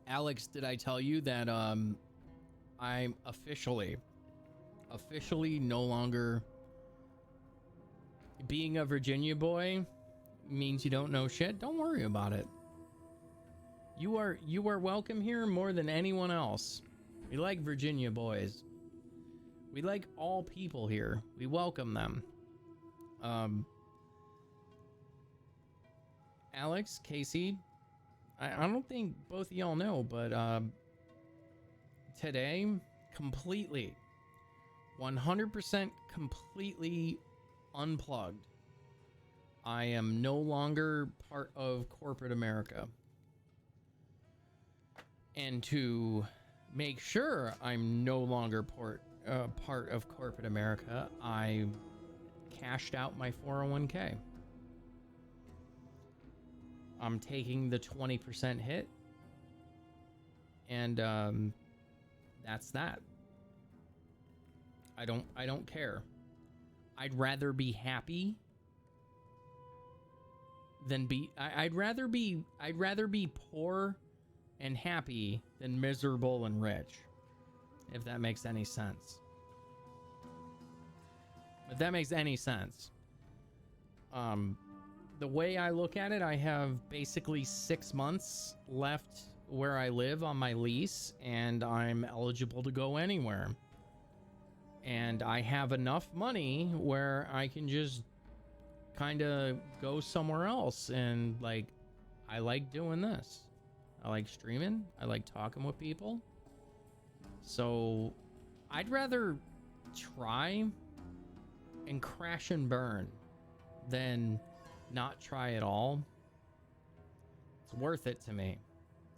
Alex, did I tell you that I'm officially no longer being a Virginia boy means you don't know shit? Don't worry about it. You are welcome here more than anyone else. We like Virginia boys. We like all people here. We welcome them. Alex, Casey, I don't think both of y'all know, but today, completely, 100% completely unplugged. I am no longer part of corporate America. And to make sure I'm no longer part of corporate America, I cashed out my 401k. I'm taking the 20% hit, and that's that. I don't care. I'd rather be happy than be I'd rather be poor and happy than miserable and rich, if that makes any sense. If that makes any sense. The way I look at it, I have basically 6 months left where I live on my lease, and I'm eligible to go anywhere. And I have enough money where I can just kind of go somewhere else. And, like, I like doing this. I like streaming. I like talking with people. So I'd rather try and crash and burn than not try at all. It's worth it to me.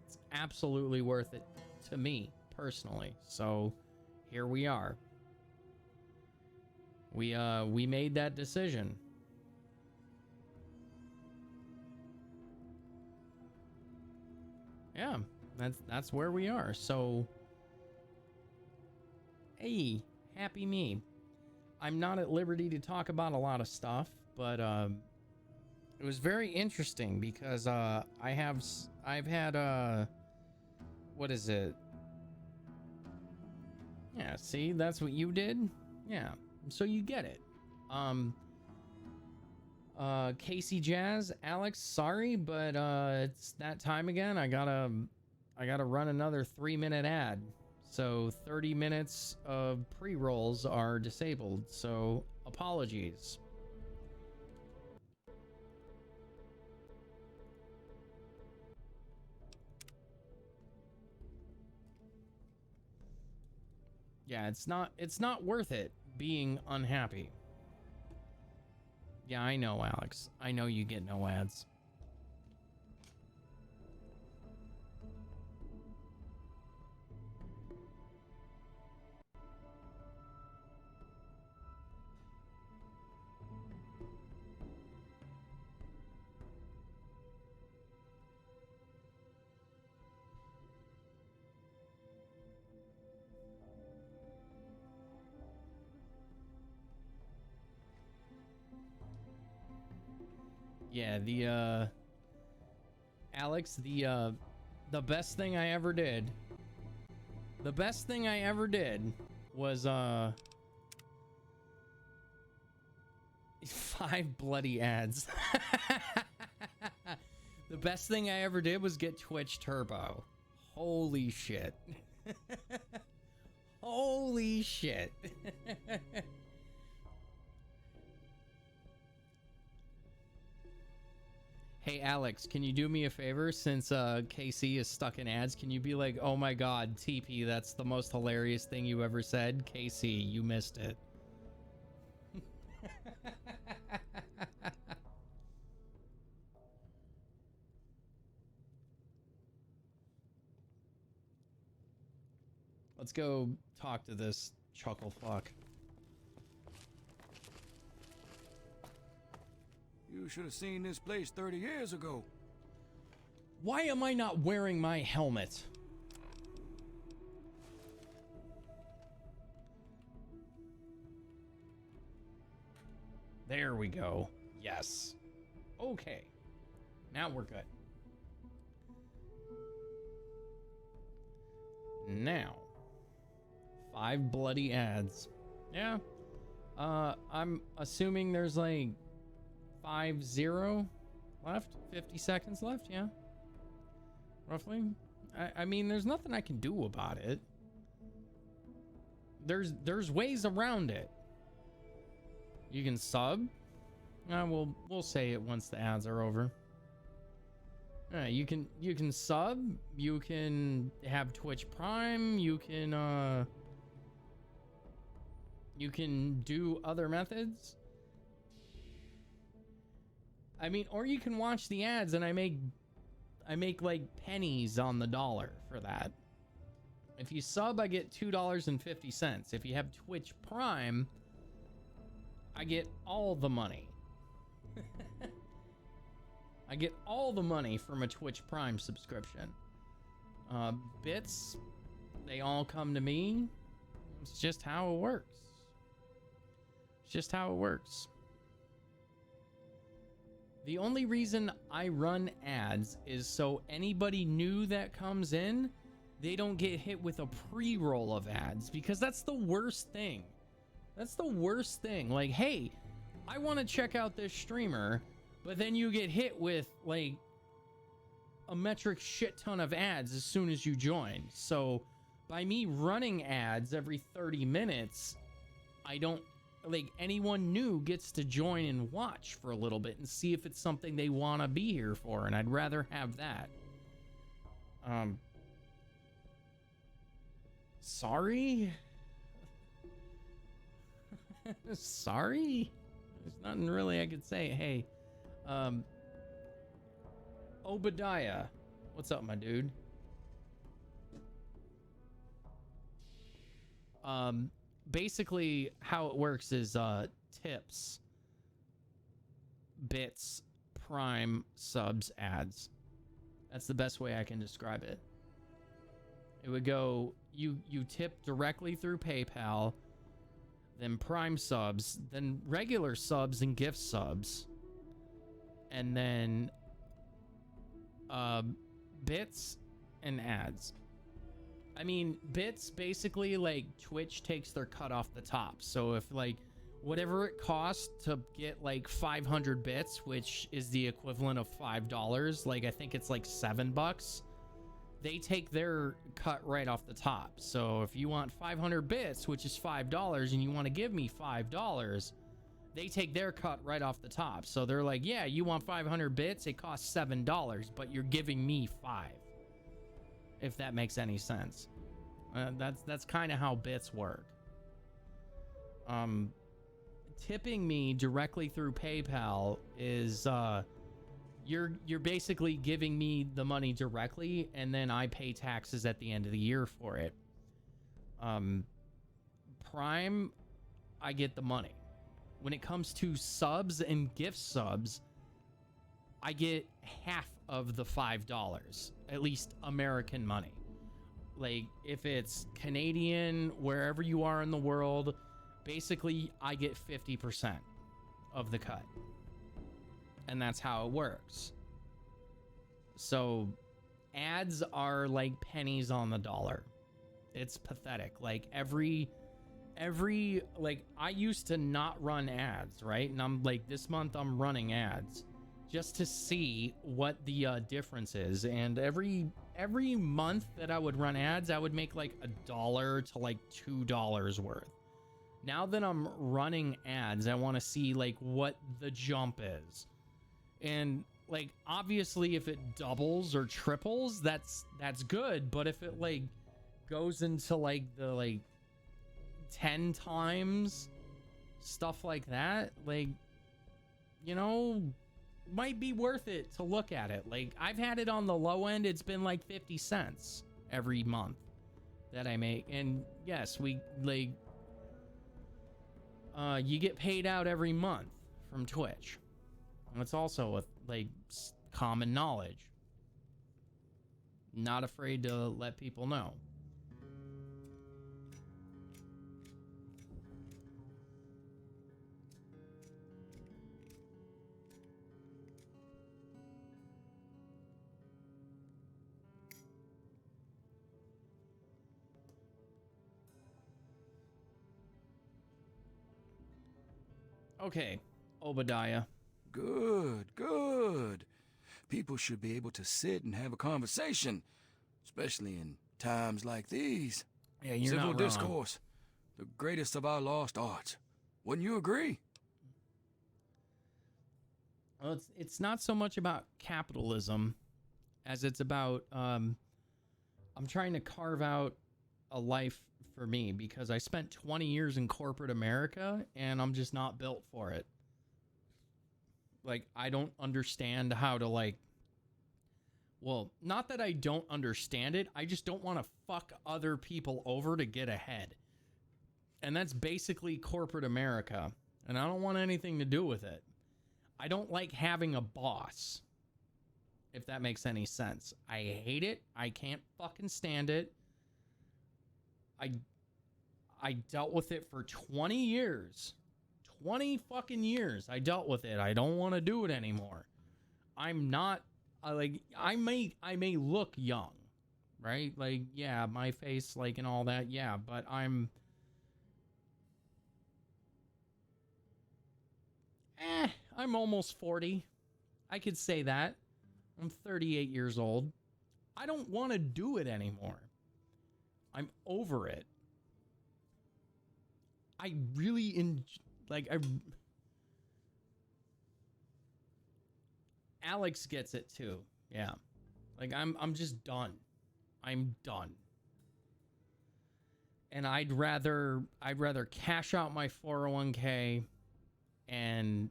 It's absolutely worth it to me personally. So here we are. We made that decision. Yeah, that's where we are. So hey, happy me. I'm not at liberty to talk about a lot of stuff, but it was very interesting because I've had what is it? Yeah, see, that's what you did? Yeah. So you get it. Casey Jazz, Alex, sorry, but it's that time again. I gotta run another 3-minute ad. So 30 minutes of pre-rolls are disabled. So apologies. Yeah, it's not worth it being unhappy. Yeah, I know, Alex. I know you get no ads. Yeah, Alex, the best thing I ever did. The best thing I ever did was 5 bloody ads. The best thing I ever did was get Twitch Turbo. Holy shit. Holy shit. Hey, Alex, can you do me a favor? Since KC is stuck in ads, can you be like, oh my god, TP, that's the most hilarious thing you ever said? KC, you missed it. Let's go talk to this chuckle fuck. You should have seen this place 30 years ago. Why am I not wearing my helmet? There we go. Yes. Okay. Now we're good. Now. 5 bloody ads. Yeah. I'm assuming there's like 50 left. 50 seconds left, yeah. Roughly. I mean, there's nothing I can do about it. There's ways around it. You can sub. We'll say it once the ads are over. You can sub. You can have Twitch Prime. You can do other methods. I mean, or you can watch the ads, and I make like pennies on the dollar for that. If you sub, I get $2.50. If you have Twitch Prime, I get all the money. I get all the money from a Twitch Prime subscription. Bits, they all come to me. It's just how it works. It's just how it works. The only reason I run ads is so anybody new that comes in, they don't get hit with a pre-roll of ads, because that's the worst thing. That's the worst thing. Like, hey, I want to check out this streamer, but then you get hit with like a metric shit ton of ads as soon as you join. So by me running ads every 30 minutes, I don't, like, anyone new gets to join and watch for a little bit and see if it's something they want to be here for, and I'd rather have that. Sorry? Sorry? There's nothing really I could say. Hey, Obadiah, what's up, my dude? Basically how it works is tips, bits, Prime, subs, ads. That's the best way I can describe it. It would go, you tip directly through PayPal, then Prime subs, then regular subs and gift subs, and then bits and ads. I mean, bits, basically, like, Twitch takes their cut off the top. So if, like, whatever it costs to get, like, 500 bits, which is the equivalent of $5, like, I think it's, like, $7, they take their cut right off the top. So if you want 500 bits, which is $5, and you want to give me $5, they take their cut right off the top. So they're like, yeah, you want 500 bits? It costs $7, but you're giving me $5. If that makes any sense. That's kind of how bits work. Tipping me directly through PayPal is you're basically giving me the money directly, and then I pay taxes at the end of the year for it. Prime, I get the money. When it comes to subs and gift subs, I get half of the $5, at least American money. Like, if it's Canadian, wherever you are in the world, basically I get 50% of the cut. And that's how it works. So ads are like pennies on the dollar. It's pathetic. Like, every like, I used to not run ads, right? And I'm like, this month I'm running ads just to see what the difference is. And every month that I would run ads, I would make like $1 to like $2 worth. Now that I'm running ads, I want to see like what the jump is. And like, obviously if it doubles or triples, that's good. But if it like goes into like the like 10 times, stuff like that, like, you know, might be worth it to look at it. Like, I've had it on the low end, it's been like 50 cents every month that I make. And yes, we like you get paid out every month from Twitch. It's also a like common knowledge. Not afraid to let people know. Okay, Obadiah. Good, good. People should be able to sit and have a conversation, especially in times like these. Yeah, you're Civil not wrong. discourse, the greatest of our lost arts. Wouldn't you agree? Well, it's not so much about capitalism as it's about I'm trying to carve out a life for me because I spent 20 years in corporate America and I'm just not built for it. Like, I don't understand how to, like, well, not that I don't understand it, I just don't want to fuck other people over to get ahead. And that's basically corporate America, and I don't want anything to do with it. I don't like having a boss, if that makes any sense. I hate it. I can't fucking stand it. I dealt with it for 20 years. 20 fucking years I dealt with it. I don't want to do it anymore. I'm not like I may look young, right? Like, yeah, my face, like, and all that, yeah, but I'm almost 40. I could say that. I'm 38 years old. I don't want to do it anymore. I'm over it. I really Alex gets it too. Yeah. Like I'm just done. I'm done. And I'd rather cash out my 401k and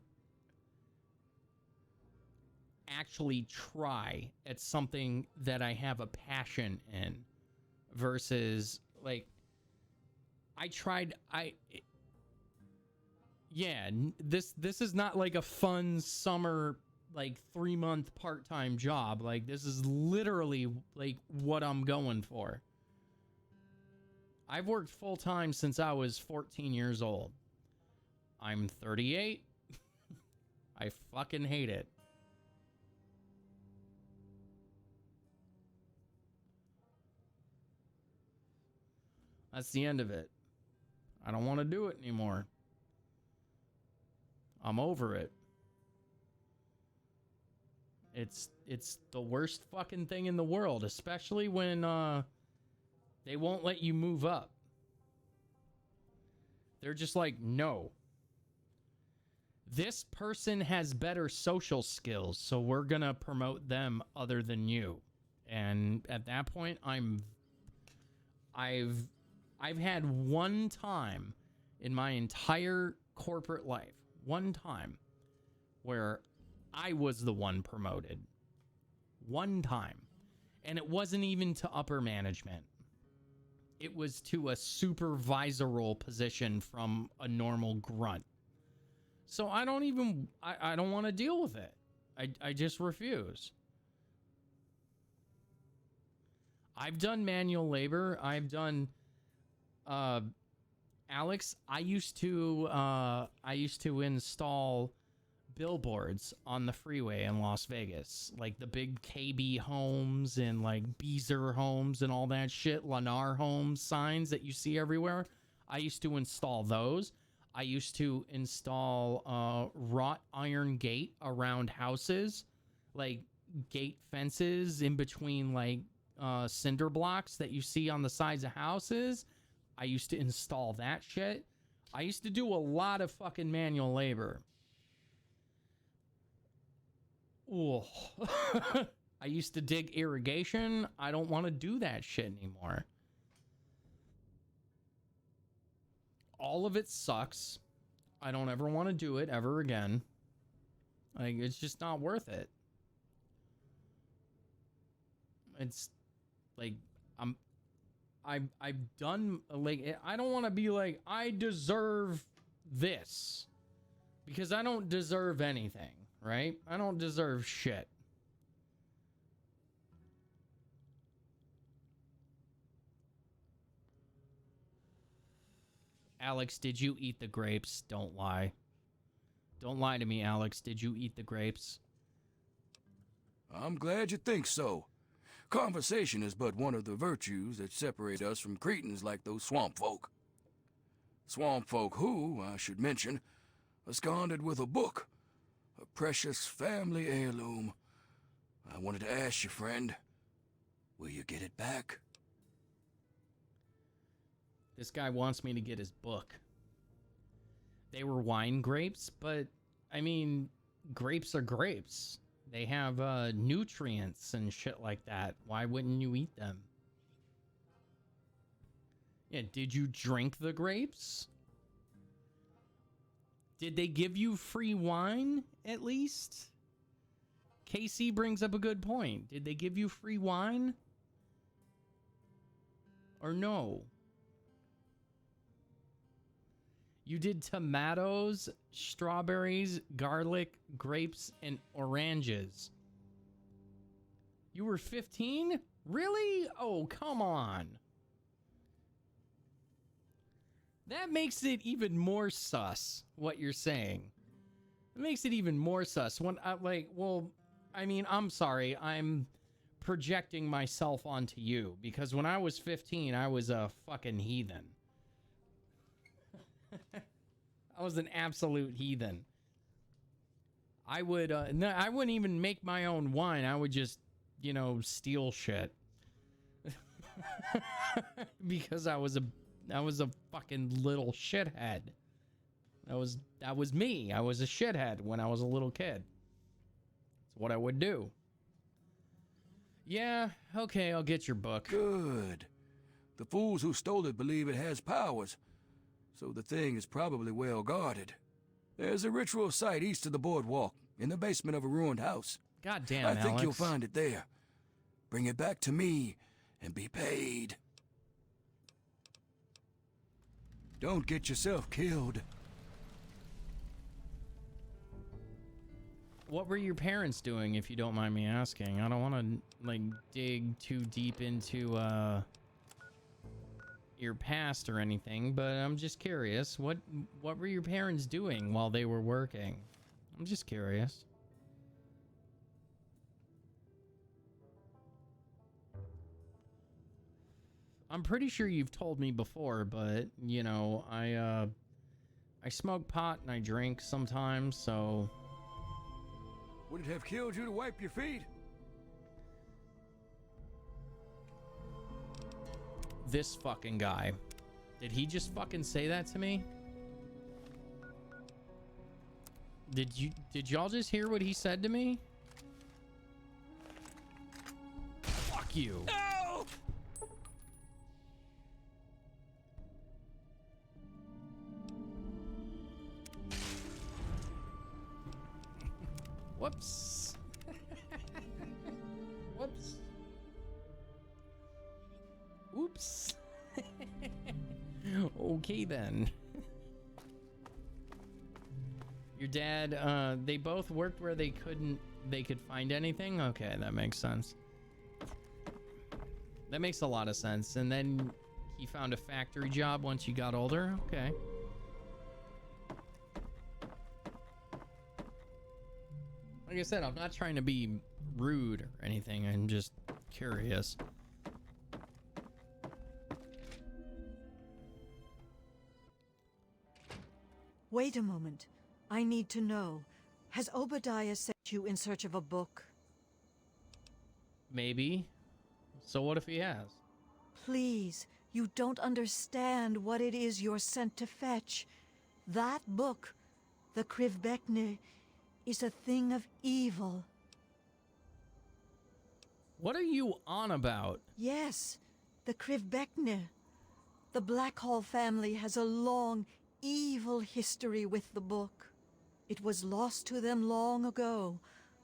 actually try at something that I have a passion in versus like this is not like a fun summer like 3-month part-time job. Like, this is literally like what I'm going for. I've worked full-time since I was 14 years old. I'm 38. I fucking hate it. That's the end of it. I don't want to do it anymore. I'm over it. It's the worst fucking thing in the world, especially when they won't let you move up. They're just like, no. This person has better social skills, so we're gonna promote them other than you. And at that point, I've had one time in my entire corporate life, one time, where I was the one promoted. One time. And it wasn't even to upper management. It was to a supervisoral position from a normal grunt. So I don't want to deal with it. I just refuse. I've done manual labor. I've done Alex, I used to install billboards on the freeway in Las Vegas, like the big KB Homes and like Beezer Homes and all that shit, Lennar Homes signs that you see everywhere. I used to install those. I used to install wrought iron gate around houses, like gate fences in between like cinder blocks that you see on the sides of houses. I used to install that shit. I used to do a lot of fucking manual labor. Ooh. I used to dig irrigation. I don't want to do that shit anymore. All of it sucks. I don't ever want to do it ever again. Like, it's just not worth it. It's like I've done, like, I don't want to be like, I deserve this. Because I don't deserve anything, right? I don't deserve shit. Alex, did you eat the grapes? Don't lie. Don't lie to me, Alex. Did you eat the grapes? I'm glad you think so. Conversation is but one of the virtues that separate us from cretins like those swamp folk. Swamp folk who, I should mention, absconded with a book, a precious family heirloom. I wanted to ask you, friend, will you get it back? This guy wants me to get his book. They were wine grapes, but, I mean, grapes are grapes. They have nutrients and shit like that. Why wouldn't you eat them? Yeah, did you drink the grapes? Did they give you free wine, at least? KC brings up a good point. Did they give you free wine? Or no? You did tomatoes, strawberries, garlic, grapes, and oranges. You were 15? Really? Oh, come on. That makes it even more sus, what you're saying. It makes it even more sus. When I, like, well, I mean, I'm sorry. I'm projecting myself onto you. Because when I was 15, I was a fucking heathen. I was an absolute heathen. I would, no, I wouldn't even make my own wine. I would just, you know, steal shit. Because I was a fucking little shithead. That was me. I was a shithead when I was a little kid. It's what I would do. Yeah, okay, I'll get your book. Good. The fools who stole it believe it has powers, so the thing is probably well guarded. There's a ritual site east of the boardwalk, in the basement of a ruined house. God damn, I think Alex. you'll find it there. Bring it back to me, and be paid. Don't get yourself killed. What were your parents doing, if you don't mind me asking? I don't want to, like, dig too deep into, your past or anything, but I'm just curious. What were your parents doing while they were working? I'm just curious. I'm pretty sure you've told me before, but, you know, I smoke pot and I drink sometimes, so... Would it have killed you to wipe your feet? This fucking guy. Did he just fucking say that to me? Did y'all just hear what he said to me? Fuck you. No! Whoops. Whoops. Oops. Okay then. Your dad, they both worked where they could find anything? Okay, that makes sense. That makes a lot of sense. And then he found a factory job once you got older? Okay. Like I said, I'm not trying to be rude or anything. I'm just curious. Wait a moment. I need to know. Has Obadiah sent you in search of a book? Maybe. So what if he has? Please, you don't understand what it is you're sent to fetch. That book, the Krivbekne, is a thing of evil. What are you on about? Yes, the Krivbekne. The Blackhall family has a long, evil history with the book. It was lost to them long ago,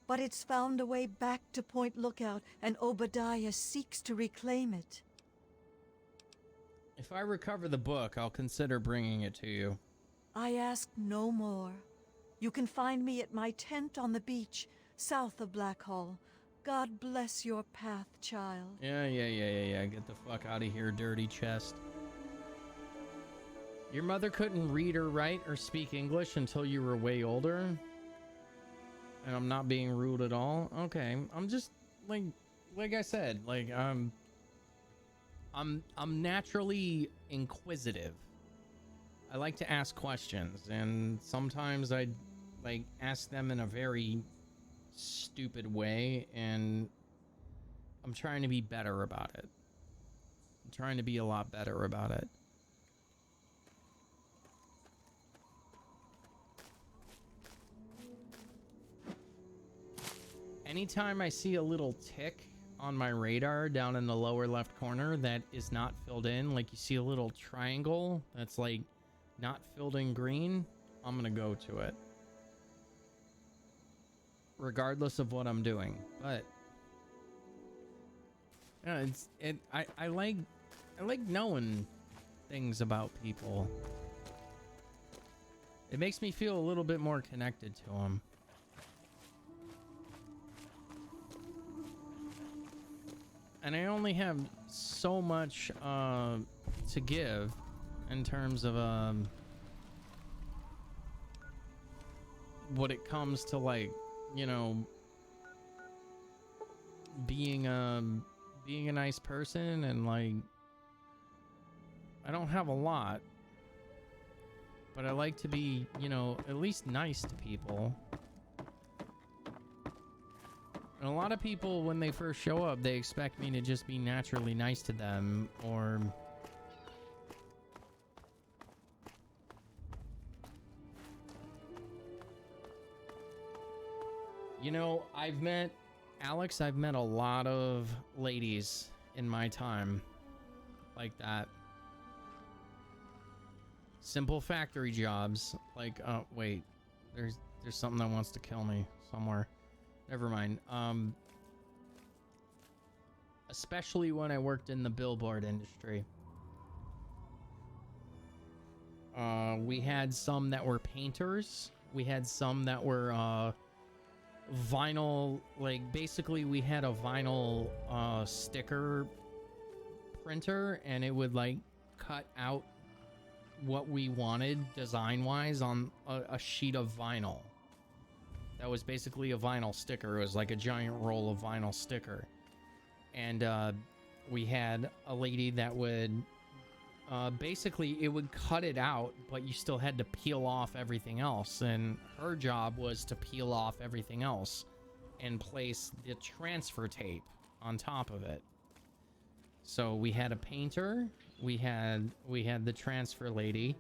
but it's found a way back to Point Lookout, and Obadiah seeks to reclaim it. If I recover the book, I'll consider bringing it to you. I ask no more. You can find me at my tent on the beach, south of Blackhall. God bless your path, child. Yeah. Get the fuck out of here, dirty chest. Your mother couldn't read or write or speak English until you were way older? And I'm not being rude at all? Okay, I'm just, like I said, like, I'm naturally inquisitive. I like to ask questions, and sometimes I, like, ask them in a very stupid way, and I'm trying to be better about it. I'm trying to be a lot better about it. Anytime I see a little tick on my radar down in the lower left corner that is not filled in, like you see a little triangle that's like not filled in green, I'm gonna go to it. Regardless of what I'm doing. But yeah, I like knowing things about people. It makes me feel a little bit more connected to them. And I only have so much to give in terms of what it comes to, like, you know, being a nice person, and like I don't have a lot, but I like to be, you know, at least nice to people. And a lot of people, when they first show up, they expect me to just be naturally nice to them, or you know, I've met a lot of ladies in my time like that. Simple factory jobs, like, wait, there's something that wants to kill me somewhere. Never mind. Especially when I worked in the billboard industry. We had some that were painters. We had some that were vinyl, like, basically we had a vinyl sticker printer, and it would like cut out what we wanted design wise on a sheet of vinyl. That was basically a vinyl sticker. It was like a giant roll of vinyl sticker. And we had a lady that would basically, it would cut it out, but you still had to peel off everything else. And her job was to peel off everything else and place the transfer tape on top of it. So we had a painter, we had the transfer lady,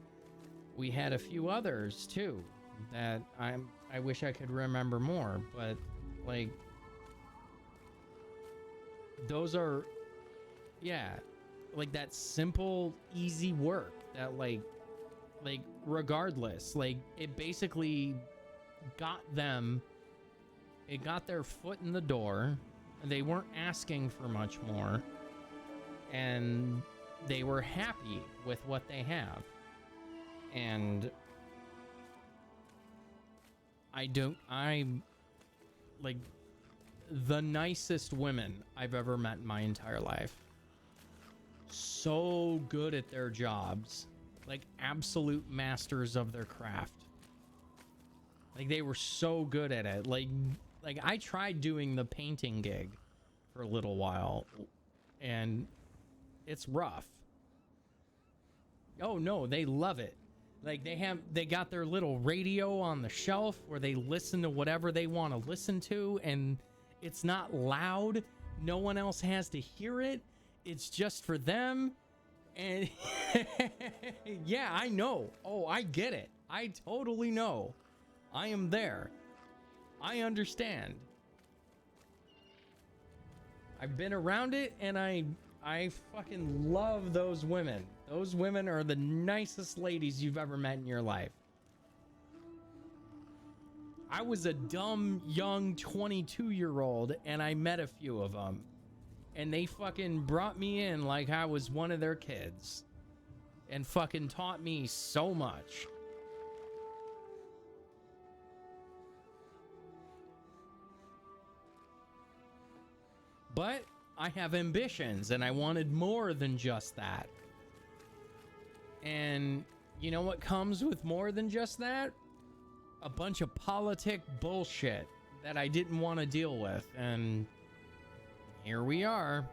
we had a few others too that I wish I could remember more, but like those are, yeah, like that simple, easy work that like regardless, like it basically got them, it got their foot in the door. They weren't asking for much more, and they were happy with what they have. And I'm like the nicest women I've ever met in my entire life. So good at their jobs, like absolute masters of their craft. Like they were so good at it. Like I tried doing the painting gig for a little while, and it's rough. Oh no, they love it. Like they got their little radio on the shelf where they listen to whatever they want to listen to, and it's not loud. No one else has to hear it. It's just for them. And yeah, I know. Oh, I get it. I totally know. I am there. I understand. I've been around it, and I fucking love those women. Those women are the nicest ladies you've ever met in your life. I was a dumb, young 22-year-old, and I met a few of them. And they fucking brought me in like I was one of their kids. and fucking taught me so much. But I have ambitions, and I wanted more than just that. And you know what comes with more than just that? A bunch of politic bullshit that I didn't want to deal with, and here we are.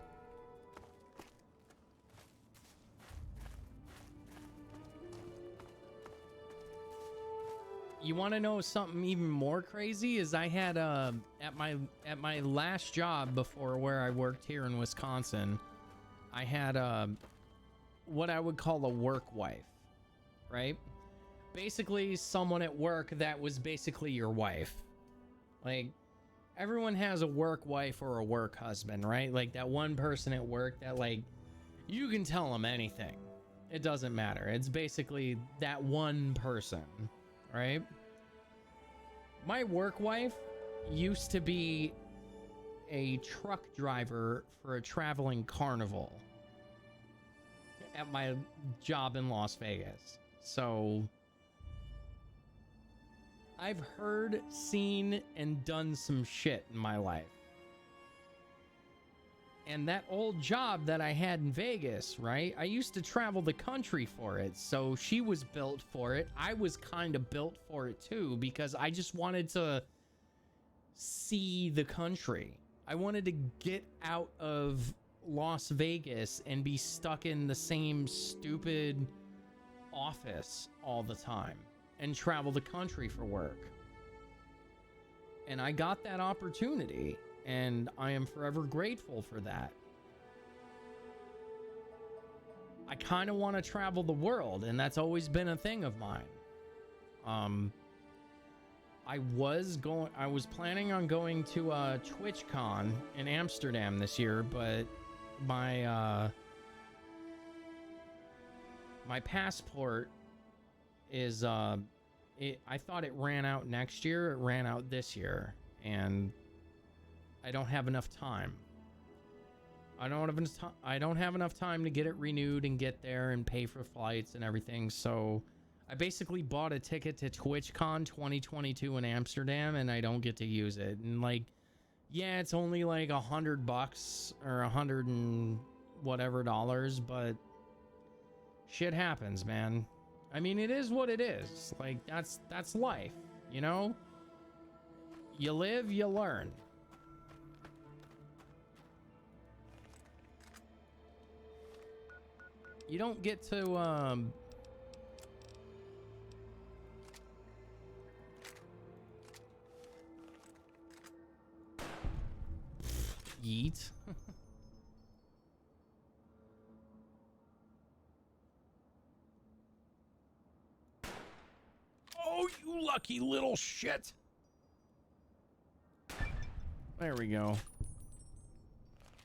You want to know something even more crazy? Is I had at my last job before where I worked here in Wisconsin, I had what I would call a work wife, right? Basically someone at work that was basically your wife. Like, everyone has a work wife or a work husband, right? Like that one person at work that, like, you can tell them anything. It doesn't matter. It's basically that one person, right? My work wife used to be a truck driver for a traveling carnival at my job in Las Vegas. So I've heard, seen, and done some shit in my life. And that old job that I had in Vegas, right? I used to travel the country for it. So she was built for it. I was kind of built for it too, because I just wanted to see the country. I wanted to get out of Las Vegas and be stuck in the same stupid office all the time and travel the country for work. And I got that opportunity, and I am forever grateful for that. I kind of want to travel the world, and that's always been a thing of mine. I was planning on going to TwitchCon in Amsterdam this year, but my passport is I thought it ran out next year. It ran out this year, and I don't have enough time. I don't have enough time to get it renewed and get there and pay for flights and everything. So I basically bought a ticket to TwitchCon 2022 in Amsterdam, and I don't get to use it. And like, yeah, it's only like $100 or $100 and whatever dollars, but shit happens, man. I mean, it is what it is. Like, that's life, you know? You live, you learn. You don't get to, yeet. Oh, you lucky little shit. There we go.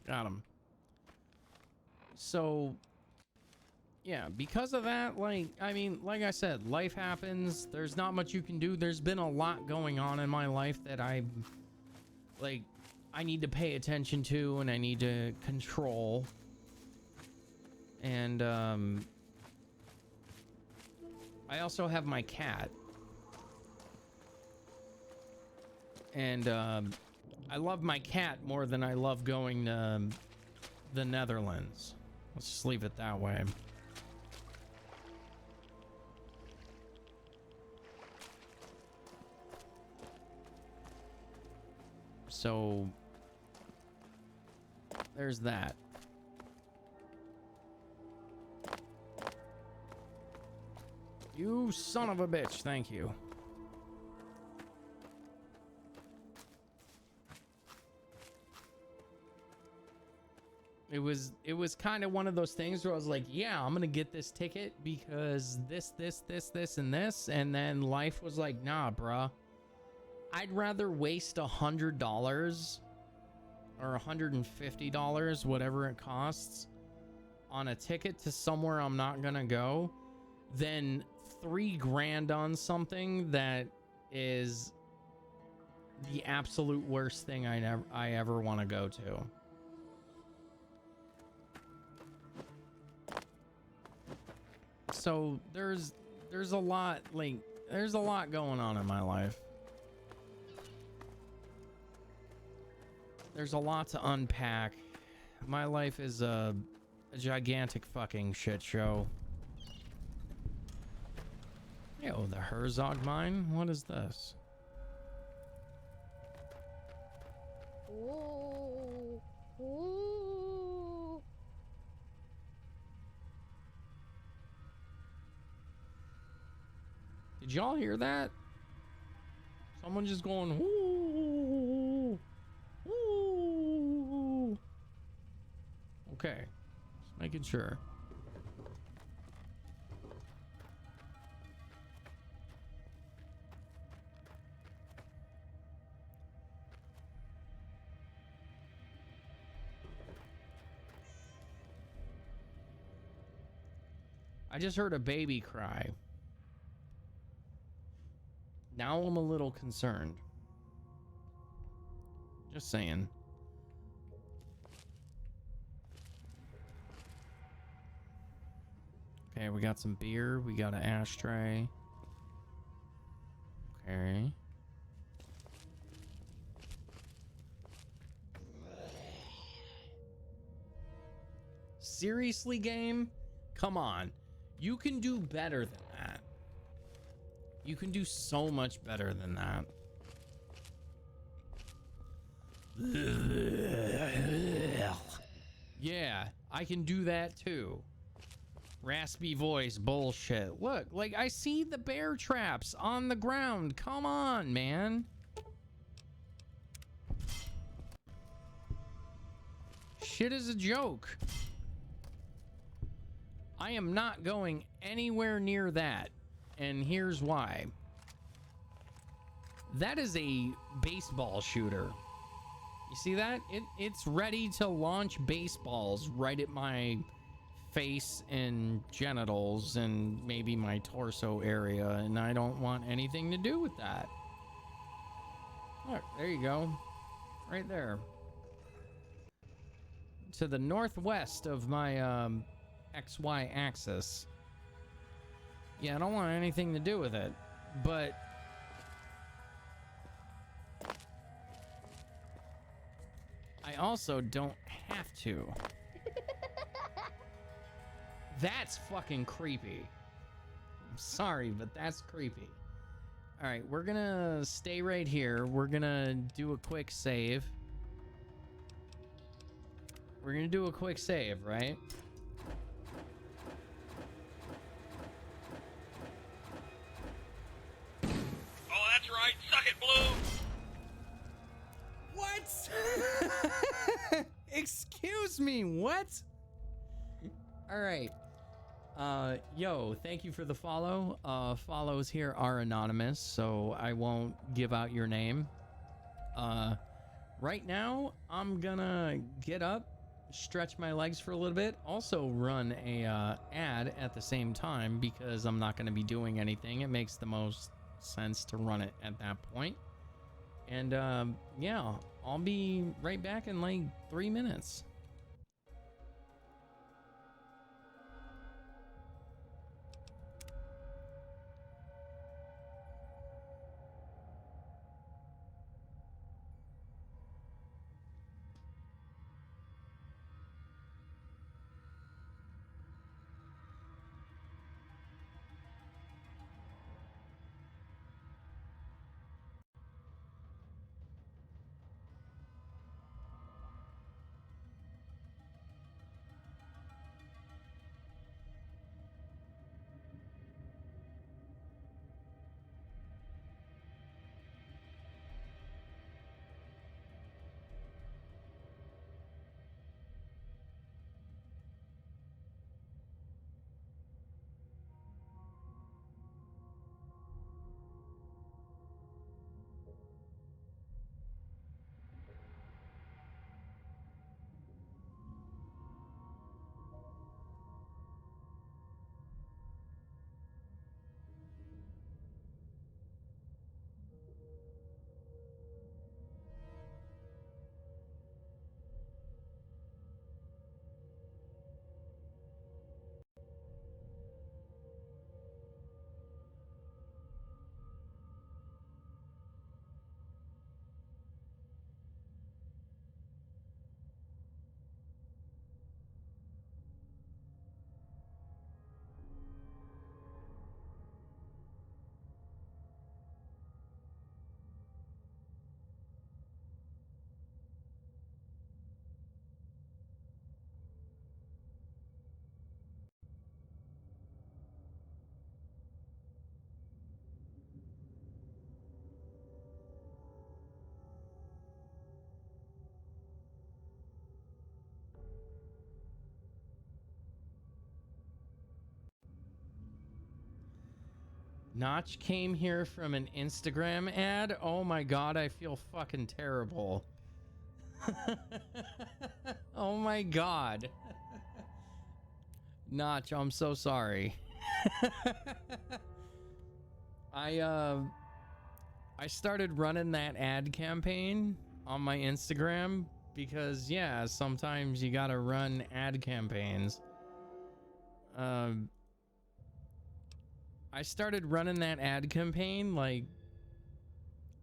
Got him. So, yeah, because of that, like, I mean, like I said, life happens. There's not much you can do. There's been a lot going on in my life that I need to pay attention to, and I need to control. And, I also have my cat. And, I love my cat more than I love going to the Netherlands. Let's just leave it that way. So there's that. You son of a bitch, thank you. It was kind of one of those things where I was like, yeah, I'm gonna get this ticket because this, and this, and then life was like, nah, bruh. I'd rather waste $100 or $150, whatever it costs, on a ticket to somewhere I'm not gonna go, than $3 grand on something that is the absolute worst thing I ever want to go to. so there's a lot, like, there's a lot going on in my life. There's a lot to unpack. My life is a gigantic fucking shit show. Yo, the Herzog mine? What is this? Ooh. Ooh. Did y'all hear that? Someone just going, whoo, whoo. Okay, just making sure. I just heard a baby cry. Now I'm a little concerned. Just saying. Okay, we got some beer. We got an ashtray. Okay. Seriously, game? Come on. You can do better than that. You can do so much better than that. Yeah, I can do that too. Raspy voice bullshit. Look, like, I see the bear traps on the ground. Come on, man. Shit is a joke. I am not going anywhere near that. And here's why. That is a baseball shooter. You see that? It's ready to launch baseballs right at my face and genitals and maybe my torso area, and I don't want anything to do with that. Look, there you go. Right there. To the northwest of my XY axis. Yeah, I don't want anything to do with it, but I also don't have to. That's fucking creepy. I'm sorry, but that's creepy. All right, we're gonna stay right here. We're gonna do a quick save. We're gonna do a quick save, right? Oh, that's right. Suck it, Blue. What? Excuse me, what? All right. Yo, thank you for the follow. Follows here are anonymous, so I won't give out your name. Right now, I'm gonna get up, stretch my legs for a little bit, also run a ad at the same time because I'm not gonna be doing anything. It makes the most sense to run it at that point. And yeah, I'll be right back in like 3 minutes. Notch came here from an Instagram ad. Oh my god, I feel fucking terrible. Oh my god. Notch, I'm so sorry. I started running that ad campaign on my Instagram because yeah, sometimes you gotta run ad campaigns. I started running that ad campaign like,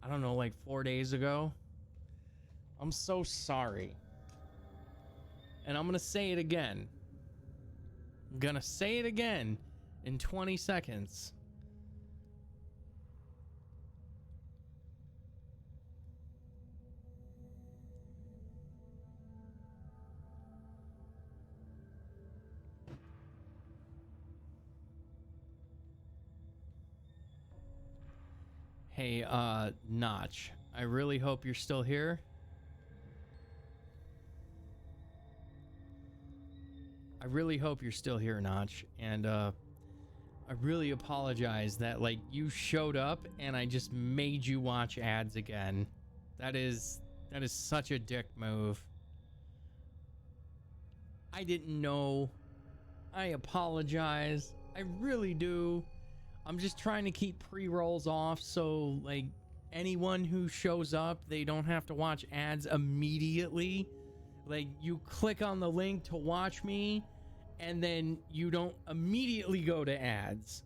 I don't know, like 4 days ago. I'm so sorry. And I'm gonna say it again. I'm gonna say it again in 20 seconds. Hey, Notch, I really hope you're still here. I really hope you're still here, Notch, and I really apologize that like you showed up and I just made you watch ads again. That is such a dick move. I didn't know. I apologize. I really do. I'm just trying to keep pre-rolls off so like anyone who shows up, they don't have to watch ads immediately. Like you click on the link to watch me and then you don't immediately go to ads.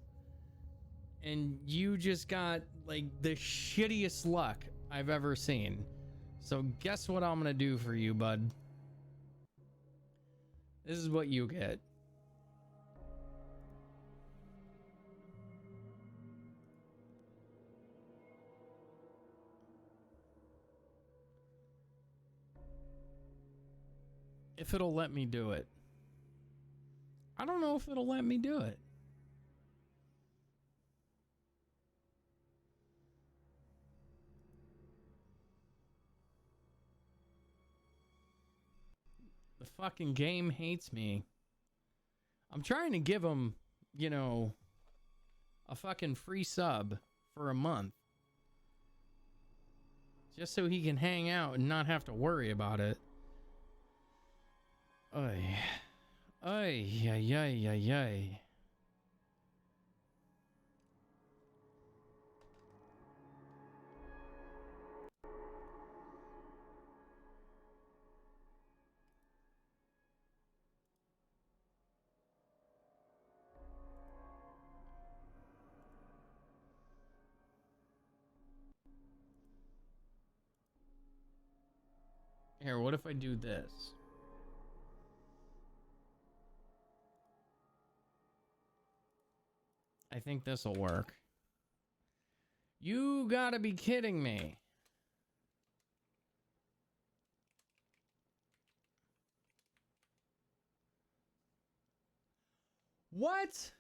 And you just got like the shittiest luck I've ever seen. So guess what I'm gonna do for you, bud? This is what you get. If it'll let me do it. I don't know if it'll let me do it. The fucking game hates me. I'm trying to give him, you know, a fucking free sub for a month. Just so he can hang out and not have to worry about it. Ay. Ay, ay, ay, ay, ay. Here, what if I do this? I think this'll work. You gotta be kidding me. What?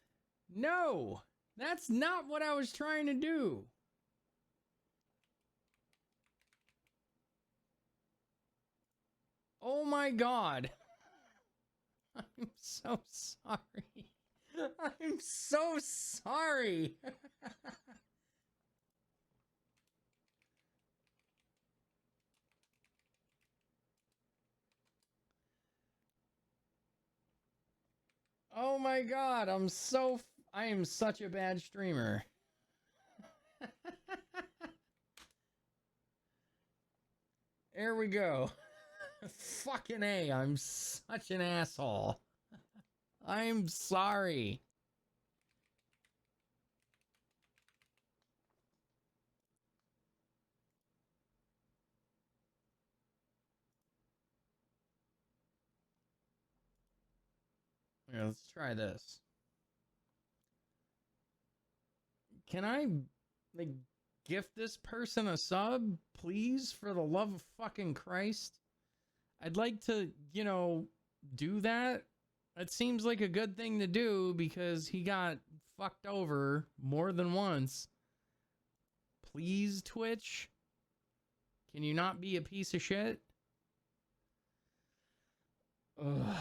No, that's not what I was trying to do. Oh my God. I'm so sorry. I'm so sorry. Oh my God, I am such a bad streamer. There we go. Fucking A, I'm such an asshole. I'm sorry. Here, let's try this. Can I, like, gift this person a sub, please? For the love of fucking Christ. I'd like to, you know, do that. It seems like a good thing to do because he got fucked over more than once. Please, Twitch? Can you not be a piece of shit? Ugh.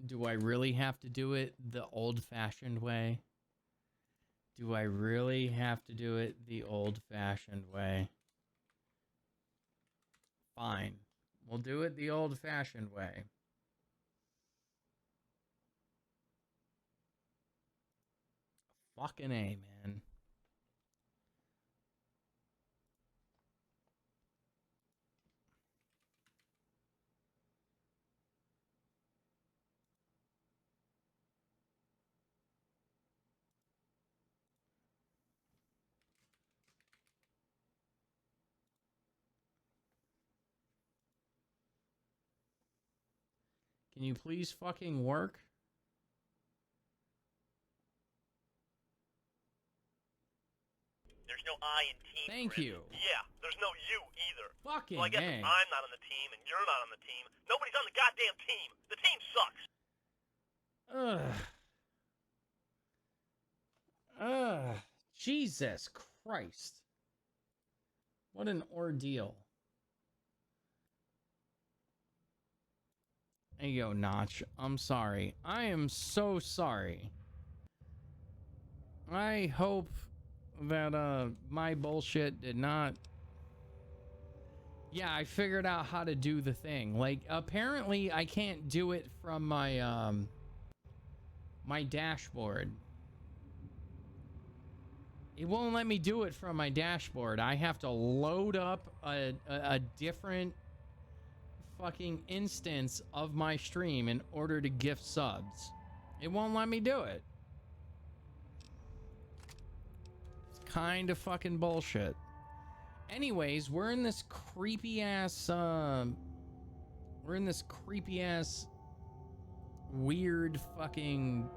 Do I really have to do it the old-fashioned way? Do I really have to do it the old-fashioned way? Fine. We'll do it the old-fashioned way. Fucking A, man. Can you please fucking work? There's no I in team. Thank Chris. you. Yeah, there's no you either. Fucking So I guess A. if I'm not on the team and you're not on the team, nobody's on the goddamn team. The team sucks. Ugh. Jesus Christ. What an ordeal. There you go, Notch. I'm sorry. I am so sorry. I hope that my bullshit did not... Yeah, I figured out how to do the thing. Like, apparently I can't do it from my my dashboard. It won't let me do it from my dashboard. I have to load up a different fucking instance of my stream in order to gift subs. It won't let me do it. It's kind of fucking bullshit. Anyways, we're in this creepy ass weird fucking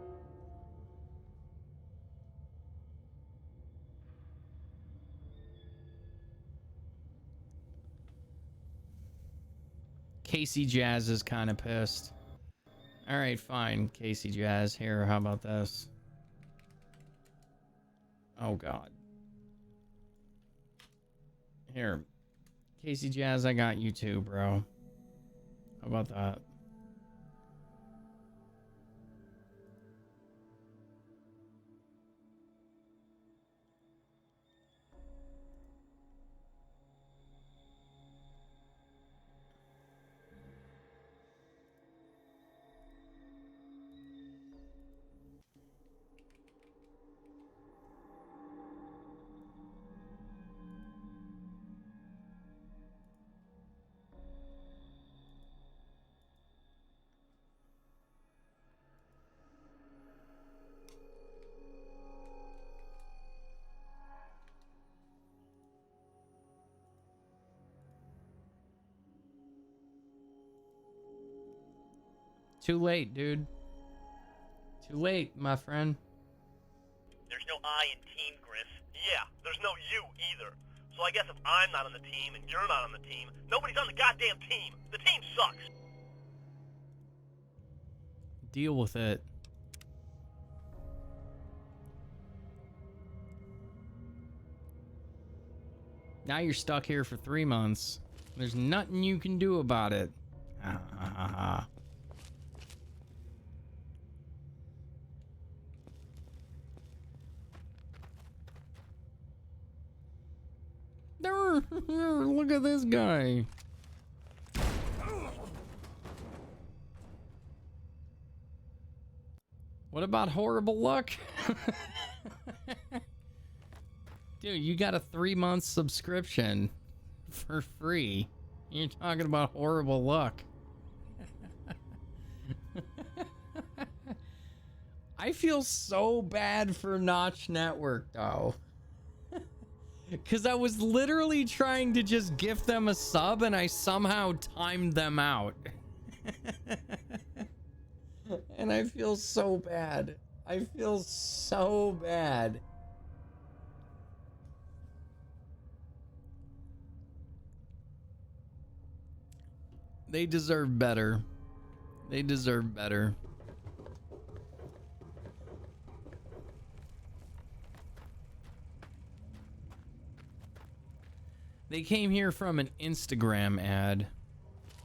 Casey Jazz is kind of pissed. All right, fine. Casey Jazz here. How about this? Oh, God. Here. Casey Jazz, I got you too, bro. How about that? Too late, dude. Too late, my friend. There's no I in team, Griff. Yeah, there's no you either. So I guess if I'm not on the team and you're not on the team, nobody's on the goddamn team. The team sucks. Deal with it. Now you're stuck here for 3 months. There's nothing you can do about it. Ha ha ha ha. Look at this guy. What about horrible luck? Dude, you got a 3-month subscription for free. You're talking about horrible luck. I feel so bad for Notch Network, though. Because I was literally trying to just gift them a sub and I somehow timed them out. And I feel so bad. I feel so bad. They deserve better. They deserve better. They came here from an Instagram ad.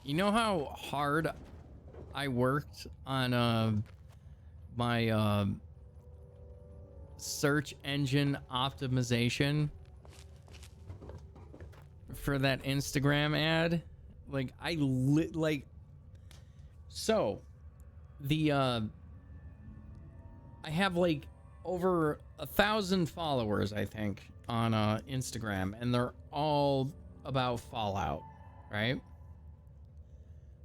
You know how hard I worked on my search engine optimization for that Instagram ad. Like so the I have like over 1,000 followers, I think, on Instagram, and they're all about Fallout, right?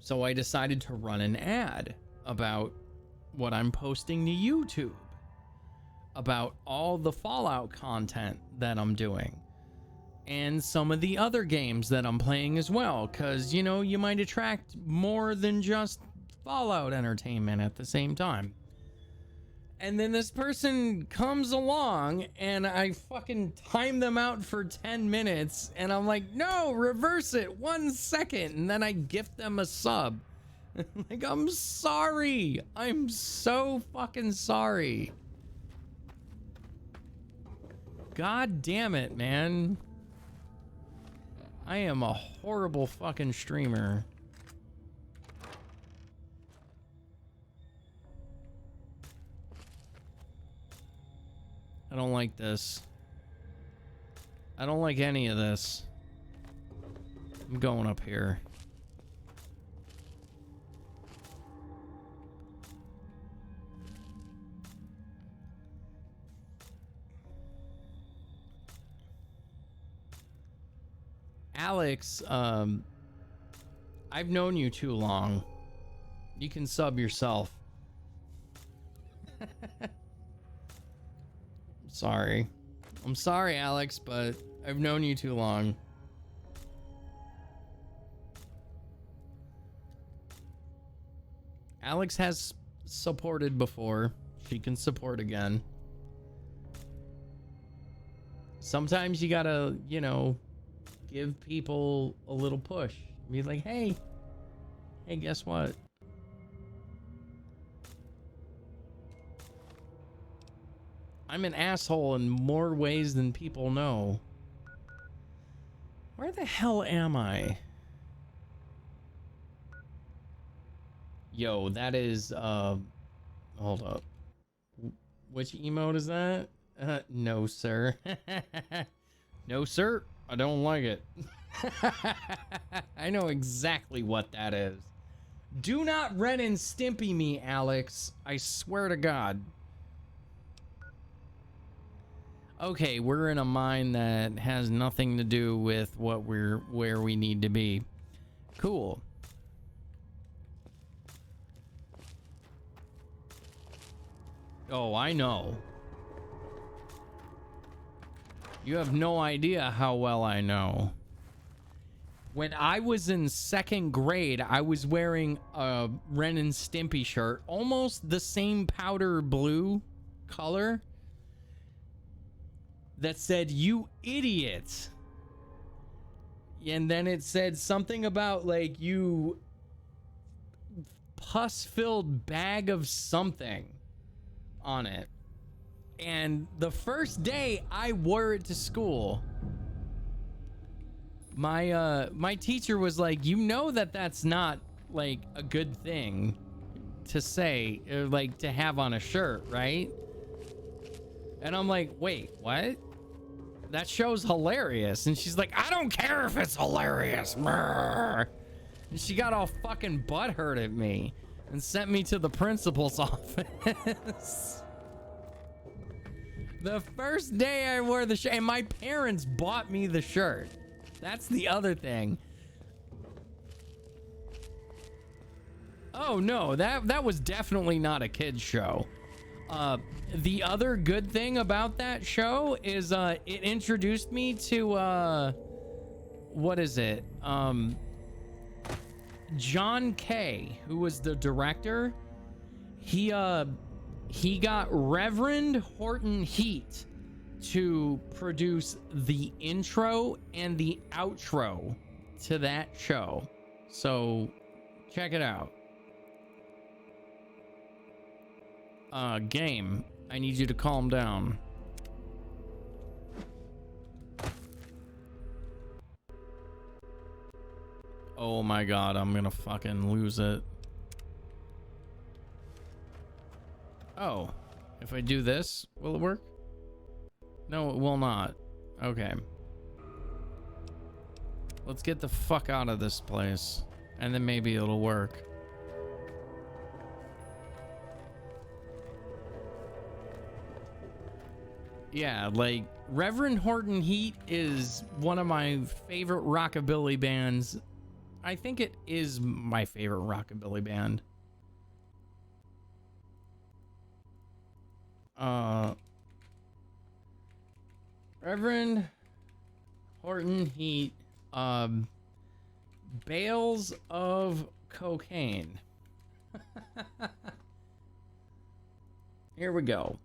So I decided to run an ad about what I'm posting to YouTube, about all the Fallout content that I'm doing, and some of the other games that I'm playing as well, because, you know, you might attract more than just Fallout entertainment at the same time. And then this person comes along and I fucking time them out for 10 minutes and I'm like, no, reverse it 1 second. And then I gift them a sub. Like, I'm sorry. I'm so fucking sorry. God damn it, man. I am a horrible fucking streamer. I don't like this. I don't like any of this. I'm going up here. Alex, I've known you too long. You can sub yourself. Sorry. I'm sorry, Alex, but I've known you too long. Alex has supported before. She can support again. Sometimes you gotta, you know, give people a little push. Be like, hey, guess what? I'm an asshole in more ways than people know. Where the hell am I? Yo, that is, hold up. Which emote is that? No, sir. No, sir. I don't like it. I know exactly what that is. Do not Ren and Stimpy me, Alex. I swear to God. Okay, we're in a mine that has nothing to do with where we need to be. Cool. Oh, I know. You have no idea how well I know. When I was in 2nd grade, I was wearing a Ren and Stimpy shirt, almost the same powder blue color, that said, "You idiot." And then it said something about, like, you pus-filled bag of something on it. And the first day I wore it to school, my teacher was like, you know that that's not, like, a good thing to say, or, like, to have on a shirt, right? And I'm like, wait, what? That show's hilarious. And she's like, I don't care if it's hilarious. And she got all fucking butthurt at me and sent me to the principal's office. The first day I wore the shirt, and my parents bought me the shirt. That's the other thing. Oh no, that was definitely not a kid's show. The other good thing about that show is it introduced me to what is it? John Kay, who was the director. He got Reverend Horton Heat to produce the intro and the outro to that show. So check it out. Game, I need you to calm down. Oh my God, I'm gonna fucking lose it. Oh, if I do this, will it work? No, it will not. Okay. Let's get the fuck out of this place, and then maybe it'll work. Yeah, like, Reverend Horton Heat is one of my favorite rockabilly bands. I think it is my favorite rockabilly band. Reverend Horton Heat, bales of cocaine. Here we go.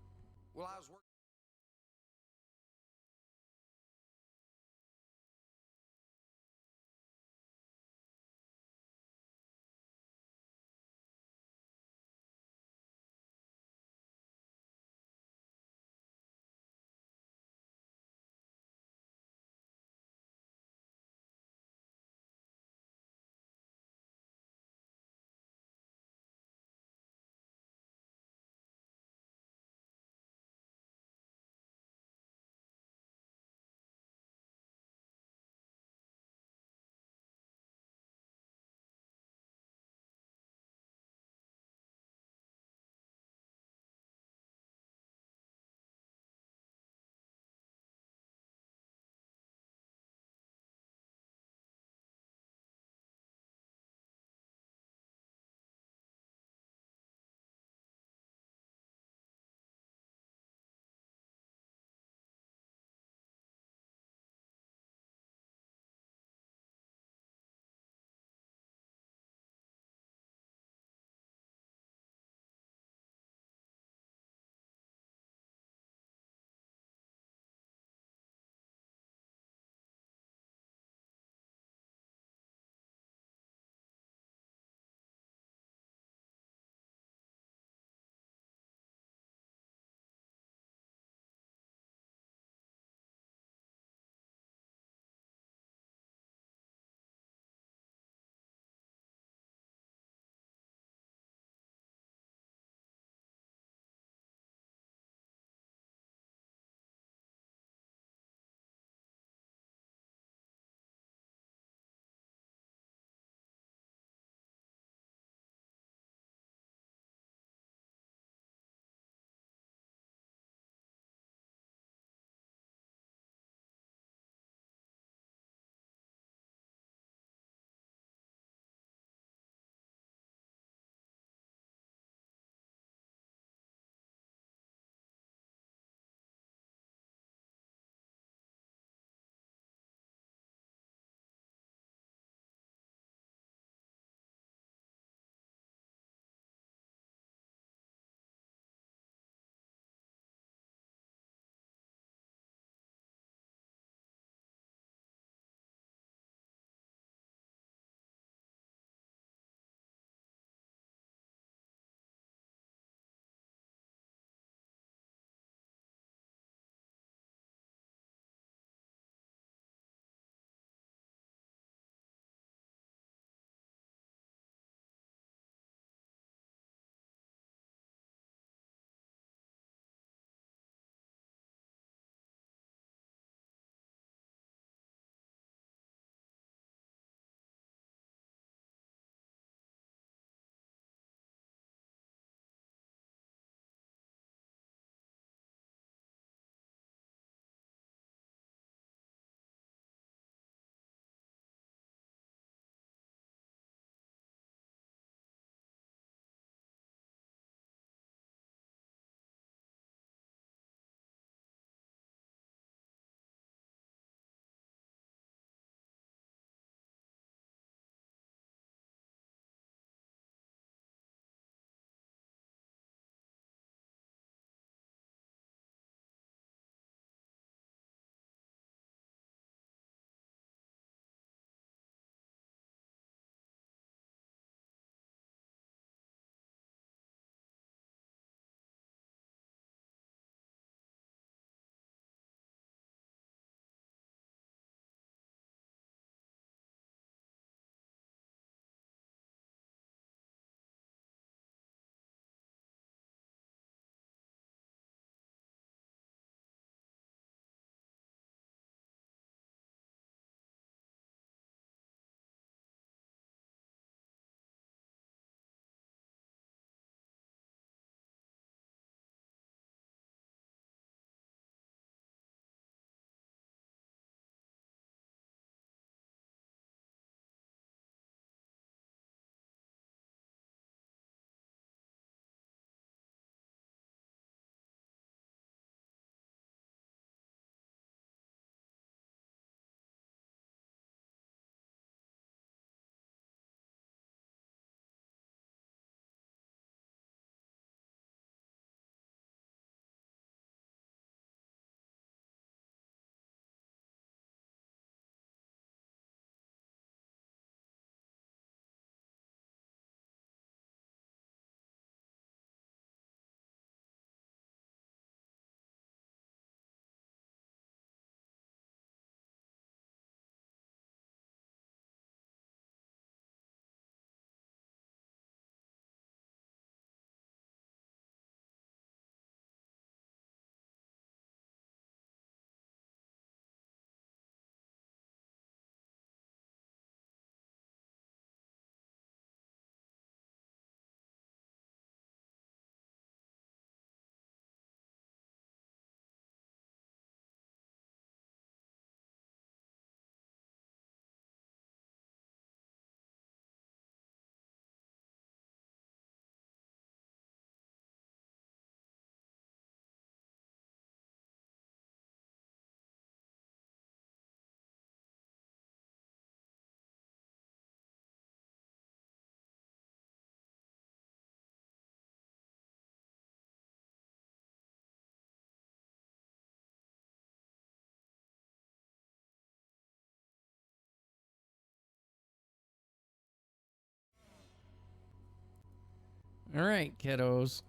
All right, kiddos.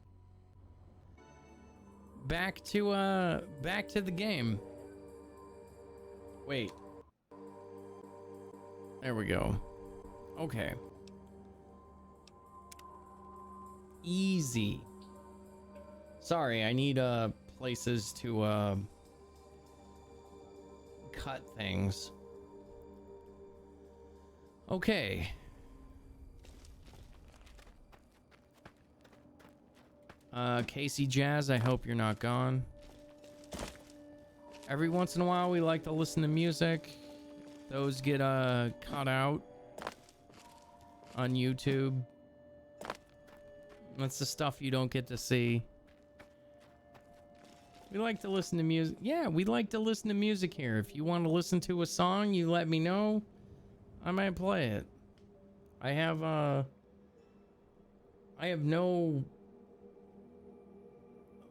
Back to the game. Wait. There we go. Okay. Easy. Sorry, I need places to cut things. Okay. Casey Jazz, I hope you're not gone. Every once in a while we like to listen to music. Those get cut out on YouTube. That's the stuff you don't get to see. We like to listen to music. Yeah, we like to listen to music here. If you want to listen to a song, you let me know. I might play it. I have no...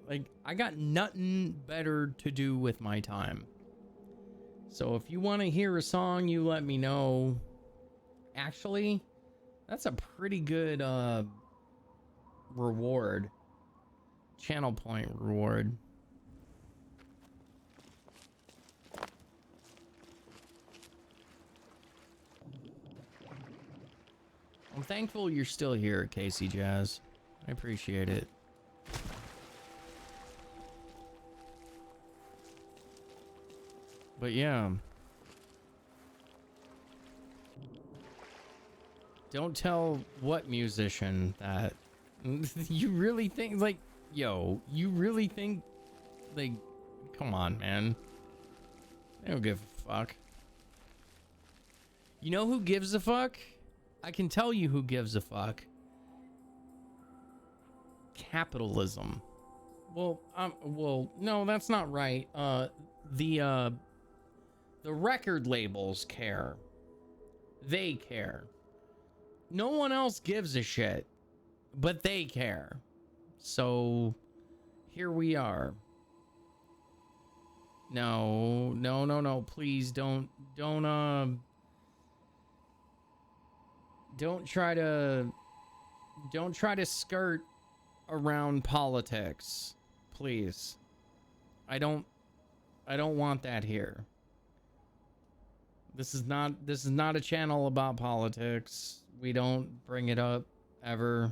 Like, I got nothing better to do with my time. So if you want to hear a song, you let me know. Actually, that's a pretty good reward. Channel point reward. I'm thankful you're still here, Casey Jazz. I appreciate it. But yeah. Don't tell what musician that. You really think, like, yo, you really think, like, come on, man. They don't give a fuck. You know who gives a fuck? I can tell you who gives a fuck. Capitalism. Well, no, that's not right. The record labels care. They care. No one else gives a shit, but they care. So, here we are. No, please don't try to skirt around politics, please. I don't want that here. This is not a channel about politics. We don't bring it up ever.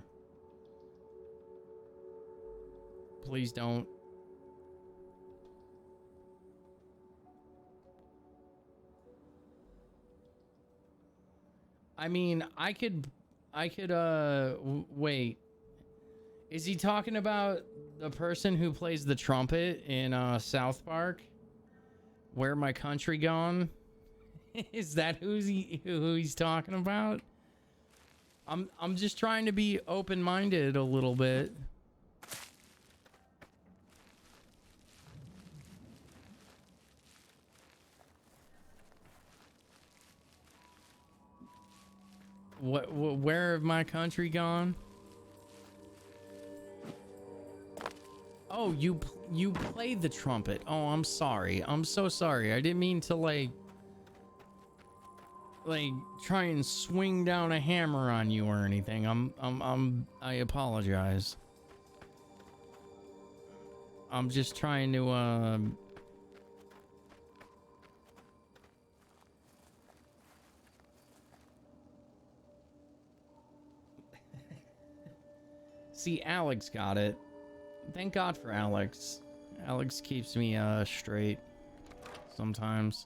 Please don't. I mean, I could wait. Is he talking about the person who plays the trumpet in South Park? Where My Country Gone? Is that who he's talking about? I'm just trying to be open-minded a little bit. Where have My Country Gone? Oh, you played the trumpet. Oh, I'm sorry. I'm so sorry. I didn't mean to like try and swing down a hammer on you or anything. I apologize. I'm just trying to see, Alex got it. Thank God for Alex. Alex keeps me straight sometimes.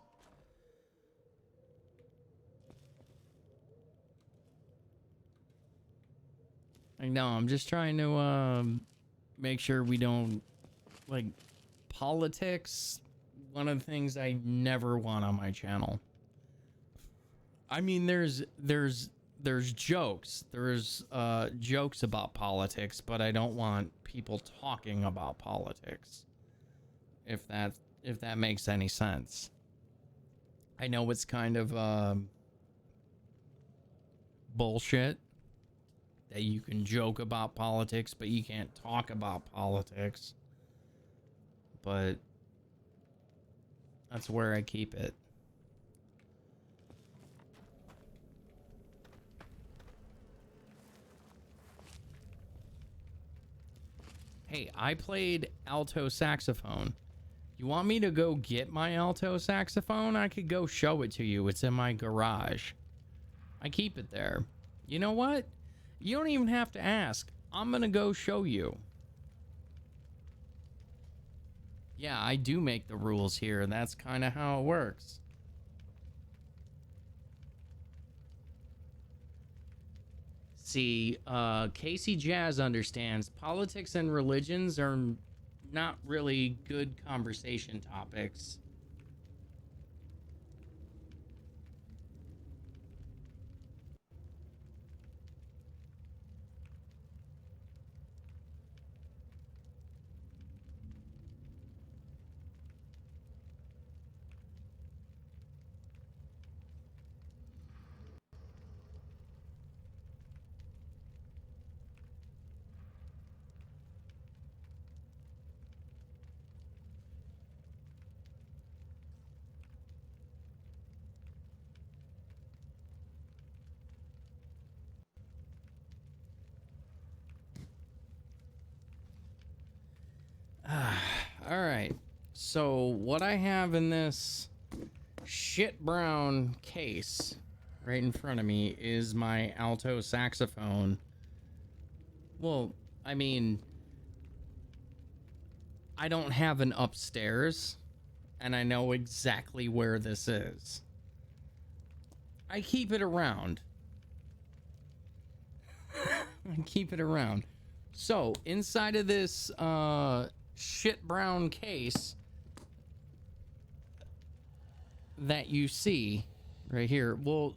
I know, I'm just trying to make sure we don't like politics. One of the things I never want on my channel. I mean, there's jokes. There's jokes about politics, but I don't want people talking about politics. If that makes any sense. I know it's kind of bullshit that you can joke about politics, but you can't talk about politics. But that's where I keep it. Hey, I played alto saxophone. You want me to go get my alto saxophone? I could go show it to you. It's in my garage. I keep it there. You know what? You don't even have to ask. I'm gonna go show you. Yeah, I do make the rules here, and that's kind of how it works. See, Casey Jazz understands politics and religions are not really good conversation topics. All right. So what I have in this shit brown case right in front of me is my alto saxophone. Well, I mean, I don't have an upstairs, and I know exactly where this is. I keep it around. I keep it around. So, inside of this, shit brown case that you see right here. Well,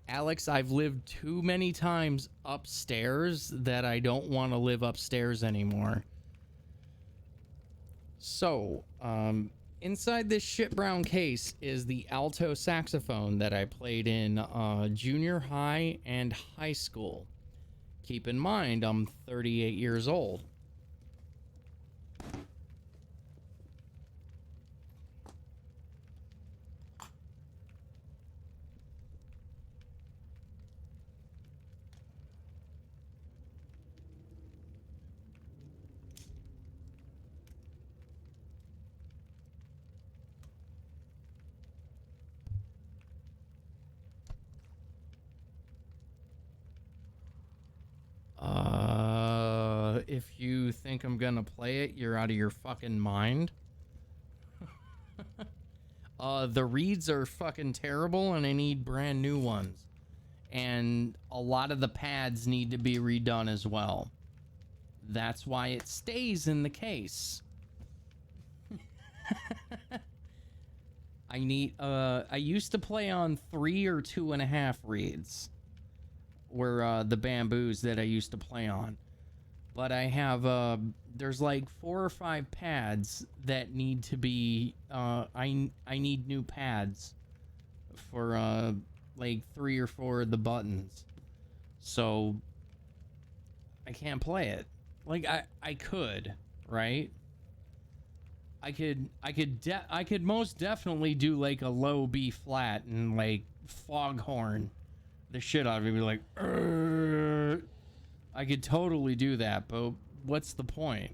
Alex, I've lived too many times upstairs that I don't want to live upstairs anymore. So, inside this shit brown case is the alto saxophone that I played in junior high and high school. Keep in mind, I'm 38 years old. If you think I'm gonna play it, you're out of your fucking mind. The reeds are fucking terrible and I need brand new ones. And a lot of the pads need to be redone as well. That's why it stays in the case. I used to play on 3 or 2.5 reeds. Were the bamboos that I used to play on. But I have, there's like 4 or 5 pads that need to be, I need new pads for, like 3 or 4 of the buttons. So, I can't play it. Like, I could, right? I could most definitely do like a low B flat and like foghorn the shit out of it, be like, I could totally do that, but what's the point?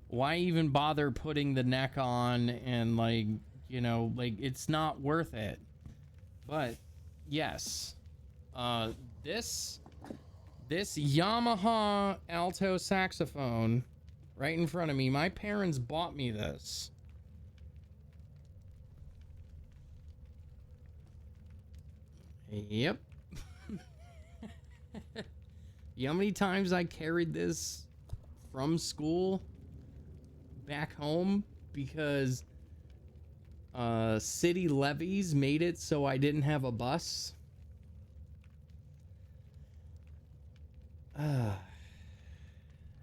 Why even bother putting the neck on and like, you know, like it's not worth it. But yes, this Yamaha alto saxophone right in front of me, my parents bought me this. Yep. You know how many times I carried this from school back home because city levies made it so I didn't have a bus?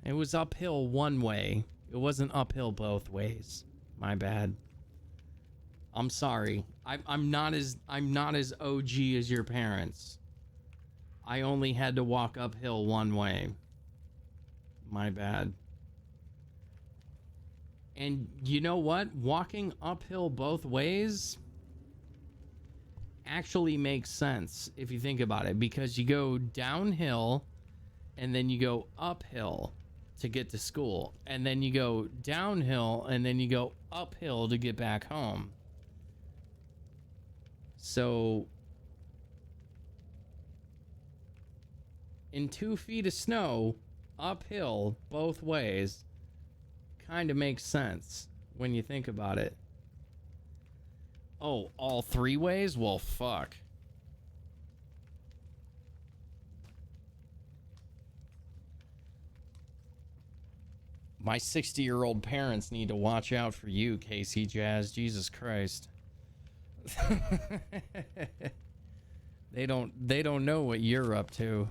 It was uphill one way. It wasn't uphill both ways. My bad. I'm sorry. I'm not as OG as your parents. I only had to walk uphill one way. My bad. And you know what? Walking uphill both ways actually makes sense if you think about it, because you go downhill and then you go uphill. to get to school, and then you go downhill, and then you go uphill to get back home. So in 2 feet of snow, uphill both ways, kind of makes sense when you think about it. Oh, all 3 ways? Well, fuck. My 60-year-old parents need to watch out for you, Casey Jazz. Jesus Christ. They don't know what you're up to.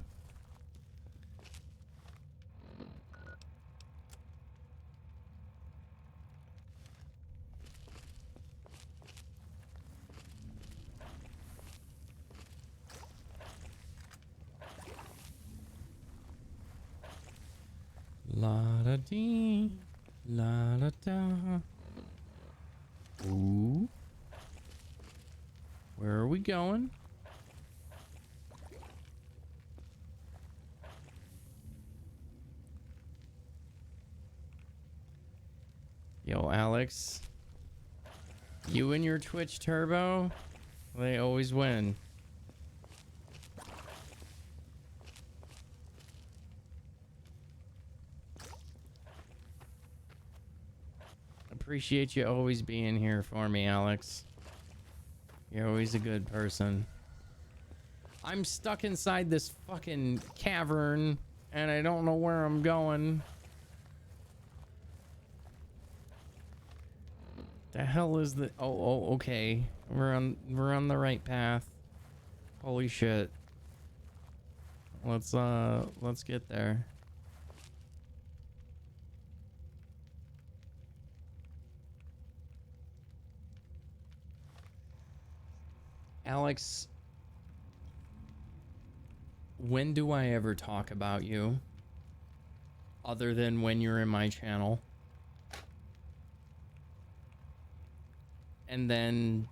La da dee, la da da. Ooh. Where are we going? Yo, Alex. You and your Twitch Turbo, they always win. Appreciate you always being here for me, Alex. You're always a good person. I'm stuck inside this fucking cavern, and I don't know where I'm going. The hell is the... Oh, okay. We're on the right path. Holy shit. Let's get there. Alex, when do I ever talk about you? Other than when you're in my channel? And then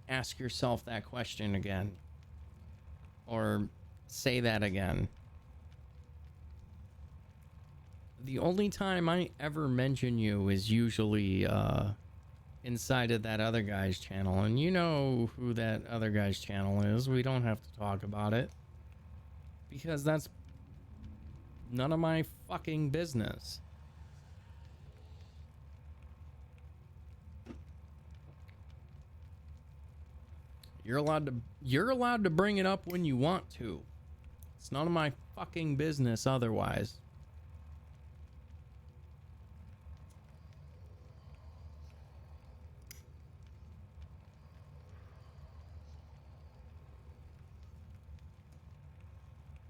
ask yourself that question again. Or say that again. The only time I ever mention you is usually, inside of that other guy's channel, and you know who that other guy's channel is. We don't have to talk about it because that's none of my fucking business. You're allowed to bring it up when you want to. It's none of my fucking business otherwise.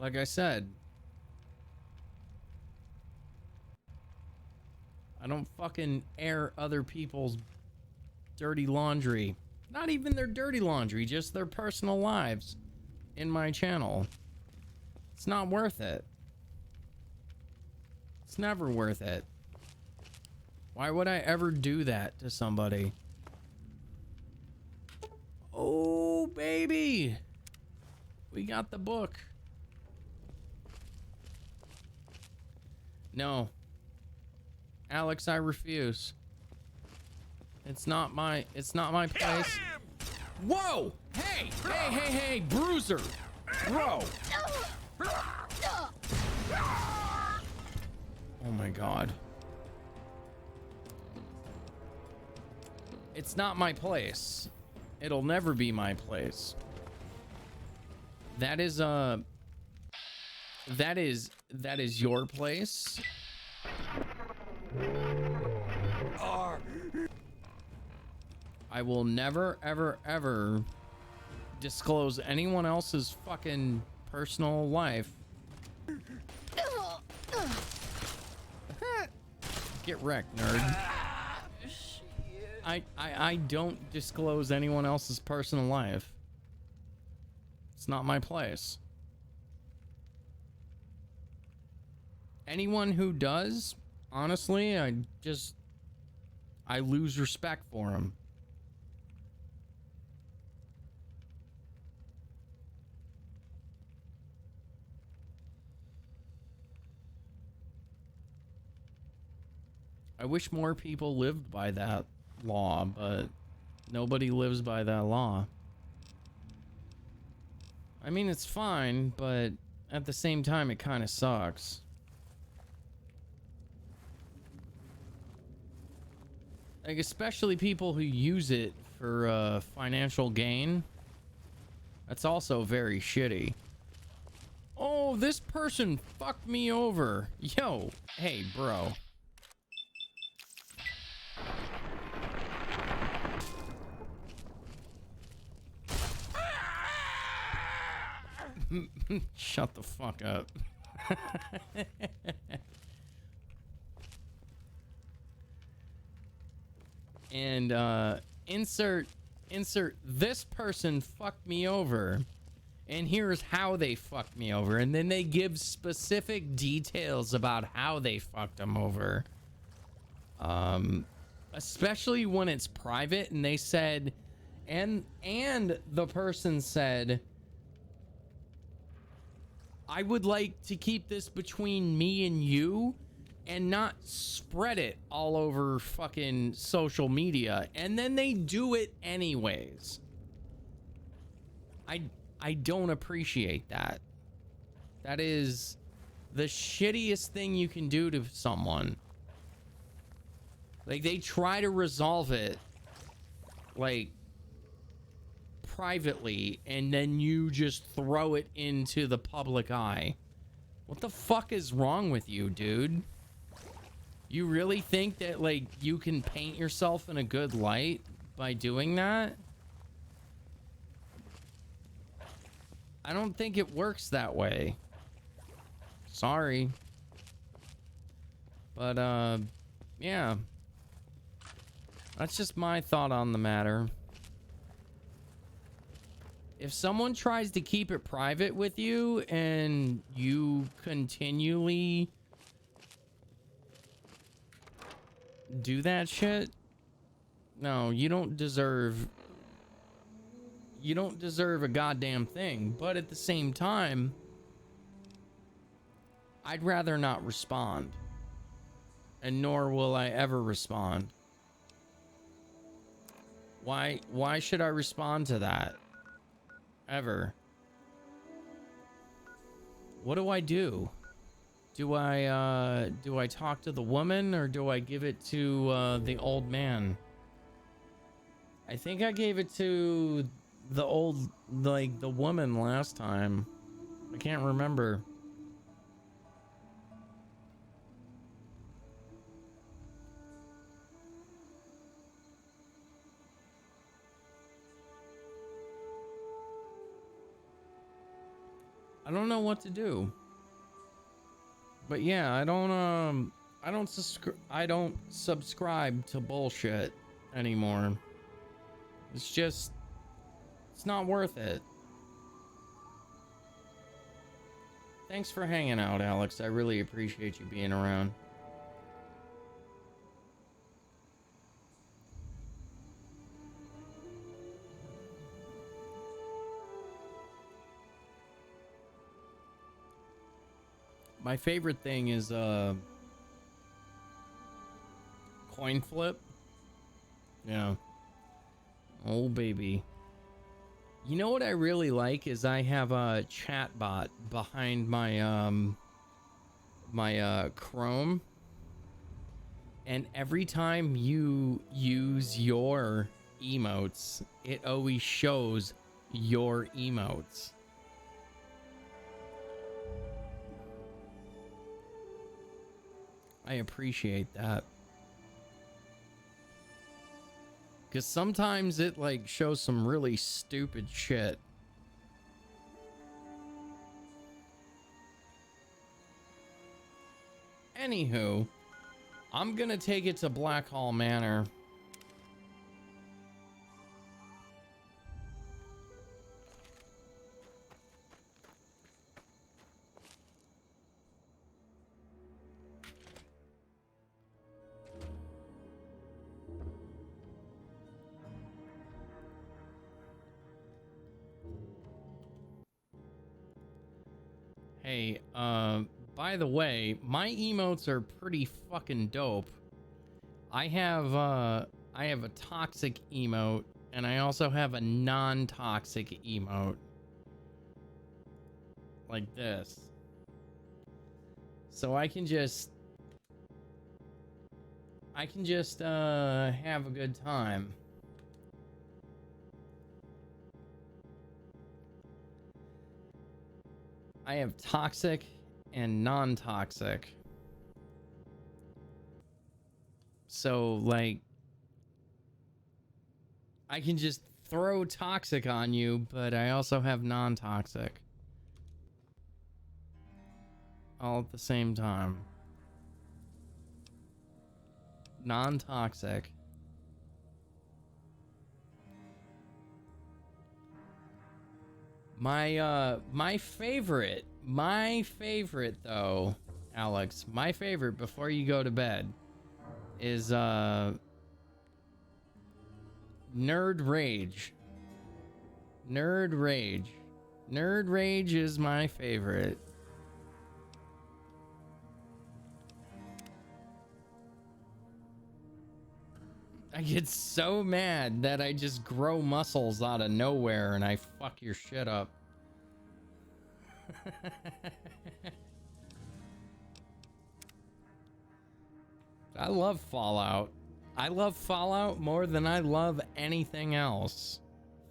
Like I said, I don't fucking air other people's dirty laundry. Not even their dirty laundry, just their personal lives in my channel. It's not worth it. It's never worth it. Why would I ever do that to somebody? Oh, baby. We got the book. No. Alex, I refuse. It's not my place. Whoa! Hey, Bruiser! Bro! Oh my god. It's not my place. It'll never be my place. That is your place. I will never, ever, ever disclose anyone else's fucking personal life. Get wrecked, nerd. I don't disclose anyone else's personal life. It's not my place. Anyone who does, honestly, I lose respect for them. I wish more people lived by that law, but nobody lives by that law. I mean, it's fine, but at the same time, it kind of sucks. Like, especially people who use it for financial gain. That's also very shitty. Oh, this person fucked me over. Yo, hey, bro. Shut the fuck up. And insert this person fucked me over, and here's how they fucked me over, and then they give specific details about how they fucked them over. Especially when it's private, and they said, and the person said, I would like to keep this between me and you and not spread it all over fucking social media. And then they do it anyways. I don't appreciate that. That is the shittiest thing you can do to someone. Like, they try to resolve it, like, privately, and then you just throw it into the public eye. What the fuck is wrong with you, dude? You really think that, like, you can paint yourself in a good light by doing that? I don't think it works that way. Sorry. But, yeah. That's just my thought on the matter. If someone tries to keep it private with you and you continually do that shit, no, you don't deserve a goddamn thing. But at the same time, I'd rather not respond, and nor will I ever respond. Why should I respond to that? Ever? What do I do? Do I talk to the woman, or do I give it to the old man? I think I gave it to the the woman last time. I can't remember. I don't know what to do. But yeah, I don't subscribe to bullshit anymore. It's not worth it. Thanks for hanging out, Alex. I really appreciate you being around. My favorite thing is coin flip. Yeah. Oh baby. You know what I really like is I have a chat bot behind my my Chrome, and every time you use your emotes, it always shows your emotes. I appreciate that. Because sometimes it, like, shows some really stupid shit. Anywho, I'm gonna take it to Blackhall Manor. Hey, by the way, my emotes are pretty fucking dope. I have a toxic emote, and I also have a non-toxic emote. Like this. So I can just have a good time. I have toxic and non-toxic. So, like, I can just throw toxic on you, but I also have non-toxic. All at the same time. Non-toxic. My favorite though, Alex, my favorite before you go to bed is Nerd Rage. Nerd Rage. Nerd Rage is my favorite. I get so mad that I just grow muscles out of nowhere and I fuck your shit up. I love Fallout. I love Fallout more than I love anything else.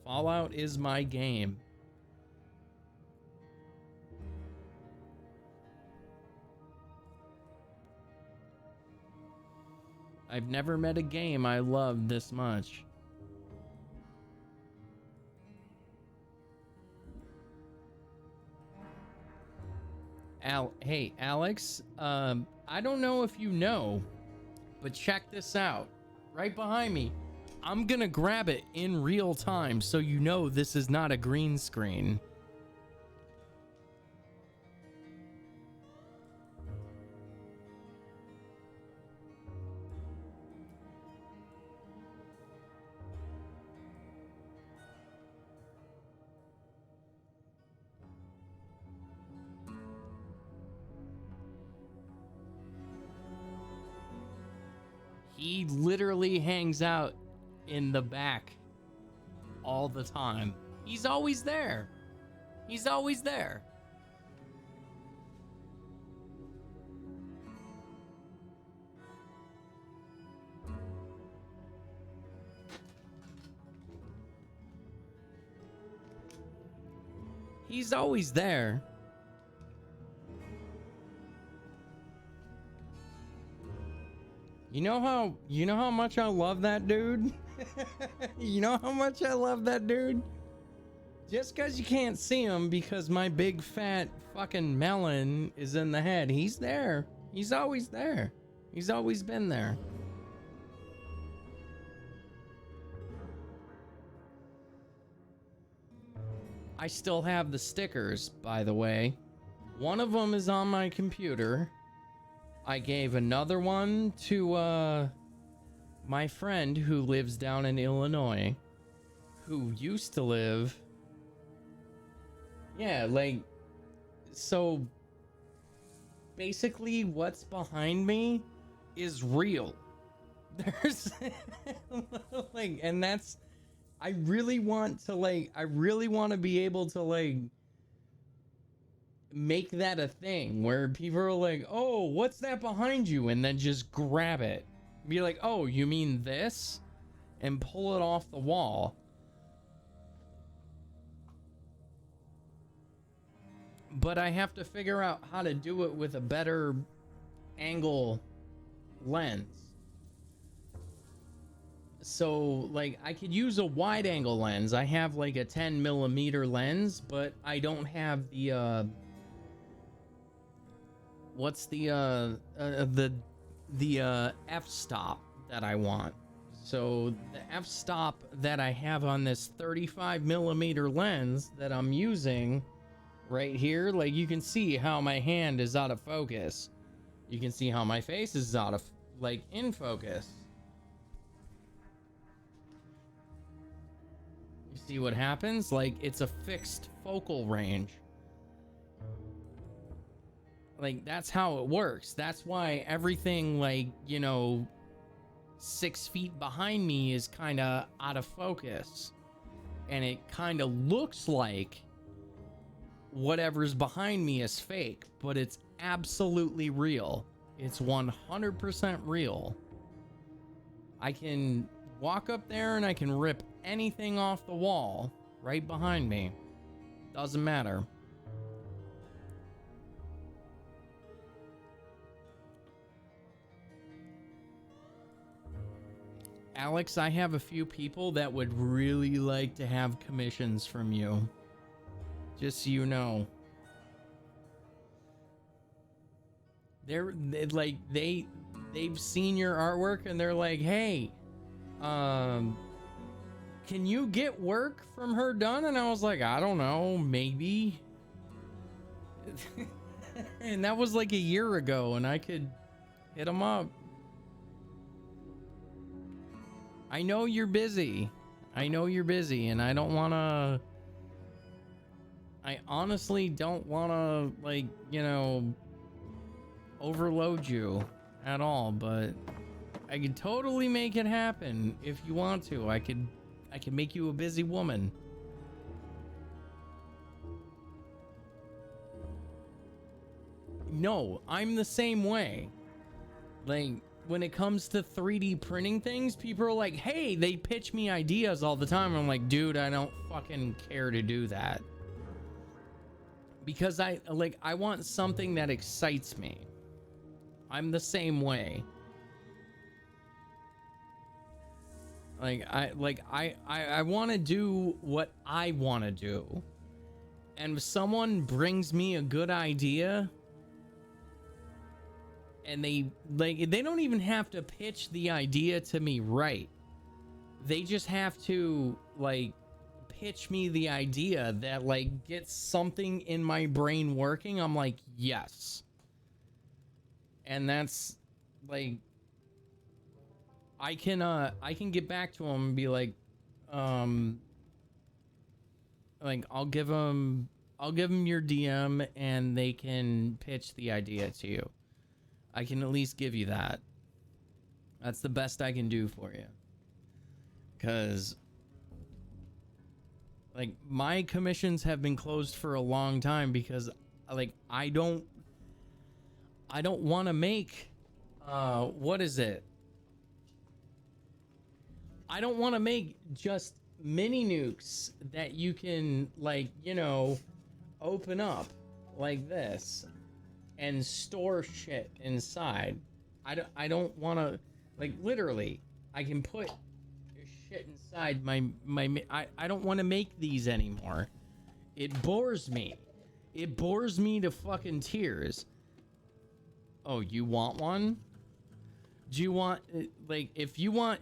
Fallout is my game. I've never met a game I loved this much. Hey, Alex, I don't know if you know, but check this out. Right behind me. I'm gonna grab it in real time so you know this is not a green screen. He literally hangs out in the back all the time. He's always there. He's always there. He's always there. You know how much I love that dude? You know how much I love that dude? Just because you can't see him because my big fat fucking melon is in the head. He's there. He's always there. He's always been there. I still have the stickers, by the way. One of them is on my computer. I gave another one to my friend who lives down in Illinois, who used to live. Yeah, like, so basically what's behind me is real. There's like, and that's, I really want to be able to like make that a thing where people are like, oh, what's that behind you? And then just grab it. Be like, oh, you mean this? And pull it off the wall. But I have to figure out how to do it with a better angle lens. So, like, I could use a wide angle lens. I have like a 10mm lens, but I don't have the what's the f-stop that I want. So the f-stop that I have on this 35mm lens that I'm using right here, like, you can see how my hand is out of focus. You can see how my face is out of, like, in focus. You see what happens? Like, it's a fixed focal range. Like, that's how it works. That's why everything, like, you know, 6 feet behind me is kind of out of focus. And it kind of looks like whatever's behind me is fake, but it's absolutely real. It's 100% real. I can walk up there and I can rip anything off the wall right behind me. Doesn't matter. Alex, I have a few people that would really like to have commissions from you. Just so you know. They've seen your artwork and they're like, hey, can you get work from her done? And I was like, I don't know, maybe. And that was like a year ago, and I could hit them up. I know you're busy. I know you're busy, and I don't want to... I honestly don't want to, like, you know, overload you at all, but I could totally make it happen if you want to. I could make you a busy woman. No, I'm the same way. Like, when it comes to 3D printing things, people are like, hey, they pitch me ideas all the time. I'm like, dude, I don't fucking care to do that. Because I want something that excites me. I'm the same way. I want to do what I want to do. And if someone brings me a good idea, and they don't even have to pitch the idea to me right. They just have to, like, pitch me the idea that, like, gets something in my brain working. I'm like, yes. And that's, like, I can get back to them and be like, I'll give them your DM and they can pitch the idea to you. I can at least give you that. That's the best I can do for you. Because, like, my commissions have been closed for a long time because, like, I don't want to make, what is it? I don't want to make just mini nukes that you can, like, you know, open up like this and store shit inside. I don't want to, like, literally, I can put shit inside I don't want to make these anymore. It bores me. It bores me to fucking tears. Oh, you want one? Do you want, like, if you want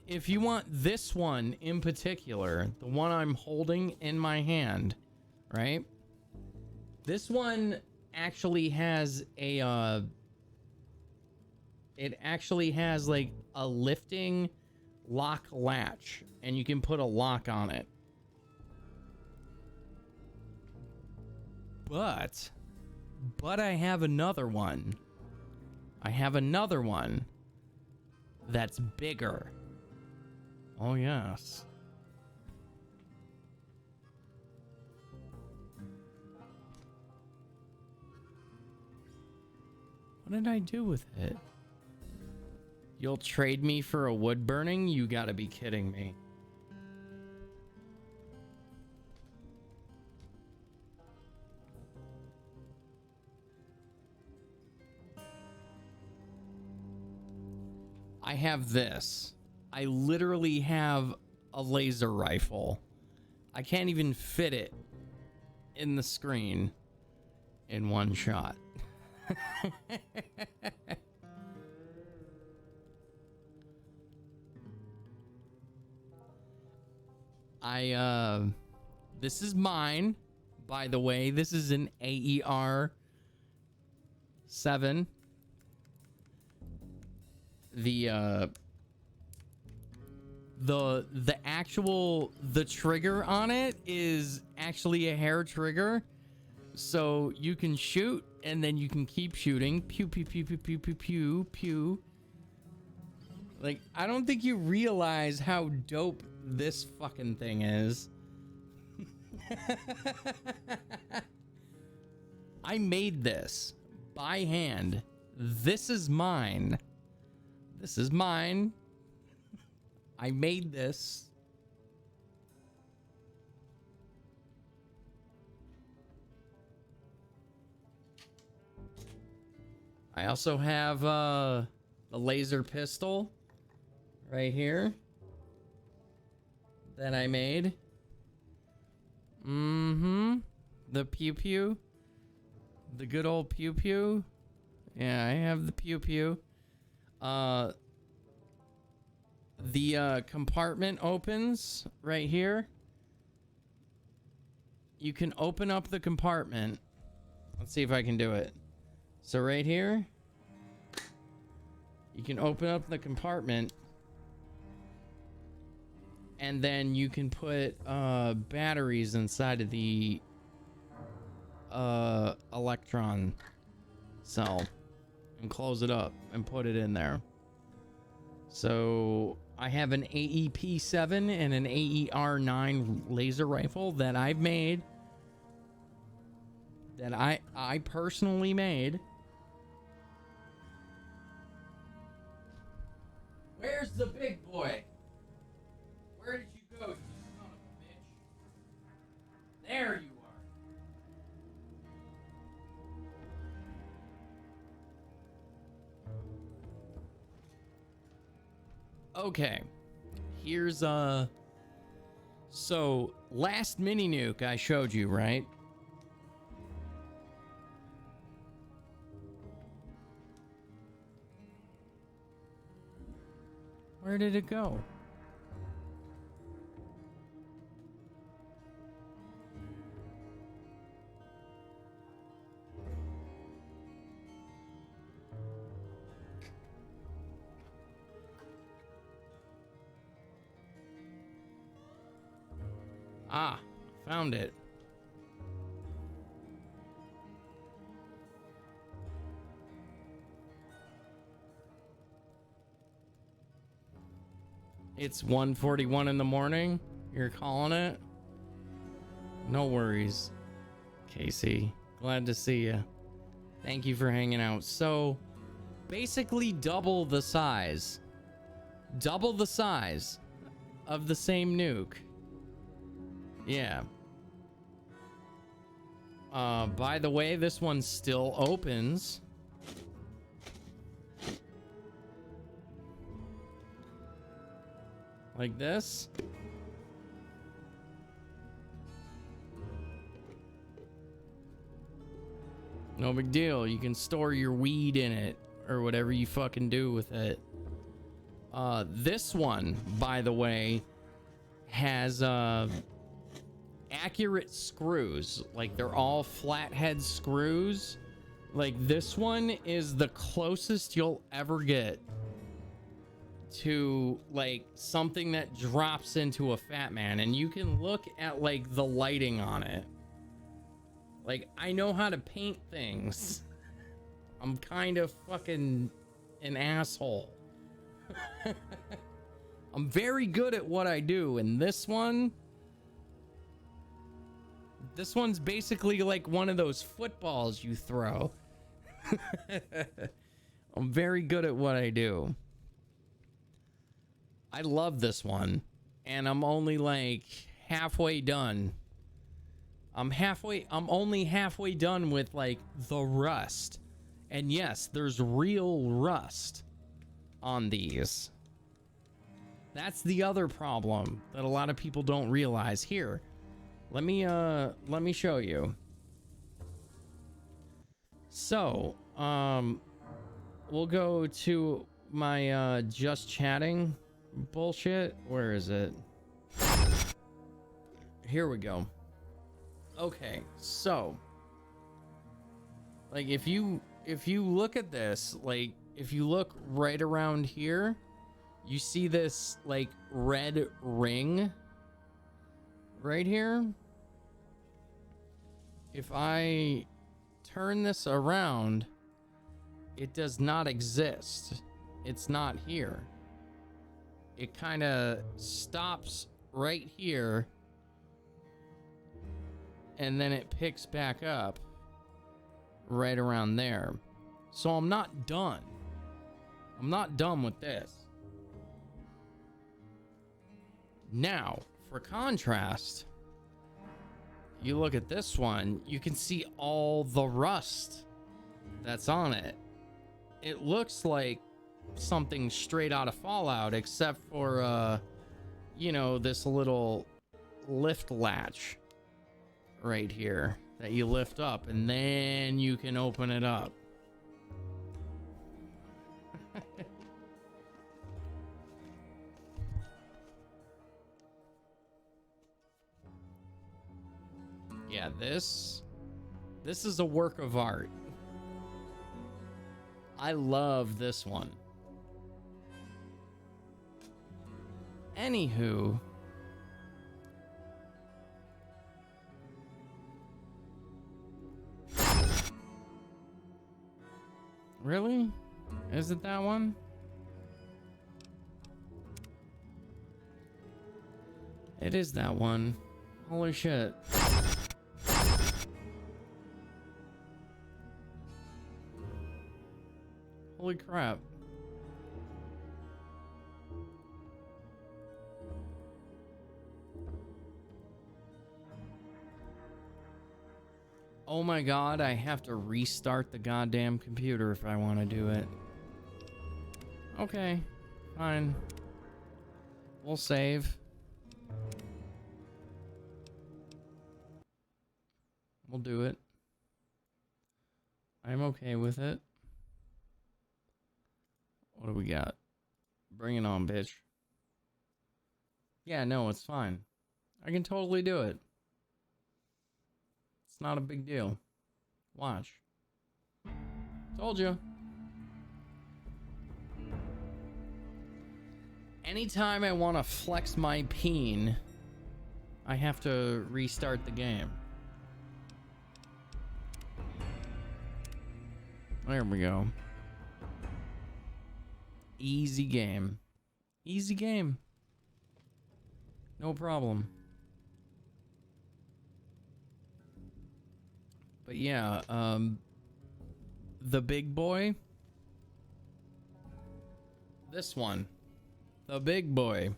this one in particular, the one I'm holding in my hand, right? This one actually has a it actually has, like, a lifting lock latch, and you can put a lock on it. But I have another one. I have another one that's bigger. Oh, yes. What did I do with it? You'll trade me for a wood burning? You gotta be kidding me. I have this. I literally have a laser rifle. I can't even fit it in the screen in one shot. This is mine, by the way. This is an AER 7. The trigger on it is actually a hair trigger, so you can shoot and then you can keep shooting. Pew pew pew pew pew pew pew pew. Like, I don't think you realize how dope this fucking thing is. I made this by hand. This is mine. This is mine. I made this. I also have the laser pistol right here that I made. The pew pew. The good old pew pew. Yeah, I have the pew pew. The compartment opens right here. You can open up the compartment. Let's see if I can do it. So right here, you can open up the compartment, and then you can put batteries inside of the electron cell and close it up and put it in there. So I have an AEP-7 and an AER-9 laser rifle that I've made, that I personally made. Where's the big boy? Where did you go, you son of a bitch? There you are. Okay. Here's so last mini nuke I showed you, right? Where did it go? Ah, found it. It's 1:41 in the morning. You're calling it? No worries, Casey. Glad to see you. Thank you for hanging out. So, basically double the size. Double the size of the same nuke. Yeah. By the way, this one still opens. Like this. No big deal. You can store your weed in it or whatever you fucking do with it. This one, by the way, has accurate screws. Like, they're all flathead screws. Like, this one is the closest you'll ever get to like something that drops into a Fat Man, and you can look at like the lighting on it. Like, I know how to paint things. I'm kind of fucking an asshole. I'm very good at what I do, and this one's basically like one of those footballs you throw. I'm very good at what I do. I love this one, and I'm only like halfway done. I'm only halfway done with like the rust. And yes, there's real rust on these. That's the other problem that a lot of people don't realize. Here, let me show you. So, we'll go to my just chatting bullshit. Where is it? Here we go. Okay, so like if you look at this, like if you look right around here, you see this like red ring right here. If I turn this around, it does not exist. It's not here. it kind of stops right here, and then it picks back up right around there. So I'm not done. I'm not done with this. Now, for contrast, you look at this one, you can see all the rust that's on it. It looks like something straight out of Fallout, except for, you know, this little lift latch right here that you lift up, and then you can open it up. Yeah, this is a work of art. I love this one. Anywho, really? Is it that one? It is that one. Holy shit. Holy crap. Oh my god, I have to restart the goddamn computer if I want to do it. Okay, fine. We'll save. We'll do it. I'm okay with it. What do we got? Bring it on, bitch. Yeah, no, it's fine. I can totally do it. It's not a big deal. Watch. Told you. Anytime I want to flex my peen, I have to restart the game. There we go. Easy game. Easy game. No problem. But yeah, the big boy. This one. The big boy.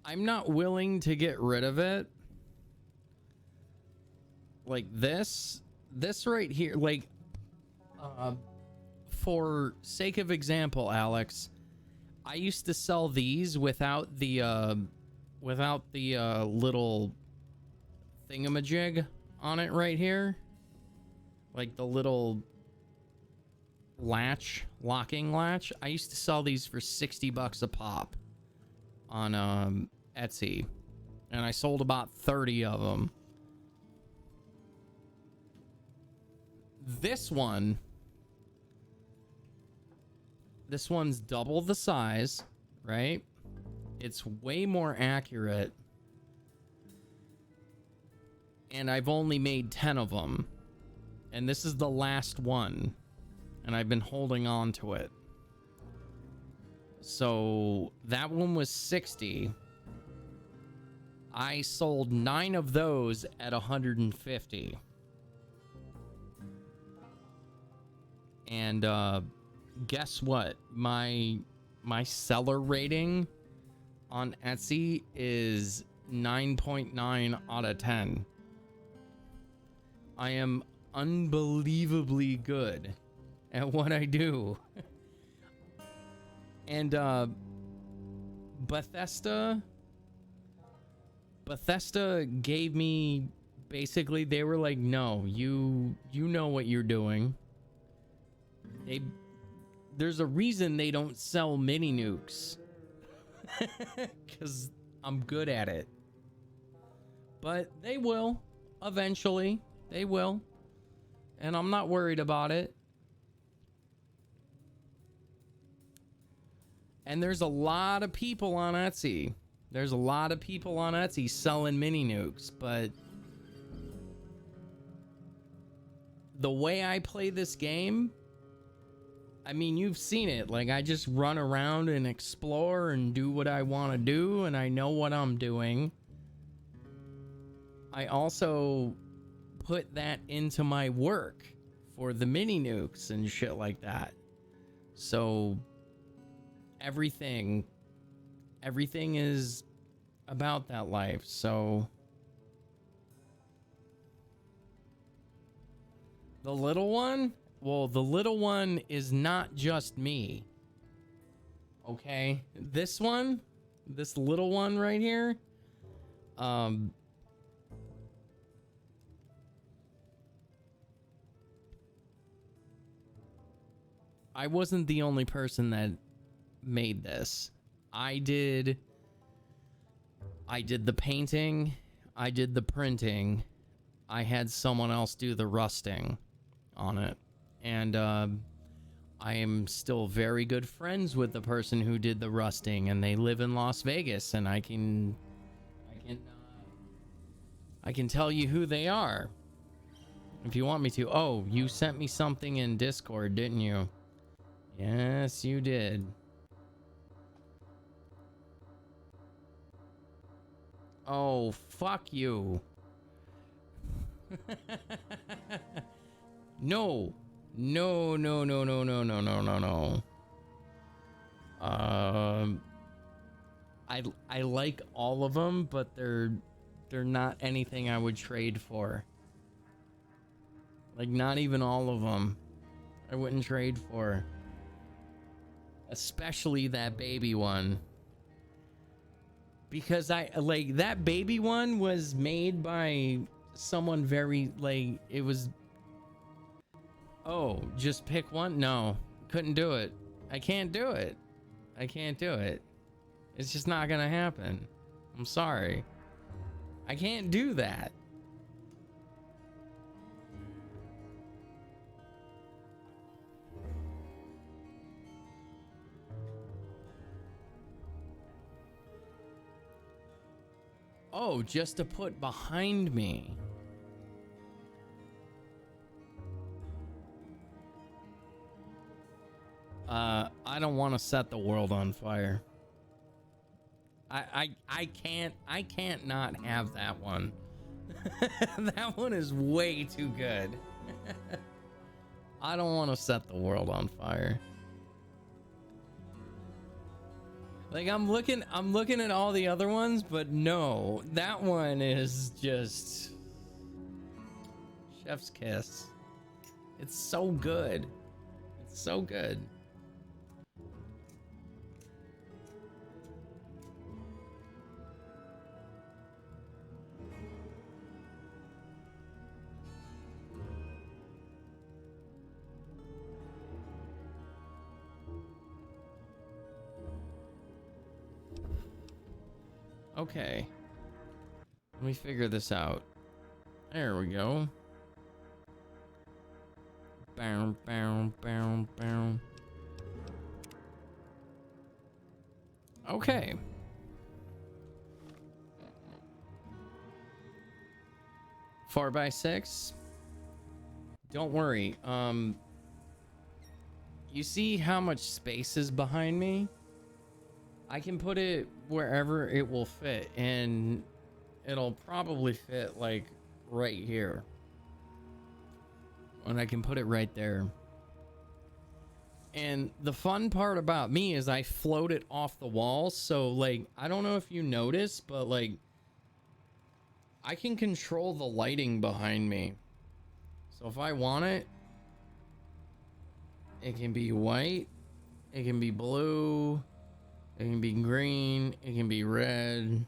I'm not willing to get rid of it. Like this right here, like, for sake of example, Alex, I used to sell these without the little thingamajig on it right here. Like the little latch, locking latch. I used to sell these for $60 a pop on Etsy. And I sold about 30 of them. This one's double the size, right? It's way more accurate. And I've only made 10 of them. And this is the last one. And I've been holding on to it. So that one was 60. I sold 9 of those at 150. And guess what? My seller rating on Etsy is 9.9 out of 10. I am unbelievably good at what I do. And Bethesda gave me, basically they were like, no, you know what you're doing. There's a reason they don't sell mini nukes. Because I'm good at it. But they will. Eventually. They will. And I'm not worried about it. And there's a lot of people on Etsy. There's a lot of people on Etsy selling mini nukes. But the way I play this game, I mean, you've seen it. Like, I just run around and explore and do what I want to do, and I know what I'm doing. I also put that into my work for the mini nukes and shit like that. So everything is about that life. So the little one, well, the little one is not just me. Okay? This one, this little one right here, I wasn't the only person that made this. I did the painting, I did the printing, I had someone else do the rusting on it. And I am still very good friends with the person who did the rusting, and they live in Las Vegas, and I can tell you who they are if you want me to. Oh, you sent me something in Discord, didn't you? Yes, you did. Oh, fuck you. No. No, no, no, no, no, no, no, no, no. I like all of them, but they're not anything I would trade for. Like, not even all of them. I wouldn't trade for. Especially that baby one. Because that baby one was made by someone very, like, it was... Oh, just pick one? No, couldn't do it. I can't do it. I can't do it. It's just not gonna happen. I'm sorry. I can't do that. Oh, just to put behind me. I don't want to set the world on fire. I can't not have that one. That one is way too good. I don't want to set the world on fire. Like, I'm looking at all the other ones, but no, that one is just chef's kiss. It's so good. It's so good. Okay. Let me figure this out. There we go. Bow, bow, bow, bow. Okay. Four by 6. Don't worry. You see how much space is behind me? I can put it wherever it will fit, and it'll probably fit like right here. And I can put it right there. And the fun part about me is I float it off the wall, so like, I don't know if you notice, but like, I can control the lighting behind me. So if I want it, it can be white, it can be blue, it can be green, it can be red.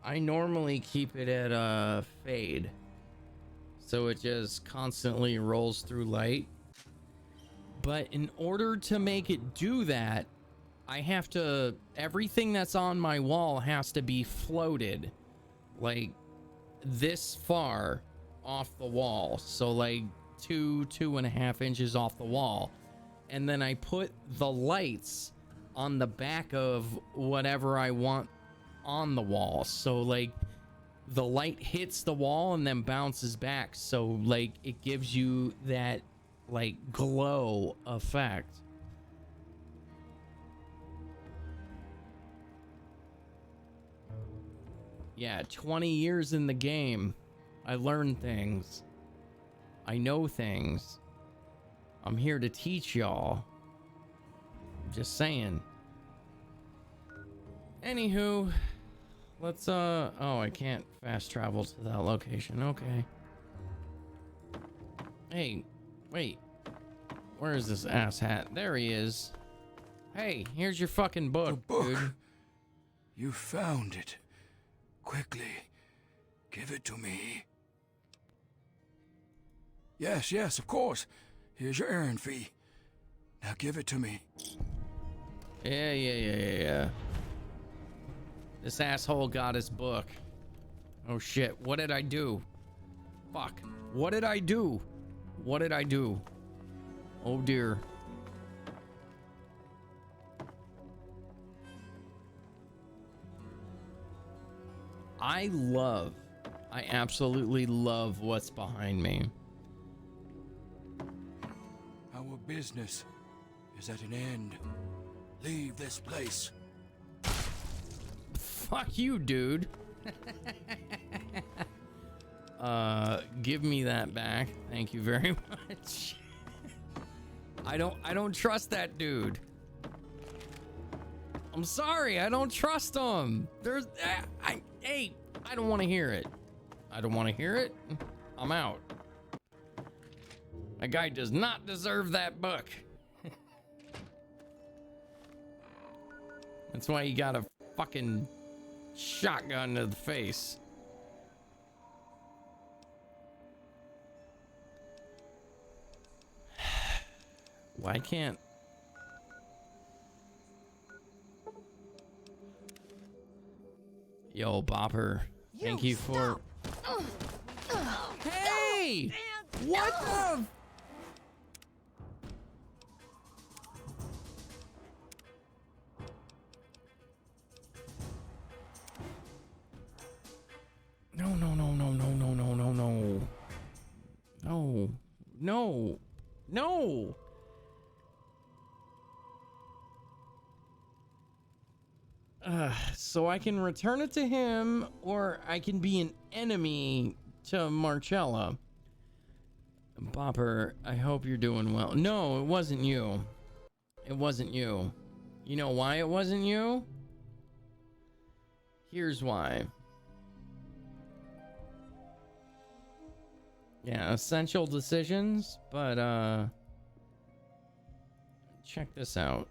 I normally keep it at fade, so it just constantly rolls through light. But in order to make it do that, I have to, everything that's on my wall has to be floated like this far off the wall. So like 2.5 inches off the wall. And then I put the lights on the back of whatever I want on the wall. So like the light hits the wall and then bounces back. So like it gives you that like glow effect. Yeah, 20 years in the game. I learned things. I know things. I'm here to teach y'all. Just saying. Anywho, let's oh, I can't fast travel to that location. Okay. Hey, wait. Where is this asshat? There he is. Hey, here's your fucking book, dude. You found it. Quickly, give it to me. Yes, yes, of course. Here's your errand fee. Now give it to me. Yeah. This asshole got his book. Oh shit, what did I do? Fuck. What did I do? What did I do? Oh dear. I absolutely love what's behind me. Our business is at an end. Leave this place. Fuck you, dude. Give me that back. Thank you very much. I don't trust that dude. I'm sorry, I don't trust him. Hey, I don't want to hear it. I don't want to hear it. I'm out. That guy does not deserve that book. That's why he got a fucking shotgun to the face. Why can't... Yo, Bopper, thank you for... Hey! What the... No. So I can return it to him, or I can be an enemy to Marcella. Bopper, I hope you're doing well. No, it wasn't you. It wasn't you. You know why it wasn't you? Here's why. Yeah, essential decisions, but check this out.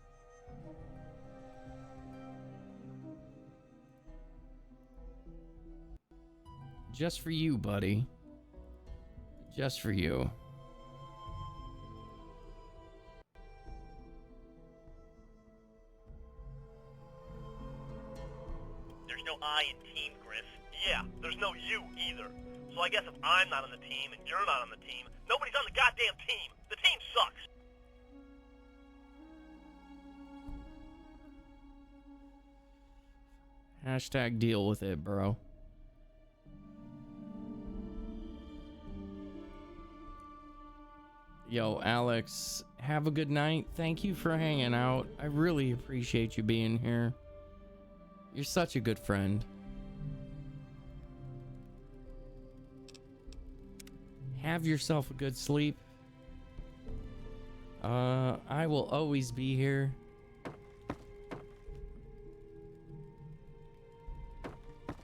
Just for you, buddy. Just for you. There's no I in team, Griff. Yeah, there's no you either. So I guess if I'm not on the team and you're not on the team, nobody's on the goddamn team. The team sucks. Hashtag deal with it, bro. Yo, Alex, have a good night. Thank you for hanging out. I really appreciate you being here. You're such a good friend. Have yourself a good sleep. I will always be here.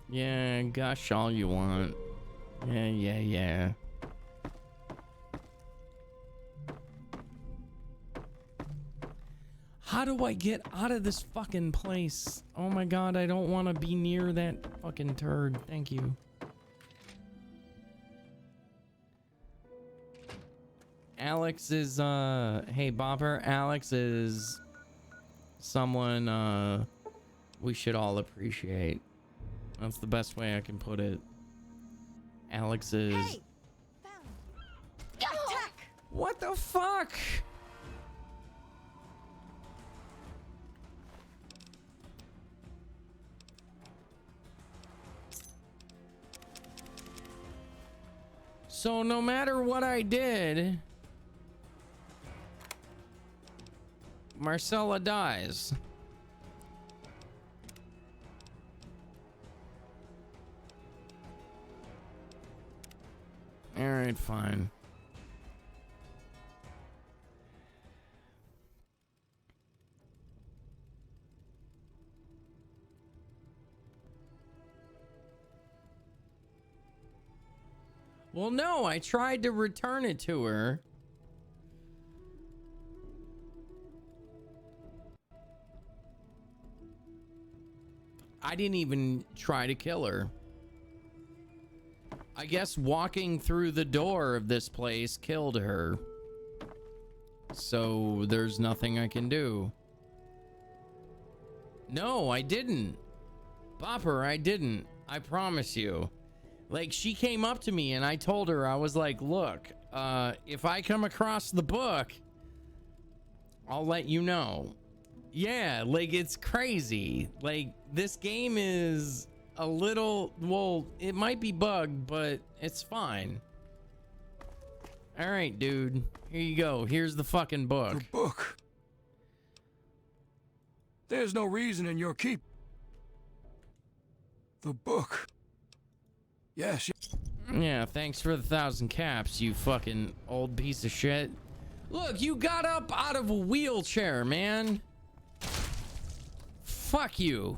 Yeah, gush all you want. Yeah. How do I get out of this fucking place? Oh my god, I don't want to be near that fucking turd. Thank you. Alex is, hey Bopper, Alex is someone, we should all appreciate. That's the best way I can put it. Alex is... Hey! Attack! What the fuck? So no matter what I did, Marcella dies. Alright, fine. Well, no, I tried to return it to her. I didn't even try to kill her. I guess walking through the door of this place killed her. So there's nothing I can do. No, I didn't. Bopper, I didn't. I promise you. Like, she came up to me and I told her, I was like, look, if I come across the book, I'll let you know. Yeah, like, it's crazy. Like, this game is a little, well, it might be bugged, but it's fine. All right, dude. Here you go. Here's the fucking book. The book. There's no reason in your keep. The book. Yes. Yeah, thanks for the 1,000 caps, you fucking old piece of shit. Look, you got up out of a wheelchair, man. Fuck you.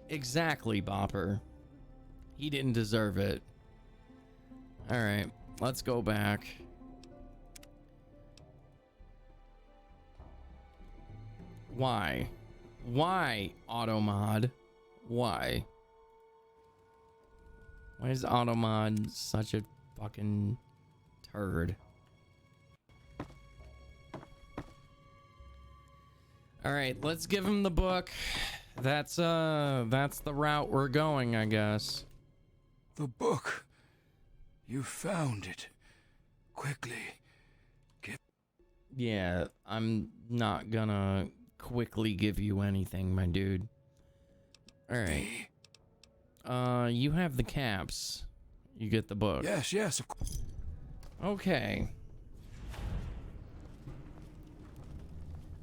Exactly, Bopper. He didn't deserve it. All right, let's go back. Why? Why, Automod? Why? Why is Automod such a fucking turd? All right, let's give him the book. That's the route we're going, I guess. The book. You found it. Quickly. Yeah, I'm not gonna quickly give you anything, my dude. All right. You have the caps. You get the book. Yes, yes, of course. Okay.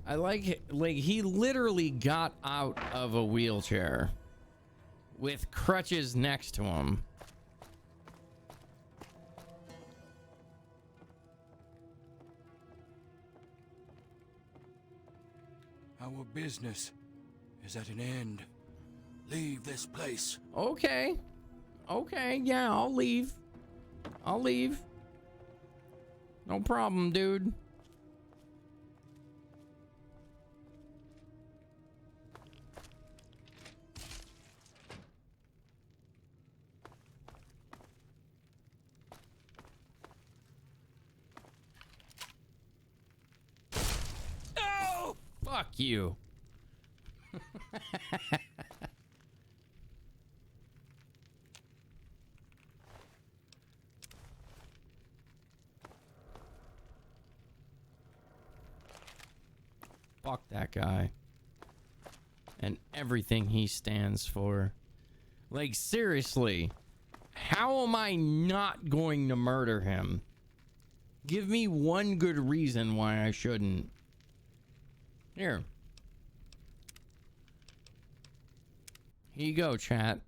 I like he literally got out of a wheelchair with crutches next to him. Our business is at an end. Leave this place. Okay. Okay, yeah, I'll leave. I'll leave. No problem, dude. No! Fuck you. Fuck that guy. And everything he stands for. Like, seriously. How am I not going to murder him? Give me one good reason why I shouldn't. Here. Here you go, chat.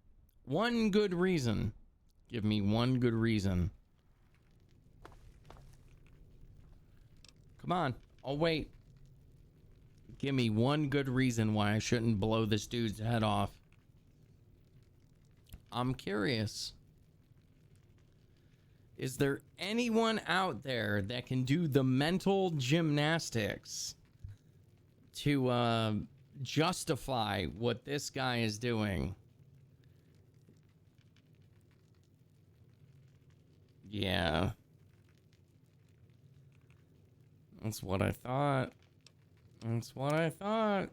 One good reason. Give me one good reason. Come on. I'll wait. Give me one good reason why I shouldn't blow this dude's head off. I'm curious. Is there anyone out there that can do the mental gymnastics to justify what this guy is doing? Yeah. That's what I thought. That's what I thought.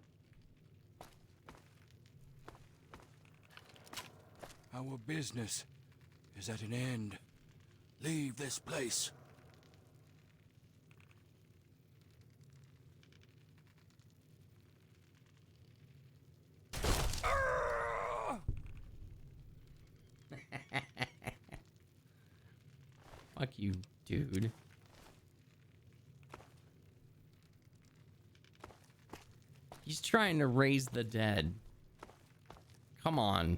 Our business is at an end. Leave this place. Fuck you, dude. He's trying to raise the dead. Come on.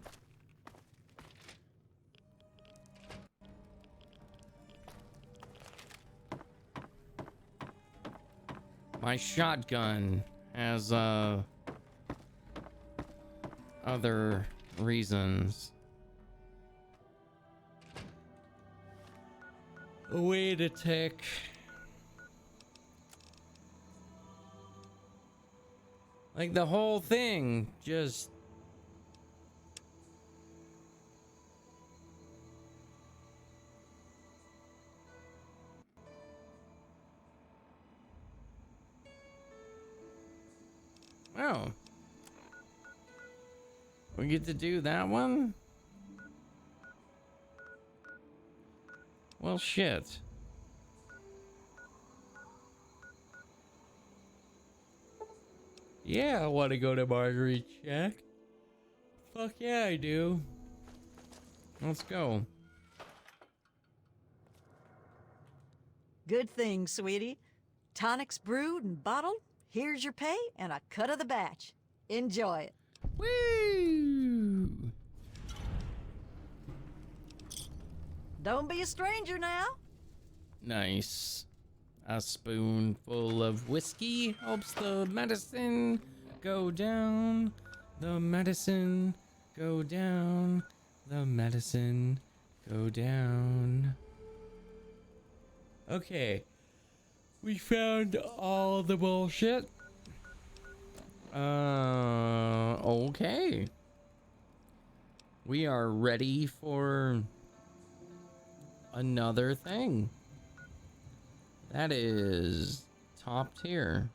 My shotgun has, other reasons. Wait a tick. Like the whole thing just... Oh. We get to do that one? Well, shit. Yeah, I want to go to Marguerite Shack. Fuck yeah, I do. Let's go. Good thing, sweetie. Tonics brewed and bottled. Here's your pay and a cut of the batch. Enjoy it. Woo! Don't be a stranger now. Nice. A spoonful of whiskey helps the medicine go down. The medicine go down. The medicine go down. Okay. We found all the bullshit. Okay. We are ready for another thing. That is top tier.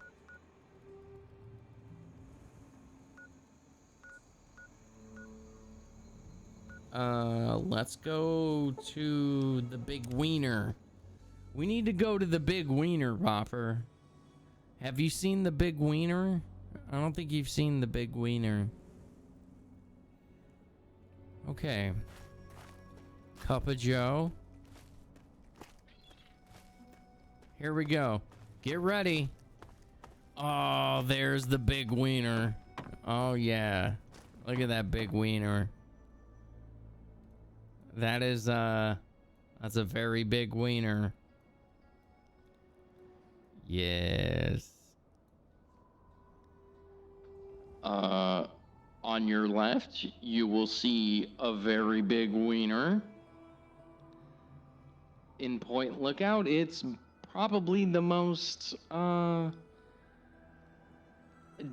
Let's go to the big wiener. We need to go to the big wiener, Popper. Have you seen the big wiener? I don't think you've seen the big wiener. Okay. Cup of Joe. Here we go. Get ready. Oh, there's the big wiener. Oh, yeah. Look at that big wiener. That is, that's a very big wiener. Yes. On your left, you will see a very big wiener. In Point Lookout, it's probably the most,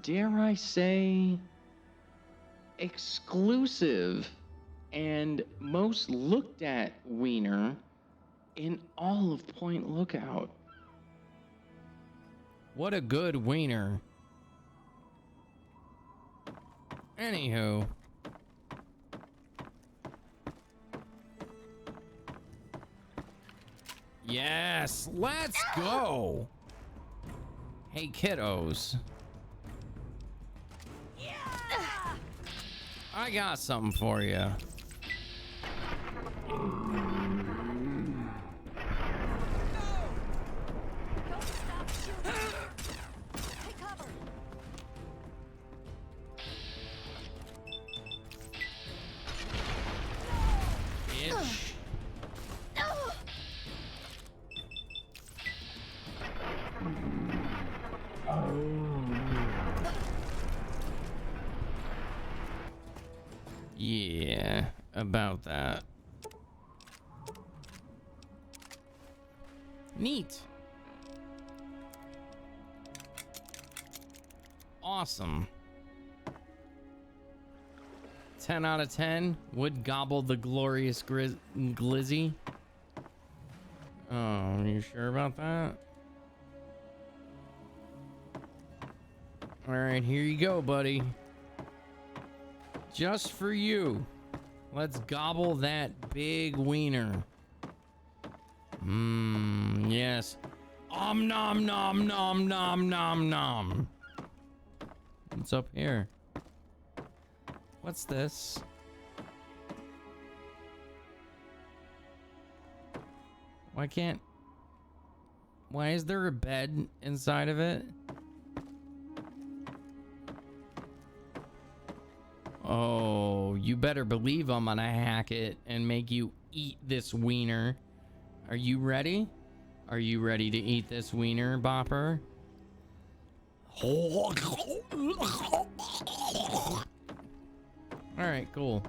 dare I say, exclusive and most looked at wiener in all of Point Lookout. What a good wiener. Anywho. Yes, let's go. Hey, kiddos. I got something for you. Yeah, about that. Neat. Awesome. 10 out of 10 would gobble the glorious glizzy. Oh, are you sure about that? All right, here you go, buddy. Just for you. Let's gobble that big wiener. Mmm, yes. Nom nom nom nom nom nom. What's up here? What's this? Why can't... Why is there a bed inside of it? Oh, you better believe I'm gonna hack it and make you eat this wiener. Are you ready? Are you ready to eat this wiener, Bopper? Alright, cool.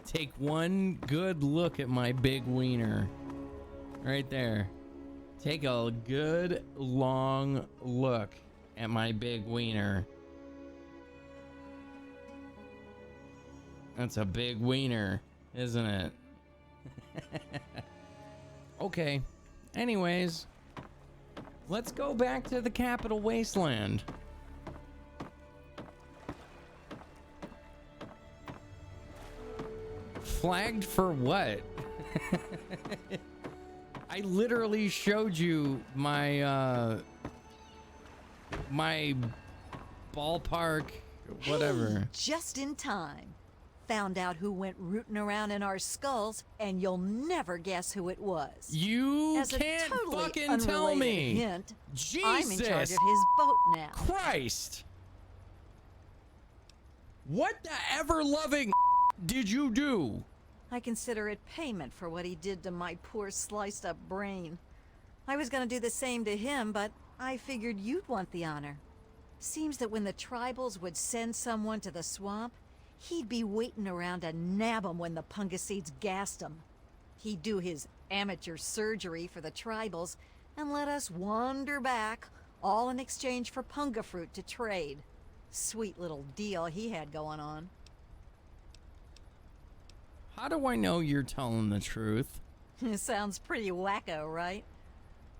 Take one good look at my big wiener. Right there. Take a good long look at my big wiener. That's a big wiener, isn't it? Okay. Anyways, let's go back to the Capital Wasteland. Flagged for what? I literally showed you my my ballpark whatever. Hey, just in time. Found out who went rooting around in our skulls, and you'll never guess who it was. You As a can't totally fucking tell unrelated me. Hint, Jesus. I'm in charge of his boat now. Christ. What the ever-loving did you do? I consider it payment for what he did to my poor sliced-up brain. I was gonna do the same to him, but I figured you'd want the honor. Seems that when the tribals would send someone to the swamp, he'd be waiting around to nab 'em when the Pungaseeds gassed 'em. He'd do his amateur surgery for the tribals and let us wander back, all in exchange for punga fruit to trade. Sweet little deal he had going on. How do I know you're telling the truth? Sounds pretty wacko, right?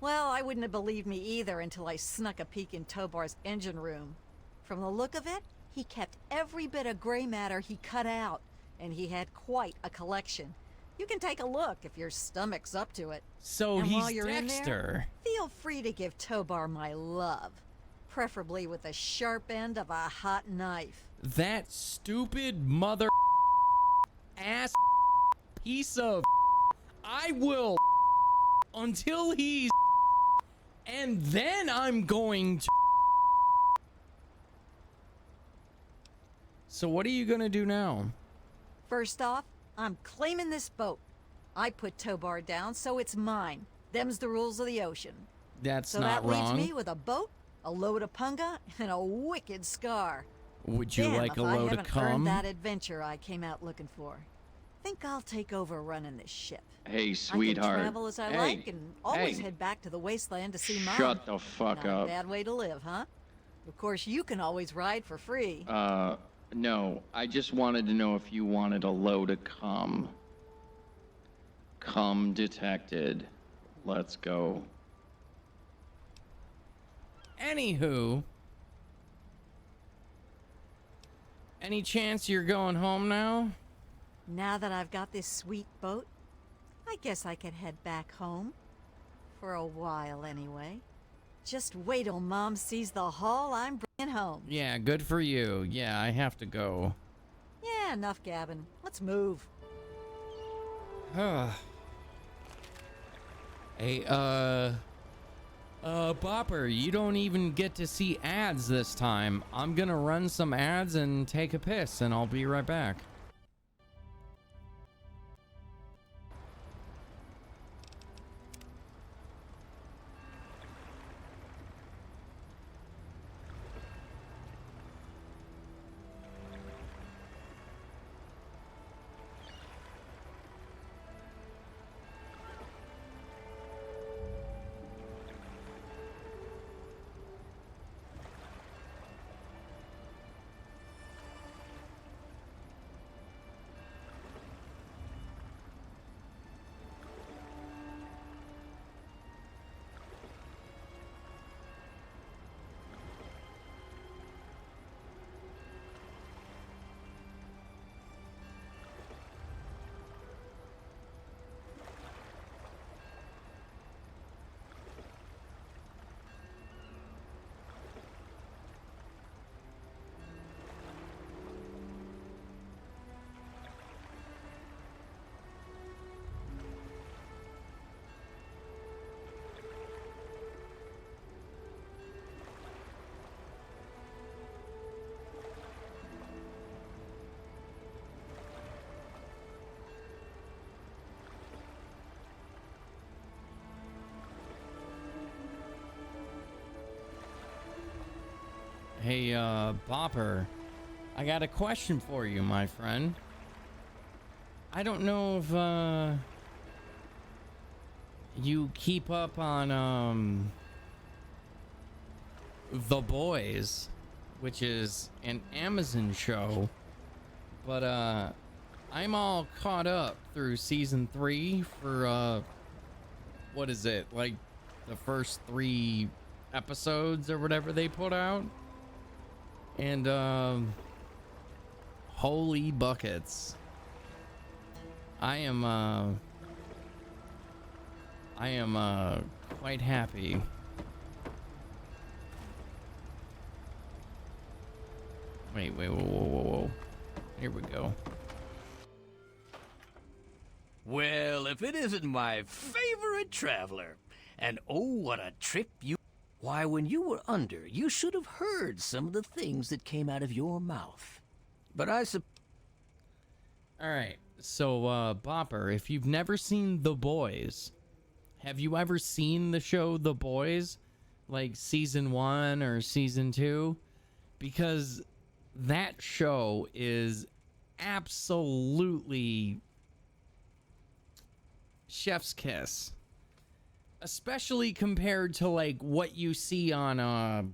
Well, I wouldn't have believed me either until I snuck a peek in Tobar's engine room. From the look of it, he kept every bit of gray matter he cut out, and he had quite a collection. You can take a look if your stomach's up to it. So and while he's you're in there, Dexter. feel free to give Tobar my love, preferably with the sharp end of a hot knife. That stupid mother ass piece of I will until he's and then I'm going to. So what are you gonna do now? First off, I'm claiming this boat. I put Tobar down, so it's mine. Them's the rules of the ocean. That's so not that wrong. leaves me with a boat, a load of punga, and a wicked scar. Would you Damn like if a I load of haven't cum? earned that adventure I came out looking for. Think I'll take over running this ship. Hey, I sweetheart. can travel as I Hey, like and always hey. head back to the wasteland to see Mom. Shut the fuck Not up. a bad way to live, huh? Of course, you can always ride for free. No. I just wanted to know if you wanted a load of cum. Cum detected. Let's go. Anywho, any chance you're going home now? Now that I've got this sweet boat, I guess I could head back home. For a while, anyway. Just wait till Mom sees the haul I'm bringing home. Yeah, good for you. Yeah, I have to go. Yeah, enough gabbing. Let's move. Hey, Bopper, you don't even get to see ads this time. I'm gonna run some ads and take a piss, and I'll be right back. Hey, Bopper, I got a question for you, my friend. I don't know if, you keep up on, The Boys, which is an Amazon show, but, I'm all caught up through season 3 for, what is it, like the first 3 episodes or whatever they put out. And, holy buckets. I am quite happy. Wait, whoa. Here we go. Well, if it isn't my favorite traveler. And oh, what a trip you... Why, when you were under, you should have heard some of the things that came out of your mouth. But Alright, so, Bopper, if you've never seen The Boys, have you ever seen the show The Boys? Like, season 1 or season 2? Because that show is absolutely chef's kiss, especially compared to like what you see on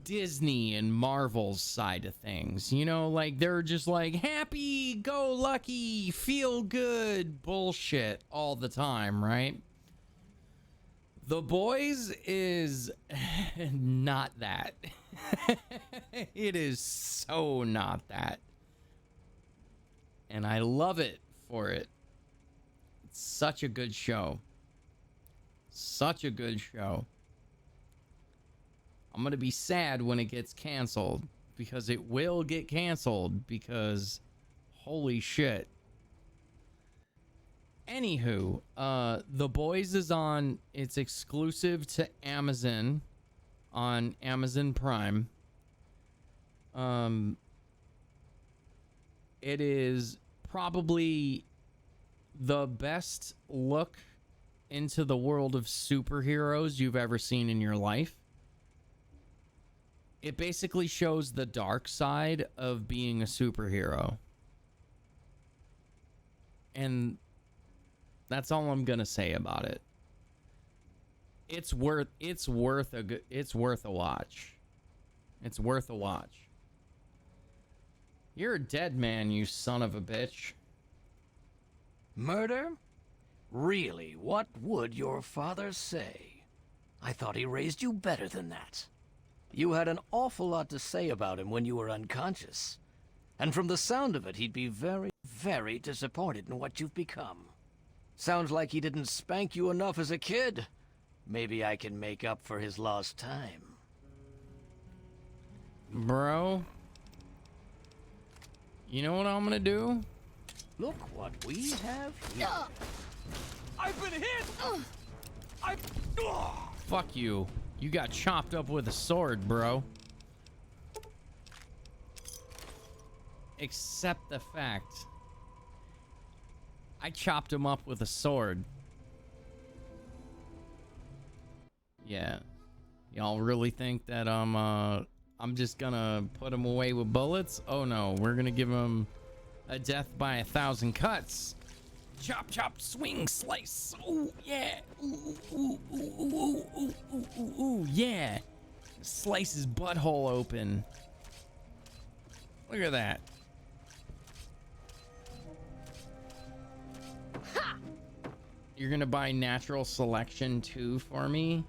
Disney and Marvel's side of things. You know, like they're just like happy go lucky feel good bullshit all the time, right? The Boys is not that. It is so not that, and I love it for it. Such a good show. Such a good show. I'm gonna be sad when it gets canceled, because it will get canceled, because holy shit. Anywho, The Boys is on, it's exclusive to Amazon on Amazon Prime. It is probably the best look into the world of superheroes you've ever seen in your life. It basically shows the dark side of being a superhero. And that's all I'm gonna say about it. It's worth a watch. It's worth a watch. You're a dead man, you son of a bitch. Murder? Really, what would your father say? I thought he raised you better than that. You had an awful lot to say about him when you were unconscious. And from the sound of it, he'd be very, very disappointed in what you've become. Sounds like he didn't spank you enough as a kid. Maybe I can make up for his lost time. Bro, you know what I'm gonna do? Look what we have here. I've been hit! Fuck you. You got chopped up with a sword, bro. Accept the fact. I chopped him up with a sword. Yeah. Y'all really think that I'm just gonna put him away with bullets? Oh no, we're gonna give him a death by 1,000 cuts. Chop, chop, swing, slice. Ooh, yeah. Ooh, ooh, ooh, ooh, ooh, ooh, ooh, ooh, yeah. Slice his butthole open. Look at that. Ha! You're gonna buy Natural Selection 2 for me?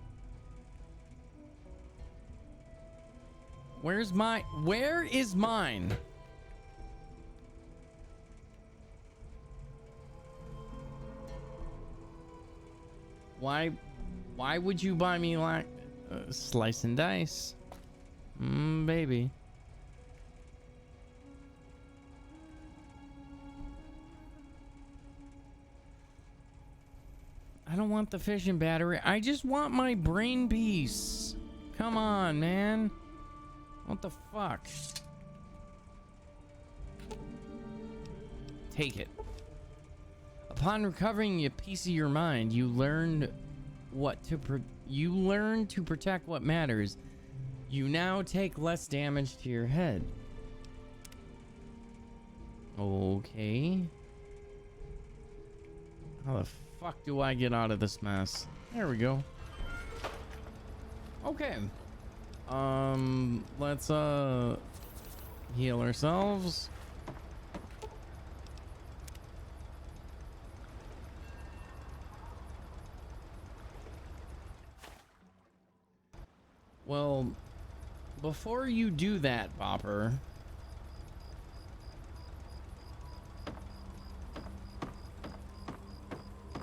Where is mine? Why would you buy me like slice and dice? Baby. I don't want the fission battery. I just want my brain piece. Come on, man. What the fuck? Take it. Upon recovering a piece of your mind, you learn to protect what matters. You now take less damage to your head. Okay. How the fuck do I get out of this mess? There we go. Okay. Let's heal ourselves. Well, before you do that, Bopper,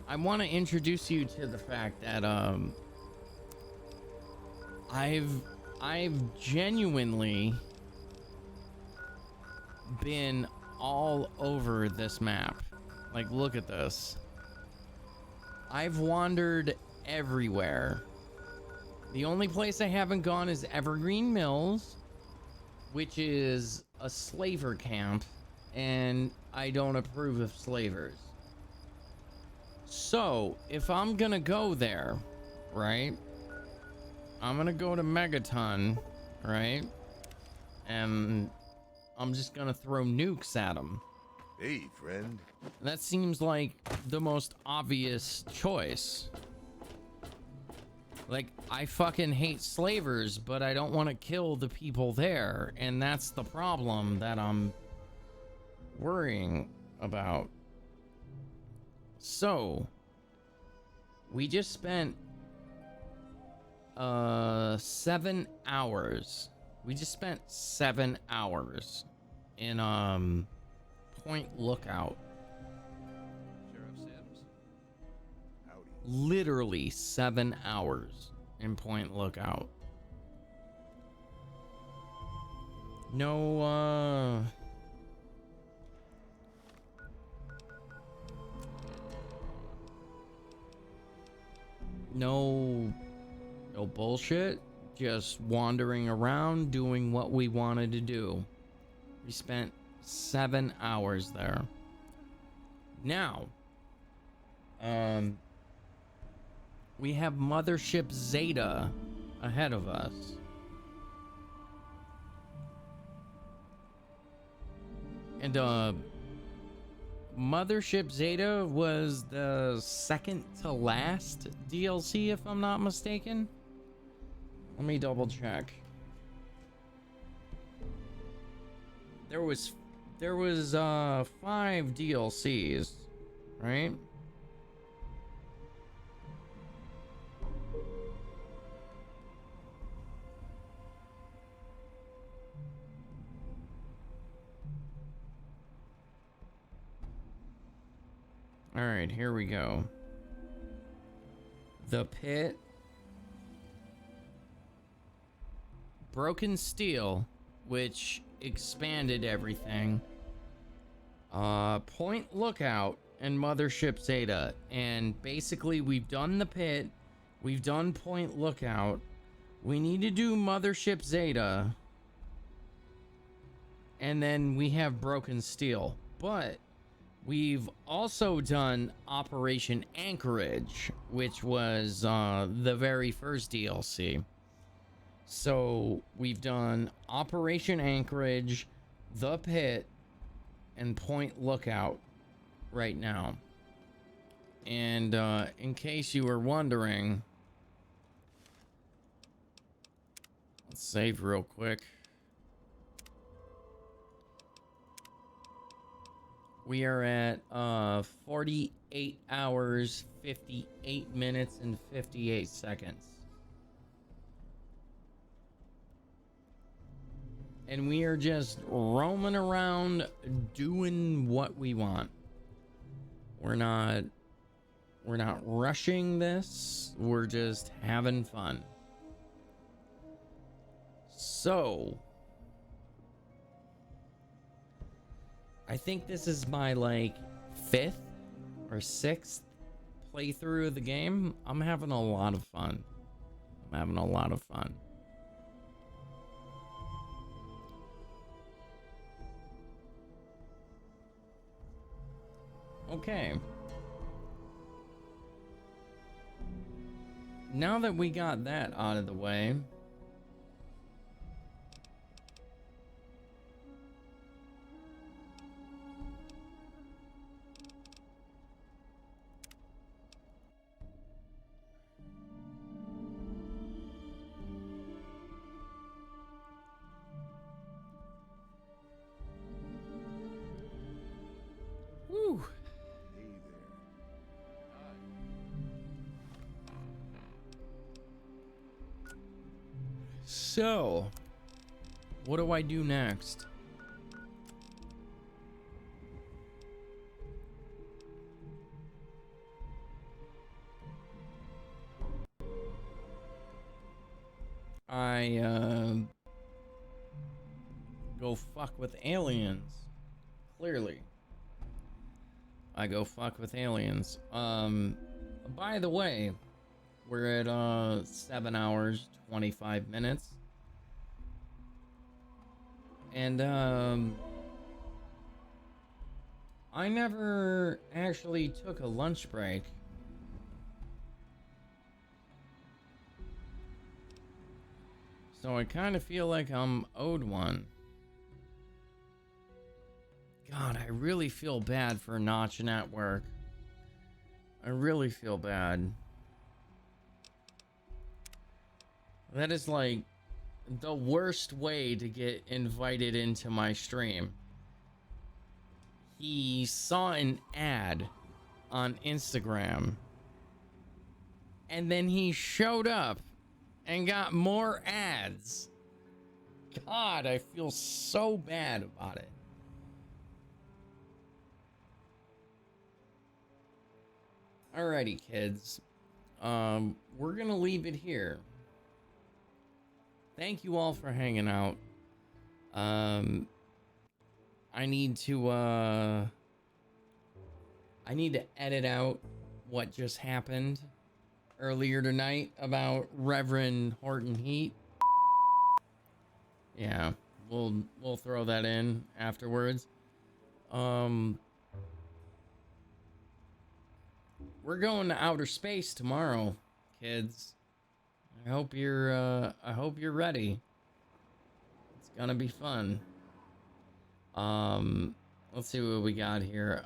I want to introduce you to the fact that I've genuinely been all over this map. Like, look at this. I've wandered everywhere. The only place I haven't gone is Evergreen Mills, which is a slaver camp, and I don't approve of slavers. So, if I'm gonna go there, right? I'm gonna go to Megaton, right? And I'm just gonna throw nukes at them. Hey, friend. That seems like the most obvious choice. Like, I fucking hate slavers, but I don't want to kill the people there. And that's the problem that I'm worrying about. So, we just spent 7 hours. We just spent 7 hours in Point Lookout. Sheriff Sims? Howdy. Literally 7 hours in Point Lookout. No no bullshit. Just wandering around doing what we wanted to do. We spent 7 hours there. Now, we have Mothership Zeta ahead of us. And Mothership Zeta was the second to last DLC, if I'm not mistaken. Let me double check. There was 5 DLCs, right? All right, here we go. The Pit, Broken Steel, which expanded everything, Point Lookout, and Mothership Zeta. And basically, we've done the Pit, we've done Point Lookout, we need to do Mothership Zeta, and then we have Broken Steel. But we've also done Operation Anchorage, which was the very first DLC. So we've done Operation Anchorage, The Pit, and Point Lookout right now. And in case you were wondering, let's save real quick. We are at 48 hours, 58 minutes, and 58 seconds. And we are just roaming around doing what we want. We're not rushing this. We're just having fun. So, I think this is my like 5th or 6th playthrough of the game. I'm having a lot of fun. Okay. Now that we got that out of the way, So, what do I do next? I go fuck with aliens. Clearly. I go fuck with aliens. By the way, we're at 7 hours 25 minutes. And I never actually took a lunch break. So I kind of feel like I'm owed one. God, I really feel bad for Notch Network. I really feel bad. That is like the worst way to get invited into my stream. He saw an ad on Instagram, and then he showed up and got more ads. God, I feel so bad about it. Alrighty, kids. We're gonna leave it here. Thank you all for hanging out. I need to edit out what just happened earlier tonight about Reverend Horton Heat. Yeah, we'll throw that in afterwards. We're going to outer space tomorrow, kids. I hope you're ready. It's gonna be fun. Let's see what we got here.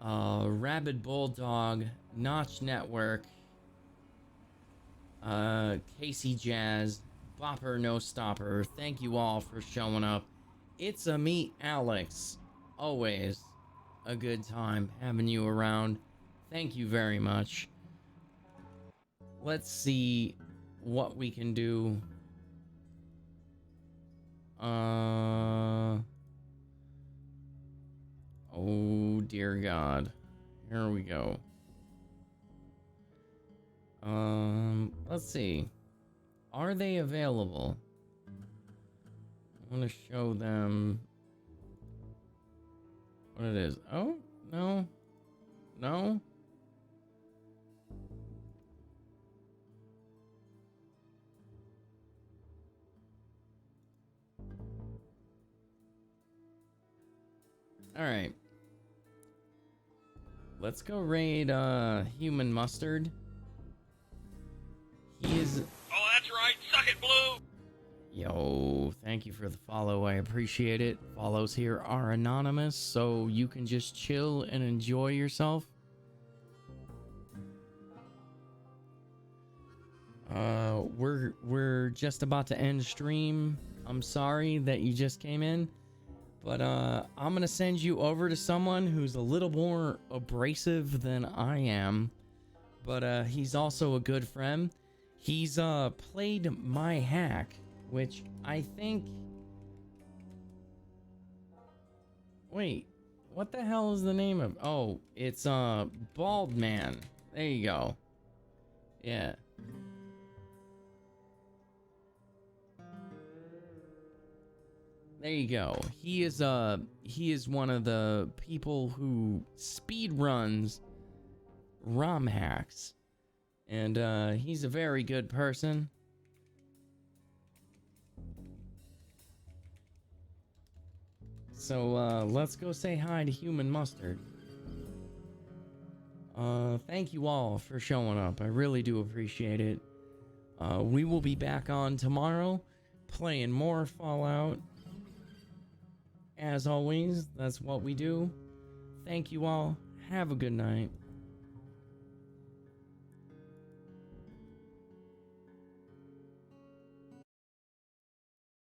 Rabid Bulldog, Notch Network, Casey Jazz, Bopper No Stopper. Thank you all for showing up. It's a me, Alex. Always a good time having you around. Thank you very much. Let's see what we can do. Oh dear God. Here we go. Let's see. Are they available? I want to show them what it is. Oh, no. No. All right. Let's go raid Human Mustard. He is... Oh, that's right. Suck it, Blue! Yo, thank you for the follow. I appreciate it. Follows here are anonymous, so you can just chill and enjoy yourself. We're just about to end stream. I'm sorry that you just came in, but I'm gonna send you over to someone who's a little more abrasive than I am, but he's also a good friend. He's played my hack, which I think... Wait, what the hell is the name of... Oh, it's Bald Man. There you go. Yeah. There you go. He is one of the people who speed runs ROM hacks. And he's a very good person. So let's go say hi to Human Mustard. Thank you all for showing up. I really do appreciate it. We will be back on tomorrow playing more Fallout. As always, that's what we do. Thank you all. Have a good night.